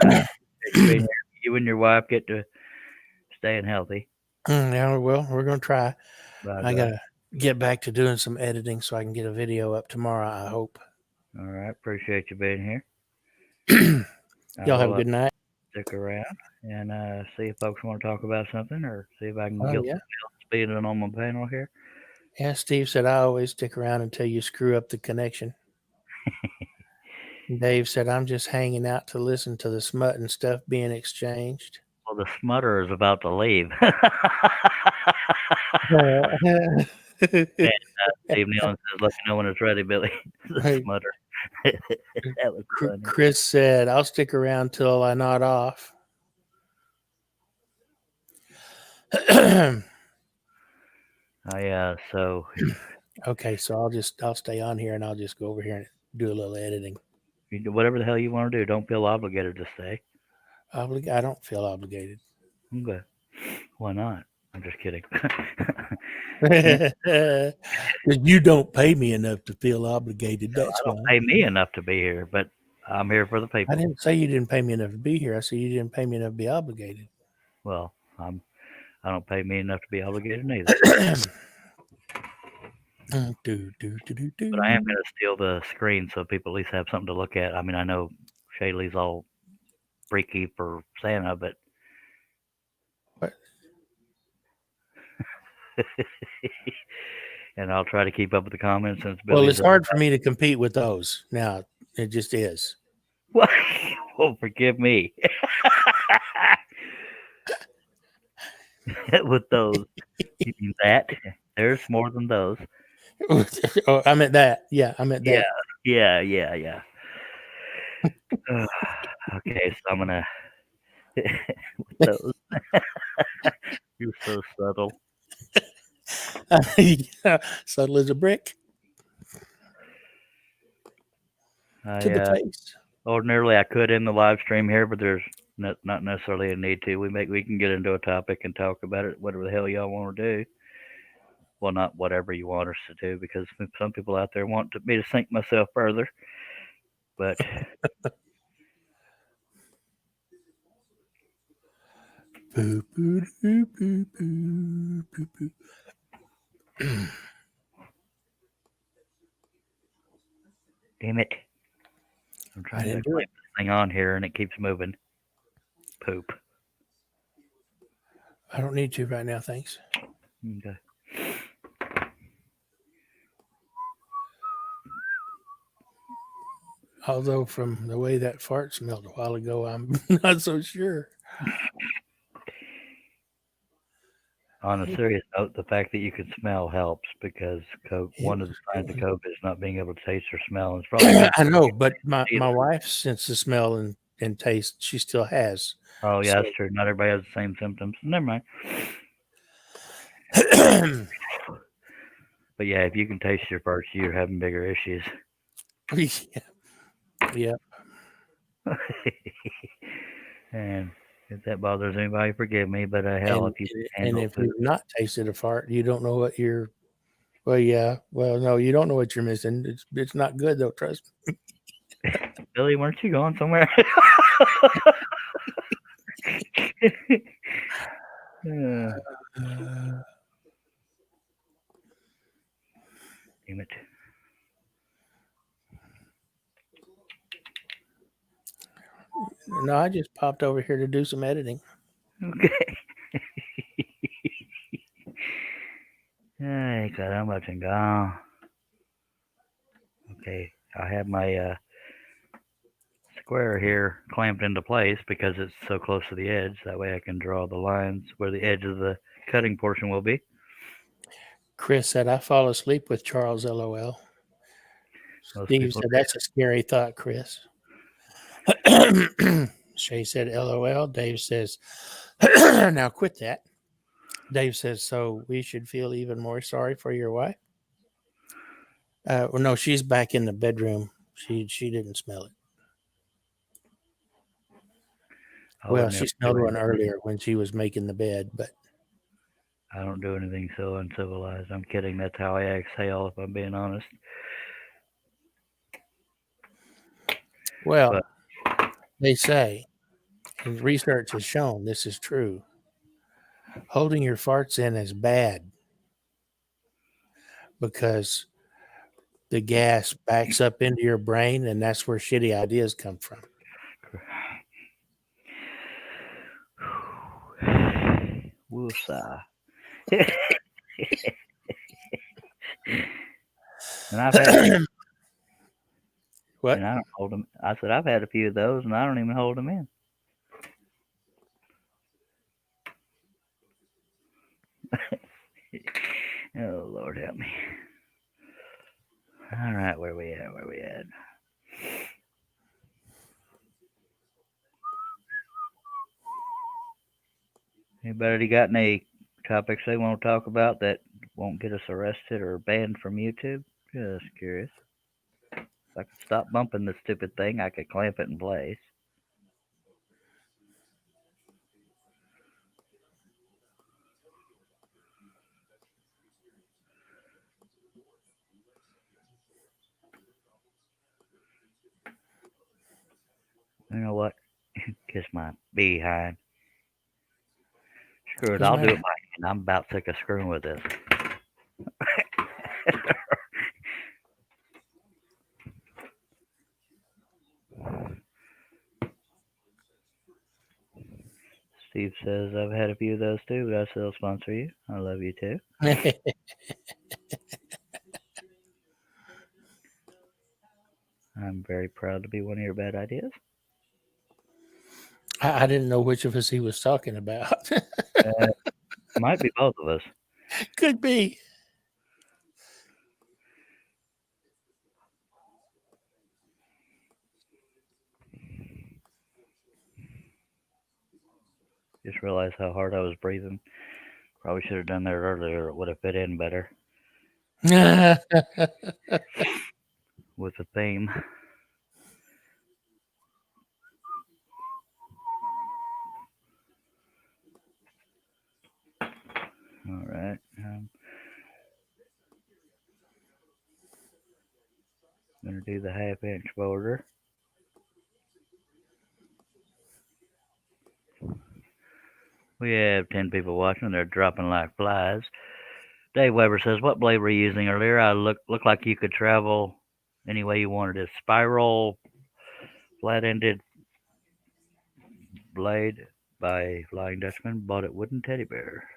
You and your wife get to staying healthy. Yeah, well, we're going to try. But, I got to get back to doing some editing so I can get a video up tomorrow, I hope. All right. Appreciate you being here. Y'all have a good night. Stick around and see if folks want to talk about something or see if I can get something else speeding on my panel here. Yeah, Steve said I always stick around until you screw up the connection. Dave said I'm just hanging out to listen to the smut and stuff being exchanged. Well, the smutter is about to leave. Steve Nealon says, "Let me know when it's ready, Billy." The smutter. That was funny. Chris said, "I'll stick around till I nod off." So. Okay, so I'll stay on here and I'll just go over here and do a little editing. You do whatever the hell you want to do. Don't feel obligated to stay. I don't feel obligated. Okay. Why not? I'm just kidding. You don't pay me enough to feel obligated. That's why. Don't pay me enough to be here, but I'm here for the people. I didn't say you didn't pay me enough to be here. I said you didn't pay me enough to be obligated. Well, I don't pay me enough to be obligated neither. But I am going to steal the screen so people at least have something to look at. I mean, I know Shaylee's all freaky for Santa, but And I'll try to keep up with the comments since Well, Billy's it's hard for me to compete with those. Now, it just is. Well, forgive me. With those, you mean that? There's more than those. Oh, I meant that. Yeah, I meant Yeah, that. yeah. Okay, so I'm gonna with those. You're so subtle. Yeah, subtle as a brick to the I face. ordinarily I could end the live stream here, but there's not necessarily a need to. We can get into a topic and talk about it, whatever the hell y'all want to do. Well, not whatever you want us to do, because some people out there want me to sink myself further. But Boo, boo, boo, boo, boo, boo, boo. damn it, I'm I trying to didn't do clamp it. this thing on here and it keeps moving. Poop. I don't need to right now, thanks. Okay. Although from the way that fart smelled a while ago, I'm not so sure. On a serious note, the fact that you can smell helps because one of the signs of COVID is not being able to taste or smell. And it's probably good. I know, but my either. wife, since the smell and taste, she still has. Oh yeah, So- that's true. Not everybody has the same symptoms. Never mind. But yeah, if you can taste your first, you're having bigger issues. yeah. And if that bothers anybody, forgive me. But hell, if you And handle if food, you've not tasted a fart, you don't know what you're. Well, yeah. Well, no, you don't know what you're missing. It's not good though. Trust me. Billy, weren't you going somewhere? Damn it. No, I just popped over here to do some editing. Okay. Ay, caramba, chingado. Okay, I have my square here clamped into place because it's so close to the edge. That way I can draw the lines where the edge of the cutting portion will be. Chris said, I fall asleep with Charles, LOL. Most Steve people said, do. that's a scary thought, Chris. Shay said, LOL. Dave says, now quit that. Dave says, so we should feel even more sorry for your wife? Well, no, she's back in the bedroom. She didn't smell it. Well, she smelled one earlier when she was making the bed, but I don't do anything so uncivilized. I'm kidding. That's how I exhale, if I'm being honest. well, But they say, and research has shown this is true. Holding your farts in is bad because the gas backs up into your brain, and that's where shitty ideas come from. woosah. And I've had What? and I don't hold them. I said I've had a few of those, and I don't even hold them in. Oh Lord help me. All right, where we at? Where we at? Anybody got any topics they want to talk about that won't get us arrested or banned from YouTube? Just curious. If I could stop bumping this stupid thing, I could clamp it in place. You know what? Kiss my behind. Screw it. I'll do it by hand. I'm about sick of screwing with this. Steve says, I've had a few of those too, but I still sponsor you. I love you too. I'm very proud to be one of your bad ideas. I didn't know which of us he was talking about. Might be both of us. Could be. Just realized how hard I was breathing. Probably should have done that earlier. It would have fit in better with the theme. All right. I'm going to do the 1/2 inch border. We have 10 people watching. They're dropping like flies. Dave Weber says, what blade were you using earlier? I look like you could travel any way you wanted. A spiral, flat-ended blade by Flying Dutchman. Bought it wooden teddy bear.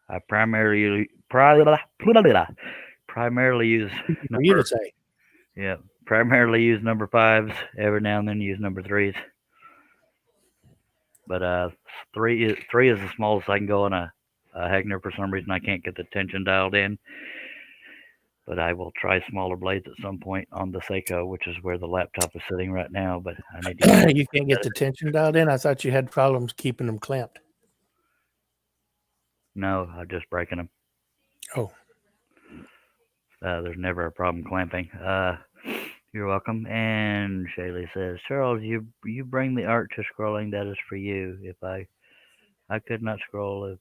I primarily use For you to say. yeah, primarily use number 5s. Every now and then use number 3s. But 3 is the smallest I can go on a Hagner. For some reason, I can't get the tension dialed in. But I will try smaller blades at some point on the Seiko, which is where the laptop is sitting right now. But I need to. You can't get the tension dialed in. I thought you had problems keeping them clamped. No, I'm just breaking them. Oh. There's never a problem clamping. You're welcome. And Shaylee says, Charles, you bring the art to scrolling. That is for you. If I could not scroll if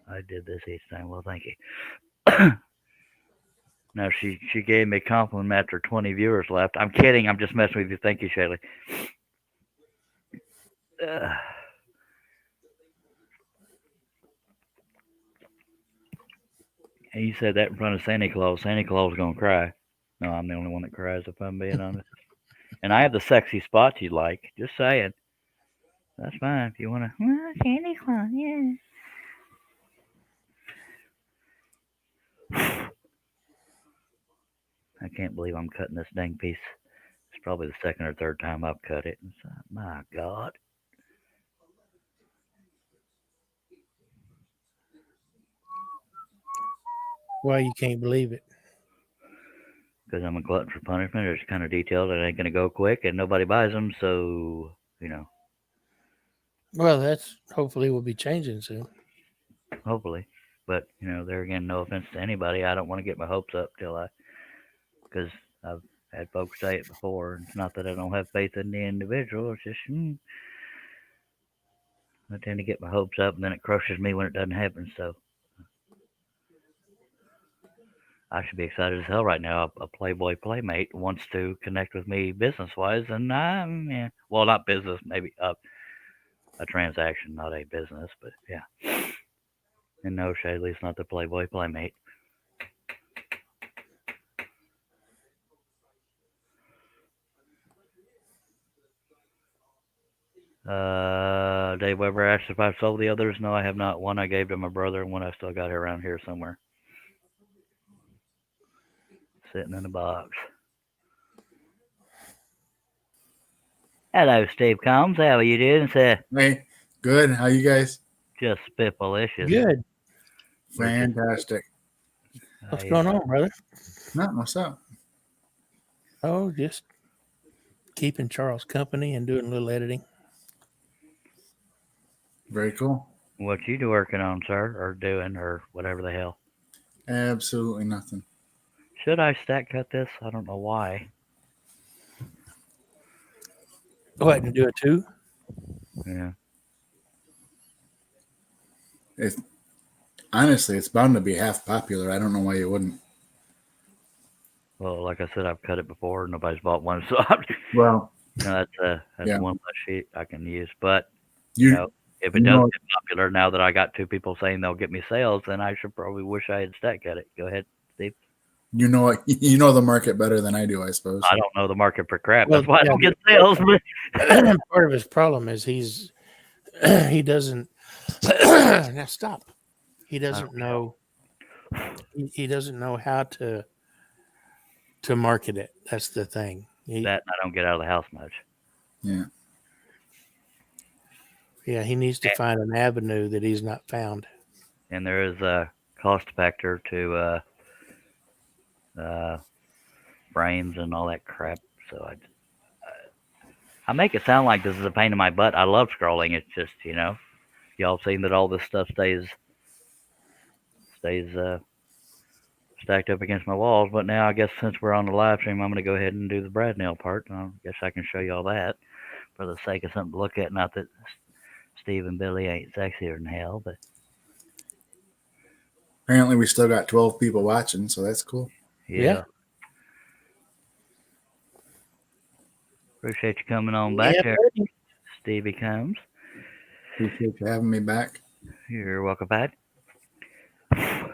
I did this each time. Well, thank you. Now she gave me a compliment after 20 viewers left. I'm kidding. I'm just messing with you. Thank you, Shaylee. And you said that in front of Santa Claus. Santa Claus is gonna cry. No, I'm the only one that cries if I'm being honest. And I have the sexy spots you like. Just saying. That's fine if you wanna. Well, Santa Claus, yeah. I can't believe I'm cutting this dang piece. It's probably the second or third time I've cut it. It's like, my God. Why you can't believe it? Because I'm a glutton for punishment. It's kind of detailed. It ain't going to go quick, and nobody buys them. So, Well, that's hopefully will be changing soon. Hopefully. But, there again, no offense to anybody. I don't want to get my hopes up because I've had folks say it before. It's not that I don't have faith in the individual. It's just, I tend to get my hopes up, and then it crushes me when it doesn't happen. So I should be excited as hell right now. A Playboy Playmate wants to connect with me business-wise, and well, not business, maybe a transaction, not a business, but yeah. And no, Shadley's not the Playboy Playmate. Dave Weber asked if I've sold the others. No, I have not. One I gave to my brother, and one I still got around here somewhere. Sitting in a box. Hello, Steve Combs. How are you doing, sir? Hey, good. How you guys? Just spitbalicious. Good. Fantastic. What's going on, brother? What's up? Oh, just keeping Charles company and doing a little editing. Very cool. What you working on, sir, or doing, or whatever the hell? Absolutely nothing. Should I stack cut this? I don't know why. Go ahead and do it too. Yeah. Honestly, it's bound to be half popular. I don't know why you wouldn't. Well, like I said, I've cut it before. Nobody's bought one, so that's one less sheet I can use. But if it does get popular, now that I got 2 people saying they'll get me sales, then I should probably wish I had stack cut it. Go ahead, Steve. You know you know the market better than I do, I suppose. I don't know the market for crap. Well, That's why I yeah, don't get sales. But part of his problem is he doesn't now stop. He doesn't know he doesn't know how to market it. That's the thing. that I don't get out of the house much. Yeah. Yeah, he needs to find an avenue that he's not found. And there is a cost factor to frames and all that crap. So I make it sound like this is a pain in my butt. I love scrolling. It's just, y'all seen that all this stuff stays stacked up against my walls. But now I guess since we're on the live stream, I'm going to go ahead and do the brad nail part. I guess I can show you all that for the sake of something to look at. Not that Steve and Billy ain't sexier than hell, but Apparently, we still got 12 people watching, so that's cool. Yeah. Appreciate you coming on back Yeah, there, buddy. Stevie Combs. Appreciate you having me back. You're welcome back.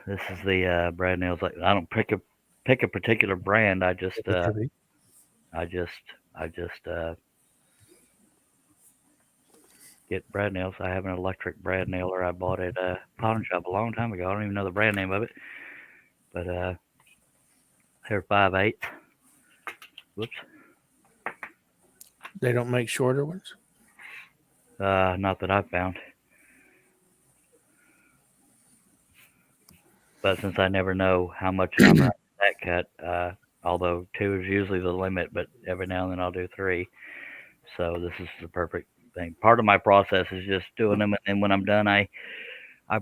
This is the brad nails. Like I don't pick a particular brand. I just get brad nails. I have an electric brad nailer I bought at a pawn shop a long time ago. I don't even know the brand name of it, but they're 5/8. Whoops. They don't make shorter ones. Not that I've found. But since I never know how much I'm going to cut, although 2 is usually the limit, but every now and then I'll do 3. So this is the perfect thing. Part of my process is just doing them, and then when I'm done, I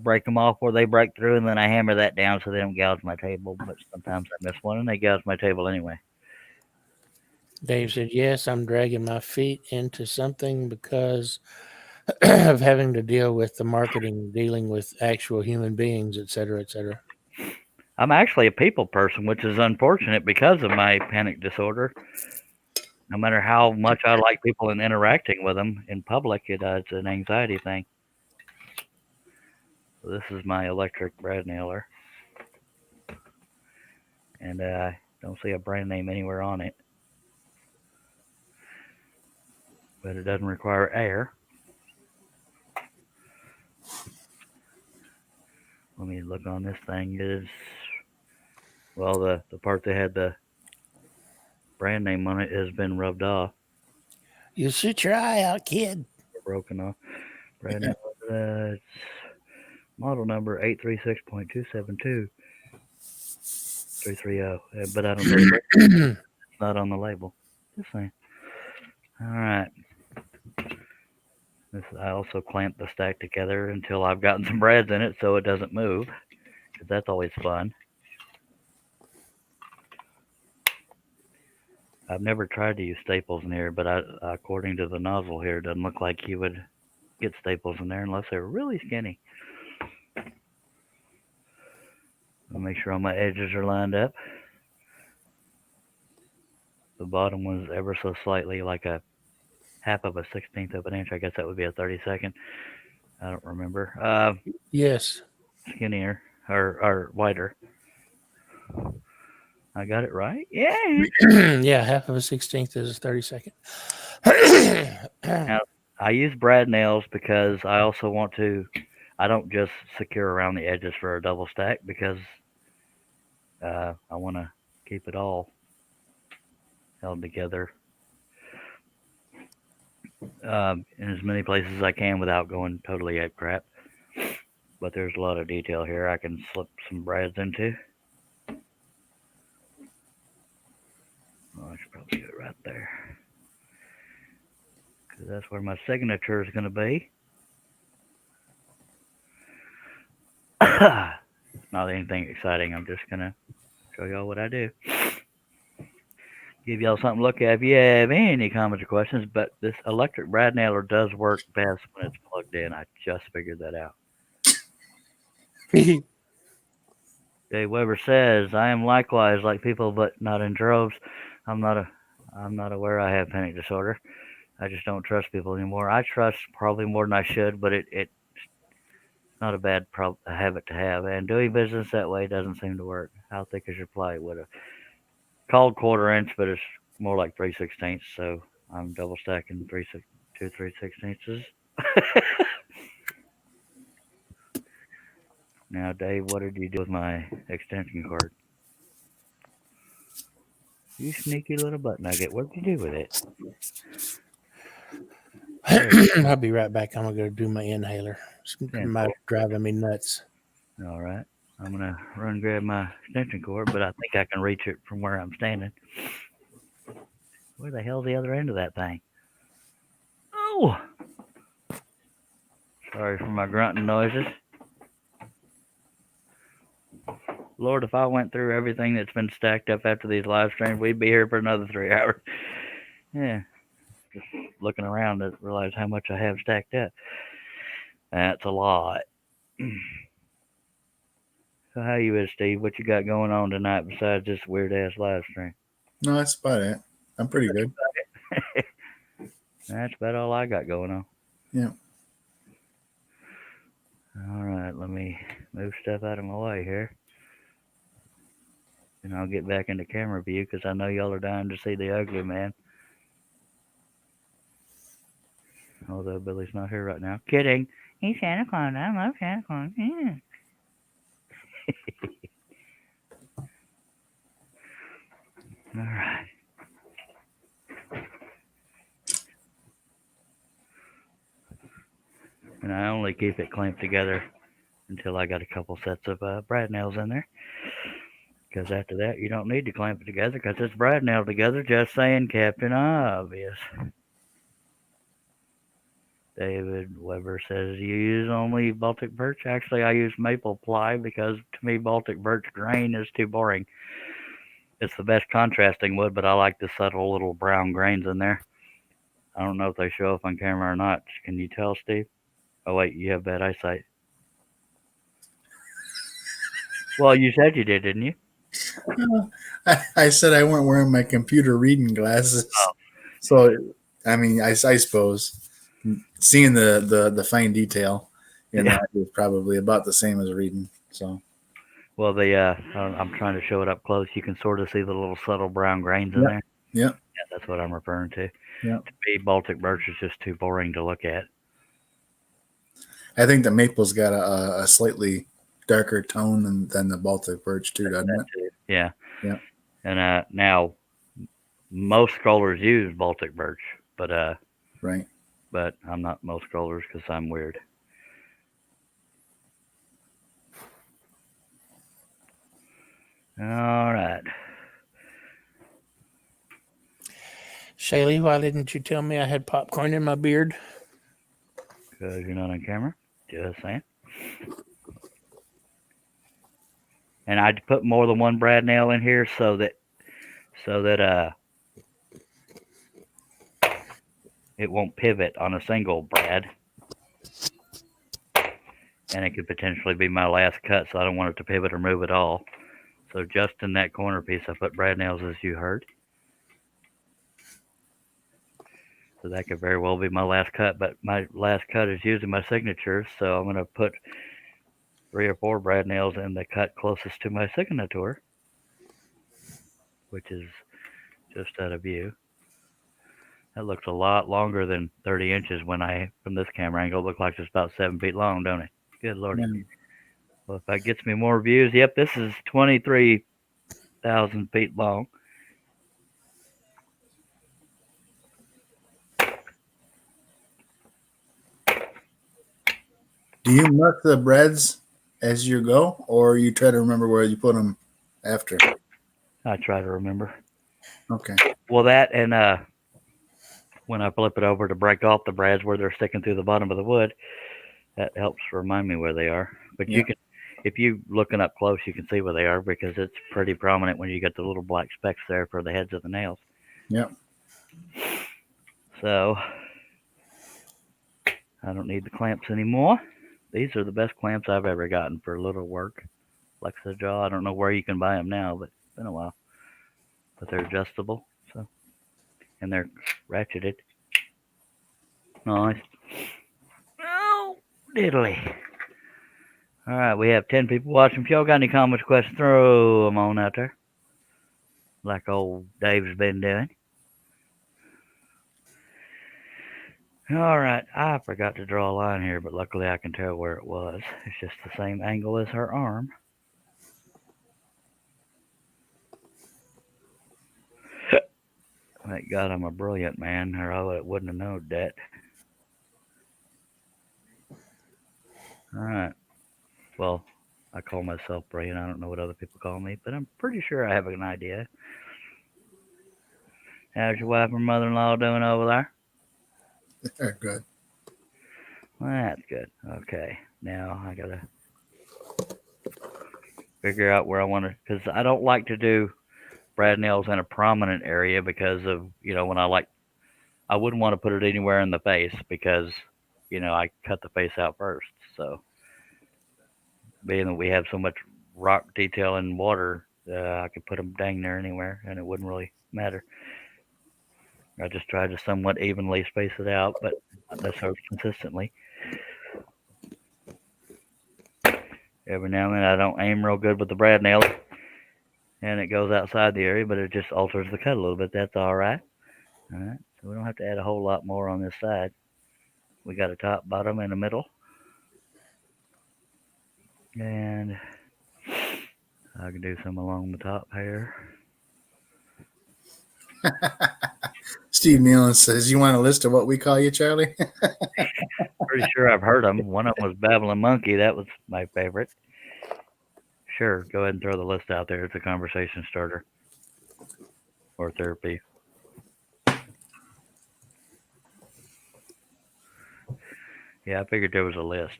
break them off where they break through, and then I hammer that down so they don't gouge my table. But sometimes I miss one, and they gouge my table anyway. Dave said, yes, I'm dragging my feet into something because of having to deal with the marketing, dealing with actual human beings, et cetera, et cetera. I'm actually a people person, which is unfortunate because of my panic disorder. No matter how much I like people and interacting with them in public, it's an anxiety thing. So this is my electric brad nailer. And I don't see a brand name anywhere on it. But it doesn't require air. Let me look on this thing. Well, the part that had the brand name on it has been rubbed off. You shoot your eye out, kid. Broken off. Brand name. It's model number 836.272. 330. But I don't know. It's not on the label. Just saying. All right. I also clamp the stack together until I've gotten some brads in it so it doesn't move. Because that's always fun. I've never tried to use staples in here, but according to the nozzle here, it doesn't look like you would get staples in there unless they're really skinny. I'll make sure all my edges are lined up. The bottom one's ever so slightly like a half of a 16th of an inch. I guess that would be a 32nd. I don't remember. Yes. Skinnier or wider. I got it right? Yeah. Yeah, half of a 16th is a 32nd. Now, I use brad nails because I also want to, I don't just secure around the edges for a double stack because I want to keep it all held together in as many places as I can without going totally ape crap. But there's a lot of detail here I can slip some brads into. Well, I should probably do it right there. Because that's where my signature is going to be. Not anything exciting. I'm just going to show y'all what I do. Give y'all something to look at if you have any comments or questions. But this electric brad nailer does work best when it's plugged in. I just figured that out. Dave Weber says, I am likewise like people, but not in droves. I'm not aware I have panic disorder. I just don't trust people anymore. I trust probably more than I should, but not a bad habit to have. And doing business that way doesn't seem to work. How thick is your ply? With a called 1/4 inch, but it's more like 3/16. So I'm double stacking 3/16. Now, Dave, what did you do with my extension cord? You sneaky little butt nugget. What did you do with it? I'll be right back. I'm gonna go do my inhaler. It's driving me nuts. All right. I'm going to run grab my extension cord, but I think I can reach it from where I'm standing. Where the hell's the other end of that thing? Oh! Sorry for my grunting noises. Lord, if I went through everything that's been stacked up after these live streams, we'd be here for another 3 hours. Yeah. Just looking around, I realize how much I have stacked up. That's a lot. So how you is, Steve? What you got going on tonight besides this weird ass live stream? No, that's about it. I'm pretty good. That's about all I got going on. Yeah. All right, let me move stuff out of my way here. And I'll get back into camera view because I know y'all are dying to see the ugly man. Although Billy's not here right now. Kidding. He's Santa Claus. I love Santa Claus. Yeah. All right. And I only keep it clamped together until I got a couple sets of brad nails in there. Because after that, you don't need to clamp it together because it's brad nailed together. Just saying, Captain Obvious. David Weber says, you use only Baltic birch? Actually, I use maple ply because to me, Baltic birch grain is too boring. It's the best contrasting wood, but I like the subtle little brown grains in there. I don't know if they show up on camera or not. Can you tell, Steve? Oh, wait, you have bad eyesight. Well, you said you did, didn't you? I said I weren't wearing my computer reading glasses. Oh. So, I mean, I suppose seeing the fine detail in that is probably about the same as reading. So, well, I'm trying to show it up close. You can sort of see the little subtle brown grains in there. Yeah, that's what I'm referring to. Yeah. To me, Baltic birch is just too boring to look at. I think the maple's got a slightly darker tone than the Baltic birch too, doesn't it? Too. Yeah. Yeah. And now most scrollers use Baltic birch, but right. But I'm not most scrollers because I'm weird. All right. Shaylee, why didn't you tell me I had popcorn in my beard? Because you're not on camera. Just saying. And I put more than one brad nail in here so that it won't pivot on a single brad. And it could potentially be my last cut, so I don't want it to pivot or move at all. So just in that corner piece, I put brad nails, as you heard. So that could very well be my last cut, but my last cut is using my signature, so I'm going to put 3 or 4 brad nails in the cut closest to my signature, which is just out of view. That looks a lot longer than 30 inches from this camera angle. It looks like it's about 7 feet long, don't it? Good Lord. Yeah. Well, if that gets me more views, yep, this is 23,000 feet long. Do you mark the breads as you go, or you try to remember where you put them after? I try to remember. Okay. Well, that and when I flip it over to break off the brads where they're sticking through the bottom of the wood, that helps remind me where they are. But you can, if you looking up close, you can see where they are because it's pretty prominent when you get the little black specks there for the heads of the nails. Yep. So I don't need the clamps anymore. These are the best clamps I've ever gotten for little work. Lexa jaw. I don't know where you can buy them now, but it's been a while. But they're adjustable, so and they're ratcheted. Nice. Oh, diddly. All right, we have 10 people watching. If y'all got any comments, questions, throw them on out there, like old Dave's been doing. All right, I forgot to draw a line here, but luckily I can tell where it was. It's just the same angle as her arm. Thank God I'm a brilliant man, or I wouldn't have known that. All right. Well, I call myself brilliant. I don't know what other people call me, but I'm pretty sure I have an idea. How's your wife and mother-in-law doing over there? They're good. Well, that's good. Okay. Now I gotta figure out where I want to, because I don't like to do brad nails in a prominent area because of, when I wouldn't want to put it anywhere in the face because, I cut the face out first. So, being that we have so much rock detail and water, I could put them dang near anywhere and it wouldn't really matter. I just try to somewhat evenly space it out, but not necessarily consistently. Every now and then I don't aim real good with the brad nails and it goes outside the area, but it just alters the cut a little bit. That's all right. All right. So we don't have to add a whole lot more on this side. We got a top, bottom, and a middle. And I can do some along the top here. Steve Nealon says, "You want a list of what we call you, Charlie?" Pretty sure I've heard them. One of them was Babbling Monkey. That was my favorite. Sure, go ahead and throw the list out there. It's a conversation starter or therapy. Yeah, I figured there was a list.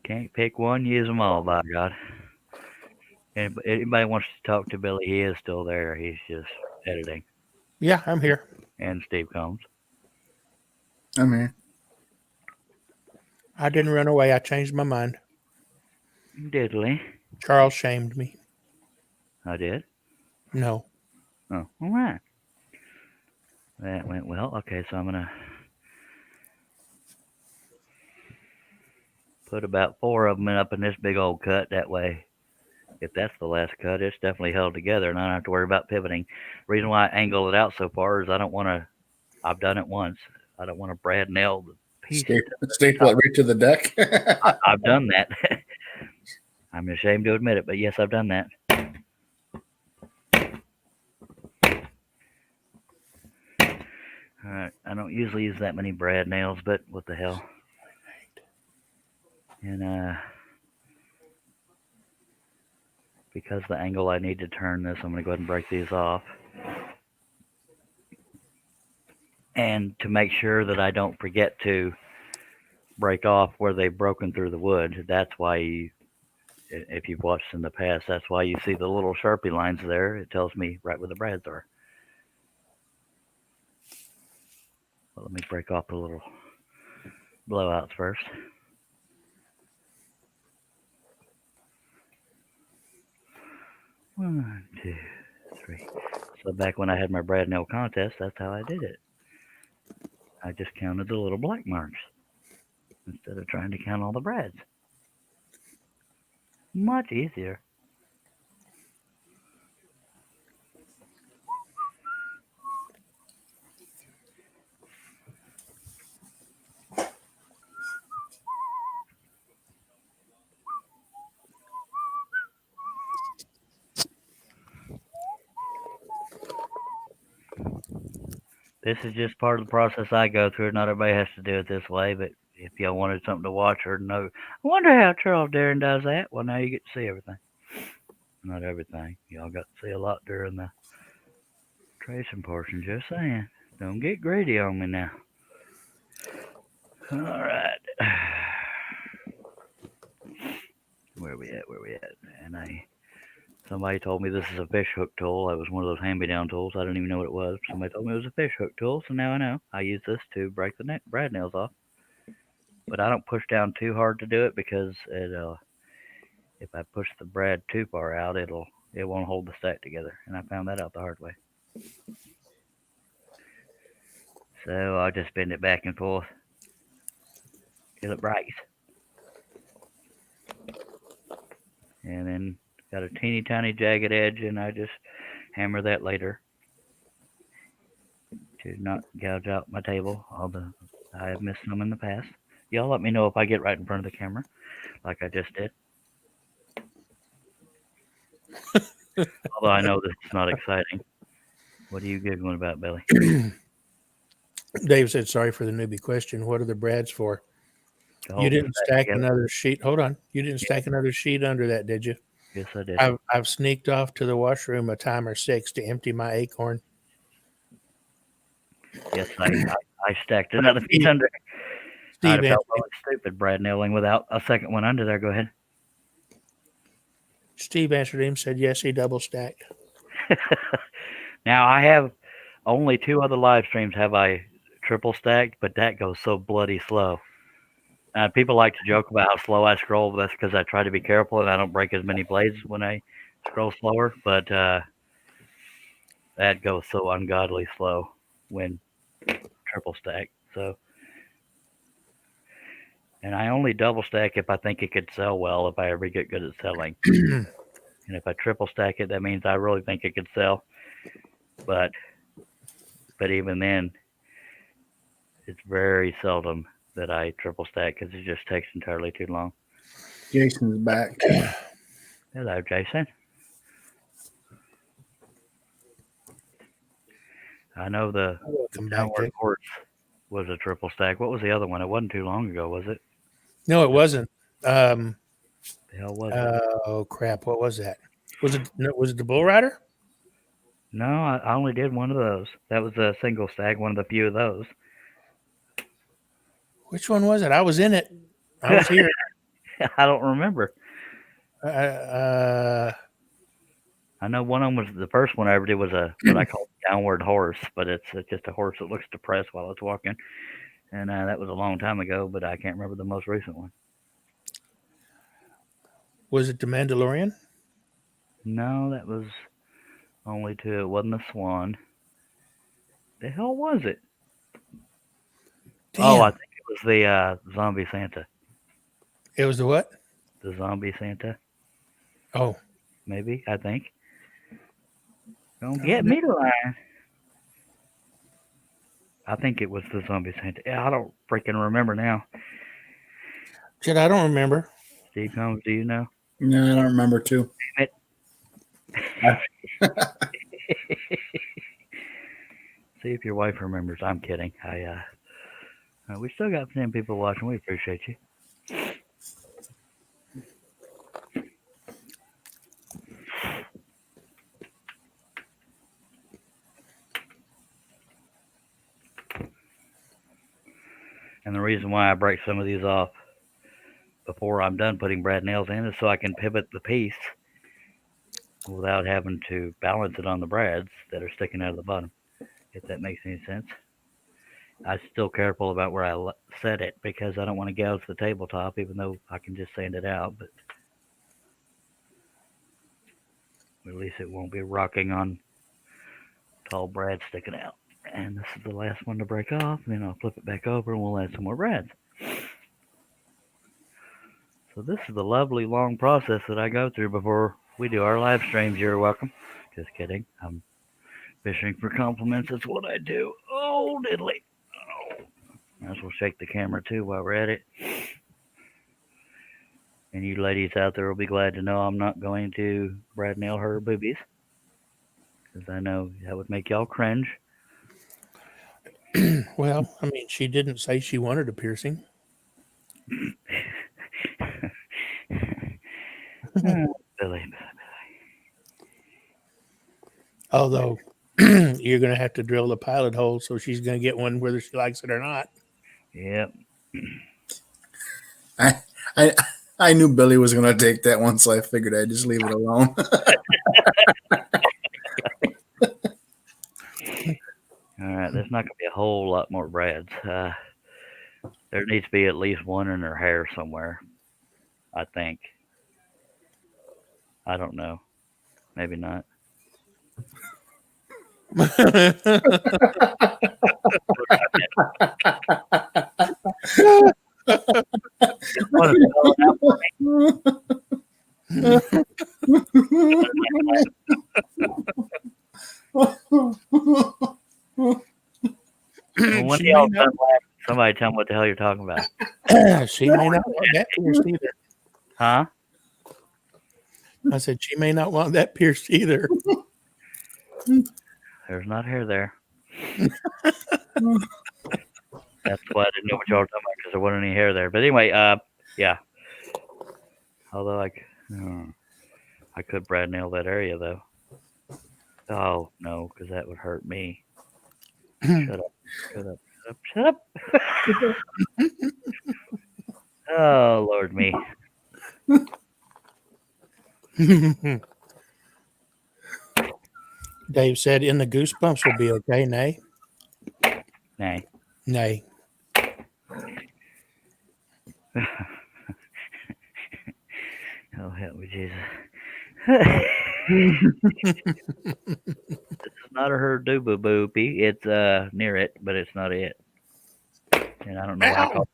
Can't pick one, use them all, by God. Anybody wants to talk to Billy, he is still there. He's just editing. Yeah, I'm here. And Steve Combs. I'm here. I didn't run away. I changed my mind. Diddly. Charles shamed me. I did? No. Oh, all right. That went well. Okay, so I'm going to put about 4 of them up in this big old cut. That way, if that's the last cut, it's definitely held together and I don't have to worry about pivoting. The reason why I angle it out so far is I don't want to, I've done it once. I don't want to brad nail the piece. Staple it right to the deck. I've done that. I'm ashamed to admit it, but yes, I've done that. All right, I don't usually use that many brad nails, but what the hell. And because the angle I need to turn this, I'm going to go ahead and break these off. And to make sure that I don't forget to break off where they've broken through the wood, that's why if you've watched in the past, that's why you see the little Sharpie lines there. It tells me right where the brads are. Well, let me break off the little blowouts first. One, two, three. So back when I had my brad nail contest, that's how I did it. I just counted the little black marks instead of trying to count all the brads. Much easier. This is just part of the process I go through. Not everybody has to do it this way, but if y'all wanted something to watch or know, I wonder how Charles Darren does that. Well, now you get to see everything. Not everything. Y'all got to see a lot during the tracing portion. Just saying. Don't get greedy on me now. All right. Where we at? Where we at? And somebody told me this is a fish hook tool. It was one of those hand-me-down tools. I didn't even know what it was. Somebody told me it was a fish hook tool, so now I know. I use this to break the brad nails off. But I don't push down too hard to do it because if I push the brad too far out, it won't hold the stack together. And I found that out the hard way. So I'll just bend it back and forth till it breaks. and then got a teeny tiny jagged edge, and I just hammer that later to not gouge out my table. Although I have missed some in the past. Y'all let me know if I get right in front of the camera, like I just did. Although I know this is not exciting. What are you giggling about, Billy? Dave said, sorry for the newbie question. What are the brads for? To You hold the didn't stack stack together? another sheet. Hold on. You didn't stack another sheet under that, did you? Yes, I did. I've sneaked off to the washroom a time or 6 to empty my acorn. Yes, I stacked another piece under. I'd Steve have felt answered, really stupid, Brad nailing without a second one under there. Go ahead. Steve answered him, said, yes, he double stacked. Now I have only 2 other live streams have I triple stacked, but that goes so bloody slow. People like to joke about how slow I scroll, but that's because I try to be careful and I don't break as many blades when I scroll slower. But that goes so ungodly slow when triple stack. So, and I only double stack if I think it could sell well. If I ever get good at selling, and if I triple stack it, that means I really think it could sell. But even then, it's very seldom that I triple stack because it just takes entirely too long. Jason's back. Hello, Jason. I know the Welcome back, downward Jake. horse was a triple stack. What was the other one? It wasn't too long ago, was it? No, it wasn't. The hell was it? Oh crap! What was that? Was it the Bull Rider? No, I only did one of those. That was a single stack, one of the few of those. Which one was it? I was in it. I was here. I don't remember. Uh, I know one of them was the first one I ever did was a what I call a downward horse, but it's just a horse that looks depressed while it's walking, and that was a long time ago. But I can't remember the most recent one. was it the Mandalorian? No, that was only 2. It wasn't the swan. The hell was it? Damn. Oh, I think it was the zombie Santa. It was the what? The zombie Santa, Oh, maybe. I think. Don't get me to line. I think it was the zombie Santa. Yeah, I don't freaking remember now. shit, I don't remember. Steve Combs, do you know? No, I don't remember too. Damn it. See if your wife remembers. I'm kidding. We still got 10 people watching. We appreciate you. And the reason why I break some of these off before I'm done putting brad nails in is so I can pivot the piece without having to balance it on the brads that are sticking out of the bottom, if that makes any sense. I'm still careful about where I set it because I don't want to gouge the tabletop, even though I can just sand it out. But at least it won't be rocking on tall brads sticking out. And this is the last one to break off. And then I'll flip it back over and we'll add some more brads. So this is the lovely long process that I go through before we do our live streams. You're welcome. Just kidding. I'm fishing for compliments. That's what I do. Oh, diddly. Oh. Might as well shake the camera too while we're at it. And you ladies out there will be glad to know I'm not going to brad nail her boobies. Because I know that would make y'all cringe. Well, I mean, she didn't say she wanted a piercing. Billy. Although you're going to have to drill the pilot hole, so she's going to get one whether she likes it or not. Yep. I knew Billy was going to take that one, so I figured I'd just leave it alone. All right, there's not going to be a whole lot more brads. There needs to be at least one in her hair somewhere, I think. I don't know. Maybe not. Well, when She y'all may done laughing, somebody tell me what the hell you're talking about. she may not want that pierced either. Huh? I said she may not want that pierced either. There's not hair there. That's why I didn't know what y'all were talking about because there wasn't any hair there. But anyway, yeah. Although I could brad nail that area though. Oh no, because that would hurt me. Shut up! Shut up! Shut up! Shut up! Oh Lord me! Dave said, "In the goosebumps will be okay." Nay, Nay. nay. Oh help me, Jesus! This is not a her do boo boopy. It's near it, but it's not it. And I don't know why I called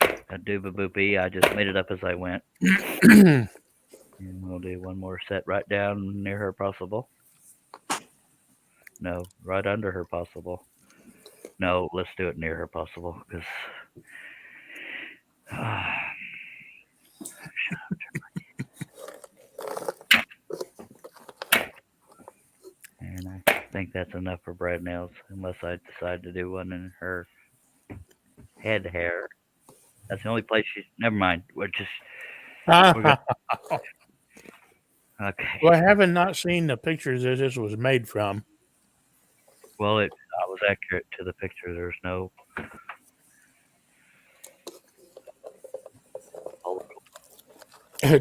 it a do boo boopy. I just made it up as I went. And we'll do one more set right down near her possible. No, right under her possible. No, let's do it near her possible because. And I think that's enough for brad nails, unless I decide to do one in her head hair. That's the only place she's. Never mind. We're just. Okay. Well, I haven't not seen the pictures that this was made from. Well, I was accurate to the picture. There's no.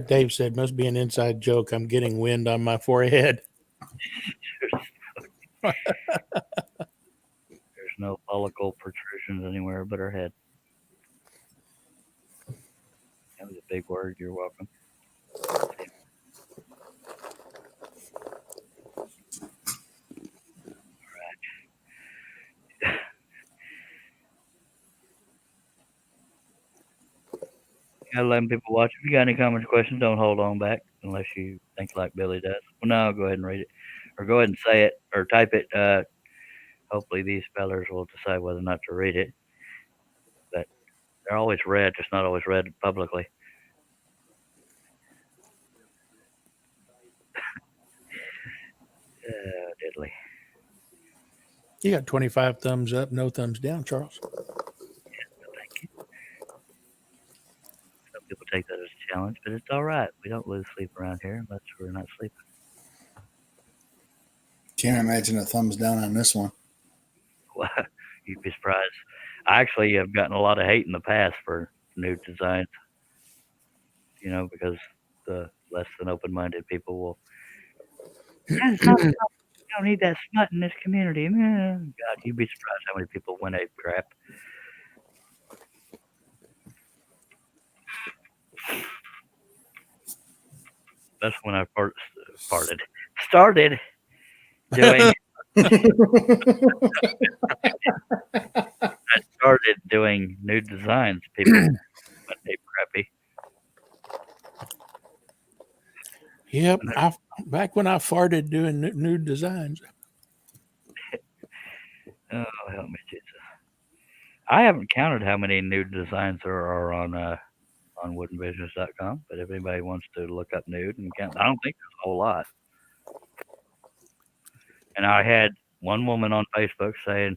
Dave said, "Must be an inside joke. I'm getting wind on my forehead." There's no follicle protrusions anywhere but her head. That was a big word. You're welcome. Gotta let people watch. If you got any comments or questions, don't hold on back unless you think like Billy does. Well, no, go ahead and read it. Or go ahead and say it or type it. Hopefully these spellers will decide whether or not to read it. But they're always read, just not always read publicly. Diddly. You got 25 thumbs up, no thumbs down, Charles. Thank you. Some people take that as a challenge, but it's all right. We don't lose sleep around here unless we're not sleeping. Can't imagine a thumbs down on this one. Well, you'd be surprised. I actually have gotten a lot of hate in the past for nude designs. Because the less than open-minded people will. You don't need that smut in this community. God, you'd be surprised how many people win ape crap. That's when I started doing. I started doing nude designs. People went ape crappy. Yep, back when I farted doing nude designs. Oh, help me, Jesus! I haven't counted how many nude designs there are on woodenbusiness.com, but if anybody wants to look up nude and count, I don't think there's a whole lot. And I had one woman on Facebook saying,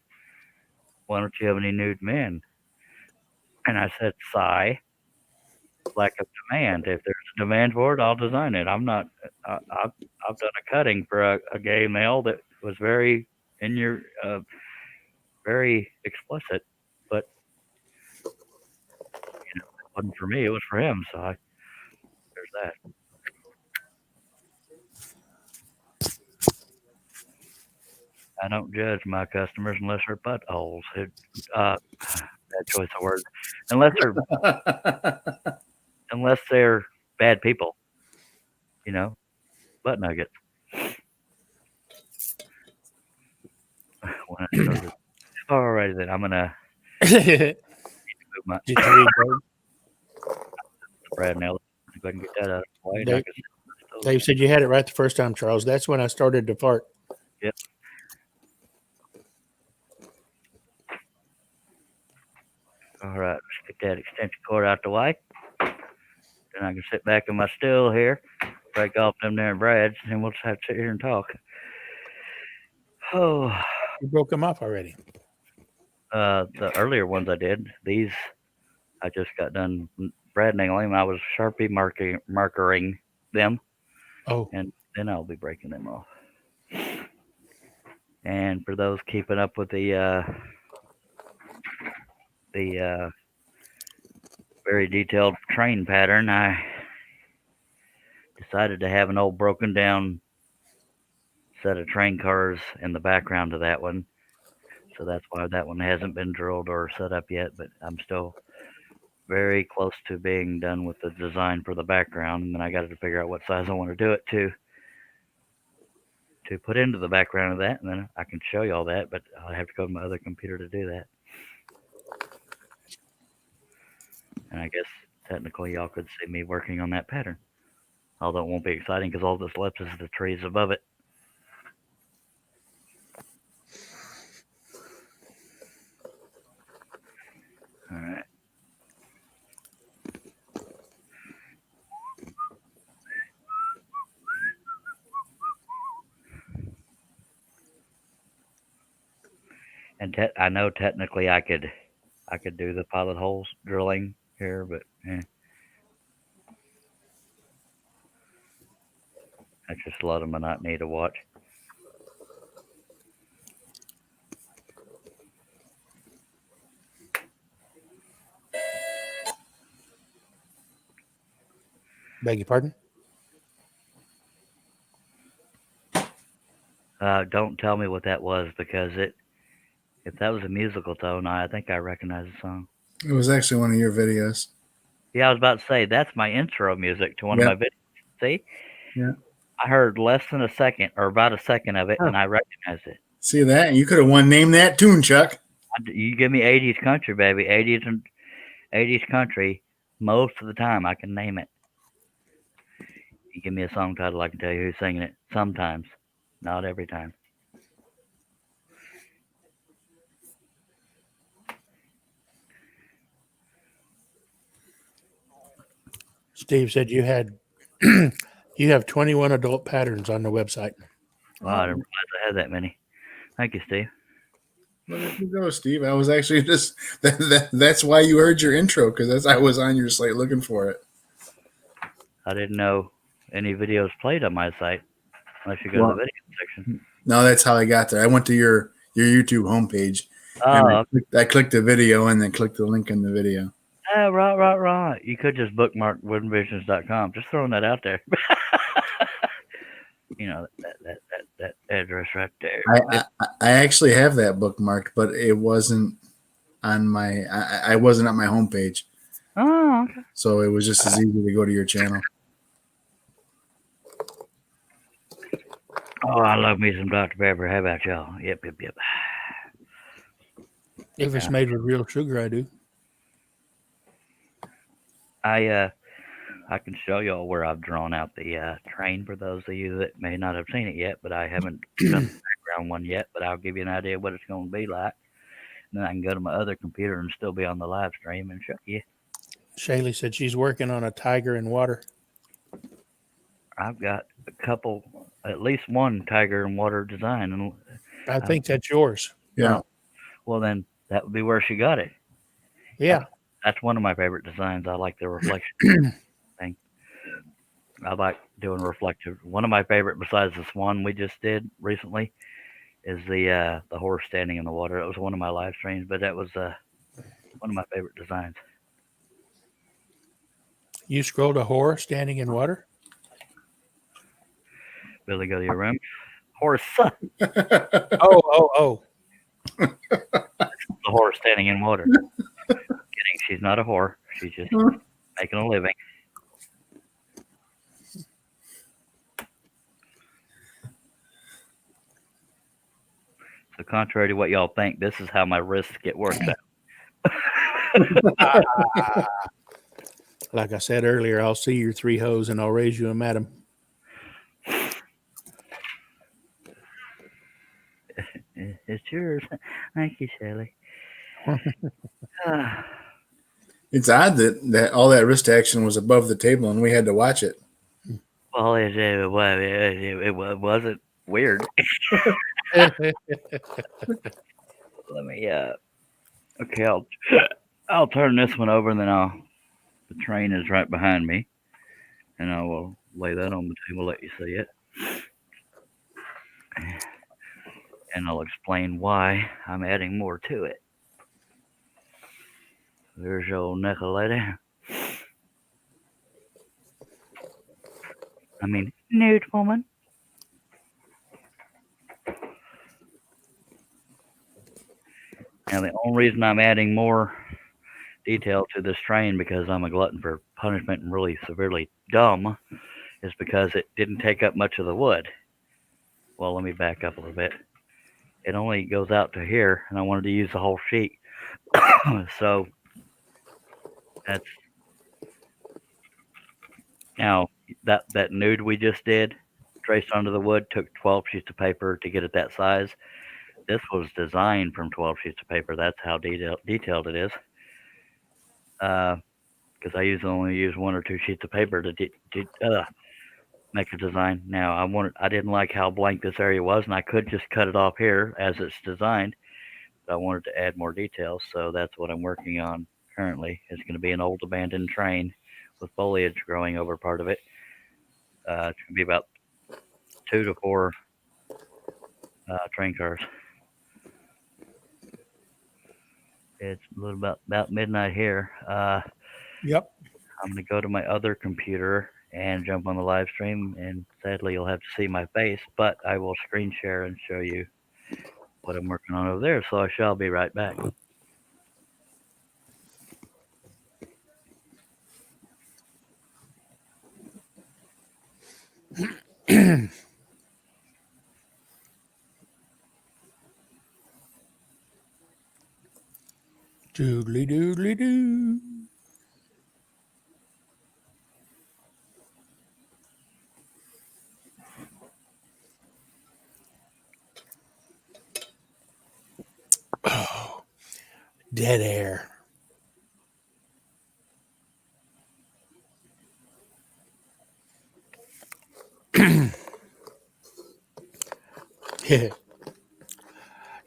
"Why don't you have any nude men?" And I said, "Sigh, lack of demand. If there's a demand for it, I'll design it. I'm not. I've done a cutting for a gay male that was very very explicit, but it wasn't for me. It was for him. So there's that." I don't judge my customers unless they're buttholes. Bad choice of words. Unless they're bad people. Butt nuggets. Alrighty then, I'm gonna Did move my you read those? Brad nail. If I can get that out of the way. Dave, Dave said you had it right the first time, Charles. That's when I started to fart. Yep. All right, let's get that extension cord out the way. Then I can sit back in my stool here, break off them there brads, and then we'll just have to sit here and talk. Oh, You broke them off already. the earlier ones I did. These I just got done brad nailing. I was Sharpie markering them, Oh, and then I'll be breaking them off. And for those keeping up with the very detailed train pattern, I decided to have an old broken down set of train cars in the background of that one. So that's why that one hasn't been drilled or set up yet, but I'm still very close to being done with the design for the background, and then I got to figure out what size I want to do it to put into the background of that, and then I can show you all that, but I'll have to go to my other computer to do that. And I guess technically y'all could see me working on that pattern, although it won't be exciting because all that's left is the trees above it. All right. And I know technically I could do the pilot holes drilling here, but that's just a lot of monotony to watch. beg your pardon? Don't tell me what that was because if that was a musical tone, I think I recognize the song. It was actually one of your videos. Yeah, I was about to say that's my intro music to one of my videos. See? Yeah. I heard less than a second or about a second of it, and I recognized it. See that? You could have named that tune, Chuck. You give me 80s country, baby. 80s country. Most of the time, I can name it. You give me a song title, I can tell you who's singing it. Sometimes, not every time. Steve said you had you have 21 adult patterns on the website. Wow, I didn't realize I had that many. Thank you, Steve. Well, there you go, Steve. I was actually just that's why you heard your intro, because I was on your site looking for it. I didn't know any videos played on my site unless you go to the video section. No, that's how I got there. I went to your YouTube homepage, and Oh, I clicked the video and then clicked the link in the video. right. You could just bookmark woodvisions.com. Just throwing that out there. You know, that address right there. I actually have that bookmarked, but it wasn't on my I wasn't on my homepage. Oh, okay. So it was just as easy to go to your channel. Oh, I love me some Dr. Pepper. How about y'all? Yep. If it's made with real sugar, I do. I can show y'all where I've drawn out the train for those of you that may not have seen it yet, but I haven't done the background one yet, but I'll give you an idea of what it's going to be like. And then I can go to my other computer and still be on the live stream and show you. Shaylee said she's working on a tiger in water. I've got a couple, at least one tiger and water design. And I think that's yours. Yeah. Well, then that would be where she got it. Yeah. That's one of my favorite designs. I like the reflection thing. I like doing reflective. One of my favorite, besides this one we just did recently, is the horse standing in the water. It was one of my live streams, but that was one of my favorite designs. You scrolled a horse standing in water? Billy, go to your room. Horse. Oh. The horse standing in water. Kidding. She's not a whore. She's just making a living. So contrary to what y'all think, this is how my wrists get worked out. Like I said earlier, I'll see your three hoes and I'll raise you a madam. It's yours. Thank you, Sally. Ah, It's odd that all that wrist action was above the table and we had to watch it. well, it wasn't weird. Let me okay, I'll turn this one over, and then the train is right behind me, and I will lay that on the table, let you see it, and I'll explain why I'm adding more to it. There's your old Nicoletta. I mean, nude woman. Now, the only reason I'm adding more detail to this train because I'm a glutton for punishment and really severely dumb is because it didn't take up much of the wood. Well, let me back up a little bit. It only goes out to here, and I wanted to use the whole sheet. So that's now that nude we just did, traced onto the wood, took 12 sheets of paper to get it that size. This was designed from 12 sheets of paper. That's how detailed it is. Because I only use 1 or 2 sheets of paper to make a design. Now I didn't like how blank this area was, and I could just cut it off here as it's designed. But I wanted to add more details, so that's what I'm working on currently. It's going to be an old abandoned train with foliage growing over part of it. It's going to be about 2 to 4 train cars. It's a little about midnight here. Yep. I'm going to go to my other computer and jump on the live stream, and sadly you'll have to see my face, but I will screen share and show you what I'm working on over there, so I shall be right back. Doodly doodly doo. Oh, dead air.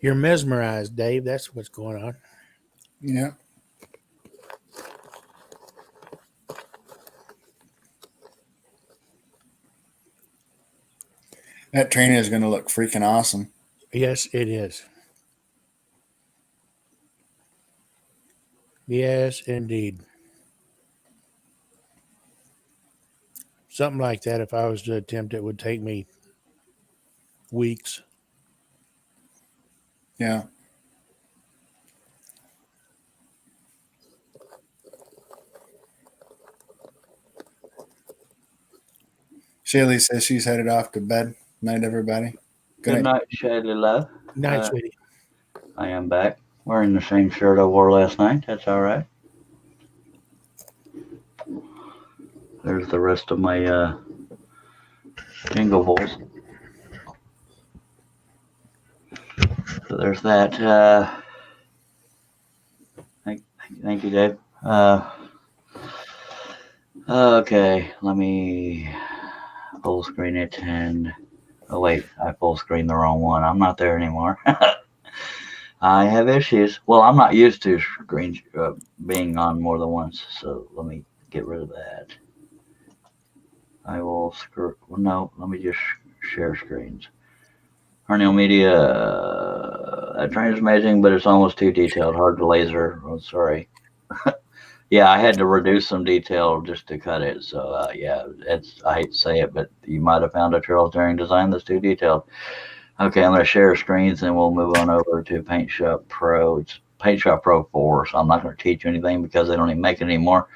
You're mesmerized, Dave. That's what's going on. Yeah. That train is going to look freaking awesome. Yes, it is. Yes, indeed. Something like that, if I was to attempt it, would take me weeks. Yeah. Shaylee says she's headed off to bed. Night, everybody. Good night, Shady Love. Night, sweetie. I am back wearing the same shirt I wore last night. That's all right. There's the rest of my jingle balls. So there's that. Thank you, Dave. Okay, let me full screen it and oh wait, I full screened the wrong one. I'm not there anymore. I have issues. Well, I'm not used to screen being on more than once, so let me get rid of that. I will no, let me just share screens. Hernial media, that train is amazing, but it's almost too detailed, hard to laser. Oh, sorry. Yeah, I had to reduce some detail just to cut it. So yeah, I hate to say it, but you might have found a Charles Daring design that's too detailed. Okay, I'm going to share screens, and we'll move on over to Paint Shop Pro. It's Paint Shop Pro 4, so I'm not going to teach you anything because they don't even make it anymore.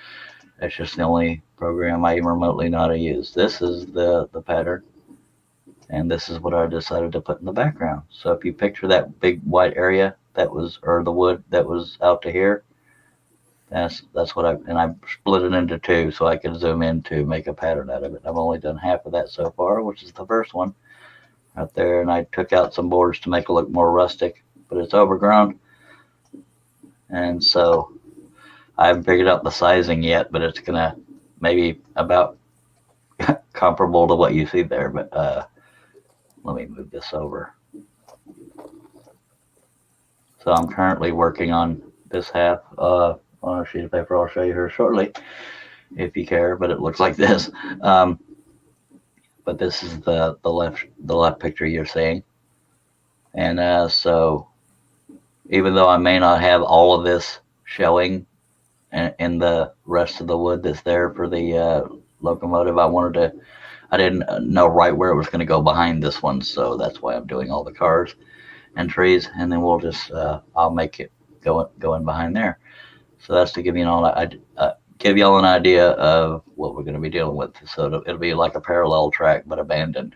That's just the only program I even remotely know how to use. This is the pattern, and this is what I decided to put in the background. So if you picture that big white area or the wood that was out to here, that's what I split it into 2 so I could zoom in to make a pattern out of it. I've only done half of that so far, which is the first one. right there, and I took out some boards to make it look more rustic, but it's overgrown. And so I haven't figured out the sizing yet, but it's gonna maybe about comparable to what you see there. But let me move this over. So I'm currently working on this half on a sheet of paper. I'll show you here shortly if you care, but it looks like this. But this is the left picture you're seeing. And so even though I may not have all of this showing in the rest of the wood that's there for the locomotive, I didn't know right where it was going to go behind this one, so that's why I'm doing all the cars and trees, and then we'll just I'll make it go in behind there. So that's to give you give y'all an idea of what we're going to be dealing with. So it'll be like a parallel track but abandoned.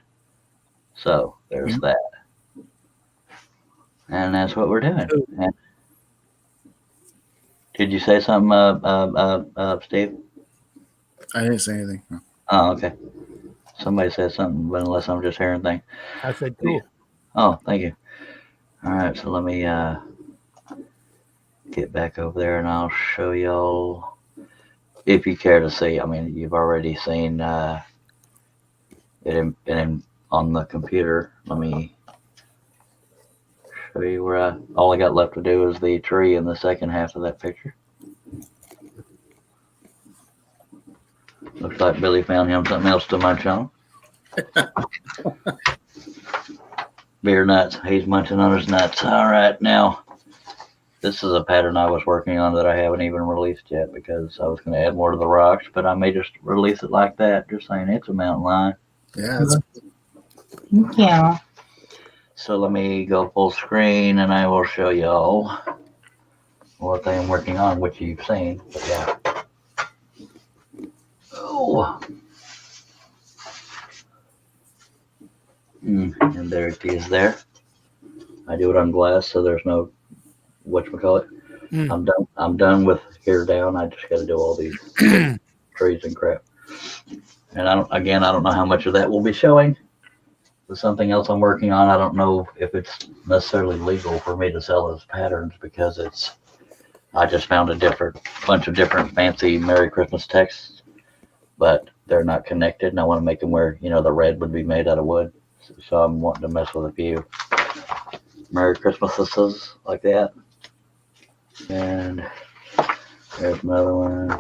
So there's that, and that's what we're doing. And did you say something, Steve? I didn't say anything. No. Oh, okay. Somebody said something, but unless I'm just hearing things. I said cool. Oh, thank you. All right, so let me get back over there, and I'll show y'all if you care to see. I mean, you've already seen it on the computer. Let me show you where all I got left to do is the tree in the second half of that picture. Looks like Billy found him something else to munch on. Beer nuts. He's munching on his nuts. All right, now this is a pattern I was working on that I haven't even released yet because I was going to add more to the rocks, but I may just release it like that. Just saying, it's a mountain lion. Yeah. Yeah. So let me go full screen, and I will show y'all what I'm working on, which you've seen. But yeah. Oh. And there it is there. I do it on glass, so there's no whatchamacallit. I'm done with here down. I just got to do all these trees and crap. And I don't know how much of that will be showing. There's something else I'm working on. I don't know if it's necessarily legal for me to sell as patterns because I just found a bunch of different fancy Merry Christmas texts, but they're not connected, and I want to make them where, the red would be made out of wood. So I'm wanting to mess with a few Merry Christmases like that. And there's another one.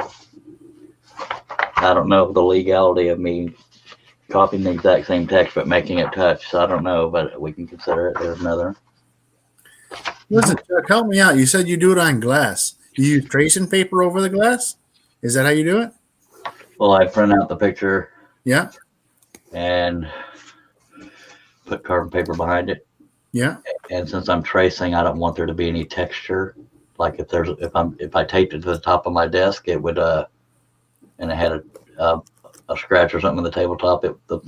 I don't know the legality of me copying the exact same text but making it touch, so I don't know, but we can consider it. There's another. Listen, Chuck, help me out. You said you do it on glass. You use tracing paper over the glass? Is that how you do it? Well, I print out the picture. Yeah. And put carbon paper behind it. Yeah. And since I'm tracing, I don't want there to be any texture. Like if I taped it to the top of my desk, it would and it had a scratch or something on the tabletop, the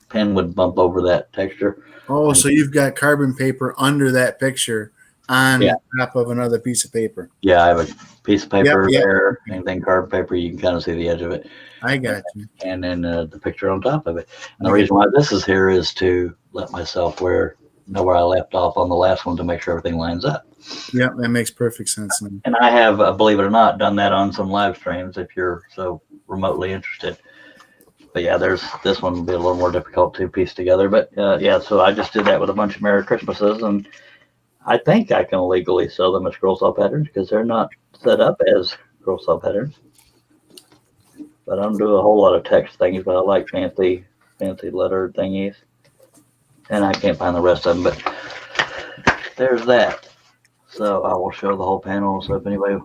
pen would bump over that texture. Oh, so you've got carbon paper under that picture on top of another piece of paper. Yeah, I have a piece of paper there, anything carbon paper, you can kind of see the edge of it. I got you. And then the picture on top of it. And the reason why this is here is to let myself know where I left off on the last one to make sure everything lines up. Yeah, that makes perfect sense. And I have, believe it or not, done that on some live streams if you're so remotely interested. But yeah, this one will be a little more difficult to piece together. But so I just did that with a bunch of Merry Christmases, and I think I can legally sell them as scroll saw patterns because they're not set up as scroll saw patterns. But I don't do a whole lot of text things, but I like fancy letter thingies. And I can't find the rest of them, but there's that. So I will show the whole panel. So if anybody,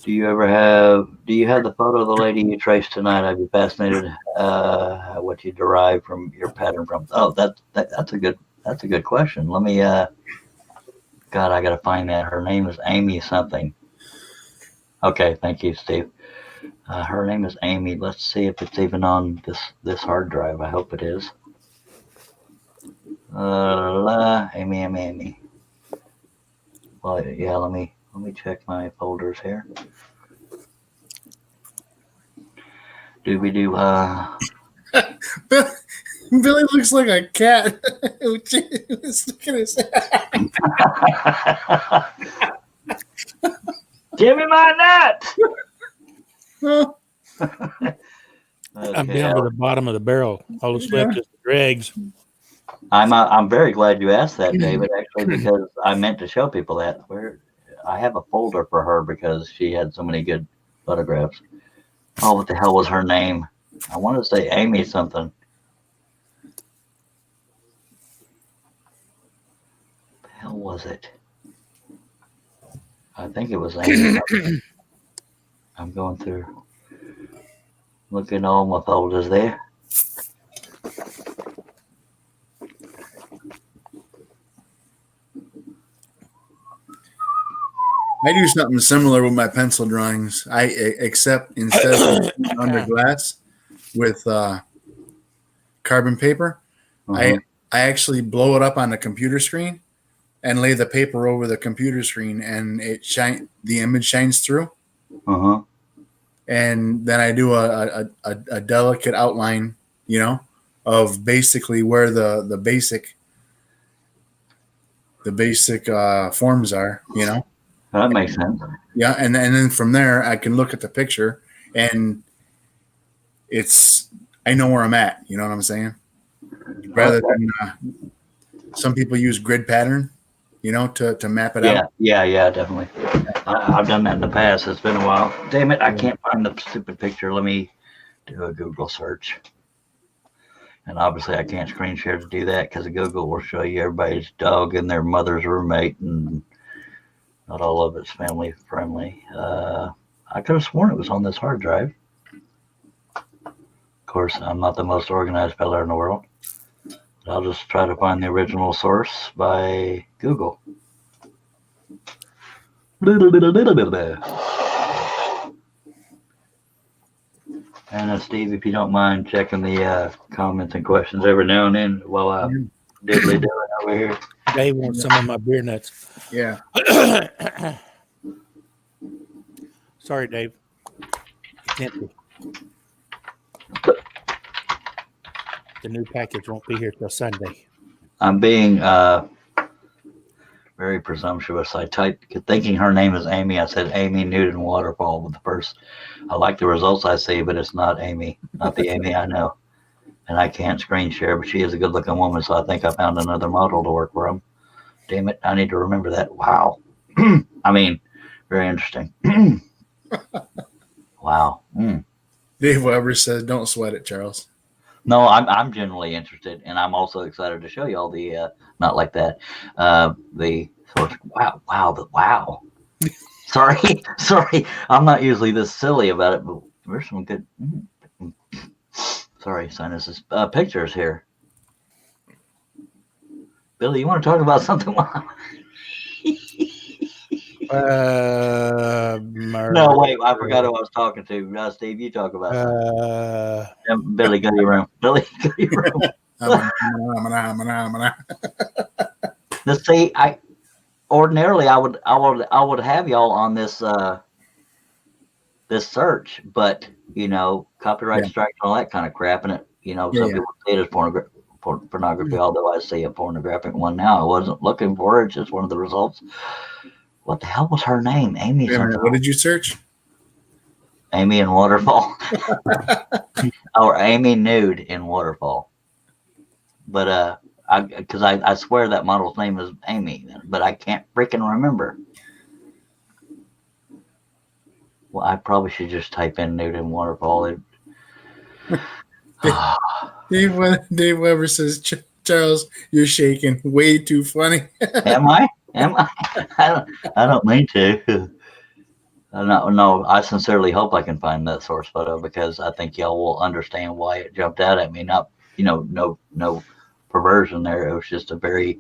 do you have the photo of the lady you traced tonight? I'd be fascinated what you derive from your pattern from. Oh, that's a good question. Let me God, I gotta find that. Her name is Amy something. Okay, thank you, Steve. Her name is Amy. Let's see if it's even on this hard drive. I hope it is. Amy. Well, yeah. Let me check my folders here. Billy looks like a cat. Look at his Give me my nut. I'm down to the bottom of the barrel. All that's left is the dregs. I'm very glad you asked that, David. Actually, because I meant to show people that. Where I have a folder for her because she had so many good photographs. Oh, what the hell was her name? I want to say Amy something. What the hell was it? I think it was Amy. I'm going through, looking all my folders there. I do something similar with my pencil drawings. Except instead of under glass with carbon paper, I actually blow it up on the computer screen and lay the paper over the computer screen, and the image shines through. And then I do a delicate outline, of basically where the basic forms are, That makes sense. Yeah, and then from there I can look at the picture, and I know where I'm at. You know what I'm saying? Rather than some people use grid pattern, to map it out. Yeah, definitely. I've done that in the past. It's been a while. Damn it, I can't find the stupid picture. Let me do a Google search. And obviously I can't screen share to do that because Google will show you everybody's dog and their mother's roommate, and not all of it's family friendly. I could have sworn it was on this hard drive. Of course, I'm not the most organized fella in the world. I'll just try to find the original source by Google. And Steve, if you don't mind checking the comments and questions every now and then while I'm diddly doing over here. Dave wants some of my beer nuts. Yeah. Sorry, Dave. Empty. The new package won't be here till Sunday. I'm being very presumptuous. I typed, thinking her name is Amy. I said Amy Nude and Waterfall with the first. I like the results I see, but it's not Amy, not the Amy I know. And I can't screen share, but she is a good looking woman, so I think I found another model to work for him. Damn it, I need to remember that. Wow. I mean, very interesting. Wow. Dave Weber says, "Don't sweat it, Charles." No, I'm genuinely interested, and I'm also excited to show you all the not like that. The source. Wow. Sorry. I'm not usually this silly about it, but there's some good. Sorry, sinuses. Pictures here. Billy, you want to talk about something? No, wait, I forgot who I was talking to. Steve, you talk about it. Billy, go to your room. Billy, go to your room. Let's see. Ordinarily I would have y'all on this this search, but copyright strikes and all that kind of crap, and it some people say it as pornography, although I see a pornographic one now. I wasn't looking for it; it's just one of the results. What the hell was her name? Amy. What did you search? Amy in Waterfall, or Amy Nude in Waterfall. But because I swear that model's name is Amy, but I can't freaking remember. Well, I probably should just type in Nude in Waterfall. Dave Weber says, "Charles, you're shaking. Way too funny." Am I? I don't mean to. No, I sincerely hope I can find that source photo because I think y'all will understand why it jumped out at me. Not, no perversion there. It was just a very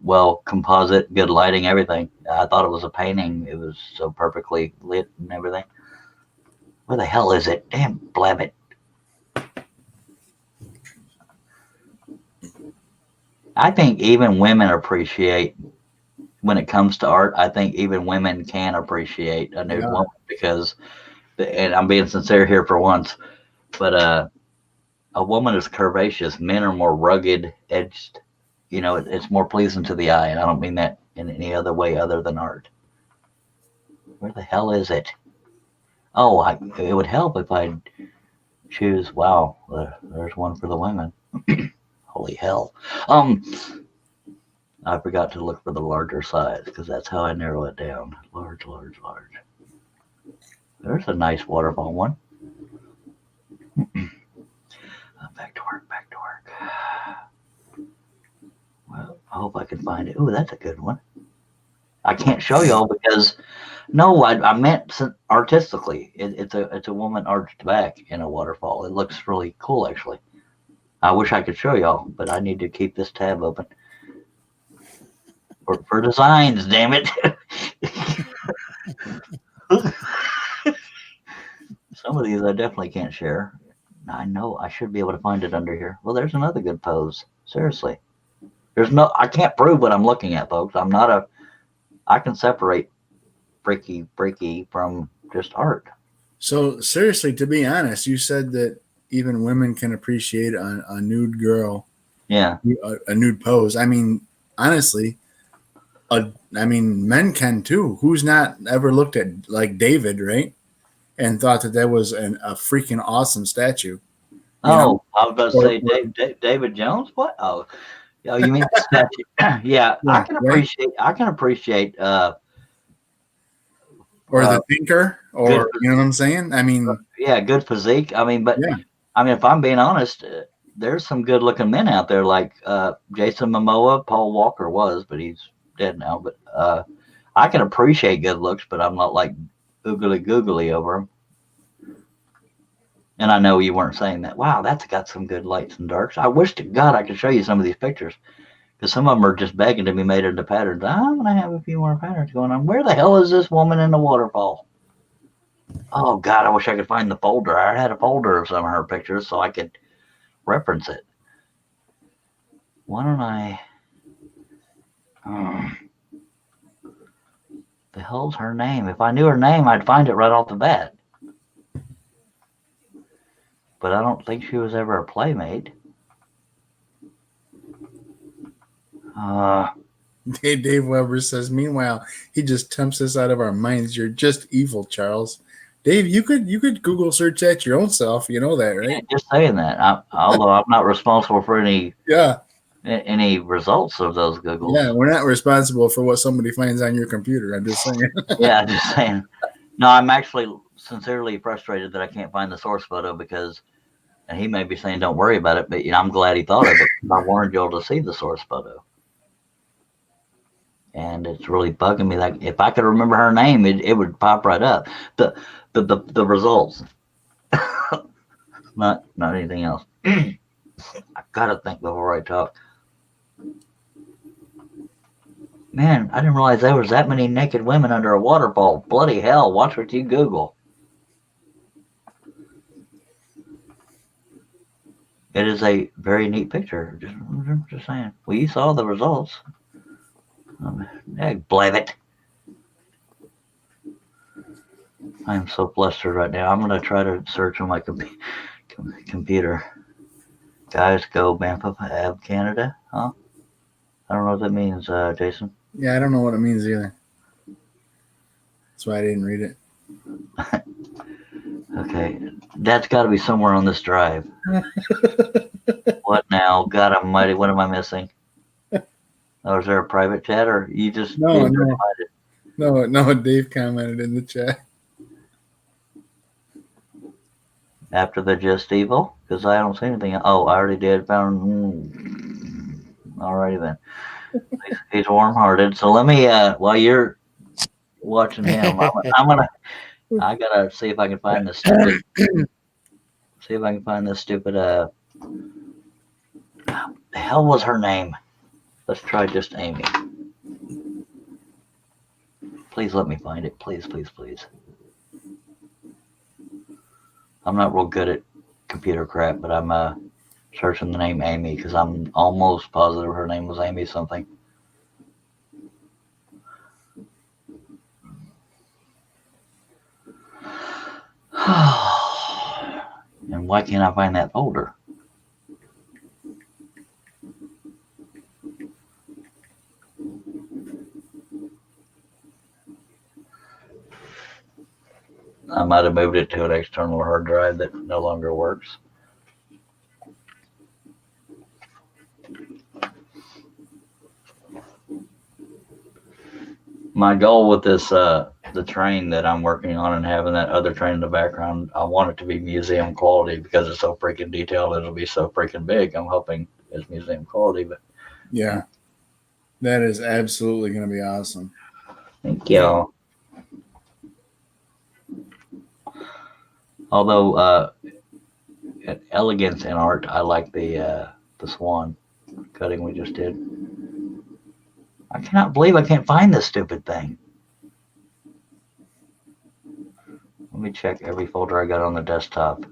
well composite, good lighting, everything. I thought it was a painting. It was so perfectly lit and everything. Where the hell is it? Damn, blab it. I think even women appreciate, when it comes to art, I think even women can appreciate a nude woman because, and I'm being sincere here for once, but a woman is curvaceous. Men are more rugged, edged. It's more pleasing to the eye, and I don't mean that in any other way other than art. Where the hell is it? Oh, it would help if I choose. Wow, there's one for the women. Holy hell! I forgot to look for the larger size because that's how I narrow it down. Large, large, large. There's a nice waterfall one. Back to work. Back to work. Well, I hope I can find it. Ooh, that's a good one. I can't show y'all because no, I meant artistically. It's a woman arched back in a waterfall. It looks really cool, actually. I wish I could show y'all, but I need to keep this tab open for designs. Damn it! Some of these I definitely can't share. I know I should be able to find it under here. Well, there's another good pose. Seriously, I can't prove what I'm looking at, folks. I can separate freaky from just art. So seriously, to be honest, you said that even women can appreciate a nude girl. Yeah. A nude pose. I mean, honestly, men can too. Who's not ever looked at like David, right? And thought that was a freaking awesome statue. I was about to say David Jones. What? Oh, you mean the statue? Yeah, I can appreciate. Right? I can appreciate. Or the thinker, or you know what I'm saying? I mean, yeah, good physique. I mean, but yeah. I mean, if I'm being honest, there's some good-looking men out there like Jason Momoa. Paul Walker was, but he's dead now. But I can appreciate good looks, but I'm not like googly over them. And I know you weren't saying that. Wow, that's got some good lights and darks. I wish to God I could show you some of these pictures because some of them are just begging to be made into patterns. I'm going to have a few more patterns going on. Where the hell is this woman in the waterfall? Oh, God, I wish I could find the folder. I had a folder of some of her pictures so I could reference it. Why don't I... the hell's her name? If I knew her name, I'd find it right off the bat. But I don't think she was ever a playmate. Dave Weber says, meanwhile, he just tempts us out of our minds. You're just evil, Charles. Dave, you could Google search that your own self. You know that, right? Yeah, just saying that. Although I'm not responsible for any results of those Googles. Yeah, we're not responsible for what somebody finds on your computer. I'm just saying. Yeah, just saying. No, I'm actually sincerely frustrated that I can't find the source photo because, and he may be saying don't worry about it, but I'm glad he thought of it. I wanted y'all to see the source photo. And it's really bugging me. Like if I could remember her name, it would pop right up. The results, not anything else. I gotta think before I talk. Man, I didn't realize there was that many naked women under a waterfall. Bloody hell! Watch what you Google. It is a very neat picture. Just saying. Well, you saw the results. Blab it. I am so flustered right now. I'm going to try to search on my computer. Guys, go Banff Ave, Canada. Huh? I don't know what that means, Jason. Yeah, I don't know what it means either. That's why I didn't read it. Okay. That's got to be somewhere on this drive. What now? God almighty, what am I missing? Oh, is there a private chat or you just... No, Dave commented in the chat. After the Just Evil? Because I don't see anything. Oh, I already did. Found... Alrighty then. He's warm-hearted. So let me, while you're watching him, I gotta see if I can find this stupid... the hell was her name? Let's try just Amy. Please let me find it. Please, please, please. I'm not real good at computer crap, but I'm searching the name Amy because I'm almost positive her name was Amy something. And why can't I find that folder? I might have moved it to an external hard drive that no longer works. My goal with this, the train that I'm working on and having that other train in the background, I want it to be museum quality because it's so freaking detailed. It'll be so freaking big. I'm hoping it's museum quality, but Yeah, that is absolutely going to be awesome. thank y'all. Although, elegance in art, I like the swan cutting we just did. I cannot believe I can't find this stupid thing. Let me check every folder I got on the desktop.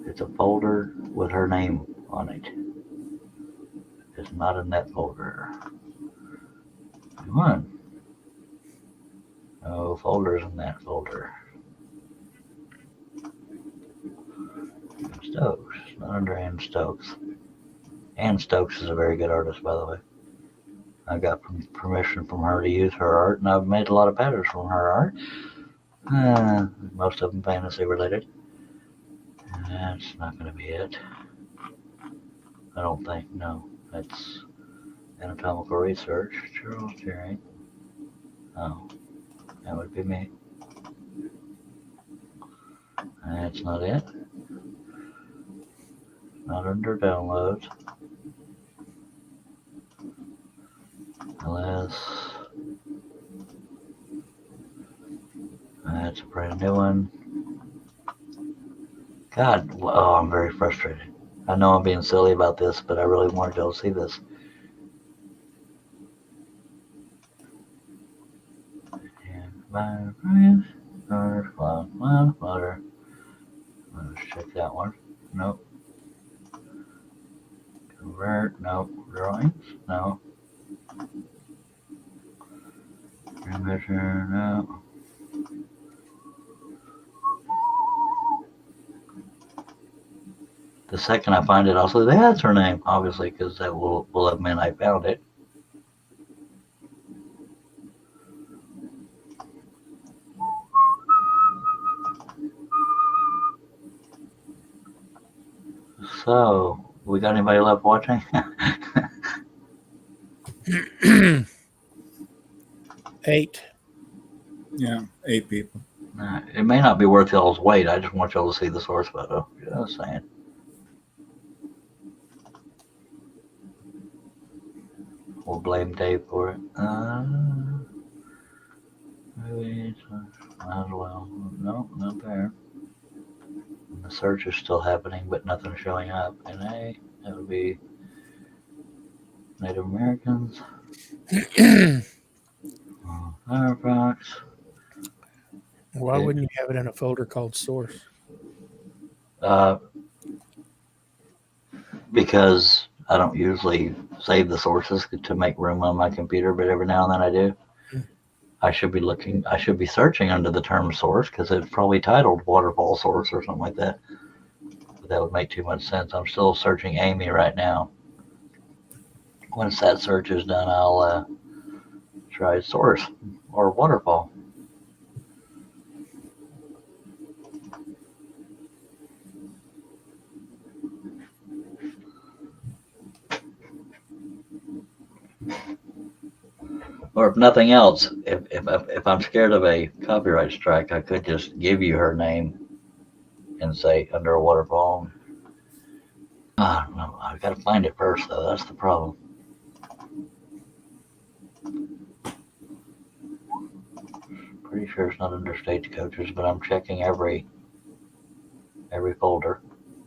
It's a folder with her name on it. It's not in that folder. Come on. No folders in that folder. Stokes. Not under Ann Stokes. Ann Stokes is a very good artist, by the way. I got permission from her to use her art, and I've made a lot of patterns from her art. Most of them fantasy related. That's not going to be it. I don't think. No, that's anatomical research. Charles Jerry. Oh, that would be me. That's not it. Not under downloads. Unless that's a brand new one. God, oh, I'm very frustrated. I know I'm being silly about this, but I really wanted y'all to see this. Let's check that one. Nope. Convert. Nope. Drawings. No. Measure. No. The second I find it, I'll say that's her name, obviously, because that will have meant I found it. So, we got anybody left watching? 8. Yeah, 8 people. It may not be worth y'all's wait. I just want y'all to see the source photo. Just saying. We'll blame Dave for it. Maybe might as well. No, not there. And the search is still happening, but nothing's showing up. NA, that would be Native Americans. Firefox. Why wouldn't you have it in a folder called source? Because I don't usually save the sources to make room on my computer, but every now and then I do. I should be searching under the term source because it's probably titled waterfall source or something like that. But that would make too much sense. I'm still searching Amy right now. Once that search is done, I'll try source or waterfall. Or if nothing else, if I'm scared of a copyright strike, I could just give you her name and say under a waterfall. I don't know. I've got to find it first, though. That's the problem. Pretty sure it's not under stagecoaches, but I'm checking every folder.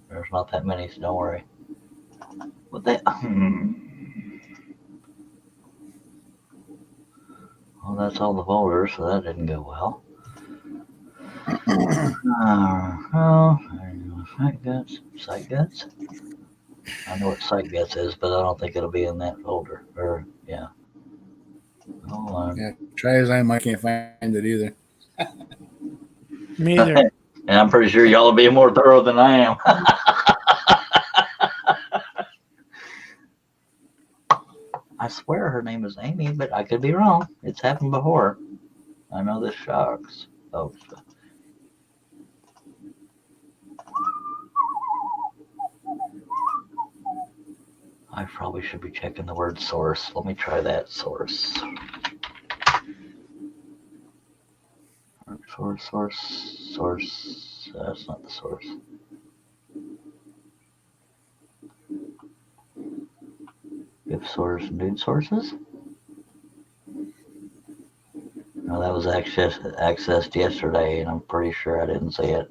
There's not that many, so don't worry. What that? Well, that's all the folders, so that didn't go well. Sight guts. I know what sight guts is, but I don't think it'll be in that folder. Or yeah. Hold on. Yeah, try as I am, I can't find it either. Me either. And I'm pretty sure y'all will be more thorough than I am. I swear her name is Amy, but I could be wrong. It's happened before. I know this shocks folks. I probably should be checking the word source. Let me try that source. Source. That's not the source. If source, nude sources? No, that was accessed yesterday, and I'm pretty sure I didn't see it.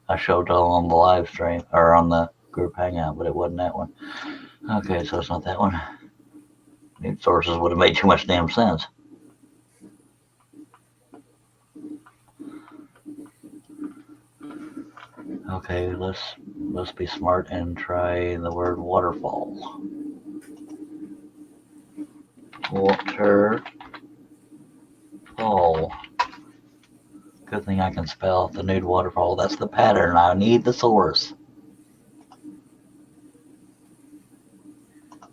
I showed it on the live stream, or on the group hangout, but it wasn't that one. Okay, so it's not that one. Nude sources would have made too much damn sense. Okay, let's be smart and try the word waterfall. Waterfall. Good thing I can spell the nude waterfall. That's the pattern. I need the source.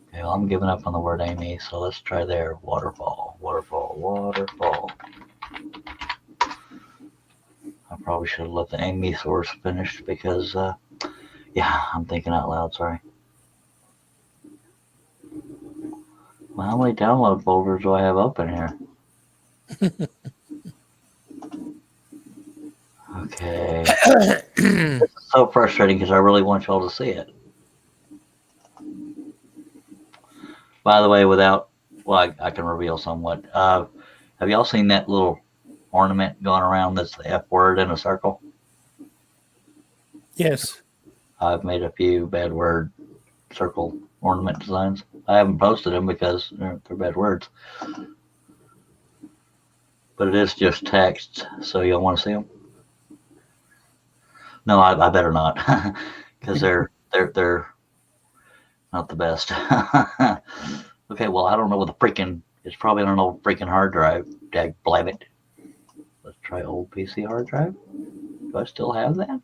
Okay, well, I'm giving up on the word Amy, so let's try there. Waterfall. I probably should have let the Amy source finish because, yeah, I'm thinking out loud, sorry. Well, how many download folders do I have open here? Okay. It's so frustrating because I really want y'all to see it. By the way, I can reveal somewhat. Have y'all seen that little ornament going around that's the F word in a circle? Yes. I've made a few bad word circle ornament designs. I haven't posted them because they're bad words. But it is just text, so y'all want to see them? No, I better not, because they're not the best. Okay, well, I don't know what it's probably on an old freaking hard drive. Dag blabbit. Let's try old PC hard drive. Do I still have that?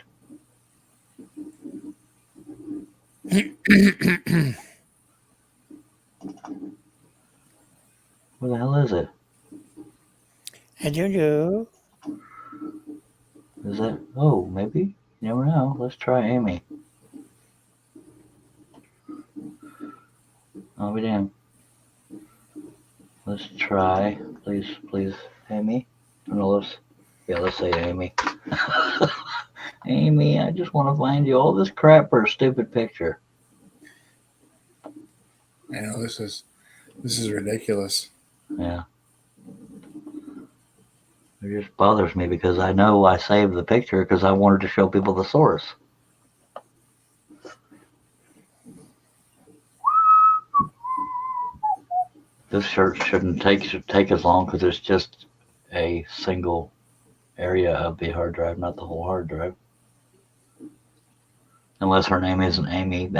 Where the hell is it? I don't know. Is that? Oh, maybe. You never know. Let's try Amy. I'll be damned. Let's try. Please, Amy. No, let's say Amy. Amy, I just want to find you all this crap for a stupid picture. I know this is ridiculous. Yeah. It just bothers me because I know I saved the picture because I wanted to show people the source. This shirt shouldn't take as long because it's just a single area of the hard drive, not the whole hard drive. Unless her name isn't Amy.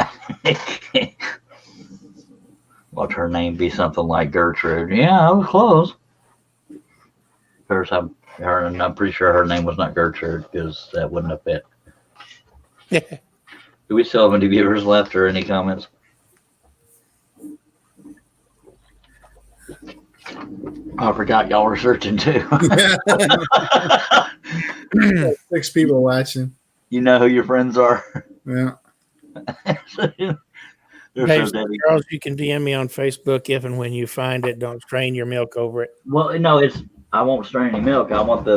Watch her name be something like Gertrude. Yeah, I was close. I'm pretty sure her name was not Gertrude because that wouldn't have fit. Do we still have any viewers left or any comments? I forgot y'all were searching too. 6 people watching. You know who your friends are. Yeah. Dave, Charles, you can DM me on Facebook if and when you find it. Don't strain your milk over it. Well, no, I won't strain any milk. I want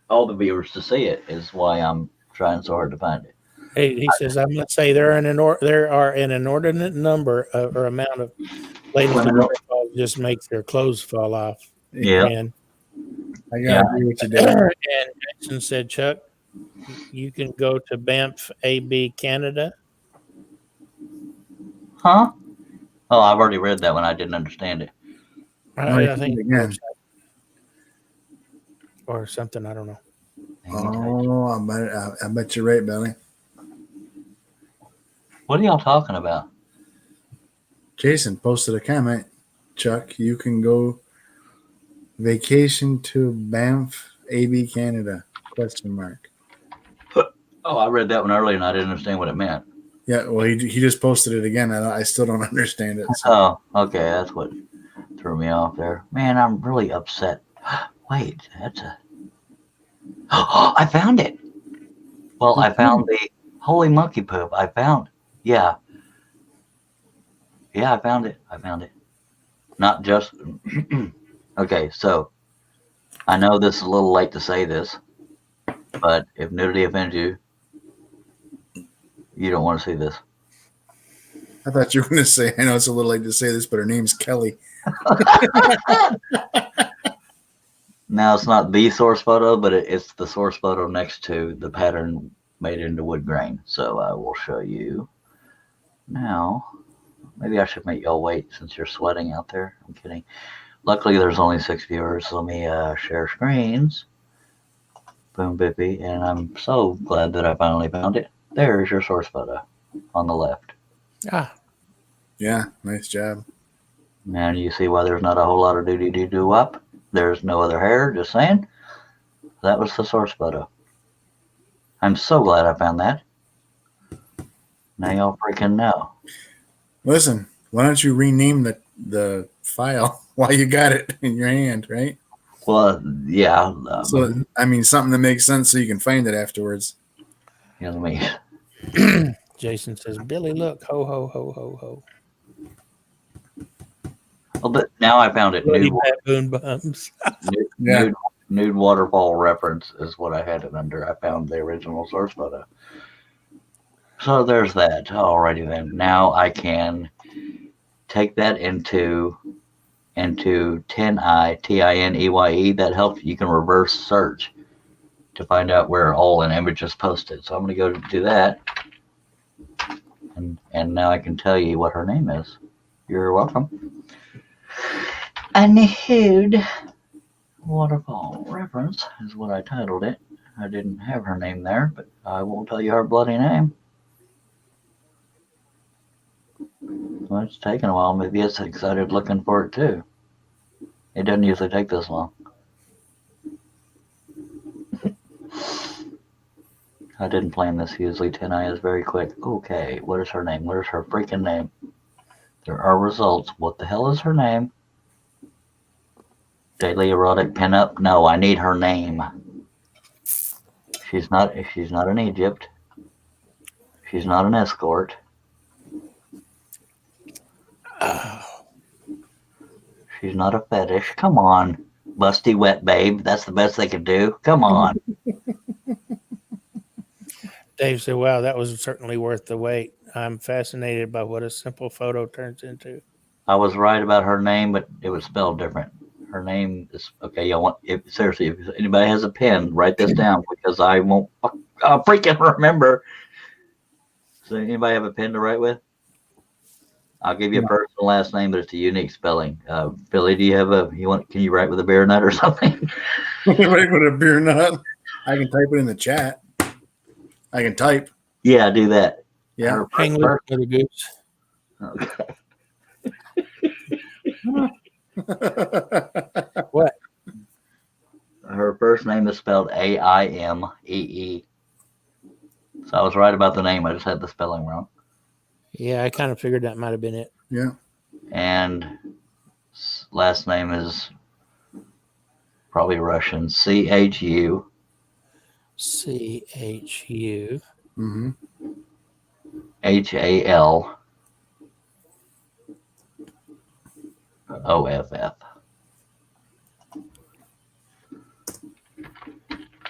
all the viewers to see it. Is why I'm trying so hard to find it. He says, I'm going to say there are an inordinate number or amount of ladies that just make their clothes fall off. Yeah. And I gotta agree with you, Dave. And Jackson said, Chuck, you can go to Banff AB Canada. Huh? Oh, I've already read that one. I didn't understand it. I think again. Or something. I don't know. Oh, I bet you're right, Billy. What are y'all talking about? Jason posted a comment. Chuck, you can go vacation to Banff, AB Canada? ? Oh, I read that one earlier and I didn't understand what it meant. Yeah, well, he just posted it again. I still don't understand it. So. Oh, okay, that's what. Threw me off there. Man, I'm really upset. Wait, that's a... I found it. Well, I found the holy monkey poop. Yeah. Yeah, I found it. Not just... Okay, so I know this is a little late to say this, but if nudity offends you, you don't want to see this. I thought you were going to say, I know it's a little late to say this, but her name's Kelly. Now, it's not the source photo, but it's the source photo next to the pattern made into wood grain. So I will show you now. Maybe I should make y'all wait since you're sweating out there. I'm kidding. Luckily, there's only 6 viewers. Let me share screens. Boom, bippy. And I'm so glad that I finally found it. There's your source photo on the left. Ah, Yeah, nice job. Now you see why there's not a whole lot of do up. There's no other hair, just saying. That was the source photo. I'm so glad I found that. Now y'all freaking know. Listen, why don't you rename the file while you got it in your hand, right? Well, yeah. So, I mean, something that makes sense so you can find it afterwards. You know what I mean? Jason says, Billy, look, ho, ho, ho, ho, ho. Well, but now I found it. Bloody baboon bums. Nude waterfall reference is what I had it under. I found the original source photo. So there's that. Alrighty then. Now I can take that into TinEye, TINEYE. That helps. You can reverse search to find out where all an image is posted. So I'm going to go do that. And now I can tell you what her name is. You're welcome. A nude waterfall reference is what I titled it. I didn't have her name there, but I won't tell you her bloody name. Well, it's taking a while. Maybe it's excited looking for it too. It doesn't usually take this long. I didn't plan this. Usually TinEye is very quick. Okay, what is her name? What is her freaking name? There are results. What the hell is her name? Daily erotic pinup? No, I need her name. She's not in Egypt. She's not an escort. She's not a fetish. Come on, busty wet babe. That's the best they could do. Come on. Dave said, wow, that was certainly worth the wait. I'm fascinated by what a simple photo turns into. I was right about her name, but it was spelled different. Her name is okay. Seriously, if anybody has a pen, write this down because I won't. I'll freaking remember. So anybody have a pen to write with? I'll give you a first and last name, but it's a unique spelling. Billy, do you have can you write with a beer nut or something? Write with a beer nut. I can type it in the chat. I can type. Yeah, do that. Yeah. Hang loose with a goose. Okay. What? Her first name is spelled AIMEE. So I was right about the name. I just had the spelling wrong. Yeah, I kind of figured that might have been it. Yeah. And last name is probably Russian. CHU. CHU. Mm-hmm. HALOFF.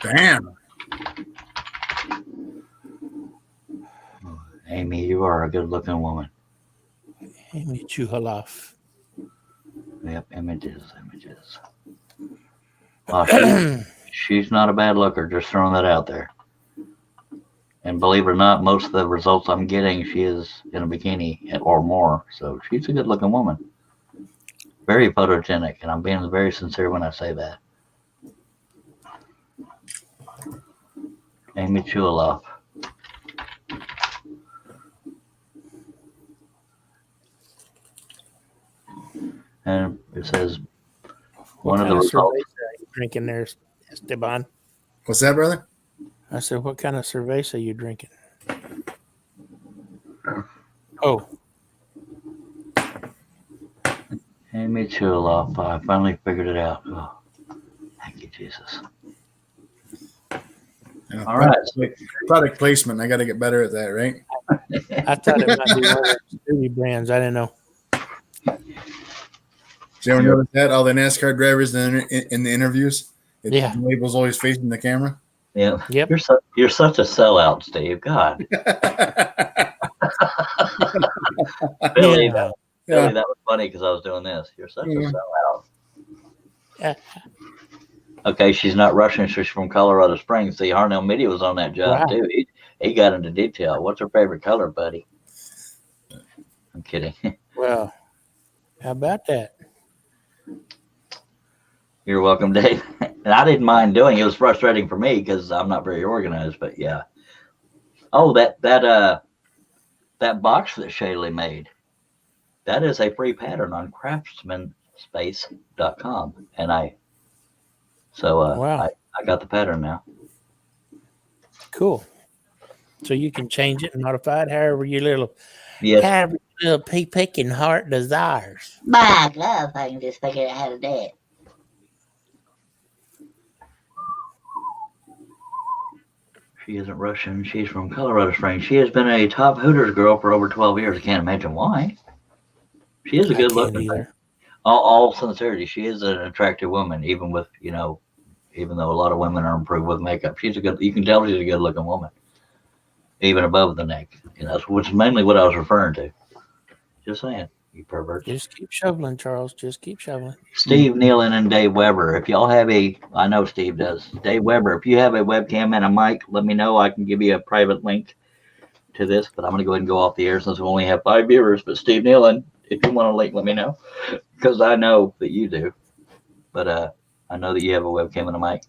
Damn. Amy, you are a good-looking woman. Amy Chuhaloff. Yep, images. Well, she's not a bad looker, just throwing that out there. And believe it or not, most of the results I'm getting, she is in a bikini or more. So she's a good-looking woman. Very photogenic, and I'm being very sincere when I say that. Amy Chuhaloff. And it says one of the results. Are you drinking there, Esteban? What's that, brother? I said, what kind of cerveza are you drinking? Oh, Amy me chill off. I finally figured it out. Oh, thank you, Jesus. All right. Product placement. I got to get better at that, right? I thought it might be one of the Nude brands. I didn't know. Did you ever notice that? All the NASCAR drivers in the interviews, Yeah. the label's always facing the camera. Yeah. Yep. You're such a sellout, Steve. God. Billy, Yeah. Billy, that was funny because I was doing this. You're such a sellout. Yeah. Okay, she's not Russian. She's from Colorado Springs. See, Harnell Media was on that job Wow. too. He got into detail. What's her favorite color, buddy? I'm kidding. Well, how about that? You're welcome, Dave. And I didn't mind doing it. It was frustrating for me because I'm not very organized, but yeah. Oh, that box that Shaylee made. That is a free pattern on craftsmanspace.com. And wow. I got the pattern now. Cool. So you can change it and modify it however your little pea-picking heart desires. My God, I can just figure out how to do it. She isn't Russian. She's from Colorado Springs. She has been a top Hooters girl for over 12 years. I can't imagine why. She is a good looking. All sincerity, she is an attractive woman, even with, even though a lot of women are improved with makeup. You can tell she's a good looking woman. Even above the neck. Which is mainly what I was referring to. Just saying, you pervert. Just keep shoveling, Charles. Just keep shoveling. Steve Nealon and Dave Weber. If y'all have I know Steve does. Dave Weber, if you have a webcam and a mic, let me know. I can give you a private link to this, but I'm going to go ahead and go off the air since we only have 5 viewers. But Steve Nealon, if you want a link, let me know. Because I know that you do. But I know that you have a webcam and a mic.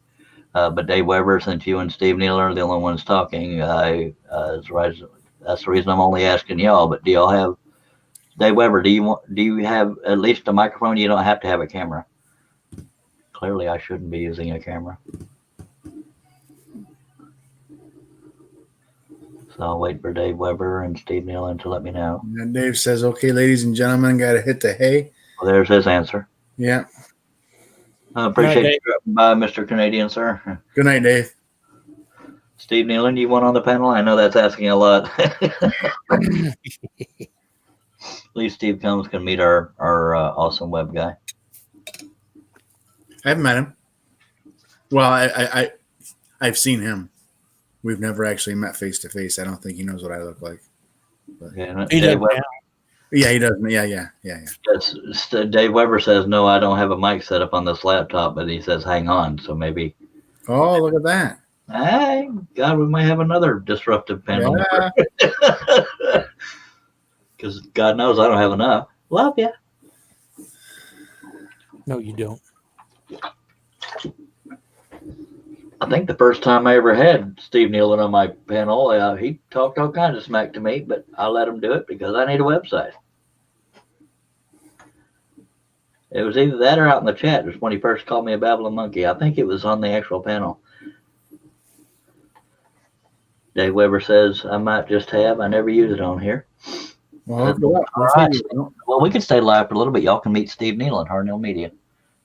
But Dave Weber, since you and Steve Nealon are the only ones talking, that's the reason I'm only asking y'all. But do y'all have Dave Weber? Do you have at least a microphone? You don't have to have a camera. Clearly, I shouldn't be using a camera. So I'll wait for Dave Weber and Steve Nealon to let me know. And Dave says, "Okay, ladies and gentlemen, got to hit the hay." Well, there's his answer. Yeah. I appreciate you dropping by, Mr. Canadian, sir. Good night, Dave. Steve Nealon, you want on the panel? I know that's asking a lot. At least Steve Combs can meet our awesome web guy. I haven't met him. Well, I've seen him. We've never actually met face to face. I don't think he knows what I look like. But. Yeah, Dave Weber. Yeah, he does. Yeah. Yes, Dave Weber says, no, I don't have a mic set up on this laptop, but he says, hang on. So maybe. Oh, look at that. Hey, God, we might have another disruptive panel. Because God knows I don't have enough. Love ya. No, you don't. I think the first time I ever had Steve Nealon on my panel, he talked all kinds of smack to me, but I let him do it because I need a website. It was either that or out in the chat just when he first called me a babbling monkey. I think it was on the actual panel. Dave Weber says, I might just have. I never use it on here. Well, all right. Well, we can stay live for a little bit. Y'all can meet Steve Nealon, Harnell Media.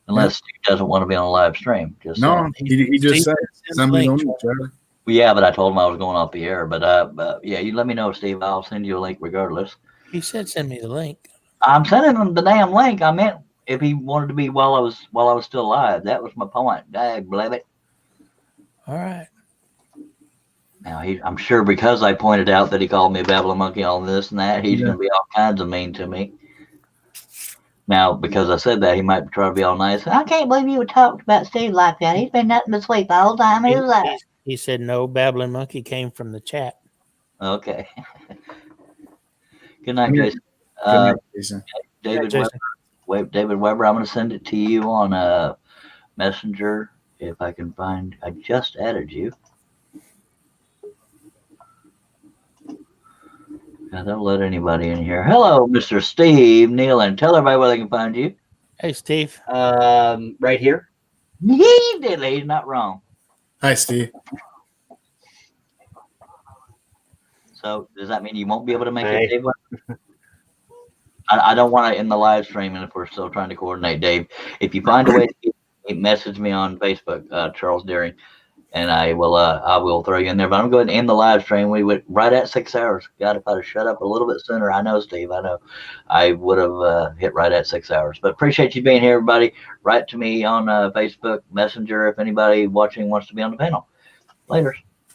Unless Steve doesn't want to be on a live stream. Just no, he just said somebody don't know, Trevor. Yeah, but I told him I was going off the air. But yeah, you let me know, Steve. I'll send you a link regardless. He said send me the link. I'm sending him the damn link. I meant if he wanted to be while I was still alive. That was my point. Dag blabbit. All right. Now I'm sure because I pointed out that he called me a babbling monkey on this and that, he's gonna be all kinds of mean to me. Now, because I said that, he might try to be all nice. I can't believe you would talk about Steve like that. He's been nothing but sweet the whole time he was there. He said no, babbling monkey came from the chat. Okay. Good night, Jason. Good night, Jason. David Weber, I'm going to send it to you on Messenger if I can find. I just added you. I don't let anybody in here. Hello, Mr. Steve Nealon. Tell everybody where they can find you. Hey, Steve. Right here. He's not wrong. Hi, Steve. So does that mean you won't be able to make it, Dave? I don't want to end the live stream, and if we're still trying to coordinate, Dave, if you find a way to message me on Facebook, Charles Deering, and I will throw you in there. But I'm going to end the live stream. We went right at 6 hours. God, if I'd have shut up a little bit sooner, I know, Steve, I know, I would have hit right at 6 hours. But appreciate you being here, everybody. Write to me on Facebook Messenger if anybody watching wants to be on the panel. Later.